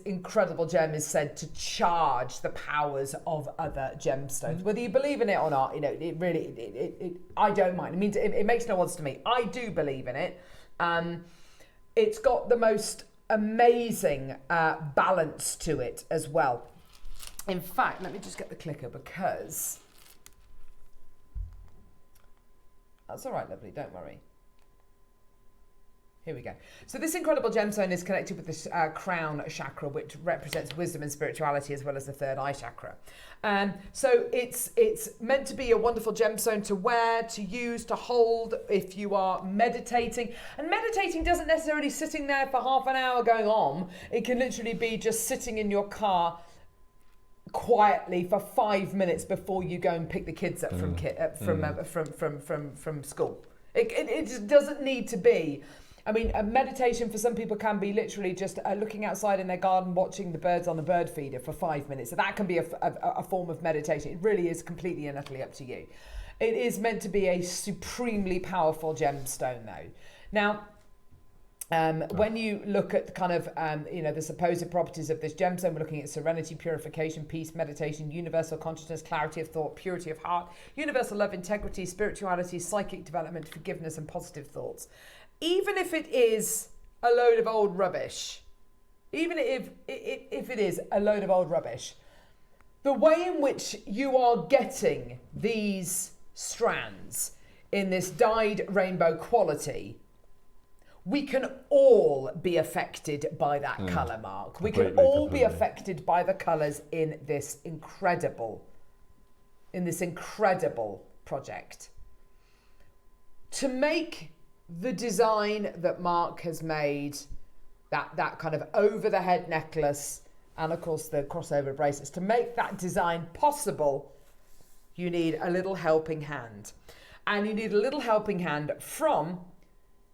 incredible gem is said to charge the powers of other gemstones. Whether you believe in it or not, you know, it really, I don't mind. It means it makes no odds to me. I do believe in it. It's got the most amazing balance to it as well. In fact, let me just get the clicker because... That's all right, lovely, don't worry. Here we go. So this incredible gemstone is connected with this crown chakra, which represents wisdom and spirituality, as well as the third eye chakra. So it's meant to be a wonderful gemstone to wear, to use, to hold if you are meditating. And meditating doesn't necessarily sitting there for half an hour going on. It can literally be just sitting in your car quietly for 5 minutes before you go and pick the kids up from school. It just doesn't need to be. I mean, a meditation for some people can be literally just looking outside in their garden, watching the birds on the bird feeder for 5 minutes. So that can be a form of meditation. It really is completely and utterly up to you. It is meant to be a supremely powerful gemstone, though. Now, when you look at kind of, the supposed properties of this gemstone, we're looking at serenity, purification, peace, meditation, universal consciousness, clarity of thought, purity of heart, universal love, integrity, spirituality, psychic development, forgiveness, and positive thoughts. Even if it is a load of old rubbish, even if it is a load of old rubbish, the way in which you are getting these strands in this dyed rainbow quality, we can all be affected by that colour, Mark. We can all be affected by the colours in this incredible project. To make the design that Mark has made, that kind of over the head necklace, and of course the crossover bracelets, to make that design possible, you need a little helping hand. And you need a little helping hand from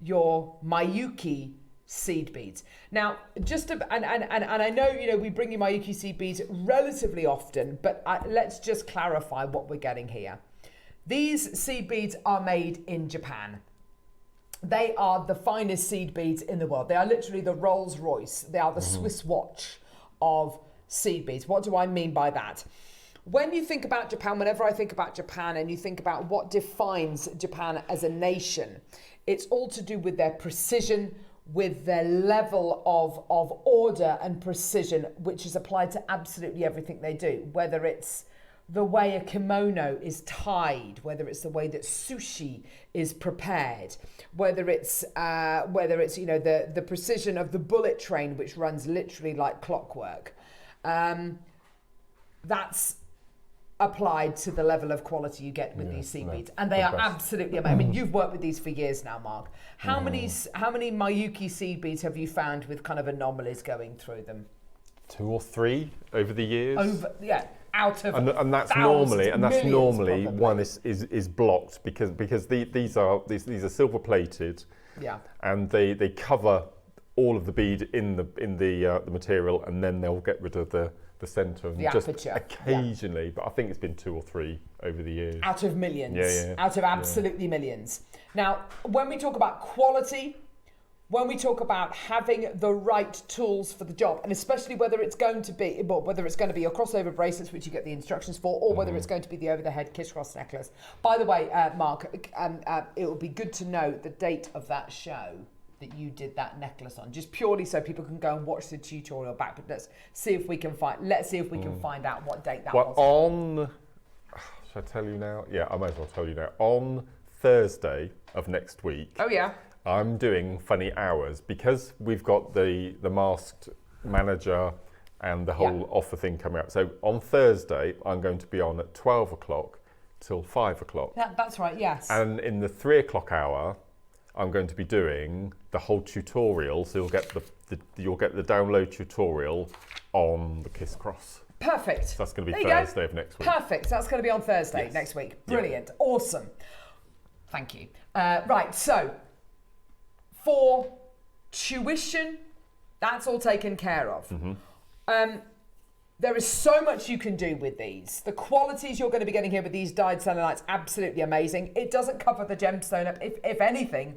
your Miyuki seed beads. Now, and I know, we bring you Miyuki seed beads relatively often, but let's just clarify what we're getting here. These seed beads are made in Japan. They are the finest seed beads in the world. They are literally the Rolls Royce. They are the Swiss watch of seed beads. What do I mean by that? When you think about Japan, whenever I think about Japan and you think about what defines Japan as a nation, it's all to do with their precision, with their level of order and precision, which is applied to absolutely everything they do, whether it's the way a kimono is tied, whether it's the way that sushi is prepared, whether it's the precision of the bullet train, which runs literally like clockwork. That's applied to the level of quality you get with these seed beads, and they are absolutely amazing. I mean, you've worked with these for years now, Mark. How many Miyuki seed beads have you found with kind of anomalies going through them? 2 or 3 over the years. Out of and that's thousands, normally probably. one is blocked because these are silver plated, and they cover all of the bead in the material, and then they'll get rid of the centre and just aperture. Occasionally, but I think it's been 2 or 3 over the years. Out of millions. Out of absolutely millions. Now, when we talk about quality, when we talk about having the right tools for the job, and especially whether it's going to be your crossover bracelets, which you get the instructions for, or whether it's going to be the over-the-head kiss-cross necklace. By the way, Mark, it would be good to know the date of that show that you did that necklace on, just purely so people can go and watch the tutorial back. But let's see if we can find out what date that was. Should I tell you now? Yeah, I might as well tell you now. On Thursday of next week. Oh yeah. I'm doing funny hours because we've got the masked manager and the whole offer thing coming up. So on Thursday, I'm going to be on at 12 o'clock till 5 o'clock. That's right, yes. And in the 3 o'clock hour, I'm going to be doing the whole tutorial. So you'll get the download tutorial on the Kiss Cross. Perfect. So that's going to be There you go. Thursday of next week. Perfect. So that's going to be on Thursday Yes. next week. Yeah. Brilliant. Awesome. Thank you. Right. So for tuition, that's all taken care of. There is so much you can do with these. The qualities you're going to be getting here with these dyed selenites, absolutely amazing. It doesn't cover the gemstone up. If anything,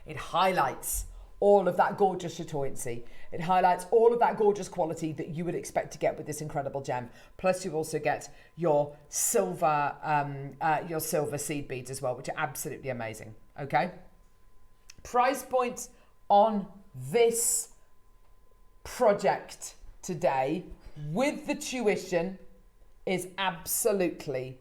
it highlights all of that gorgeous chatoyancy. It highlights all of that gorgeous quality that you would expect to get with this incredible gem. Plus you also get your silver seed beads as well, which are absolutely amazing. Okay. Price point on this project today with the tuition is absolutely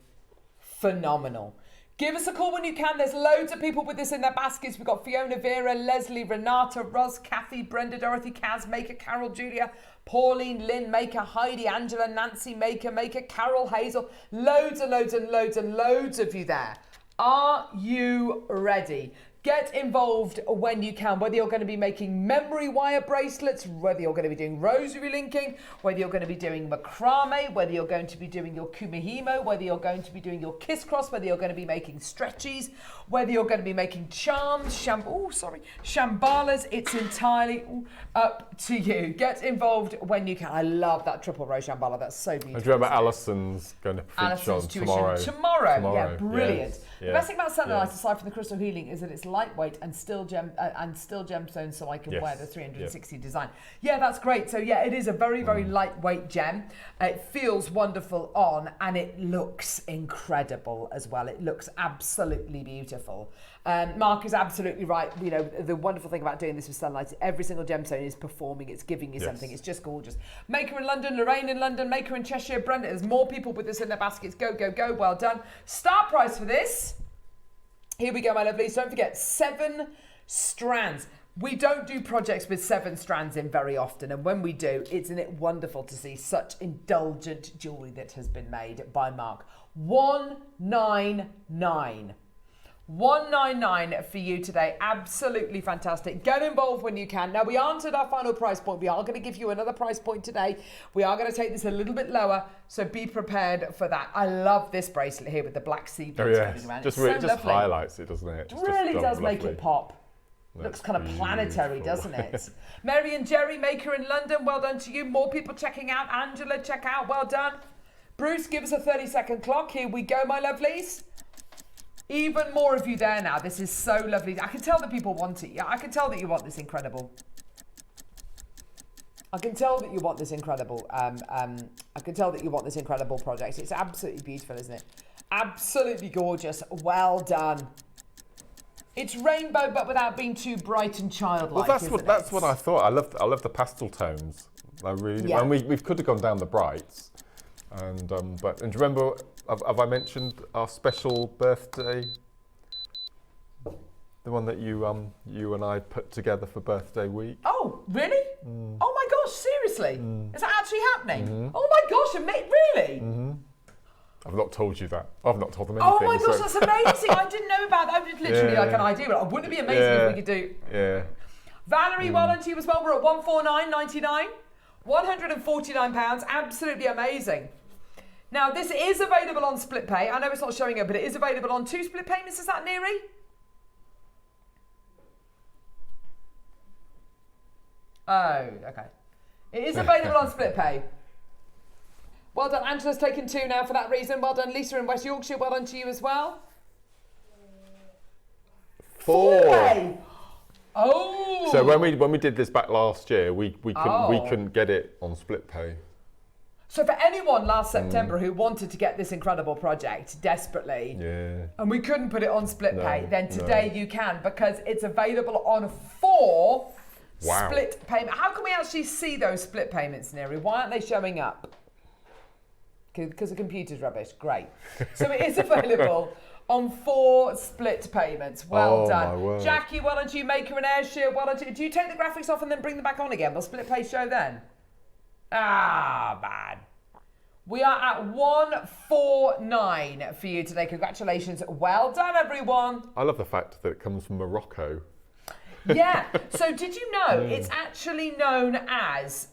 phenomenal. Give us a call when you can. There's loads of people with this in their baskets. We've got Fiona, Vera, Leslie, Renata, Roz, Kathy, Brenda, Dorothy, Kaz, Maker, Carol, Julia, Pauline, Lynn, Maker, Heidi, Angela, Nancy, Maker, Carol, Hazel. Loads and loads and loads and loads of you there. Are you ready? Get involved when you can, whether you're going to be making memory wire bracelets, whether you're going to be doing rosary linking, whether you're going to be doing macrame, whether you're going to be doing your kumihimo, whether you're going to be doing your kiss cross, whether you're going to be making stretchies, whether you're going to be making charms, shambalas. It's entirely up to you. Get involved when you can. I love that triple row shambala. That's so beautiful. And do you remember Alison's going to feature on tomorrow? Tomorrow. Yeah, brilliant. Yes. The best thing about selenite, aside from the crystal healing, is that it's lightweight and still gemstone, so I can wear the 360 design. Yeah, that's great. So yeah, it is a very, very lightweight gem. It feels wonderful on, and it looks incredible as well. It looks absolutely beautiful. Mark is absolutely right. You know, the wonderful thing about doing this with selenite, every single gemstone is performing. It's giving you something. It's just gorgeous. Maker in London, Lorraine in London, Maker in Cheshire, Brenda. There's more people with this in their baskets. Go, go, go. Well done. Start price for this. Here we go, my lovelies. Don't forget, 7 strands. We don't do projects with 7 strands in very often, and when we do, isn't it wonderful to see such indulgent jewellery that has been made by Mark. 199. 199 for you today. Absolutely fantastic. Get involved when you can. Now, we aren't at our final price point. We are going to give you another price point today. We are going to take this a little bit lower, so be prepared for that. I love this bracelet here with the black sea beads going around. Just highlights it, doesn't it? It really does make it pop. Looks kind of planetary, doesn't it? Mary and Jerry, Maker in London, well done to you. More people checking out. Angela, check out, well done. Bruce, give us a 30-second clock. Here we go, my lovelies. Even more of you there now. This is so lovely. I can tell that people want it. Yeah, I can tell that you want this incredible. I can tell that you want this incredible. I can tell that you want this incredible project. It's absolutely beautiful, isn't it? Absolutely gorgeous. Well done. It's rainbow, but without being too bright and childlike. Well, that's what I thought. I love the pastel tones. I really. And we could have gone down the brights. And do you remember? Have I mentioned our special birthday? The one that you and I put together for birthday week. Oh, really? Oh my gosh, seriously? Is that actually happening? Oh my gosh, really? I've not told you that. I've not told them anything. Oh my gosh, that's amazing. I didn't know about that. I was literally like an idea, but wouldn't it be amazing if we could do? Yeah. Valerie, well done to you as well. We're at 149.99. £149. Absolutely amazing. Now, this is available on split pay. I know it's not showing up, but it is available on 2 split payments. Is that Neri? Oh, okay. It is available on split pay. Well done. Angela's taken 2 now for that reason. Well done, Lisa in West Yorkshire. Well done to you as well. 4. Oh. So when we did this back last year, we couldn't get it on split pay. So for anyone last September who wanted to get this incredible project desperately, and we couldn't put it on split pay, then today you can, because it's available on 4 split payment. How can we actually see those split payments, Neri? Why aren't they showing up? Because the computer's rubbish. Great. So it is available on 4 split payments. Well done. My word. Jackie, well done to you. Maker and Ayrshire, well done to you. Do you take the graphics off and then bring them back on again? Will split pay show then? Ah, bad. We are at 149 for you today. Congratulations. Well done, everyone. I love the fact that it comes from Morocco. Yeah. So did you know it's actually known as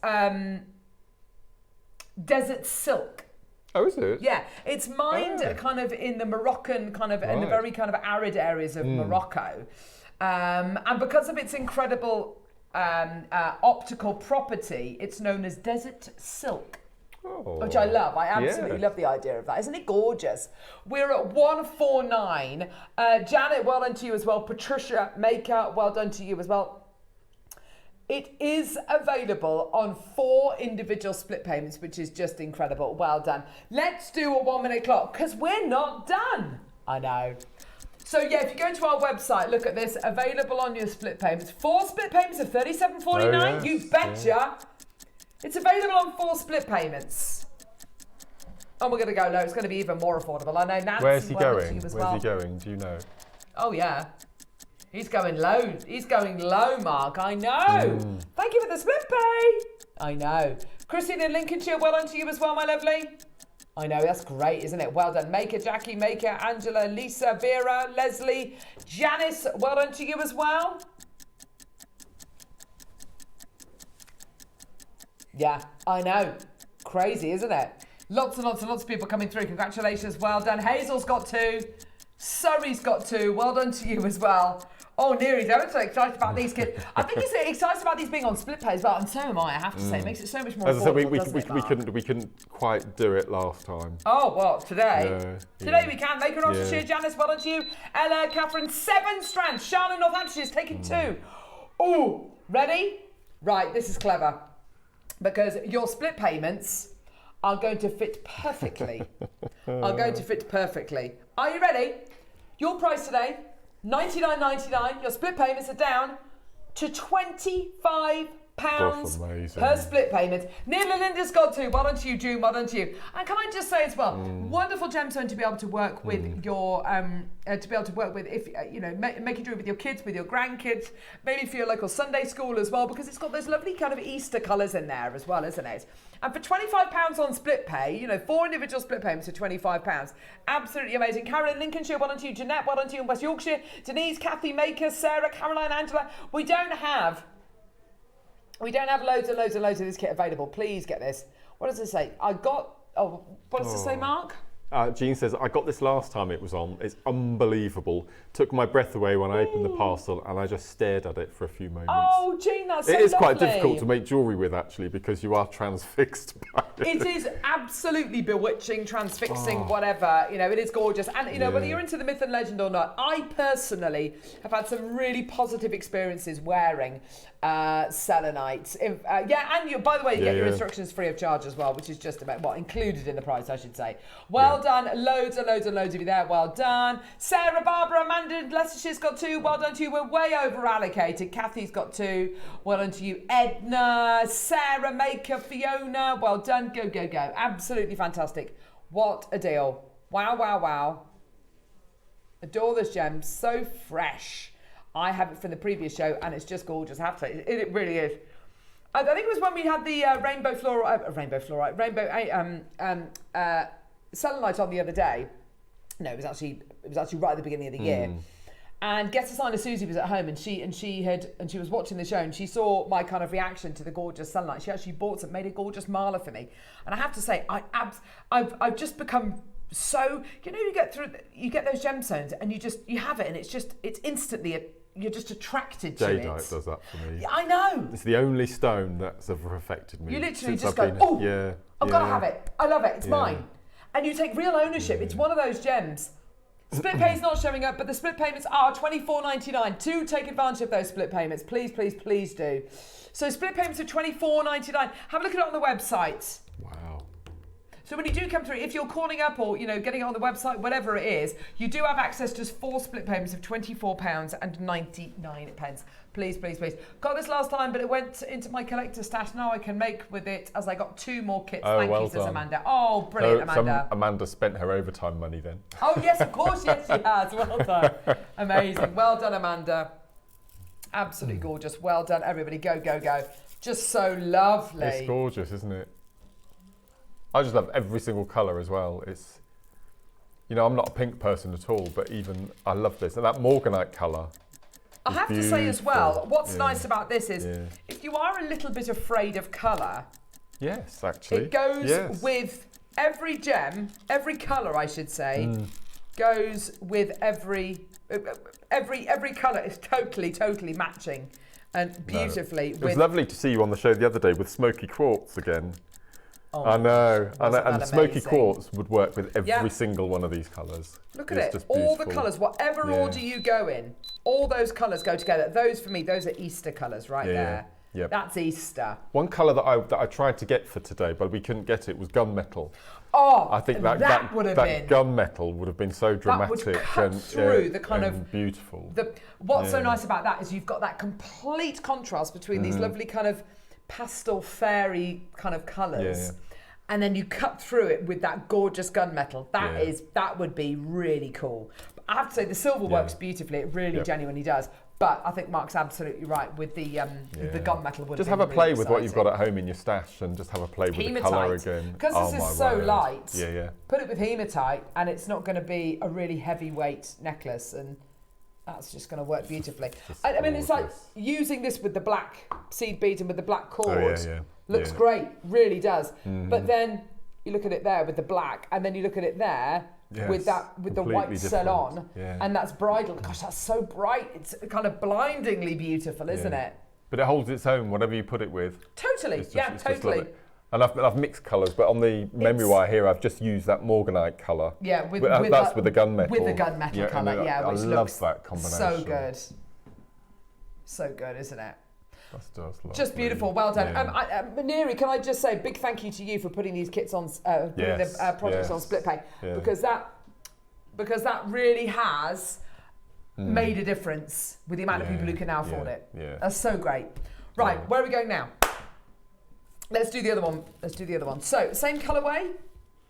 desert silk. Oh, is it? Yeah, it's mined kind of in the Moroccan kind of in the very kind of arid areas of Morocco, and because of its incredible optical property, it's known as desert silk. Oh. Which I love. I absolutely love the idea of that. Isn't it gorgeous? We're at 149. Janet, well done to you as well. Patricia Maker, well done to you as well. It is available on 4 individual split payments, which is just incredible. Well done. Let's do a 1-minute clock because we're not done. I know. So yeah, if you go to our website, look at this. Available on your split payments. 4 split payments of $37.49. Oh, yes. You betcha. Yeah. It's available on 4 split payments. Oh, we're going to go low. It's going to be even more affordable. I know Nancy. Where's he going? Where's he going? Do you know? Oh, yeah. He's going low. He's going low, Mark. I know. Thank you for the split pay. I know. Christina Lincolnshire, well done to you as well, my lovely. I know, that's great, isn't it? Well done. Maker, Jackie, Maker, Angela, Lisa, Vera, Leslie, Janice, well done to you as well. Yeah, I know. Crazy, isn't it? Lots and lots and lots of people coming through. Congratulations, well done. Hazel's got 2. Surrey's got 2. Well done to you as well. Oh, Neary's ever so excited about these kids. I think he's excited about these being on split pay as well, and so am I have to say. It makes it so much more affordable, we couldn't quite do it last time. Oh, well, today? Yeah, today we can. Maker, Oxfordshire, Janice, well done to you. Ella, Catherine, 7 strands. Charlotte, Northamptonshire is taking 2. Oh, ready? Right, this is clever. Because your split payments are going to fit perfectly. Are you ready? Your price today, $99.99. Your split payments are down to £25 per split payment. Neil and Linda's got 2. Well done to you, June. Well done to you. And can I just say as well, wonderful gemstone to be able to work with your, if you know, making do it with your kids, with your grandkids, maybe for your local Sunday school as well, because it's got those lovely kind of Easter colours in there as well, isn't it? And for £25 on split pay, you know, 4 individual split payments for £25. Absolutely amazing. Carolyn Lincolnshire, well done to you. Jeanette, well done to you in West Yorkshire. Denise, Kathy, Maker, Sarah, Caroline, Angela. We don't have loads and loads and loads of this kit available. Please get this. What does it say? What does it say, Mark? Jean says, I got this last time it was on. It's unbelievable. Took my breath away when I opened the parcel and I just stared at it for a few moments. Oh, Jean, that's so It is lovely. quite difficult to make jewellery with, actually, because you are transfixed by it. It is absolutely bewitching, transfixing, whatever. You know, it is gorgeous. And, you know, whether you're into the myth and legend or not, I personally have had some really positive experiences wearing selenite. And you, by the way, you get your instructions free of charge as well, which is just about, included in the price, I should say. Well done. Loads and loads and loads of you there. Well done. Sarah, Barbara, Amanda, Leicestershire's got 2. Well done to you. We're way over allocated. Kathy's got 2. Well done to you. Edna, Sarah, Maker, Fiona. Well done. Go, go, go. Absolutely fantastic. What a deal. Wow, wow, wow. Adore this gem. So fresh. I have it from the previous show and it's just gorgeous. I have to say, it really is. I think it was when we had the rainbow selenite on the other day. No, it was actually right at the beginning of the year. And guest designer Susie was at home and she was watching the show and she saw my kind of reaction to the gorgeous selenite. She actually bought some, made a gorgeous mala for me. And I have to say, I've just become so, you know, you get those gemstones and you have it and it's instantly you're just attracted to it. Jadeite does that for me. Yeah, I know. It's the only stone that's ever affected me. You literally just I've go, been, I've got to have it. I love it. It's mine. And you take real ownership. It's one of those gems. Split pay's not showing up, but the split payments are $24.99. Do take advantage of those split payments. Please, please, please do. So split payments are $24.99. Have a look at it on the website. Wow. So when you do come through, if you're calling up or, you know, getting it on the website, whatever it is, you do have access to 4 split payments of £24.99. Please, please, please. Got this last time, but it went into my collector stash. Now I can make with it as I got 2 more kits. Thank you, says Amanda. Oh, brilliant, Amanda. Amanda spent her overtime money then. Oh, yes, of course, yes, she has. Well done. Amazing. Well done, Amanda. Absolutely gorgeous. Well done, everybody. Go, go, go. Just so lovely. It's gorgeous, isn't it? I just love every single colour as well. It's, you know, I'm not a pink person at all, but even I love this. And that Morganite colour. I have to say as well, what's nice about this is if you are a little bit afraid of colour, Yes, actually. It goes yes. with every gem, every colour, I should say, goes with every colour is totally matching and beautifully. It was lovely to see you on the show the other day with smoky quartz again. Oh, I know, wasn't and that smoky amazing? quartz would work with every Yeah. single one of these colours. Look at It's it, just all the beautiful. colours, whatever Yeah. order you go in, all those colours go together. Those for me, those are Easter colours right Yeah, there. yep. That's Easter. One colour that I tried to get for today, but we couldn't get it, was gunmetal. Oh, I think that would have been. gunmetal would have been so dramatic That would cut through the kind and of beautiful. What's so Yeah. nice about that is you've got that complete contrast between these lovely kind of pastel fairy kind of colours. Yeah. And then you cut through it with that gorgeous gunmetal. Yeah. That would be really cool. But I have to say the silver works beautifully. It really genuinely does. But I think Mark's absolutely right with the gunmetal. Would Just have have a been play really with what you've exciting. got at home in your stash, and just have a play with the Hematite. colour again. Because Oh this my is so word. light. Yeah. Put it with hematite, and it's not going to be a really heavyweight necklace, and that's just going to work beautifully. I mean, it's like gorgeous. using this with the black seed bead and with the black cord. yeah. Looks Yeah. great, really does. But then you look at it there with the black, and then you look at it there with Yes, the white completely salon, different. Yeah. and that's bridal. Gosh, that's so bright. It's kind of blindingly beautiful, isn't it? But it holds its own, whatever you put it with. Totally, It's just- yeah, it's just totally. lovely. And I've mixed colours, but on the memory wire here, I've just used that morganite colour. Yeah, with that's with the gunmetal. With the gunmetal colour, and yeah, I which love looks that combination. so good. So good, isn't it? That's just Just beautiful, well done. Yeah. Neri, can I just say a big thank you to you for putting these kits on, putting Yes, the projects on yes. split pay, Yeah. because that really has made a difference with the amount of people who can now afford it. Yeah. That's so great. Right, where are we going now? Let's do the other one. So, same colourway?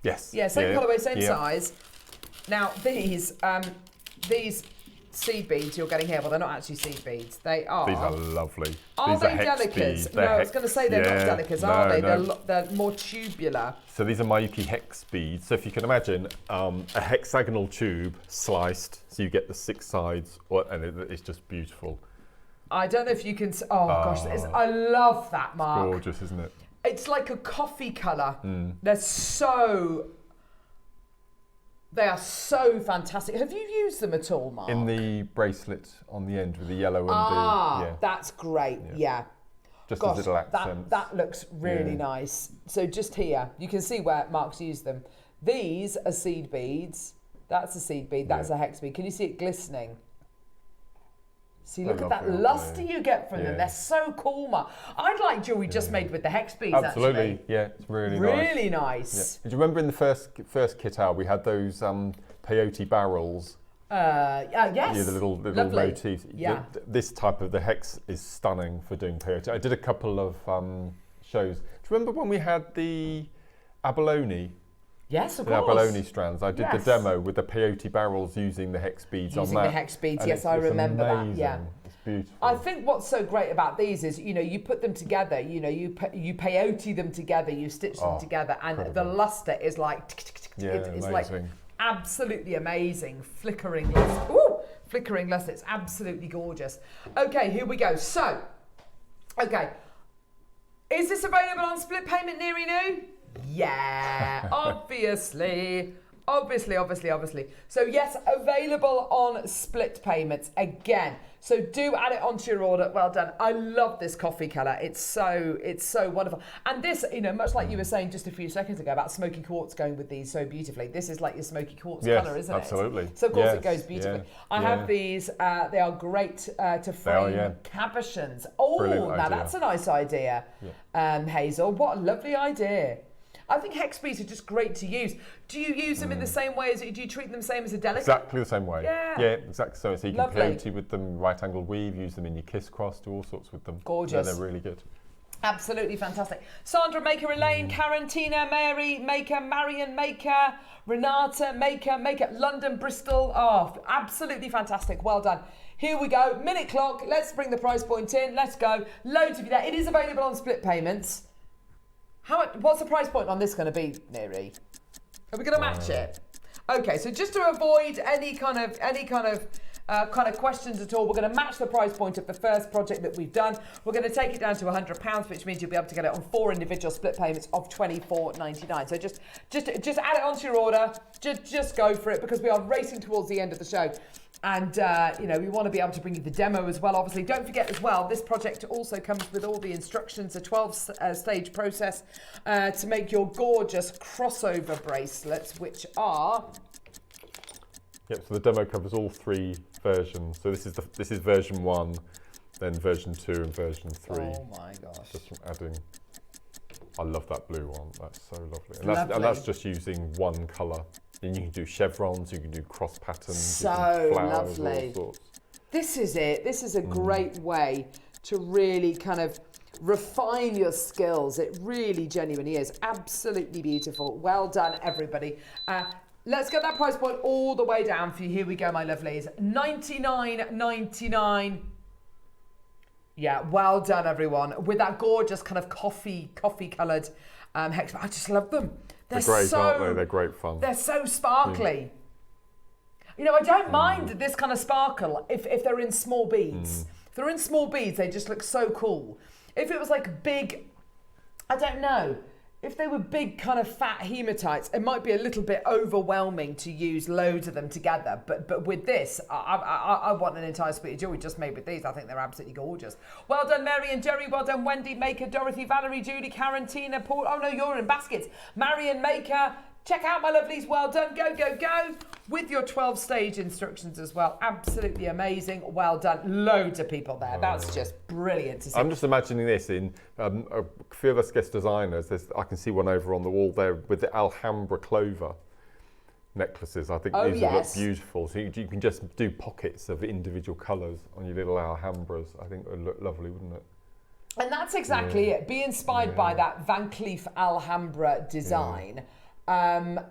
Yes. Yeah, same colourway, same Yeah. size. Now, these seed beads you're getting here, well, they're not actually seed beads. They are. These are lovely. Are these they are hex delicas? beads. No, They're I was going to say they're not yeah, delicas, are no, they? no. They're more tubular. So these are Mayuki hex beads. So if you can imagine a hexagonal tube sliced, so you get the 6 sides, and it's just beautiful. I don't know if you can. Oh gosh, I love that, Mark. Gorgeous, isn't it? It's like a coffee colour. Mm. They are so fantastic. Have you used them at all, Mark? In the bracelet on the end with the yellow and the yeah. That's great. Yeah. Just Gosh, as little accents. that looks really nice. So just here, you can see where Mark's used them. These are seed beads. That's a seed bead. That's a hex bead. Can you see it glistening? See, look at that luster you get from them. They're so cool, Mark. I'd like jewellery just made with the hex beads, Absolutely, actually. yeah, it's really nice. Really nice. Yeah. Do you remember in the first kit out we had those peyote barrels? Yes. Yeah, the little Lovely. motifs. Yeah. This type of the hex is stunning for doing peyote. I did a couple of shows. Do you remember when we had the abalone? Yes, of the course. abalone strands. I did the demo with the peyote barrels using the hex beads on that. Using the hex beads, and yes, I remember that. amazing. Yeah. It's beautiful. I think what's so great about these is, you put them together, you peyote them together, you stitch them together, and the luster is like, it's like absolutely amazing, flickering luster. Ooh, flickering luster. It's absolutely gorgeous. Okay, here we go. So, okay, is this available on split payment, Neri New? Yeah, obviously. So yes, available on split payments again. So do add it onto your order. Well done. I love this coffee colour. It's so wonderful. And this, much like you were saying just a few seconds ago about smoky quartz going with these so beautifully. This is like your smoky quartz colour, isn't absolutely. it? So of course it goes beautifully. I have these. They are great to frame cabochons. Oh, Brilliant now idea. that's a nice idea, Hazel. What a lovely idea. I think hex beads are just great to use. Do you use them in the same way do you treat them the same as a delicate? Exactly the same way. Yeah. Yeah, exactly. So you can Lovely. peyote with them, right angle weave, use them in your kiss cross, do all sorts with them. Gorgeous. Yeah, they're really good. Absolutely fantastic. Sandra Maker, Elaine, Karen, Tina, Mary Maker, Marion Maker, Renata Maker, London, Bristol. Oh, absolutely fantastic. Well done. Here we go. Minute clock. Let's bring the price point in. Let's go. Loads of you there. It is available on split payments. What's the price point on this going to be, Neri? Are we going to match it? Okay, so just to avoid any kind of kind of questions at all, we're going to match the price point of the first project that we've done. We're going to take it down to £100, which means you'll be able to get it on 4 individual split payments of £24.99. So just add it onto your order. Just go for it, because we are racing towards the end of the show. And, you know, we want to be able to bring you the demo as well. Obviously, don't forget as well, this project also comes with all the instructions, a 12-stage process to make your gorgeous crossover bracelets, which are... Yep, so the demo covers all 3 versions. So this is version 1, then version 2 and version 3. Oh my gosh. Just from adding... I love that blue one, that's so lovely. And that's just using one colour. And you can do chevrons, you can do cross patterns, so flowers, lovely. all sorts. This is it. This is a great way to really kind of refine your skills. It really genuinely is. Absolutely beautiful. Well done, everybody. Let's get that price point all the way down for you. Here we go, my lovelies. $99.99. Yeah, well done, everyone. With that gorgeous kind of coffee coloured hex. I just love them. They're great, aren't they? They're great fun. They're so sparkly. You know, I don't mind this kind of sparkle if they're in small beads. If they're in small beads, they just look so cool. If it was like big, I don't know. If they were big kind of fat hematites, it might be a little bit overwhelming to use loads of them together. But with this, I want an entire suite of jewellery just made with these. I think they're absolutely gorgeous. Well done, Mary and Jerry. Well done, Wendy, Maker, Dorothy, Valerie, Judy, Karen, Tina, Paul. Oh no, you're in baskets. Marion, Maker. Check out my lovelies. Well done. Go, go, go. With your 12-stage instructions as well. Absolutely amazing. Well done. Loads of people there. That's just brilliant to see. I'm just imagining this in a few of us guest designers. I can see one over on the wall there with the Alhambra clover necklaces. I think these will look beautiful. So you can just do pockets of individual colours on your little Alhambras. I think it would look lovely, wouldn't it? And that's exactly it. Be inspired by that Van Cleef Alhambra design. But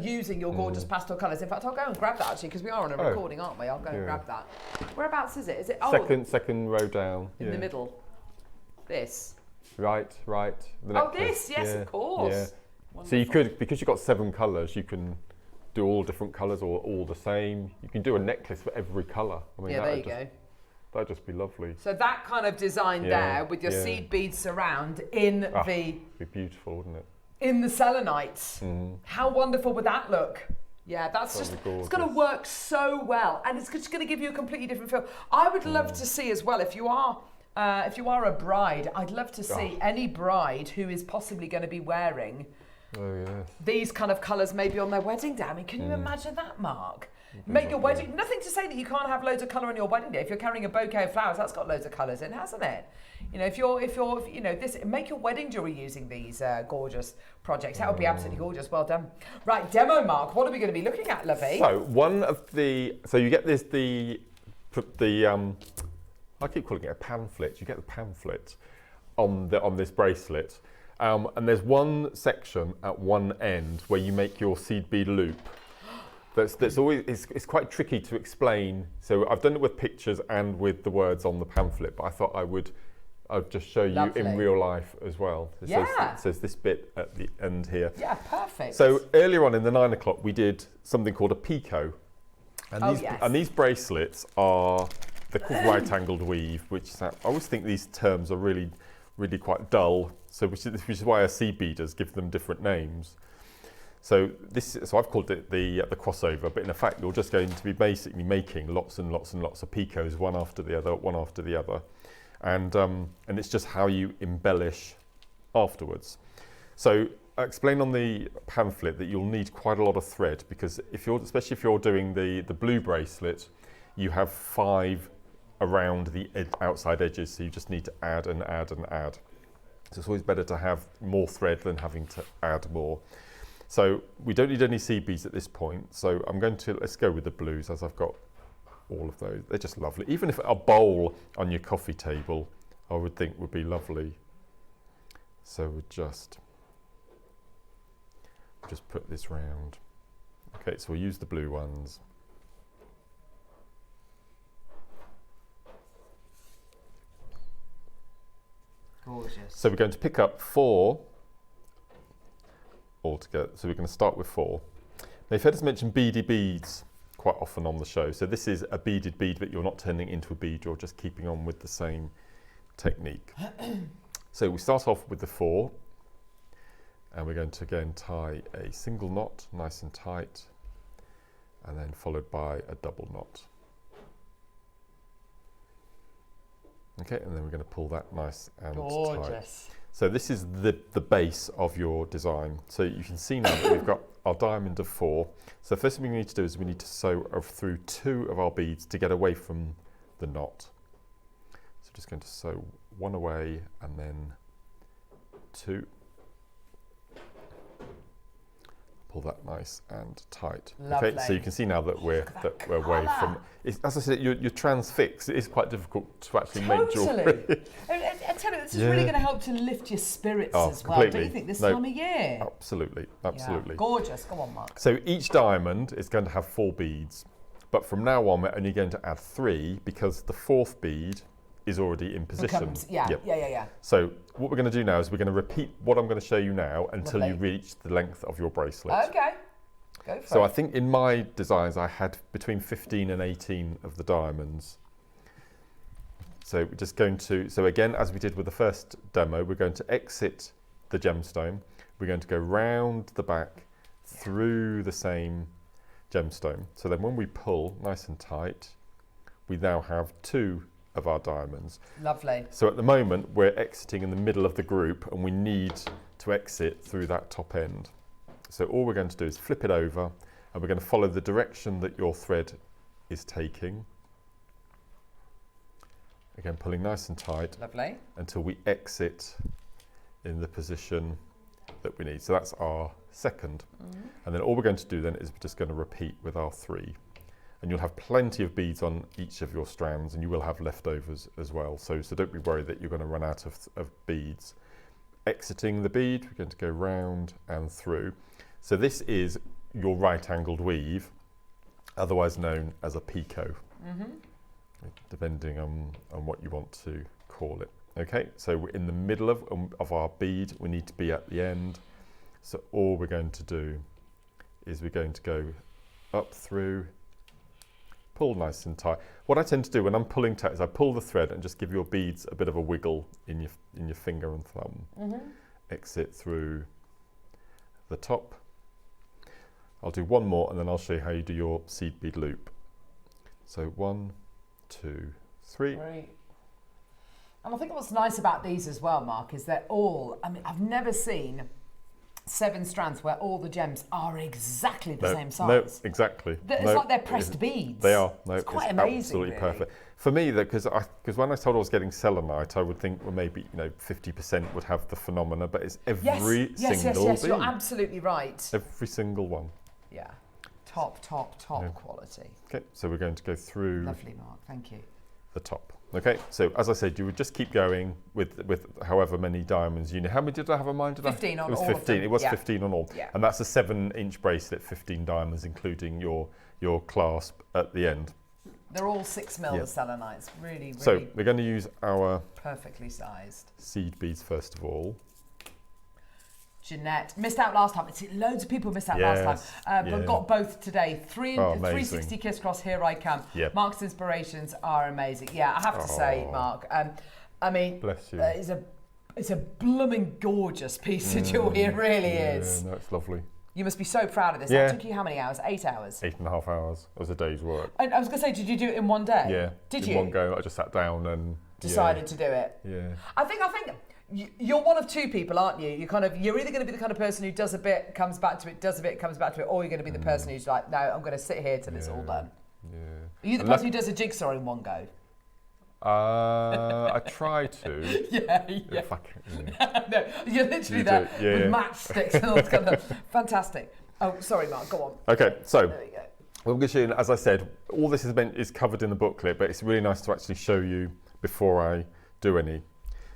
using your gorgeous pastel colours. In fact, I'll go and grab that actually, because we are on a recording, aren't we? I'll go and grab that. Whereabouts is it? Is it second row down? In the middle. This. Right. This, yes, of course. Yeah. So you could, because you've got 7 colours, you can do all different colours or all the same. You can do a necklace for every colour. I mean, there you go. That'd just be lovely. So that kind of design there with your seed beads surround in be beautiful, wouldn't it? In the selenites. How wonderful would that look? Yeah, that's just, it's going to work so well, and it's just going to give you a completely different feel. I would love to see as well, if you are a bride, I'd love to see any bride who is possibly going to be wearing these kind of colours maybe on their wedding day. I mean, can you imagine that, Mark? Make your wedding, nothing to say that you can't have loads of colour on your wedding day. If you're carrying a bouquet of flowers, that's got loads of colours in, hasn't it? You know, if you're, you know, make your wedding jewellery using these gorgeous projects. That would be absolutely gorgeous. Well done. Right, demo, Mark. What are we going to be looking at, lovey? So you get this, I keep calling it a pamphlet. You get the pamphlet on this bracelet. And there's one section at one end where you make your seed bead loop. That's always, it's quite tricky to explain. So I've done it with pictures and with the words on the pamphlet, but I thought I'd just show you in real life as well. It says this bit at the end here. Yeah, perfect. So earlier on in the 9 o'clock, we did something called a picot. And these bracelets they're called right-angled weave, which I always think these terms are really, really quite dull. So which is why our seed beaders give them different names. So I've called it the crossover, but in effect you're just going to be basically making lots and lots and lots of picots, one after the other, and it's just how you embellish afterwards. So I explain on the pamphlet that you'll need quite a lot of thread, because especially if you're doing the blue bracelet, you have 5 around the outside edges, so you just need to add and add and add. So it's always better to have more thread than having to add more. So we don't need any seed beads at this point. So let's go with the blues, as I've got all of those. They're just lovely. Even if a bowl on your coffee table, I would think would be lovely. So we just put this round. Okay, so we'll use the blue ones. Gorgeous. So we're going to pick up 4 altogether. So we're going to start with 4. Now, you've heard us mention beady beads quite often on the show. So this is a beaded bead, but you're not turning into a bead, you're just keeping on with the same technique. So we start off with the 4, and we're going to again tie a single knot nice and tight, and then followed by a double knot. Okay, and then we're going to pull that nice and tight. So this is the base of your design. So you can see now that we've got our diamond of 4. So the first thing we need to do is we need to sew through 2 of our beads to get away from the knot. So just going to sew 1 away and then 2. Pull that nice and tight. Lovely. Okay, so you can see now that we're away from. As I said, you're transfixed. It is quite difficult to actually make jewellery. I tell you, this is really going to help to lift your spirits as well. Completely. Don't you think this time of year? Absolutely. Yeah. Gorgeous. Go on, Mark. So each diamond is going to have 4 beads, but from now on we're only going to add 3 because the 4th bead is already in position. Yeah. So what we're going to do now is we're going to repeat what I'm going to show you now until you reach the length of your bracelet. Okay, go for it. So I think in my designs I had between 15 and 18 of the diamonds. So we're just going to, so again, as we did with the first demo, we're going to exit the gemstone. We're going to go round the back through the same gemstone. So then when we pull nice and tight, we now have 2 of our diamonds. Lovely. So at the moment we're exiting in the middle of the group and we need to exit through that top end. So all we're going to do is flip it over and we're going to follow the direction that your thread is taking. Again, pulling nice and tight. Lovely. Until we exit in the position that we need. So that's our second. And then all we're going to do then is we're just going to repeat with our 3. And you'll have plenty of beads on each of your strands and you will have leftovers as well. So don't be worried that you're going to run out of beads. Exiting the bead, we're going to go round and through. So this is your right-angled weave, otherwise known as a picot, depending on what you want to call it. Okay, so we're in the middle of our bead, we need to be at the end. So all we're going to do is we're going to go up through, pull nice and tight. What I tend to do when I'm pulling tight is I pull the thread and just give your beads a bit of a wiggle in your finger and thumb. Exit through the top. I'll do 1 more and then I'll show you how you do your seed bead loop. So 1, 2, 3. Great. And I think what's nice about these as well, Mark, is they're all, I mean, I've never seen 7 strands where all the gems are exactly the same size. No, exactly. It's like they're pressed beads. They are. No, it's quite amazing. Absolutely really. perfect. For me, because when I told I was getting selenite, I would think, well, maybe 50% would have the phenomena, but it's every single bead. You're absolutely right. Every single one. Yeah. Top quality. Okay, so we're going to go through. Lovely, Mark. Thank you. The top. Okay, so as I said, you would just keep going with however many diamonds you need. How many did I have in mind? 15 on all. It was 15. It was 15 on all. Yeah. And that's a 7-inch bracelet, 15 diamonds, including your clasp at the end. They're all 6mm the selenites. Really. So we're going to use our perfectly sized seed beads first of all. Jeanette missed out last time. Loads of people missed out last time, but got both today. 360 kiss cross. Here I come. Yep. Mark's inspirations are amazing. Yeah, I have to say, Mark. I mean, bless you. It's a blooming gorgeous piece of jewellery. It really is. No, it's lovely. You must be so proud of this. Yeah. That took you how many hours? 8 hours. 8.5 hours. It was a day's work. And I was going to say, did you do it in one day? Yeah. Did in you? one go. I just sat down and decided to do it. Yeah. I think you're one of 2 people, aren't you? You're either going to be the kind of person who does a bit, comes back to it, does a bit, comes back to it, or you're going to be the person who's like, no, I'm going to sit here till it's all done. Yeah. Are you the person who does a jigsaw in one go? I try to. Yeah. If I can, No, you're literally there with matchsticks and all this kind of fantastic. Oh, sorry, Mark, go on. Okay, so there we go. I'm going to show you, as I said, all this is covered in the booklet, but it's really nice to actually show you before I do any.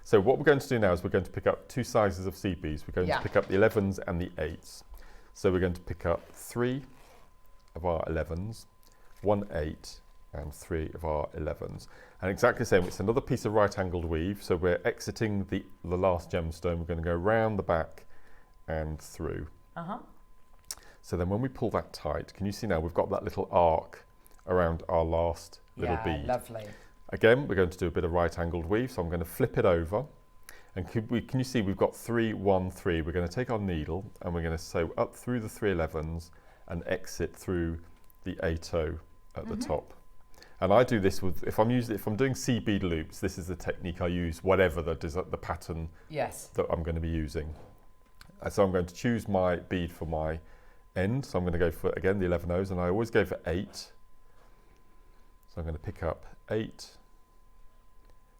So what we're going to do now is we're going to pick up 2 sizes of seed beads. We're going to pick up the 11s and the 8s. So we're going to pick up 3 of our 11s, 1 8, and 3 of our 11s. And exactly the same, it's another piece of right-angled weave. So we're exiting the last gemstone. We're going to go round the back and through. So then when we pull that tight, can you see now we've got that little arc around our last little bead. Lovely. Again, we're going to do a bit of right angled weave, so I'm going to flip it over. And can you see we've got 3, 1, 3. We're going to take our needle and we're going to sew up through the 3/11s and exit through the 8/0 at the top. And I do this with, if I'm doing seed bead loops, this is the technique I use, whatever the pattern that I'm going to be using. So I'm going to choose my bead for my end. So I'm going to go for, again, the 11/0s, and I always go for 8. So I'm going to pick up 8.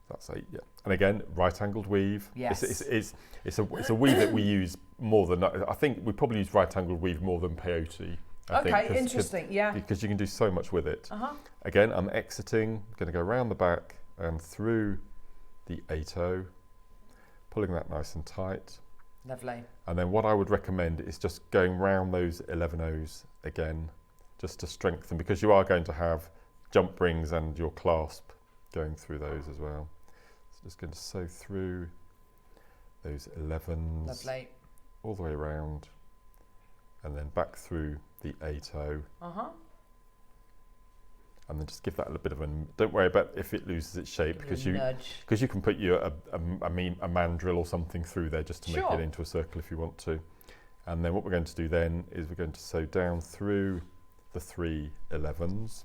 That's 8, yeah. And again, right angled weave. Yes. It's a weave that we use more than, I think we probably use right angled weave more than peyote. Okay, interesting, yeah. Because you can do so much with it. Again, I'm exiting, going to go around the back and through the 8/0, pulling that nice and tight. Lovely. And then what I would recommend is just going round those 11/0s again, just to strengthen, because you are going to have jump rings and your clasp going through those as well. So just going to sew through those 11s. Lovely. All the way around, and then back through the 8/0. And then just give that a little bit of a, don't worry about if it loses its shape, because you can put a mandrel or something through there just to make it into a circle if you want to. And then what we're going to do then is we're going to sew down through the 3/11s.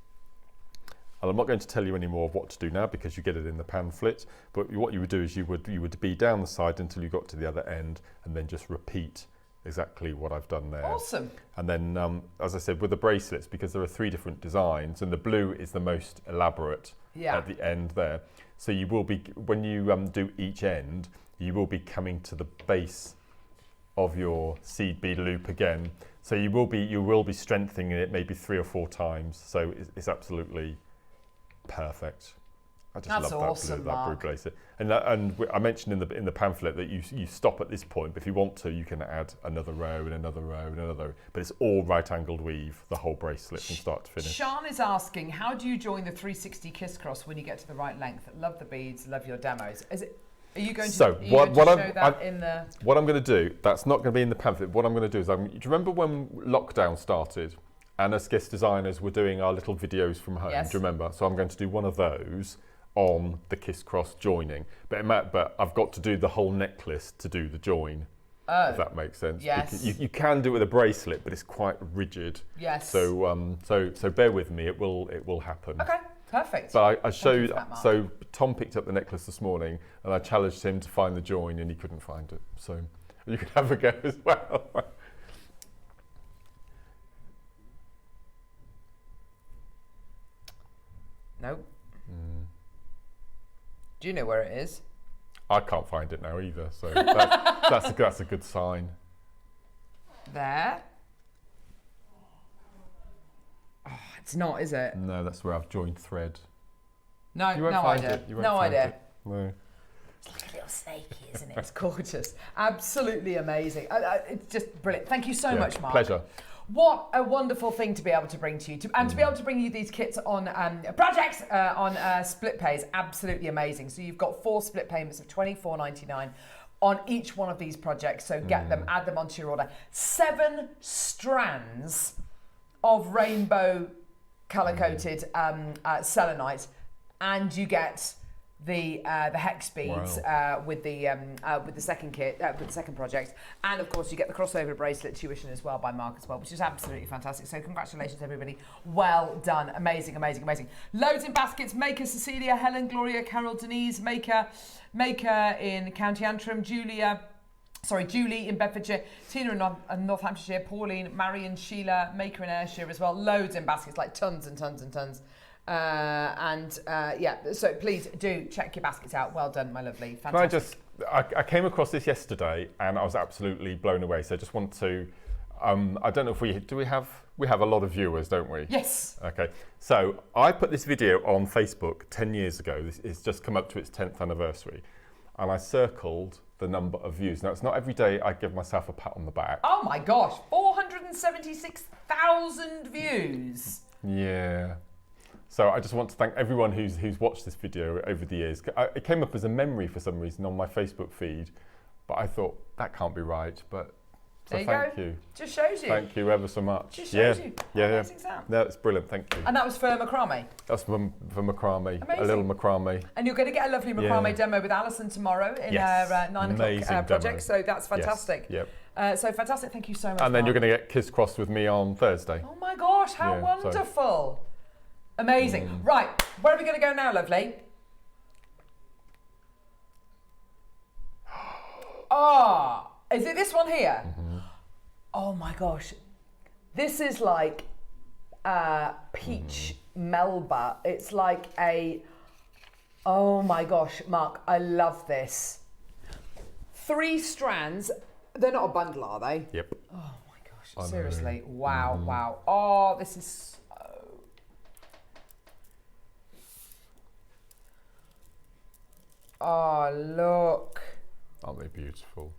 And I'm not going to tell you any more of what to do now because you get it in the pamphlet, but what you would do is you would bead down the side until you got to the other end and then just repeat exactly what I've done there. Awesome. And then, as I said, with the bracelets, because there are 3 different designs, and the blue is the most elaborate at the end there. So you will be, when you do each end, you will be coming to the base of your seed bead loop again. So you will be strengthening it maybe 3 or 4 times. So it's absolutely perfect. I just love awesome, that blue bracelet. And I mentioned in the pamphlet that you stop at this point, but if you want to, you can add another row and another row and another row. But it's all right angled weave, the whole bracelet from start to finish. Sean is asking, how do you join the 360 kiss cross when you get to the right length? Love the beads, love your demos. Are you going to, show that in the... What I'm going to do, that's not going to be in the pamphlet. What I'm going to do is, do you remember when lockdown started and us guest designers were doing our little videos from home? Yes. Do you remember? So I'm going to do one of those on the kiss cross joining, but I've got to do the whole necklace to do the join. If that makes sense. Yes. You can do it with a bracelet, but it's quite rigid. Yes. So so bear with me. It will happen. Okay. Perfect. But I showed, so Tom picked up the necklace this morning and I challenged him to find the join and he couldn't find it. So you can have a go as well. Nope. Do you know where it is? I can't find it now either, so that's a good sign. There. Oh, it's not, is it? No, that's where I've joined thread. No, you won't no find idea. It. You won't no find idea. It. No. It's like a little snakey, isn't it? It's gorgeous. Absolutely amazing. It's just brilliant. Thank you so much, Mark. Pleasure. What a wonderful thing to be able to bring to you, and to be able to bring you these kits on projects on split pay is absolutely amazing. So you've got 4 split payments of $24.99 on each one of these projects. So get them, add them onto your order. 7 strands of rainbow color-coated selenite, and you get the hex beads with the second kit, with the second project, and of course you get the crossover bracelet tuition as well by Mark as well, which is absolutely fantastic. So congratulations everybody, well done, amazing, amazing, amazing. Loads in baskets. Maker Cecilia, Helen, Gloria, Carol, Denise, Maker in County Antrim, Julie in Bedfordshire, Tina in Northamptonshire, Pauline, Marion, Sheila, Maker in Ayrshire as well. Loads in baskets, like tons and tons and tons. So please do check your baskets out. Well done, my lovely. Fantastic. I came across this yesterday and I was absolutely blown away. So I just want to, I don't know if we have a lot of viewers, don't we? Yes. Okay. So I put this video on Facebook 10 years ago. It's just come up to its 10th anniversary. And I circled the number of views. Now, it's not every day I give myself a pat on the back. Oh my gosh, 476,000 views. Yeah. So I just want to thank everyone who's watched this video over the years. It came up as a memory for some reason on my Facebook feed, but I thought that can't be right. But So There you thank go. you. Just shows you. Thank you ever so much. Just shows you. Yeah, How yeah. amazing is that? No, it's brilliant. Thank you. And that was for macrame. That's for macrame. Amazing. A little macrame. And you're going to get a lovely macrame Yeah. demo with Alison tomorrow in Yes. her 9 o'clock Amazing demo. project. So that's fantastic. Yes. So fantastic. Thank you so much. And then Mark. you're going to get kiss crossed with me on Thursday. Oh my gosh, how Yeah, so- wonderful. Amazing. Right, where are we going to go now, lovely? Ah, is it this one here? Oh my gosh. This is like peach melba. It's like a, oh my gosh, Mark, I love this. 3 strands. They're not a bundle, are they? Yep. Oh my gosh, seriously. Wow, wow. Oh, this is so... Oh, look. Aren't they beautiful?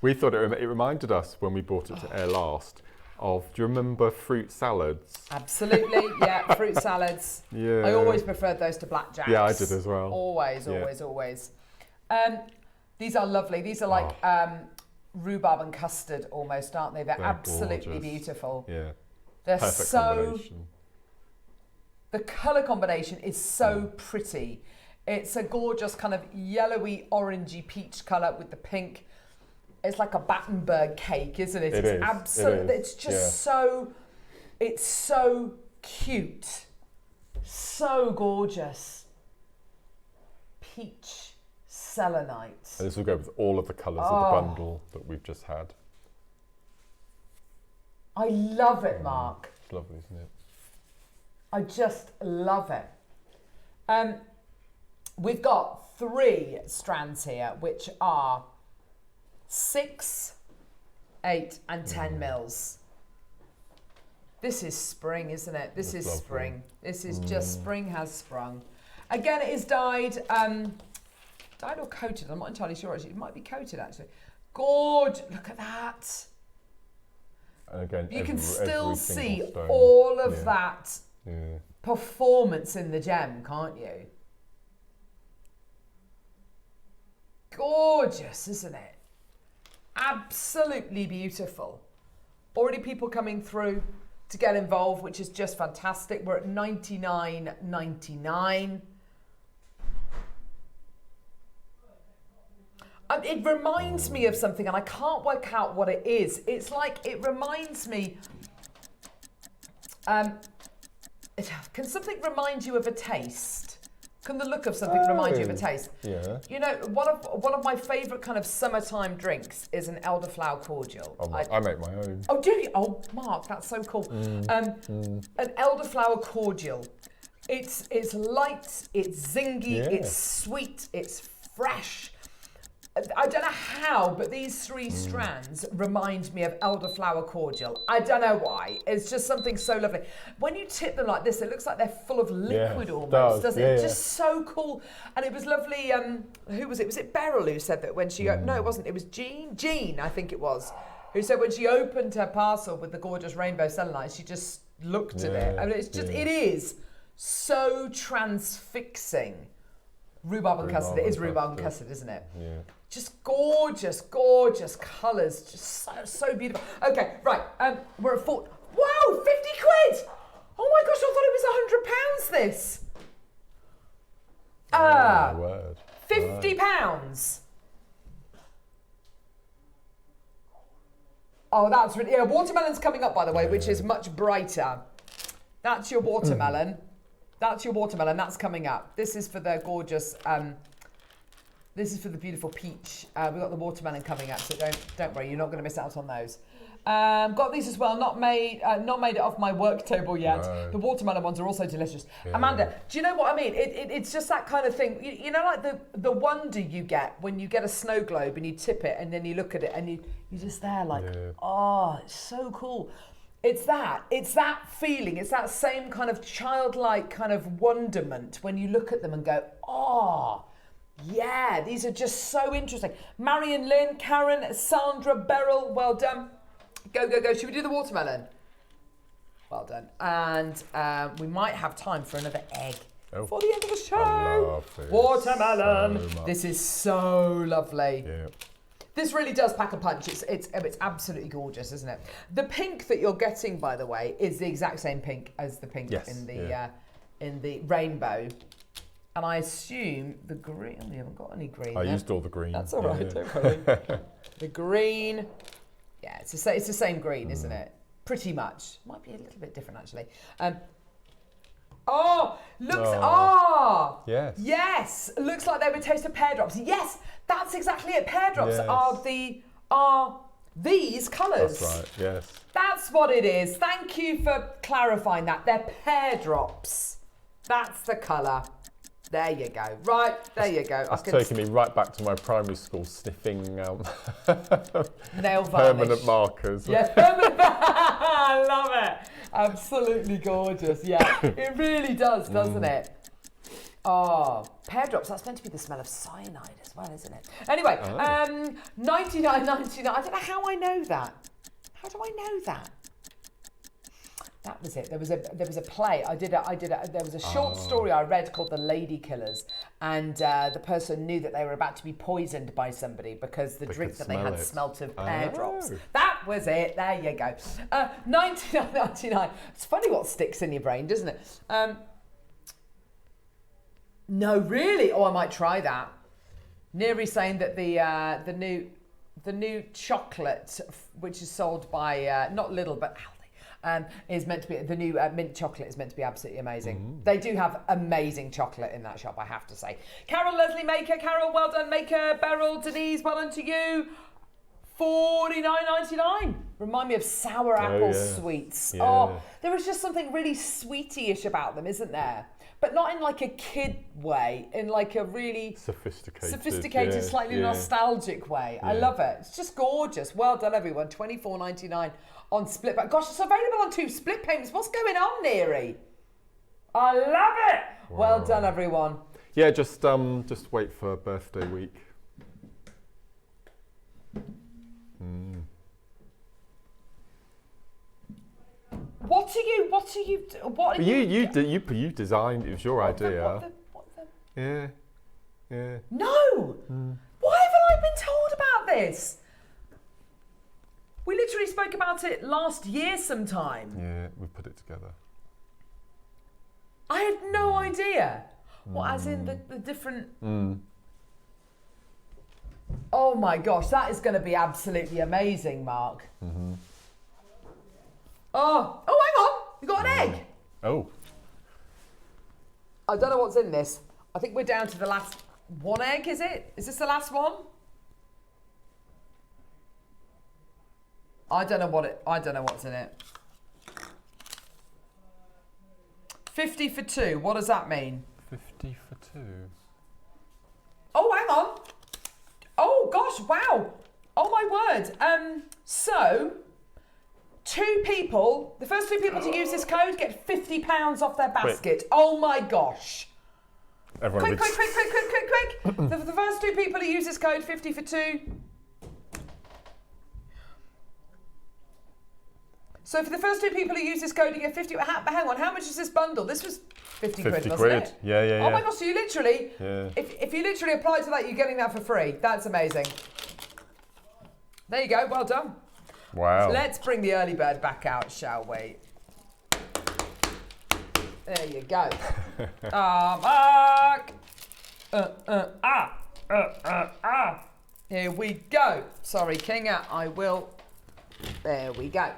We thought it reminded us when we brought it to air last of, do you remember fruit salads? Absolutely, yeah, fruit salads. Yeah. I always preferred those to blackjacks. Yeah, I did as well. Always, Yeah. always, always. These are lovely. These are like rhubarb and custard almost, aren't they? They're absolutely gorgeous. beautiful. Yeah. They're Perfect so... combination. The colour combination is so pretty. It's a gorgeous kind of yellowy, orangey peach colour with the pink. It's like a Battenberg cake, isn't it? It It's is. absolutely. It is. It's just so. It's so cute, so gorgeous. Peach selenite. And this will go with all of the colours of the bundle that we've just had. I love it, Mark. It's lovely, isn't it? I just love it. We've got 3 strands here, which are 6, 8, and 10 mils. This is spring, isn't it? This is lovely. spring. This is just spring has sprung. Again, it is dyed, dyed or coated. I'm not entirely sure. Actually, it might be coated actually. Gorgeous! Look at that. And again, You can still every see single stone. all of Yeah. that Yeah. performance in the gem, can't you? Gorgeous, isn't it? Absolutely beautiful. Already people coming through to get involved, which is just fantastic. We're at $99.99. It reminds me of something, and I can't work out what it is. It's like, it reminds me... can something remind you of a taste? Can the look of something remind you of a taste? Yeah. You know, one of my favourite kind of summertime drinks is an elderflower cordial. I make my own. Oh, do you? Oh, Mark, that's so cool. An elderflower cordial. It's light, it's zingy, Yeah. it's sweet, it's fresh. I don't know how, but these 3 strands remind me of elderflower cordial. I don't know why. It's just something so lovely. When you tip them like this, it looks like they're full of liquid it almost, doesn't it? Yeah, It's yeah. just so cool. And it was lovely. Who was it? Was it Beryl who said that when she... No, it wasn't. It was Jean. Jean, I think it was. Who said when she opened her parcel with the gorgeous rainbow selenite, she just looked at it. I mean, it's just... It is so transfixing. Rhubarb and custard. It is rhubarb and custard, isn't it? Yeah. Just gorgeous, gorgeous colours. Just so beautiful. Okay, right. We're at 4. Wow, 50 quid! Oh my gosh, I thought it was £100 this. My word. £50. Oh, that's really... Yeah, watermelon's coming up, by the way, which is much brighter. That's your watermelon. That's your watermelon. That's coming up. This is for the gorgeous... this is for the beautiful peach. We've got the watermelon coming up, so don't worry, you're not going to miss out on those. Got these as well, not made it off my work table yet. No. The watermelon ones are also delicious. Yeah. Amanda, do you know what I mean? It's just that kind of thing. You know, like the wonder you get when you get a snow globe and you tip it and then you look at it and you're just there like, oh, it's so cool. It's that feeling. It's that same kind of childlike kind of wonderment when you look at them and go, oh, yeah, these are just so interesting. Marion, Lynn, Karen, Sandra, Beryl, well done. Go, go, go. Should we do the watermelon? Well done. And we might have time for another egg for the end of the show. I love this Watermelon. so much. This is so lovely. Yeah. This really does pack a punch. It's absolutely gorgeous, isn't it? The pink that you're getting, by the way, is the exact same pink as the pink in the rainbow. And I assume the green. Oh, we haven't got any green. I used all the green. That's all right. Don't worry. The green. Yeah, it's the same green, isn't it? Pretty much. Might be a little bit different actually. Oh, looks. Yes. Yes. Looks like they were toasted pear drops. Yes, that's exactly it. Pear drops are these colours. That's right. Yes. That's what it is. Thank you for clarifying that. They're pear drops. That's the colour. There you go. Right, there you go. That's taking me right back to my primary school sniffing nail varnish. permanent markers. Yeah, permanent. I love it. Absolutely gorgeous. Yeah, it really does, doesn't it? Oh, pear drops. That's meant to be the smell of cyanide as well, isn't it? Anyway, $99.99. I don't know how I know that. How do I know that? That was it. There was a play. There was a short story I read called The Lady Killers, and the person knew that they were about to be poisoned by somebody because the drink that they had smelt of pear drops. That was it. There you go. $99.99. It's funny what sticks in your brain, doesn't it? No, really. Oh, I might try that. Neri's saying that the new chocolate, which is sold by not Lidl but is meant to be the new mint chocolate is meant to be absolutely amazing. They do have amazing chocolate in that shop, I have to say. Carol Leslie Maker, Carol, well done. Maker, Beryl, Denise, well done to you. $49.99. Remind me of sour apple sweets. Yeah. Oh, there is just something really sweetie-ish about them, isn't there? But not in like a kid way, in like a really sophisticated, slightly nostalgic way. I love it. It's just gorgeous. Well done, everyone. $24.99 on split payment. Gosh, it's available on 2 split payments. What's going on, Neri? I love it. Wow. Well done, everyone. Yeah, just wait for birthday week. What are you? You designed. It was your idea. Yeah. No. Why haven't I been told about this? We literally spoke about it last year sometime. Yeah, we put it together. I had no idea. What, as in the different... Oh my gosh, that is going to be absolutely amazing, Mark. Oh, hang on. You got an egg. Oh. I don't know what's in this. I think we're down to the last one egg, is it? Is this the last one? I don't know what's in it. 50 for 2. What does that mean? 50 for 2. Oh, hang on. Oh gosh, wow. Oh my word. So 2 people, the first 2 people to use this code get £50 off their basket. Quick. Oh my gosh. Everyone quick. The first 2 people who use this code, 50 for 2. So for the first 2 people who use this code, you get 50. Hang on, how much is this bundle? This was 50 quid, wasn't it? Yeah. Oh my gosh, so you literally, if you literally apply to that, you're getting that for free. That's amazing. There you go, well done. Wow. Let's bring the early bird back out, shall we? There you go. Mark. Here we go. Sorry, Kinga, I will. There we go.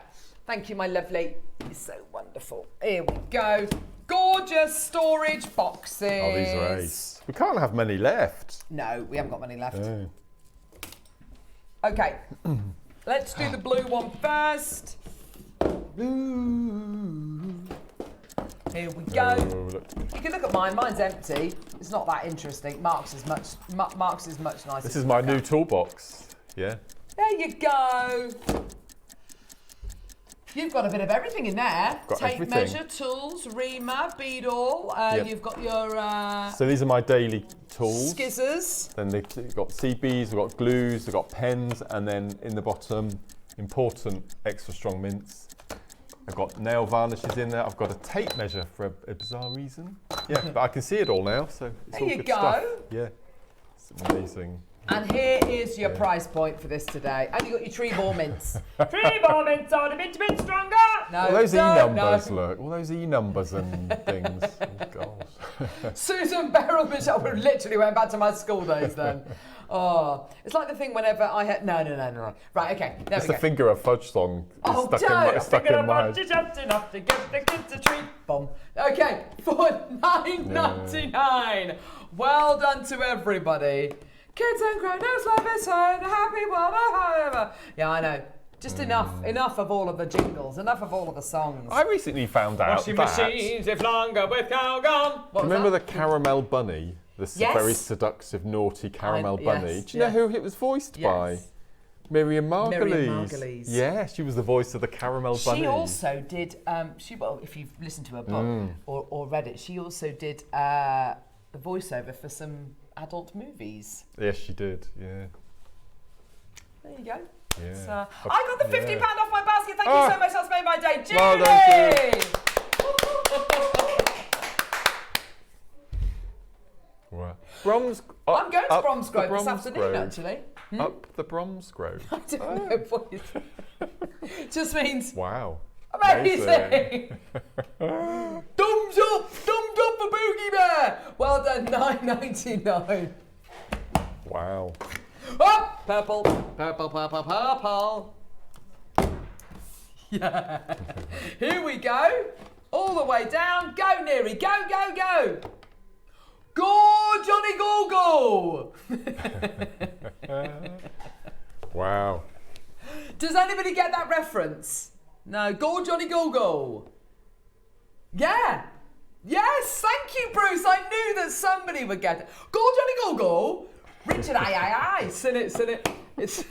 Thank you, my lovely. It's so wonderful. Here we go. Gorgeous storage boxes. Oh, these are ace. We can't have many left. No, we haven't got many left. No. Okay. Let's do the blue one first. Blue. Here we go. You can look at mine. Mine's empty. It's not that interesting. Mark's is much nicer. This is my new toolbox. Yeah. There you go. You've got a bit of everything in there. Got Tape everything. measure, tools, reamer, bead all. You've got your... so these are my daily tools. Skizzers. Then they've got CBs, they've got glues, they've got pens, and then in the bottom, important extra strong mints. I've got nail varnishes in there. I've got a tape measure for a bizarre reason. Yeah, but I can see it all now, so it's all good stuff. There you go. Yeah, it's amazing. And here is your price point for this today. And you got your tree ball mints. Tree ball mints are a bit stronger. No, All those no, E-numbers, no. look. All those E-numbers and things. Oh, gosh. Susan Beryl Michelle, we literally went back to my school days then. Oh, it's like the thing whenever I had, no. Right, okay, there It's we the go. Finger of Fudge song. Oh, It's stuck in my head. Just enough to get the kids a treat. Bomb. Okay, for $9.99. Well done to everybody. Kids and grown-ups love it, so happy whatever. Yeah, I know. Just enough of all of the jingles, enough of all of the songs. I recently found out Washing that... machines if longer with cow gone. Do you remember the Caramel Bunny? The Yes. very seductive, naughty Caramel Bunny. yes, Do you know yes. who it was voiced by? Miriam Margolyes. Miriam Margolyes. Yeah, she was the voice of the Caramel Bunny. She also did, well, if you've listened to her book or read it, she also did the voiceover for some adult movies. Yes, she did, yeah. There you go. Yeah. So, I got the £50 off my basket. Thank you so much. That's made my day. Well Julie! done, Wow. I'm going to up Bromsgrove the this afternoon, Bromsgrove. actually. Up the Bromsgrove. I don't know what it just means Wow. amazing. Thumbs up for Boogie Bear. Well done, $9.99. Wow. Oh, purple. Yeah. Here we go. All the way down. Go, Neary. Go. Go, Johnny Go. Wow. Does anybody get that reference? No. Go, Johnny Go. Yeah. Yes, thank you, Bruce. I knew that somebody would get it. Go, Johnny Go. Richard, aye. Sin it. It's...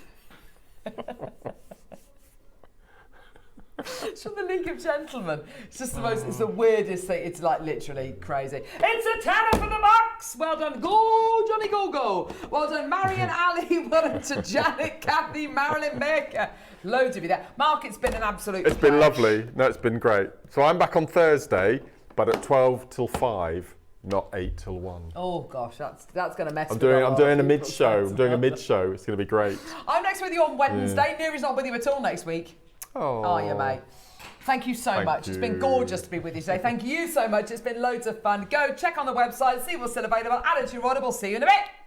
It's from the League of Gentlemen. It's just the most, it's the weirdest thing. It's like literally crazy. It's a tenner for the box. Well done. Go, Johnny Go. Well done, Marion, Ali. Well done to Janet, Kathy, Marilyn, Maker. Loads of you there. Mark, it's been an absolute It's been pleasure. lovely. No, it's been great. So I'm back on Thursday, but at 12 till 5, not 8 till 1. Oh gosh, that's going to mess I'm with doing our a people's mid-show. heads. I'm doing a mid-show. It's going to be great. I'm next with you on Wednesday. Neary's not with you at all next week. Oh. Are you, mate? Thank you so Thank much. It's been you. gorgeous to be with you today. Thank you so much. It's been loads of fun. Go check on the website, see what's still available. Add it to your order. We'll see you in a bit.